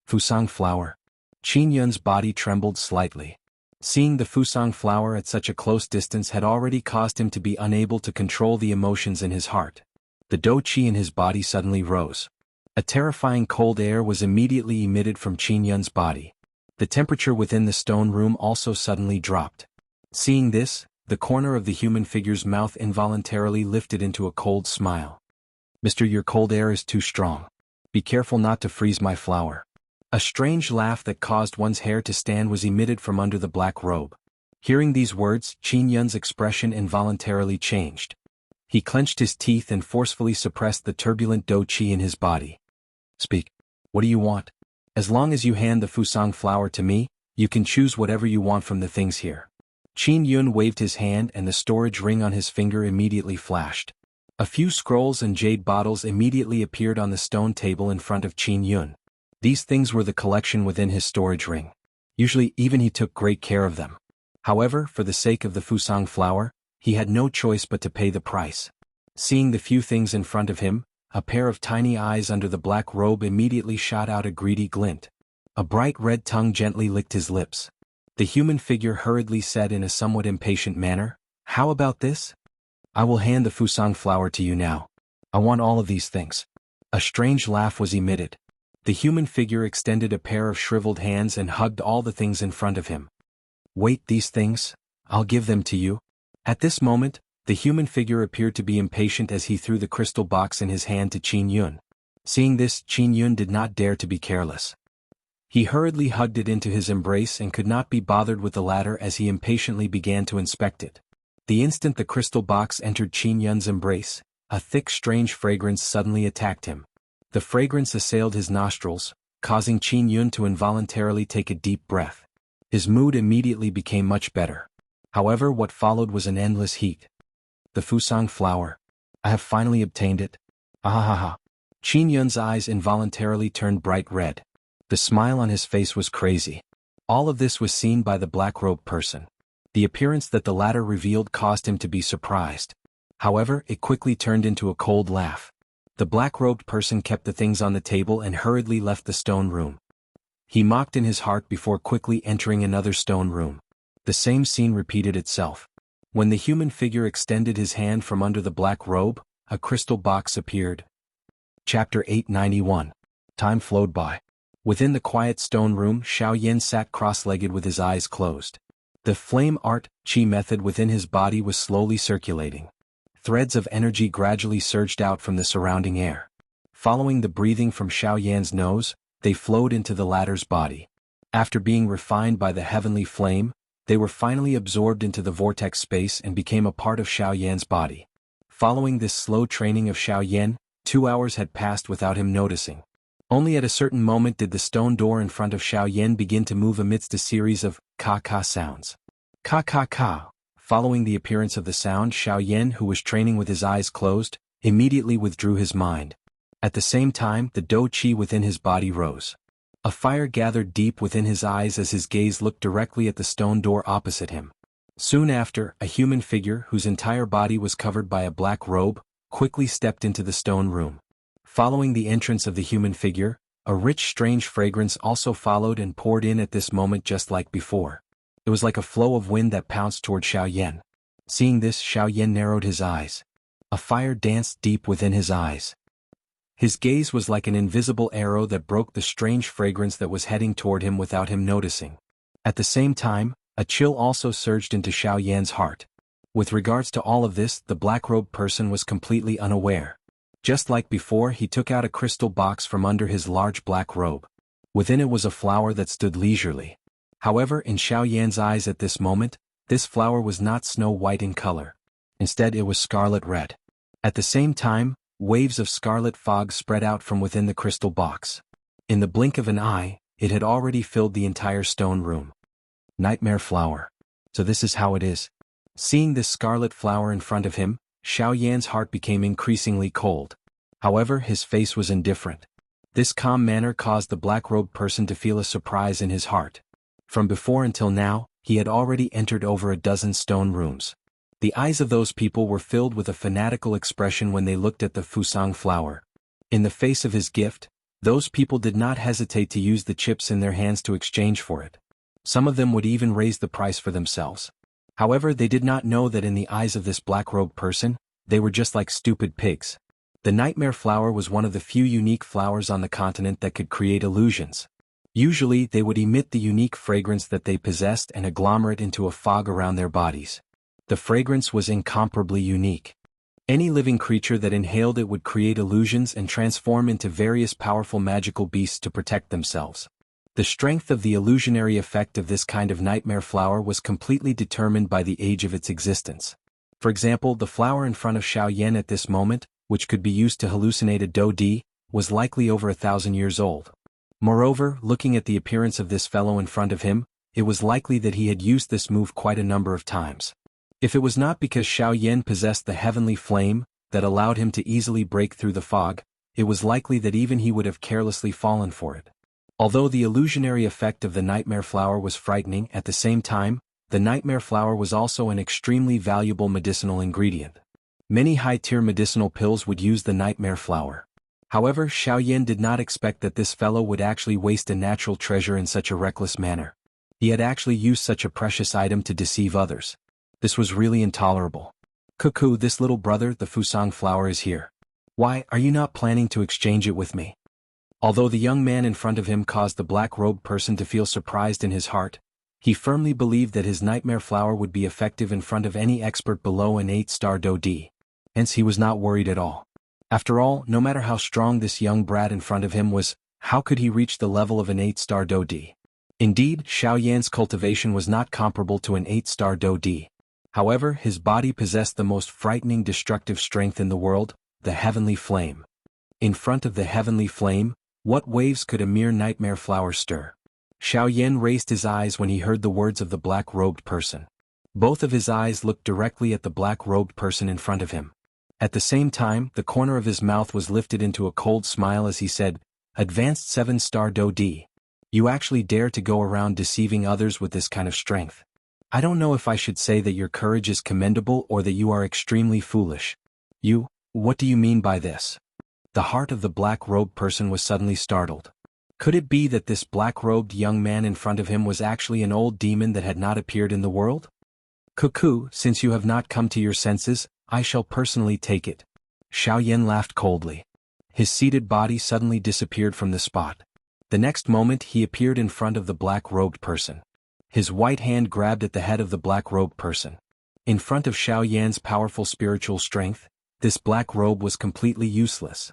Fusang flower. Qin Yun's body trembled slightly. Seeing the Fusang flower at such a close distance had already caused him to be unable to control the emotions in his heart. The Do Qi in his body suddenly rose. A terrifying cold air was immediately emitted from Qin Yun's body. The temperature within the stone room also suddenly dropped. Seeing this, the corner of the human figure's mouth involuntarily lifted into a cold smile. "Mister, your cold air is too strong. Be careful not to freeze my flower." A strange laugh that caused one's hair to stand was emitted from under the black robe. Hearing these words, Qin Yun's expression involuntarily changed. He clenched his teeth and forcefully suppressed the turbulent Do Qi in his body. "Speak. What do you want? As long as you hand the Fusang flower to me, you can choose whatever you want from the things here." Qin Yun waved his hand and the storage ring on his finger immediately flashed. A few scrolls and jade bottles immediately appeared on the stone table in front of Qin Yun. These things were the collection within his storage ring. Usually even he took great care of them. However, for the sake of the Fusang flower, he had no choice but to pay the price. Seeing the few things in front of him, a pair of tiny eyes under the black robe immediately shot out a greedy glint. A bright red tongue gently licked his lips. The human figure hurriedly said in a somewhat impatient manner, "How about this? I will hand the Fusang flower to you now. I want all of these things." A strange laugh was emitted. The human figure extended a pair of shriveled hands and hugged all the things in front of him. "Wait, these things? I'll give them to you." At this moment, the human figure appeared to be impatient as he threw the crystal box in his hand to Qin Yun. Seeing this, Qin Yun did not dare to be careless. He hurriedly hugged it into his embrace and could not be bothered with the ladder as he impatiently began to inspect it. The instant the crystal box entered Qin Yun's embrace, a thick strange fragrance suddenly attacked him. The fragrance assailed his nostrils, causing Qin Yun to involuntarily take a deep breath. His mood immediately became much better. However, what followed was an endless heat. The Fusang flower. I have finally obtained it. Ahahaha. Qin Yun's eyes involuntarily turned bright red. The smile on his face was crazy. All of this was seen by the black-robed person. The appearance that the latter revealed caused him to be surprised. However, it quickly turned into a cold laugh. The black-robed person kept the things on the table and hurriedly left the stone room. He mocked in his heart before quickly entering another stone room. The same scene repeated itself. When the human figure extended his hand from under the black robe, a crystal box appeared. Chapter 891. Time flowed by. Within the quiet stone room, Xiao Yan sat cross-legged with his eyes closed. The flame art, qi method within his body was slowly circulating. Threads of energy gradually surged out from the surrounding air. Following the breathing from Xiao Yan's nose, they flowed into the latter's body. After being refined by the heavenly flame, they were finally absorbed into the vortex space and became a part of Xiao Yan's body. Following this slow training of Xiao Yan, 2 hours had passed without him noticing. Only at a certain moment did the stone door in front of Xiao Yan begin to move amidst a series of ka-ka sounds. Ka-ka-ka. Following the appearance of the sound, Xiao Yan, who was training with his eyes closed, immediately withdrew his mind. At the same time, the dou qi within his body rose. A fire gathered deep within his eyes as his gaze looked directly at the stone door opposite him. Soon after, a human figure whose entire body was covered by a black robe, quickly stepped into the stone room. Following the entrance of the human figure, a rich strange fragrance also followed and poured in at this moment just like before. It was like a flow of wind that pounced toward Xiao Yan. Seeing this, Xiao Yan narrowed his eyes. A fire danced deep within his eyes. His gaze was like an invisible arrow that broke the strange fragrance that was heading toward him without him noticing. At the same time, a chill also surged into Xiao Yan's heart. With regards to all of this, the black-robed person was completely unaware. Just like before, he took out a crystal box from under his large black robe. Within it was a flower that stood leisurely. However, in Xiao Yan's eyes at this moment, this flower was not snow-white in color. Instead, it was scarlet red. At the same time, waves of scarlet fog spread out from within the crystal box. In the blink of an eye, it had already filled the entire stone room. Nightmare flower. So this is how it is. Seeing this scarlet flower in front of him, Xiao Yan's heart became increasingly cold. However, his face was indifferent. This calm manner caused the black-robed person to feel a surprise in his heart. From before until now, he had already entered over a dozen stone rooms. The eyes of those people were filled with a fanatical expression when they looked at the Fusang flower. In the face of his gift, those people did not hesitate to use the chips in their hands to exchange for it. Some of them would even raise the price for themselves. However, they did not know that in the eyes of this black-robed person, they were just like stupid pigs. The nightmare flower was one of the few unique flowers on the continent that could create illusions. Usually, they would emit the unique fragrance that they possessed and agglomerate into a fog around their bodies. The fragrance was incomparably unique. Any living creature that inhaled it would create illusions and transform into various powerful magical beasts to protect themselves. The strength of the illusionary effect of this kind of nightmare flower was completely determined by the age of its existence. For example, the flower in front of Xiao Yan at this moment, which could be used to hallucinate a dou di, was likely over 1,000 years old. Moreover, looking at the appearance of this fellow in front of him, it was likely that he had used this move quite a number of times. If it was not because Xiao Yan possessed the heavenly flame that allowed him to easily break through the fog, it was likely that even he would have carelessly fallen for it. Although the illusionary effect of the nightmare flower was frightening, at the same time, the nightmare flower was also an extremely valuable medicinal ingredient. Many high-tier medicinal pills would use the nightmare flower. However, Xiao Yan did not expect that this fellow would actually waste a natural treasure in such a reckless manner. He had actually used such a precious item to deceive others. This was really intolerable. Cuckoo, this little brother, the Fusang flower is here. Why, are you not planning to exchange it with me? Although the young man in front of him caused the black-robed person to feel surprised in his heart, he firmly believed that his nightmare flower would be effective in front of any expert below an 8-star dou di. Hence he was not worried at all. After all, no matter how strong this young brat in front of him was, how could he reach the level of an 8-star Dodi? Indeed, Xiao Yan's cultivation was not comparable to an 8-star Dodi. However, his body possessed the most frightening destructive strength in the world, the heavenly flame. In front of the heavenly flame, what waves could a mere nightmare flower stir? Xiao Yan raised his eyes when he heard the words of the black-robed person. Both of his eyes looked directly at the black-robed person in front of him. At the same time, the corner of his mouth was lifted into a cold smile as he said, "Advanced 7-star Dodi. You actually dare to go around deceiving others with this kind of strength. I don't know if I should say that your courage is commendable or that you are extremely foolish. What do you mean by this?" The heart of the black-robed person was suddenly startled. Could it be that this black-robed young man in front of him was actually an old demon that had not appeared in the world? "Cuckoo, since you have not come to your senses, I shall personally take it." Xiao Yan laughed coldly. His seated body suddenly disappeared from the spot. The next moment he appeared in front of the black-robed person. His white hand grabbed at the head of the black-robed person. In front of Xiao Yan's powerful spiritual strength, this black robe was completely useless.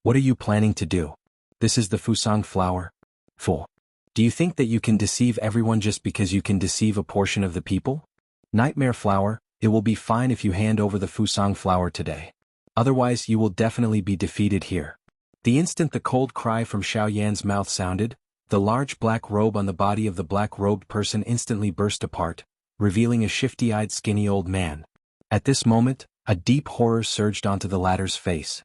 What are you planning to do? This is the Fusang flower? Fool. Do you think that you can deceive everyone just because you can deceive a portion of the people? Nightmare flower, it will be fine if you hand over the Fusang flower today. Otherwise you will definitely be defeated here. The instant the cold cry from Xiao Yan's mouth sounded, the large black robe on the body of the black-robed person instantly burst apart, revealing a shifty-eyed skinny old man. At this moment, a deep horror surged onto the latter's face.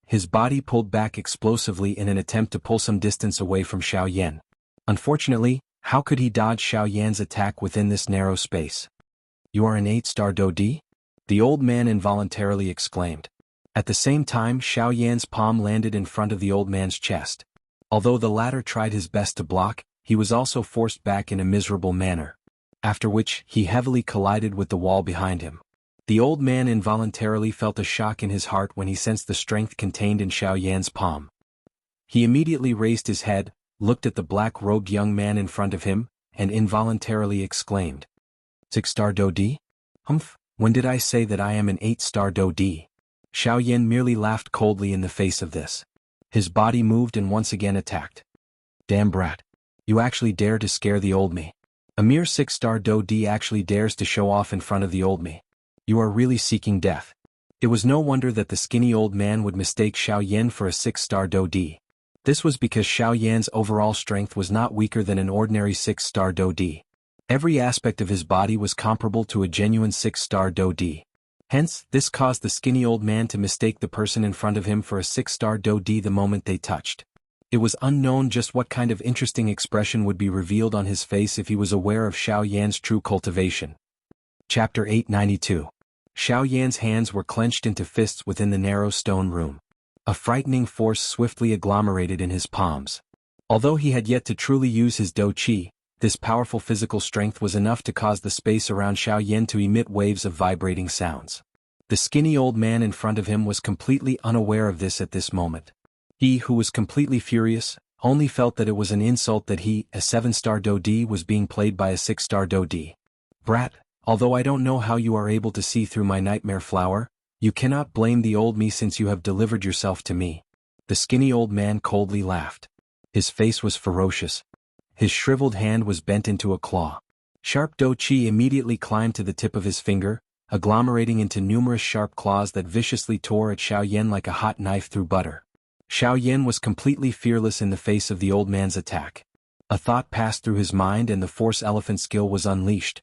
His body pulled back explosively in an attempt to pull some distance away from Xiao Yan. Unfortunately, how could he dodge Xiao Yan's attack within this narrow space? "You are an 8-star Dodi?" the old man involuntarily exclaimed. At the same time, Xiao Yan's palm landed in front of the old man's chest. Although the latter tried his best to block, he was also forced back in a miserable manner. After which, he heavily collided with the wall behind him. The old man involuntarily felt a shock in his heart when he sensed the strength contained in Xiao Yan's palm. He immediately raised his head, looked at the black-robed young man in front of him, and involuntarily exclaimed, "6-star Dodi? Humph, when did I say that I am an 8-star Dodi?" Xiao Yan merely laughed coldly in the face of this. His body moved and once again attacked. "Damn brat. You actually dare to scare the old me. A mere 6-star Dodi actually dares to show off in front of the old me. You are really seeking death." It was no wonder that the skinny old man would mistake Xiao Yan for a 6-star Dodi. This was because Xiao Yan's overall strength was not weaker than an ordinary 6-star Dodi. Every aspect of his body was comparable to a genuine 6-star Dodi. Hence, this caused the skinny old man to mistake the person in front of him for a 6-star Dodi the moment they touched. It was unknown just what kind of interesting expression would be revealed on his face if he was aware of Xiao Yan's true cultivation. Chapter 892. Xiao Yan's hands were clenched into fists within the narrow stone room. A frightening force swiftly agglomerated in his palms. Although he had yet to truly use his Do Qi, this powerful physical strength was enough to cause the space around Xiao Yan to emit waves of vibrating sounds. The skinny old man in front of him was completely unaware of this at this moment. He, who was completely furious, only felt that it was an insult that he, a 7-star Dodi, was being played by a 6-star Dodi. "Brat, although I don't know how you are able to see through my nightmare flower, you cannot blame the old me since you have delivered yourself to me." The skinny old man coldly laughed. His face was ferocious. His shriveled hand was bent into a claw. Sharp Do Qi immediately climbed to the tip of his finger, agglomerating into numerous sharp claws that viciously tore at Xiao Yan like a hot knife through butter. Xiao Yan was completely fearless in the face of the old man's attack. A thought passed through his mind and the Force Elephant skill was unleashed.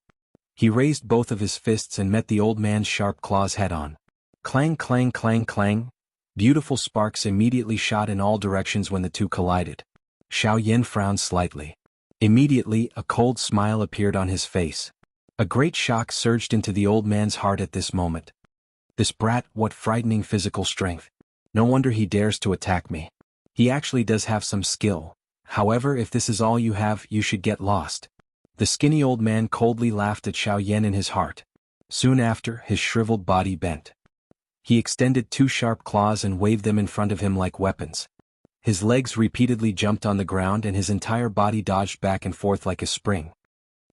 He raised both of his fists and met the old man's sharp claws head-on. Clang clang clang clang. Beautiful sparks immediately shot in all directions when the two collided. Xiao Yan frowned slightly. Immediately, a cold smile appeared on his face. A great shock surged into the old man's heart at this moment. "This brat, what frightening physical strength. No wonder he dares to attack me. He actually does have some skill. However, if this is all you have, you should get lost." The skinny old man coldly laughed at Xiao Yan in his heart. Soon after, his shriveled body bent. He extended two sharp claws and waved them in front of him like weapons. His legs repeatedly jumped on the ground and his entire body dodged back and forth like a spring.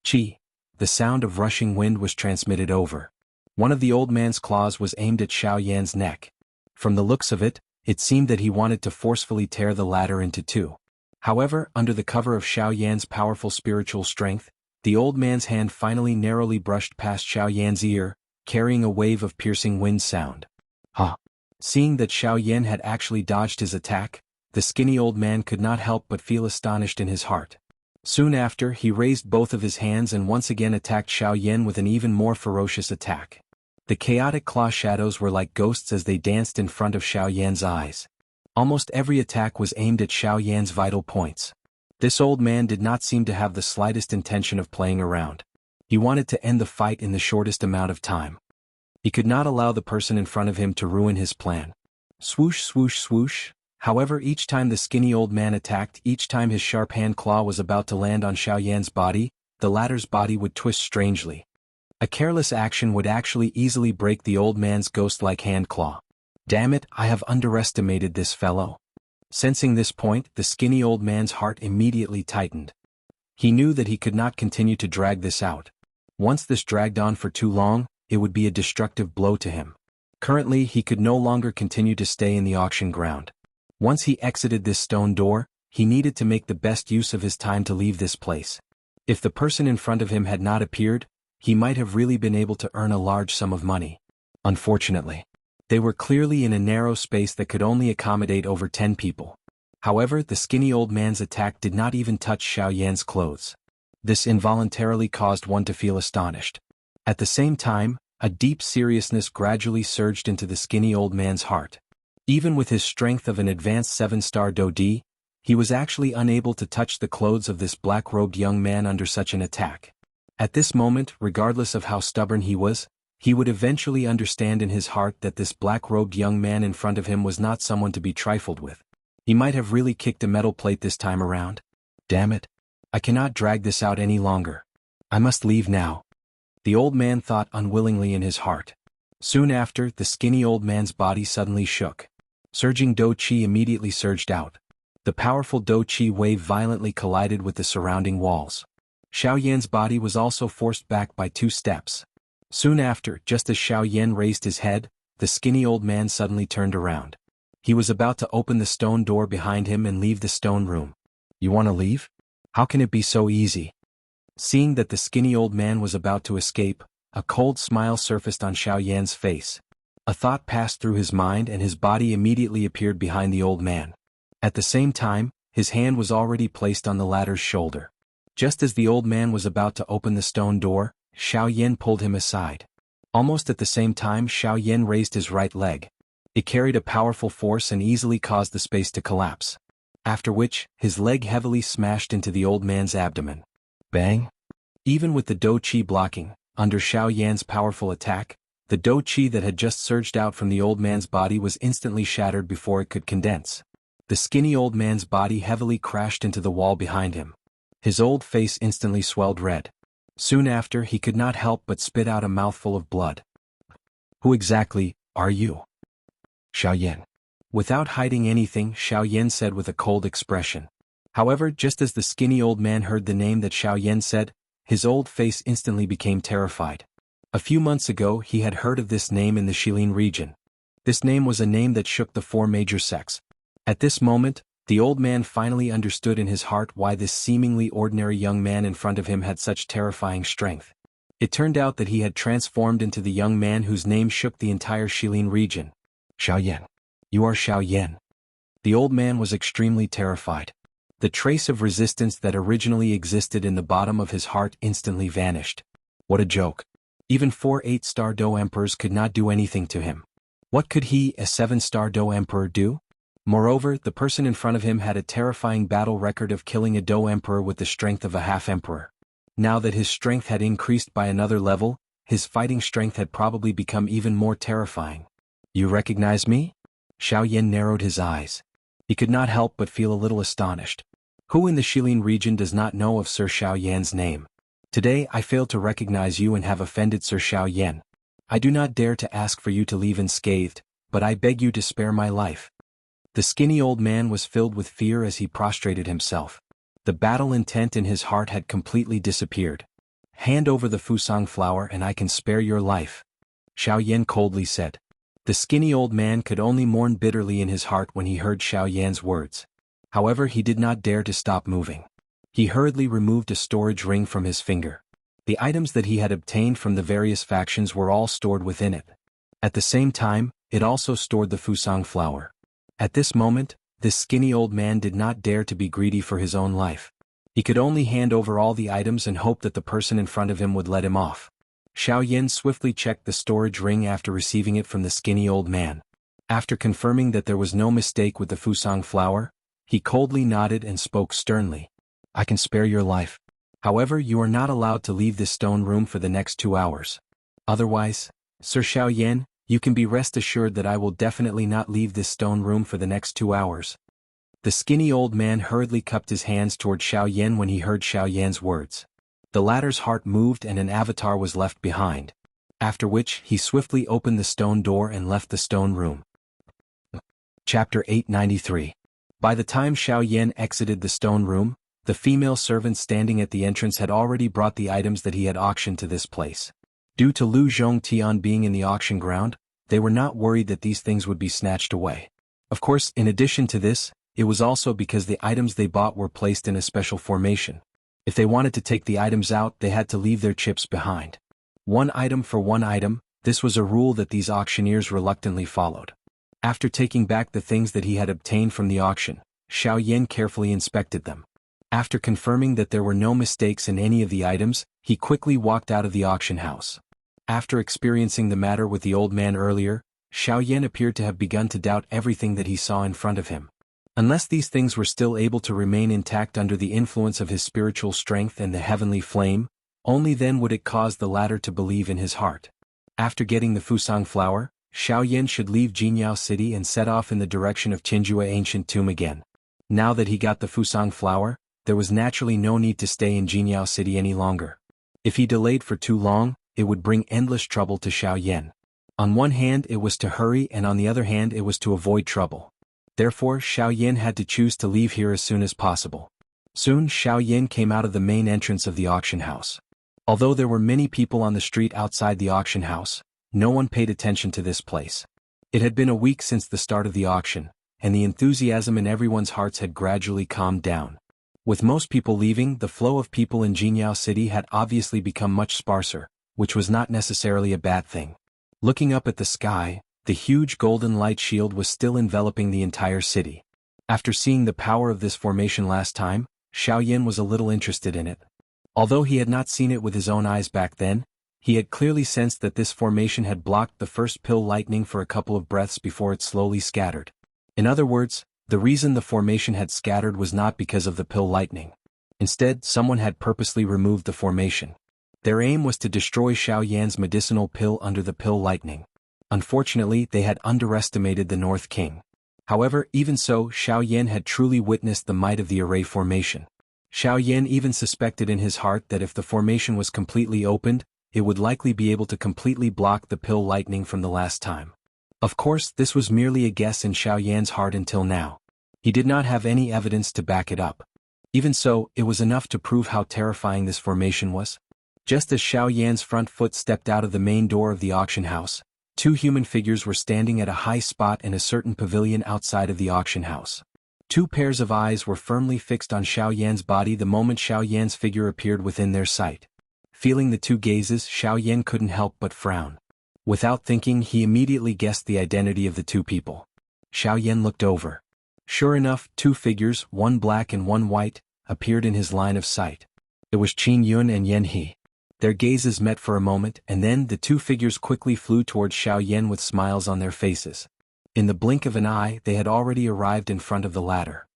"Chi!" The sound of rushing wind was transmitted over. One of the old man's claws was aimed at Xiao Yan's neck. From the looks of it, it seemed that he wanted to forcefully tear the ladder into two. However, under the cover of Xiao Yan's powerful spiritual strength, the old man's hand finally narrowly brushed past Xiao Yan's ear, carrying a wave of piercing wind sound. Huh. Seeing that Xiao Yan had actually dodged his attack, the skinny old man could not help but feel astonished in his heart. Soon after, he raised both of his hands and once again attacked Xiao Yan with an even more ferocious attack. The chaotic claw shadows were like ghosts as they danced in front of Xiao Yan's eyes. Almost every attack was aimed at Xiao Yan's vital points. This old man did not seem to have the slightest intention of playing around. He wanted to end the fight in the shortest amount of time. He could not allow the person in front of him to ruin his plan. Swoosh, swoosh, swoosh. However, each time the skinny old man attacked, each time his sharp hand claw was about to land on Xiao Yan's body, the latter's body would twist strangely. A careless action would actually easily break the old man's ghost-like hand claw. Damn it, I have underestimated this fellow. Sensing this point, the skinny old man's heart immediately tightened. He knew that he could not continue to drag this out. Once this dragged on for too long, it would be a destructive blow to him. Currently, he could no longer continue to stay in the auction ground. Once he exited this stone door, he needed to make the best use of his time to leave this place. If the person in front of him had not appeared, he might have really been able to earn a large sum of money. Unfortunately, they were clearly in a narrow space that could only accommodate over 10 people. However, the skinny old man's attack did not even touch Xiao Yan's clothes. This involuntarily caused one to feel astonished. At the same time, a deep seriousness gradually surged into the skinny old man's heart. Even with his strength of an advanced 7-star Do-D, he was actually unable to touch the clothes of this black-robed young man under such an attack. At this moment, regardless of how stubborn he was, he would eventually understand in his heart that this black-robed young man in front of him was not someone to be trifled with. He might have really kicked a metal plate this time around. Damn it. I cannot drag this out any longer. I must leave now. The old man thought unwillingly in his heart. Soon after, the skinny old man's body suddenly shook. Surging Do-Chi immediately surged out. The powerful Do-Chi wave violently collided with the surrounding walls. Xiao Yan's body was also forced back by 2 steps. Soon after, just as Xiao Yan raised his head, the skinny old man suddenly turned around. He was about to open the stone door behind him and leave the stone room. You want to leave? How can it be so easy? Seeing that the skinny old man was about to escape, a cold smile surfaced on Xiao Yan's face. A thought passed through his mind and his body immediately appeared behind the old man. At the same time, his hand was already placed on the latter's shoulder. Just as the old man was about to open the stone door, Xiao Yan pulled him aside. Almost at the same time, Xiao Yan raised his right leg. It carried a powerful force and easily caused the space to collapse. After which, his leg heavily smashed into the old man's abdomen. Bang! Even with the Do-Chi blocking, under Xiao Yan's powerful attack, the Do-Chi that had just surged out from the old man's body was instantly shattered before it could condense. The skinny old man's body heavily crashed into the wall behind him. His old face instantly swelled red. Soon after, he could not help but spit out a mouthful of blood. Who exactly are you? Xiao Yan. Without hiding anything, Xiao Yan said with a cold expression. However, just as the skinny old man heard the name that Xiao Yan said, his old face instantly became terrified. A few months ago, he had heard of this name in the Shilin region. This name was a name that shook the 4 major sects. At this moment, the old man finally understood in his heart why this seemingly ordinary young man in front of him had such terrifying strength. It turned out that he had transformed into the young man whose name shook the entire Shilin region. Xiao Yan. You are Xiao Yan. The old man was extremely terrified. The trace of resistance that originally existed in the bottom of his heart instantly vanished. What a joke. Even 4 8-star Do Emperors could not do anything to him. What could he, a 7-star Do Emperor, do? Moreover, the person in front of him had a terrifying battle record of killing a Do Emperor with the strength of a half-emperor. Now that his strength had increased by another level, his fighting strength had probably become even more terrifying. You recognize me? Xiao Yan narrowed his eyes. He could not help but feel a little astonished. Who in the Shilin region does not know of Sir Xiao Yan's name? Today I failed to recognize you and have offended Sir Xiao Yan. I do not dare to ask for you to leave unscathed, but I beg you to spare my life. The skinny old man was filled with fear as he prostrated himself. The battle intent in his heart had completely disappeared. Hand over the Fusang flower and I can spare your life. Xiao Yan coldly said. The skinny old man could only mourn bitterly in his heart when he heard Xiao Yan's words. However, he did not dare to stop moving. He hurriedly removed a storage ring from his finger. The items that he had obtained from the various factions were all stored within it. At the same time, it also stored the Fusang flower. At this moment, this skinny old man did not dare to be greedy for his own life. He could only hand over all the items and hope that the person in front of him would let him off. Xiao Yan swiftly checked the storage ring after receiving it from the skinny old man. After confirming that there was no mistake with the Fusang flower, he coldly nodded and spoke sternly. I can spare your life. However, you are not allowed to leave this stone room for the next 2 hours. Otherwise, Sir Xiao Yan, you can be rest assured that I will definitely not leave this stone room for the next 2 hours. The skinny old man hurriedly cupped his hands toward Xiao Yan when he heard Xiao Yan's words. The latter's heart moved and an avatar was left behind. After which, he swiftly opened the stone door and left the stone room. Chapter 893. By the time Xiao Yan exited the stone room, the female servant standing at the entrance had already brought the items that he had auctioned to this place. Due to Lu Zhongtian being in the auction ground, they were not worried that these things would be snatched away. Of course, in addition to this, it was also because the items they bought were placed in a special formation. If they wanted to take the items out, they had to leave their chips behind. 1 item for 1 item, this was a rule that these auctioneers reluctantly followed. After taking back the things that he had obtained from the auction, Xiao Yan carefully inspected them. After confirming that there were no mistakes in any of the items, he quickly walked out of the auction house. After experiencing the matter with the old man earlier, Xiao Yan appeared to have begun to doubt everything that he saw in front of him. Unless these things were still able to remain intact under the influence of his spiritual strength and the heavenly flame, only then would it cause the latter to believe in his heart. After getting the Fusang flower, Xiao Yan should leave Jianghu city and set off in the direction of Qinjue ancient tomb again. Now that he got the Fusang flower, there was naturally no need to stay in Jianghu city any longer. If he delayed for too long, it would bring endless trouble to Xiao Yan. On one hand it was to hurry and on the other hand it was to avoid trouble. Therefore Xiao Yan had to choose to leave here as soon as possible. Soon Xiao Yan came out of the main entrance of the auction house. Although there were many people on the street outside the auction house, no one paid attention to this place. It had been a week since the start of the auction, and the enthusiasm in everyone's hearts had gradually calmed down. With most people leaving, the flow of people in Jianghu city had obviously become much sparser, which was not necessarily a bad thing. Looking up at the sky, the huge golden light shield was still enveloping the entire city. After seeing the power of this formation last time, Xiao Yan was a little interested in it. Although he had not seen it with his own eyes back then, he had clearly sensed that this formation had blocked the first pill lightning for a couple of breaths before it slowly scattered. In other words, the reason the formation had scattered was not because of the pill lightning. Instead, someone had purposely removed the formation. Their aim was to destroy Xiao Yan's medicinal pill under the pill lightning. Unfortunately, they had underestimated the North King. However, even so, Xiao Yan had truly witnessed the might of the array formation. Xiao Yan even suspected in his heart that if the formation was completely opened, it would likely be able to completely block the pill lightning from the last time. Of course, this was merely a guess in Xiao Yan's heart until now. He did not have any evidence to back it up. Even so, it was enough to prove how terrifying this formation was. Just as Xiao Yan's front foot stepped out of the main door of the auction house, 2 human figures were standing at a high spot in a certain pavilion outside of the auction house. 2 pairs of eyes were firmly fixed on Xiao Yan's body the moment Xiao Yan's figure appeared within their sight. Feeling the 2 gazes, Xiao Yan couldn't help but frown. Without thinking, he immediately guessed the identity of the 2 people. Xiao Yan looked over. Sure enough, 2 figures, one black and one white, appeared in his line of sight. It was Qin Yun and Yan He. Their gazes met for a moment, and then the 2 figures quickly flew towards Xiao Yan with smiles on their faces. In the blink of an eye, they had already arrived in front of the latter.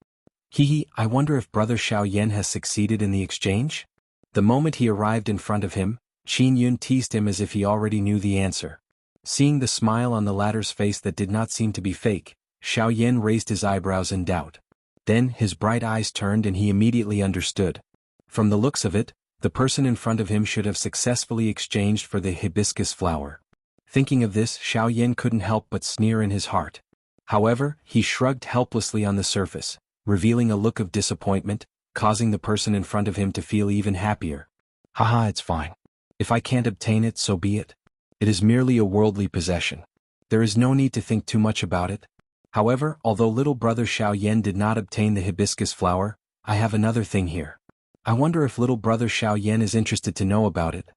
Hee, I wonder if brother Xiao Yan has succeeded in the exchange? The moment he arrived in front of him, Qin Yun teased him as if he already knew the answer. Seeing the smile on the latter's face that did not seem to be fake, Xiao Yan raised his eyebrows in doubt. Then his bright eyes turned and he immediately understood. From the looks of it, the person in front of him should have successfully exchanged for the hibiscus flower. Thinking of this, Xiao Yan couldn't help but sneer in his heart. However, he shrugged helplessly on the surface, revealing a look of disappointment, causing the person in front of him to feel even happier. Haha, it's fine. If I can't obtain it, so be it. It is merely a worldly possession. There is no need to think too much about it. However, although little brother Xiao Yan did not obtain the hibiscus flower, I have another thing here. I wonder if little brother Xiao Yan is interested to know about it.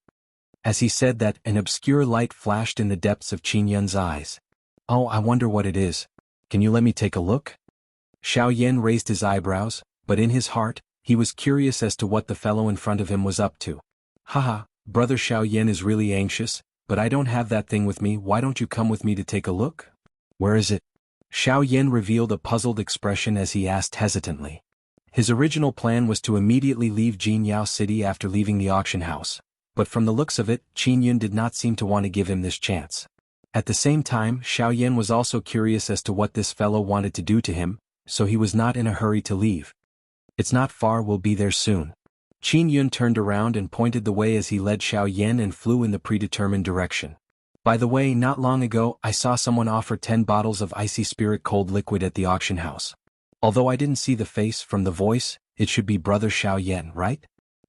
As he said that, an obscure light flashed in the depths of Qin Yun's eyes. Oh, I wonder what it is. Can you let me take a look? Xiao Yan raised his eyebrows, but in his heart, he was curious as to what the fellow in front of him was up to. Haha, brother Xiao Yan is really anxious, but I don't have that thing with me. Why don't you come with me to take a look? Where is it? Xiao Yan revealed a puzzled expression as he asked hesitantly. His original plan was to immediately leave Jianghu City after leaving the auction house, but from the looks of it, Qin Yun did not seem to want to give him this chance. At the same time, Xiao Yan was also curious as to what this fellow wanted to do to him, so he was not in a hurry to leave. It's not far, we'll be there soon. Qin Yun turned around and pointed the way as he led Xiao Yan and flew in the predetermined direction. By the way, not long ago, I saw someone offer 10 bottles of icy spirit cold liquid at the auction house. Although I didn't see the face, from the voice, it should be brother Xiao Yan, right?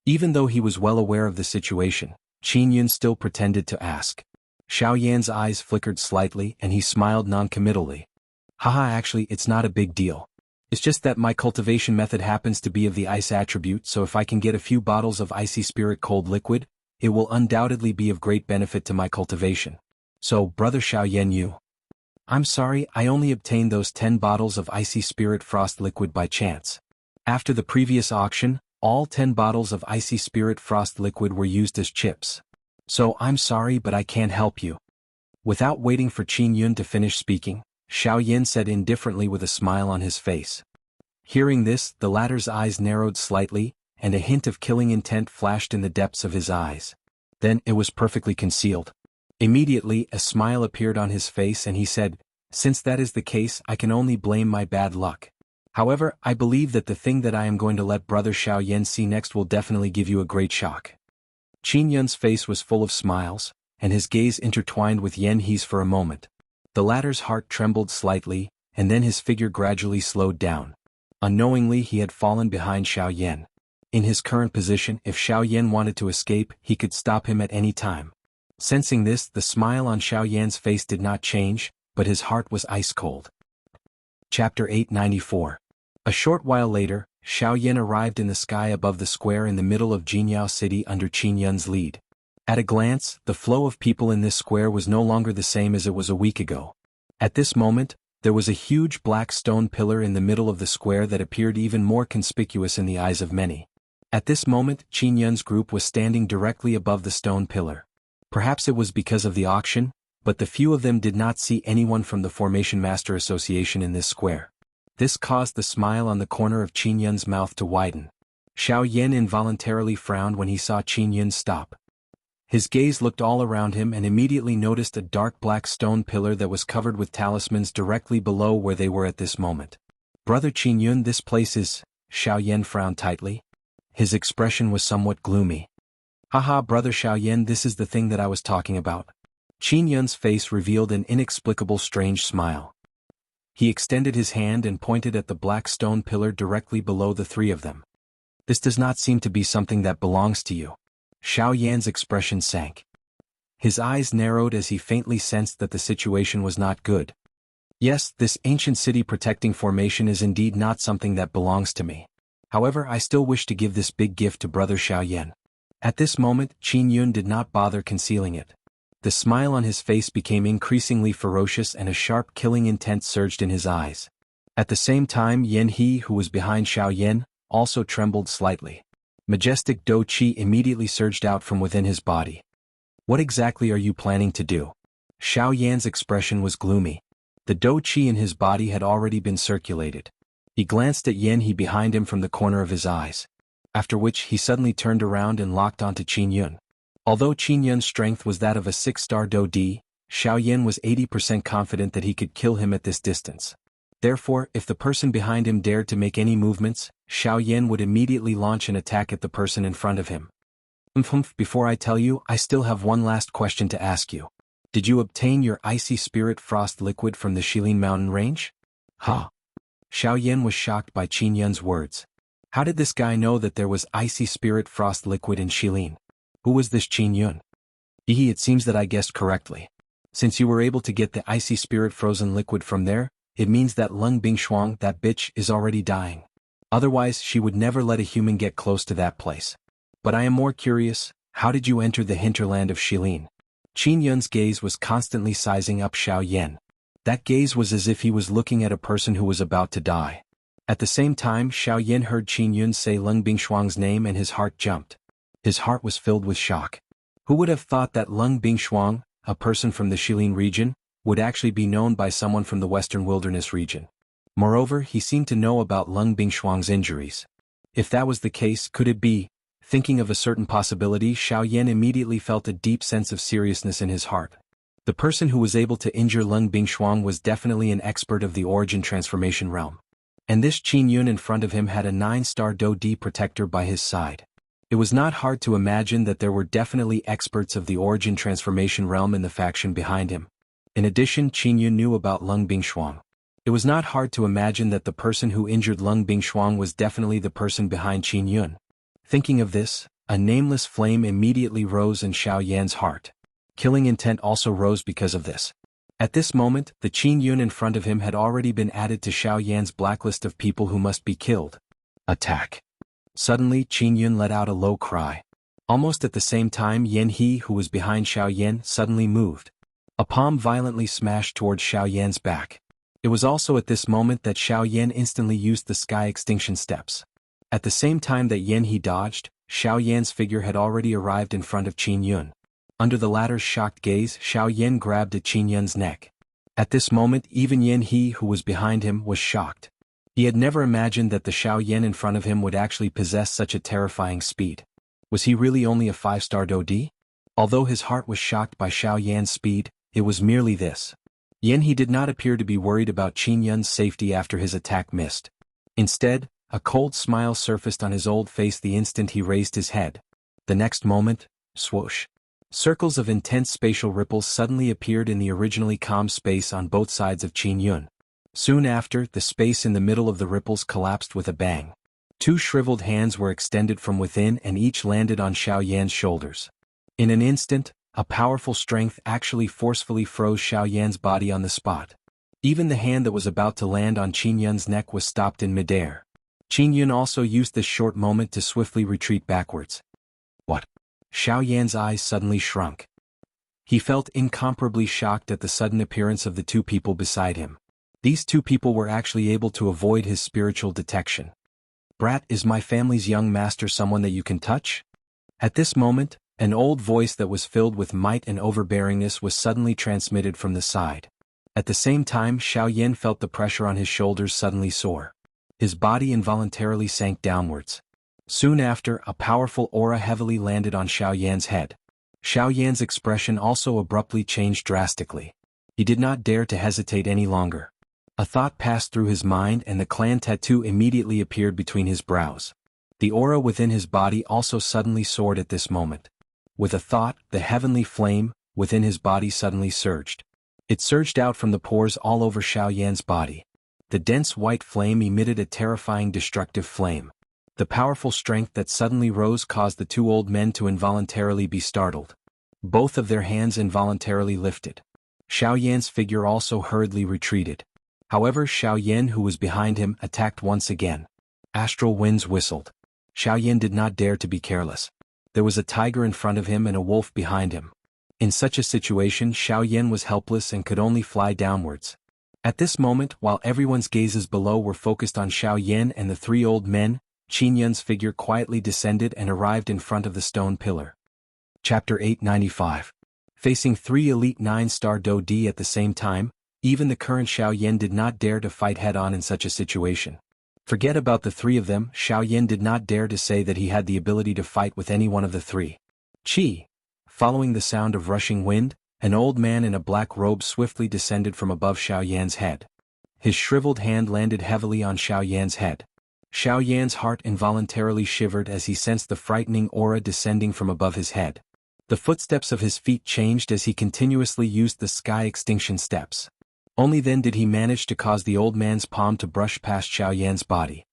Even though he was well aware of the situation, Qin Yun still pretended to ask. Xiao Yan's eyes flickered slightly and he smiled non-committally. Haha, actually, it's not a big deal. It's just that my cultivation method happens to be of the ice attribute, so if I can get a few bottles of icy spirit cold liquid, it will undoubtedly be of great benefit to my cultivation. So, brother Xiao Yan, I'm sorry, I only obtained those 10 bottles of icy spirit frost liquid by chance. After the previous auction, all 10 bottles of icy spirit frost liquid were used as chips. So I'm sorry, but I can't help you. Without waiting for Qin Yun to finish speaking, Xiao Yan said indifferently with a smile on his face. Hearing this, the latter's eyes narrowed slightly, and a hint of killing intent flashed in the depths of his eyes. Then it was perfectly concealed. Immediately, a smile appeared on his face and he said, since that is the case, I can only blame my bad luck. However, I believe that the thing that I am going to let brother Xiao Yan see next will definitely give you a great shock. Qin Yun's face was full of smiles, and his gaze intertwined with Yan He's for a moment. The latter's heart trembled slightly, and then his figure gradually slowed down. Unknowingly, he had fallen behind Xiao Yan. In his current position, if Xiao Yan wanted to escape, he could stop him at any time. Sensing this, the smile on Xiao Yan's face did not change, but his heart was ice-cold. Chapter 894. A short while later, Xiao Yan arrived in the sky above the square in the middle of Jianghu City under Qin Yun's lead. At a glance, the flow of people in this square was no longer the same as it was a week ago. At this moment, there was a huge black stone pillar in the middle of the square that appeared even more conspicuous in the eyes of many. At this moment, Qin Yun's group was standing directly above the stone pillar. Perhaps it was because of the auction, but the few of them did not see anyone from the Formation Master Association in this square. This caused the smile on the corner of Qin Yun's mouth to widen. Xiao Yan involuntarily frowned when he saw Qin Yun stop. His gaze looked all around him and immediately noticed a dark black stone pillar that was covered with talismans directly below where they were at this moment. Brother Qin Yun, this place is... Xiao Yan frowned tightly. His expression was somewhat gloomy. Haha, brother Xiao Yan, this is the thing that I was talking about. Qin Yun's face revealed an inexplicable strange smile. He extended his hand and pointed at the black stone pillar directly below the three of them. This does not seem to be something that belongs to you. Xiao Yan's expression sank. His eyes narrowed as he faintly sensed that the situation was not good. Yes, this ancient city protecting formation is indeed not something that belongs to me. However, I still wish to give this big gift to brother Xiao Yan. At this moment, Qin Yun did not bother concealing it. The smile on his face became increasingly ferocious and a sharp killing intent surged in his eyes. At the same time, Yan He, who was behind Xiao Yan, also trembled slightly. Majestic Do Qi immediately surged out from within his body. What exactly are you planning to do? Xiao Yan's expression was gloomy. The Do Qi in his body had already been circulated. He glanced at Yan He behind him from the corner of his eyes. After which he suddenly turned around and locked onto Qin Yun. Although Qin Yun's strength was that of a 6-star Do Di, Xiao Yan was 80% confident that he could kill him at this distance. Therefore, if the person behind him dared to make any movements, Xiao Yan would immediately launch an attack at the person in front of him. Before I tell you, I still have one last question to ask you. Did you obtain your icy spirit frost liquid from the Shilin mountain range? Ha! Xiao Yan was shocked by Qin Yun's words. How did this guy know that there was icy spirit frost liquid in Shilin? Who was this Qin Yun? It seems that I guessed correctly. Since you were able to get the icy spirit frozen liquid from there, it means that Lung Bingshuang, that bitch, is already dying. Otherwise she would never let a human get close to that place. But I am more curious, how did you enter the hinterland of Shilin? Qin Yun's gaze was constantly sizing up Xiao Yan. That gaze was as if he was looking at a person who was about to die. At the same time, Xiao Yan heard Qin Yun say Lung Bingshuang's name and his heart jumped. His heart was filled with shock. Who would have thought that Lung Bingshuang, a person from the Shilin region, would actually be known by someone from the Western Wilderness region? Moreover, he seemed to know about Lung Bingshuang's injuries. If that was the case, could it be? Thinking of a certain possibility, Xiao Yan immediately felt a deep sense of seriousness in his heart. The person who was able to injure Lung Bingshuang was definitely an expert of the origin transformation realm. And this Qin Yun in front of him had a 9-star Do D protector by his side. It was not hard to imagine that there were definitely experts of the origin transformation realm in the faction behind him. In addition, Qin Yun knew about Lung Bingshuang. It was not hard to imagine that the person who injured Lung Bingshuang was definitely the person behind Qin Yun. Thinking of this, a nameless flame immediately rose in Xiao Yan's heart. Killing intent also rose because of this. At this moment, the Qin Yun in front of him had already been added to Xiao Yan's blacklist of people who must be killed. Attack. Suddenly, Qin Yun let out a low cry. Almost at the same time, Yan He, who was behind Xiao Yan, suddenly moved. A palm violently smashed towards Xiao Yan's back. It was also at this moment that Xiao Yan instantly used the sky extinction steps. At the same time that Yan He dodged, Xiao Yan's figure had already arrived in front of Qin Yun. Under the latter's shocked gaze, Xiao Yan grabbed at Qin Yun's neck. At this moment, even Yan He, who was behind him, was shocked. He had never imagined that the Xiao Yan in front of him would actually possess such a terrifying speed. Was he really only a 5-star Do D? Although his heart was shocked by Xiao Yan's speed, it was merely this. Yan He did not appear to be worried about Qin Yun's safety after his attack missed. Instead, a cold smile surfaced on his old face the instant he raised his head. The next moment, swoosh. Circles of intense spatial ripples suddenly appeared in the originally calm space on both sides of Qin Yun. Soon after, the space in the middle of the ripples collapsed with a bang. 2 shriveled hands were extended from within and each landed on Xiao Yan's shoulders. In an instant, a powerful strength actually forcefully froze Xiao Yan's body on the spot. Even the hand that was about to land on Qin Yun's neck was stopped in midair. Qin Yun also used this short moment to swiftly retreat backwards. What? Xiao Yan's eyes suddenly shrunk. He felt incomparably shocked at the sudden appearance of the 2 people beside him. These 2 people were actually able to avoid his spiritual detection. Brat, is my family's young master someone that you can touch? At this moment, an old voice that was filled with might and overbearingness was suddenly transmitted from the side. At the same time, Xiao Yan felt the pressure on his shoulders suddenly soar. His body involuntarily sank downwards. Soon after, a powerful aura heavily landed on Xiao Yan's head. Xiao Yan's expression also abruptly changed drastically. He did not dare to hesitate any longer. A thought passed through his mind and the clan tattoo immediately appeared between his brows. The aura within his body also suddenly soared at this moment. With a thought, the heavenly flame within his body suddenly surged. It surged out from the pores all over Xiao Yan's body. The dense white flame emitted a terrifying destructive flame. The powerful strength that suddenly rose caused the 2 old men to involuntarily be startled. Both of their hands involuntarily lifted. Xiao Yan's figure also hurriedly retreated. However, Xiao Yan, who was behind him, attacked once again. Astral winds whistled. Xiao Yan did not dare to be careless. There was a tiger in front of him and a wolf behind him. In such a situation, Xiao Yan was helpless and could only fly downwards. At this moment, while everyone's gazes below were focused on Xiao Yan and the 3 old men, Qin Yun's figure quietly descended and arrived in front of the stone pillar. Chapter 895. Facing 3 elite 9-star Do D at the same time, even the current Xiao Yan did not dare to fight head-on in such a situation. Forget about the 3 of them, Xiao Yan did not dare to say that he had the ability to fight with any one of the 3. Chi! Following the sound of rushing wind, an old man in a black robe swiftly descended from above Xiao Yan's head. His shriveled hand landed heavily on Xiao Yan's head. Xiao Yan's heart involuntarily shivered as he sensed the frightening aura descending from above his head. The footsteps of his feet changed as he continuously used the sky extinction steps. Only then did he manage to cause the old man's palm to brush past Xiao Yan's body.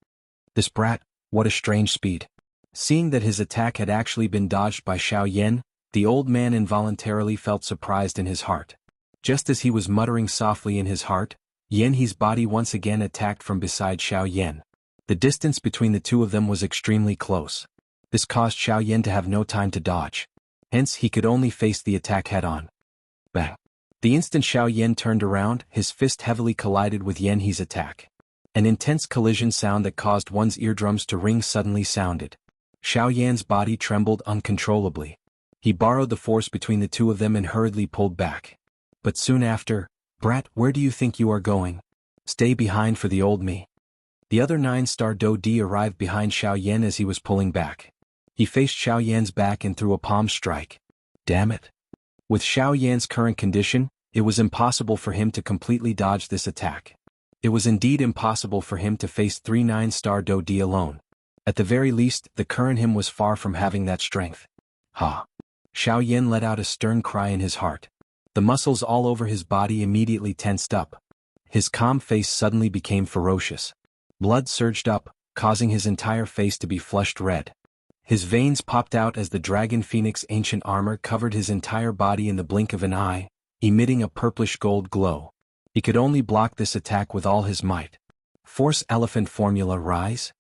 This brat, what a strange speed. Seeing that his attack had actually been dodged by Xiao Yan, the old man involuntarily felt surprised in his heart. Just as he was muttering softly in his heart, Yan He's body once again attacked from beside Xiao Yan. The distance between the two of them was extremely close. This caused Xiao Yan to have no time to dodge. Hence he could only face the attack head-on. Bang! The instant Xiao Yan turned around, his fist heavily collided with Yan He's attack. An intense collision sound that caused one's eardrums to ring suddenly sounded. Xiao Yan's body trembled uncontrollably. He borrowed the force between the two of them and hurriedly pulled back. But soon after, "Brat, where do you think you are going? Stay behind for the old me." The other 9-star Do Di arrived behind Xiao Yan as he was pulling back. He faced Xiao Yan's back and threw a palm strike. Damn it. With Xiao Yan's current condition, it was impossible for him to completely dodge this attack. It was indeed impossible for him to face 3 9-star Do Di alone. At the very least, the current him was far from having that strength. Ha! Xiao Yan let out a stern cry in his heart. The muscles all over his body immediately tensed up. His calm face suddenly became ferocious. Blood surged up, causing his entire face to be flushed red. His veins popped out as the Dragon Phoenix ancient armor covered his entire body in the blink of an eye, emitting a purplish gold glow. He could only block this attack with all his might. Force Elephant Formula Rise?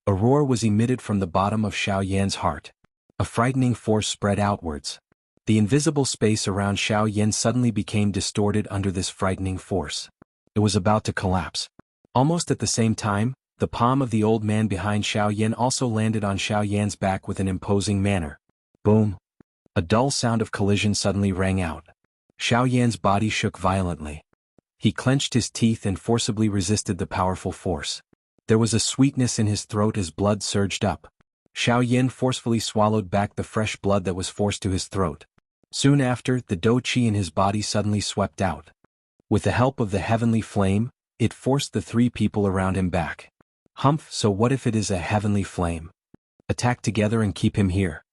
A roar was emitted from the bottom of Xiao Yan's heart. A frightening force spread outwards. The invisible space around Xiao Yan suddenly became distorted under this frightening force. It was about to collapse. Almost at the same time, the palm of the old man behind Xiao Yan also landed on Xiao Yan's back with an imposing manner. Boom! A dull sound of collision suddenly rang out. Xiao Yan's body shook violently. He clenched his teeth and forcibly resisted the powerful force. There was a sweetness in his throat as blood surged up. Xiao Yan forcefully swallowed back the fresh blood that was forced to his throat. Soon after, the Do Qi in his body suddenly swept out. With the help of the heavenly flame, it forced the 3 people around him back. Humph, so what if it is a heavenly flame? Attack together and keep him here.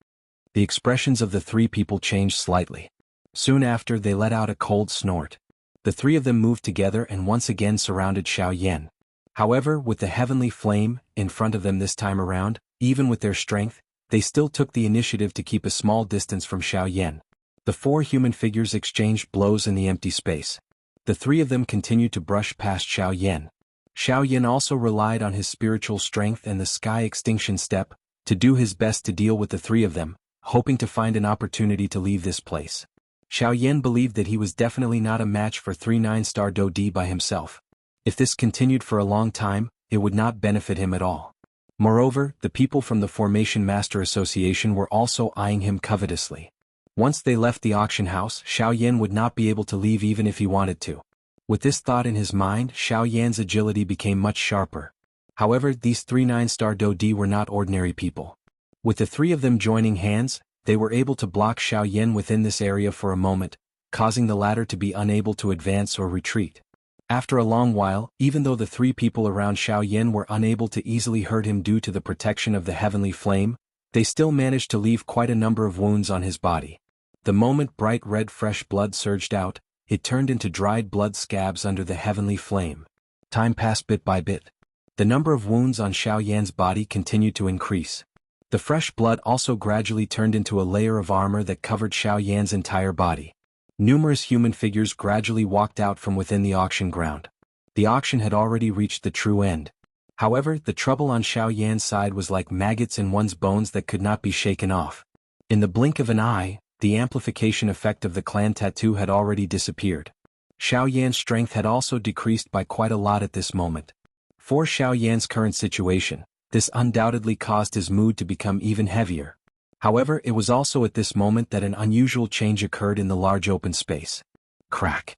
The expressions of the 3 people changed slightly. Soon after, they let out a cold snort. The 3 of them moved together and once again surrounded Xiao Yan. However, with the heavenly flame in front of them this time around, even with their strength, they still took the initiative to keep a small distance from Xiao Yan. The 4 human figures exchanged blows in the empty space. The 3 of them continued to brush past Xiao Yan. Xiao Yan also relied on his spiritual strength and the sky extinction step to do his best to deal with the 3 of them, hoping to find an opportunity to leave this place. Xiao Yan believed that he was definitely not a match for 3 9-star Do Di by himself. If this continued for a long time, it would not benefit him at all. Moreover, the people from the Formation Master Association were also eyeing him covetously. Once they left the auction house, Xiao Yan would not be able to leave even if he wanted to. With this thought in his mind, Xiao Yan's agility became much sharper. However, these 3 9-star Do Di were not ordinary people. With the 3 of them joining hands, they were able to block Xiao Yan within this area for a moment, causing the latter to be unable to advance or retreat. After a long while, even though the 3 people around Xiao Yan were unable to easily hurt him due to the protection of the heavenly flame, they still managed to leave quite a number of wounds on his body. The moment bright red fresh blood surged out, it turned into dried blood scabs under the heavenly flame. Time passed bit by bit. The number of wounds on Xiao Yan's body continued to increase. The fresh blood also gradually turned into a layer of armor that covered Xiao Yan's entire body. Numerous human figures gradually walked out from within the auction ground. The auction had already reached the true end. However, the trouble on Xiao Yan's side was like maggots in one's bones that could not be shaken off. In the blink of an eye, the amplification effect of the clan tattoo had already disappeared. Xiao Yan's strength had also decreased by quite a lot at this moment. For Xiao Yan's current situation, this undoubtedly caused his mood to become even heavier. However, it was also at this moment that an unusual change occurred in the large open space. Crack.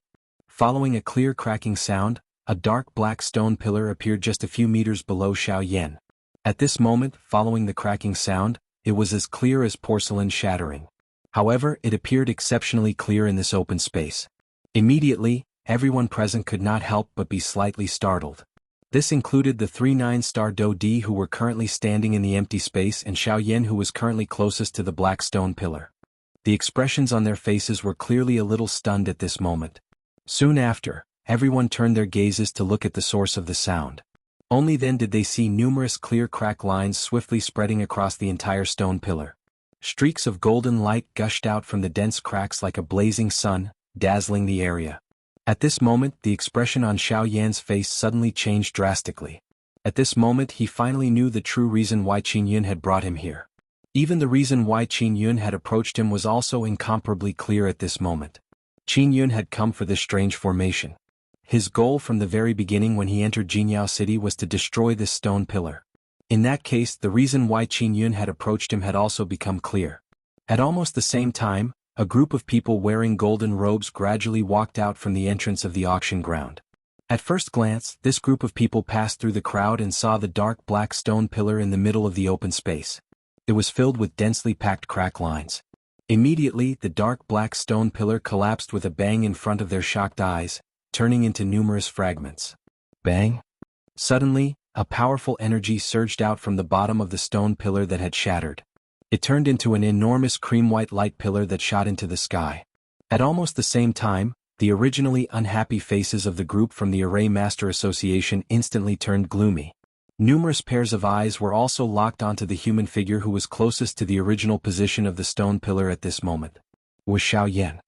Following a clear cracking sound, a dark black stone pillar appeared just a few meters below Xiao Yan. At this moment, following the cracking sound, it was as clear as porcelain shattering. However, it appeared exceptionally clear in this open space. Immediately, everyone present could not help but be slightly startled. This included the 3 9-star Do Di who were currently standing in the empty space and Xiao Yan who was currently closest to the black stone pillar. The expressions on their faces were clearly a little stunned at this moment. Soon after, everyone turned their gazes to look at the source of the sound. Only then did they see numerous clear crack lines swiftly spreading across the entire stone pillar. Streaks of golden light gushed out from the dense cracks like a blazing sun, dazzling the area. At this moment, the expression on Xiao Yan's face suddenly changed drastically. At this moment, he finally knew the true reason why Qin Yun had brought him here. Even the reason why Qin Yun had approached him was also incomparably clear at this moment. Qin Yun had come for this strange formation. His goal from the very beginning when he entered Jianghu City was to destroy this stone pillar. In that case, the reason why Qin Yun had approached him had also become clear. At almost the same time, a group of people wearing golden robes gradually walked out from the entrance of the auction ground. At first glance, this group of people passed through the crowd and saw the dark black stone pillar in the middle of the open space. It was filled with densely packed crack lines. Immediately, the dark black stone pillar collapsed with a bang in front of their shocked eyes, turning into numerous fragments. Bang! Suddenly, a powerful energy surged out from the bottom of the stone pillar that had shattered. It turned into an enormous cream-white light pillar that shot into the sky. At almost the same time, the originally unhappy faces of the group from the Array Master Association instantly turned gloomy. Numerous pairs of eyes were also locked onto the human figure who was closest to the original position of the stone pillar at this moment. Was Xiao Yan.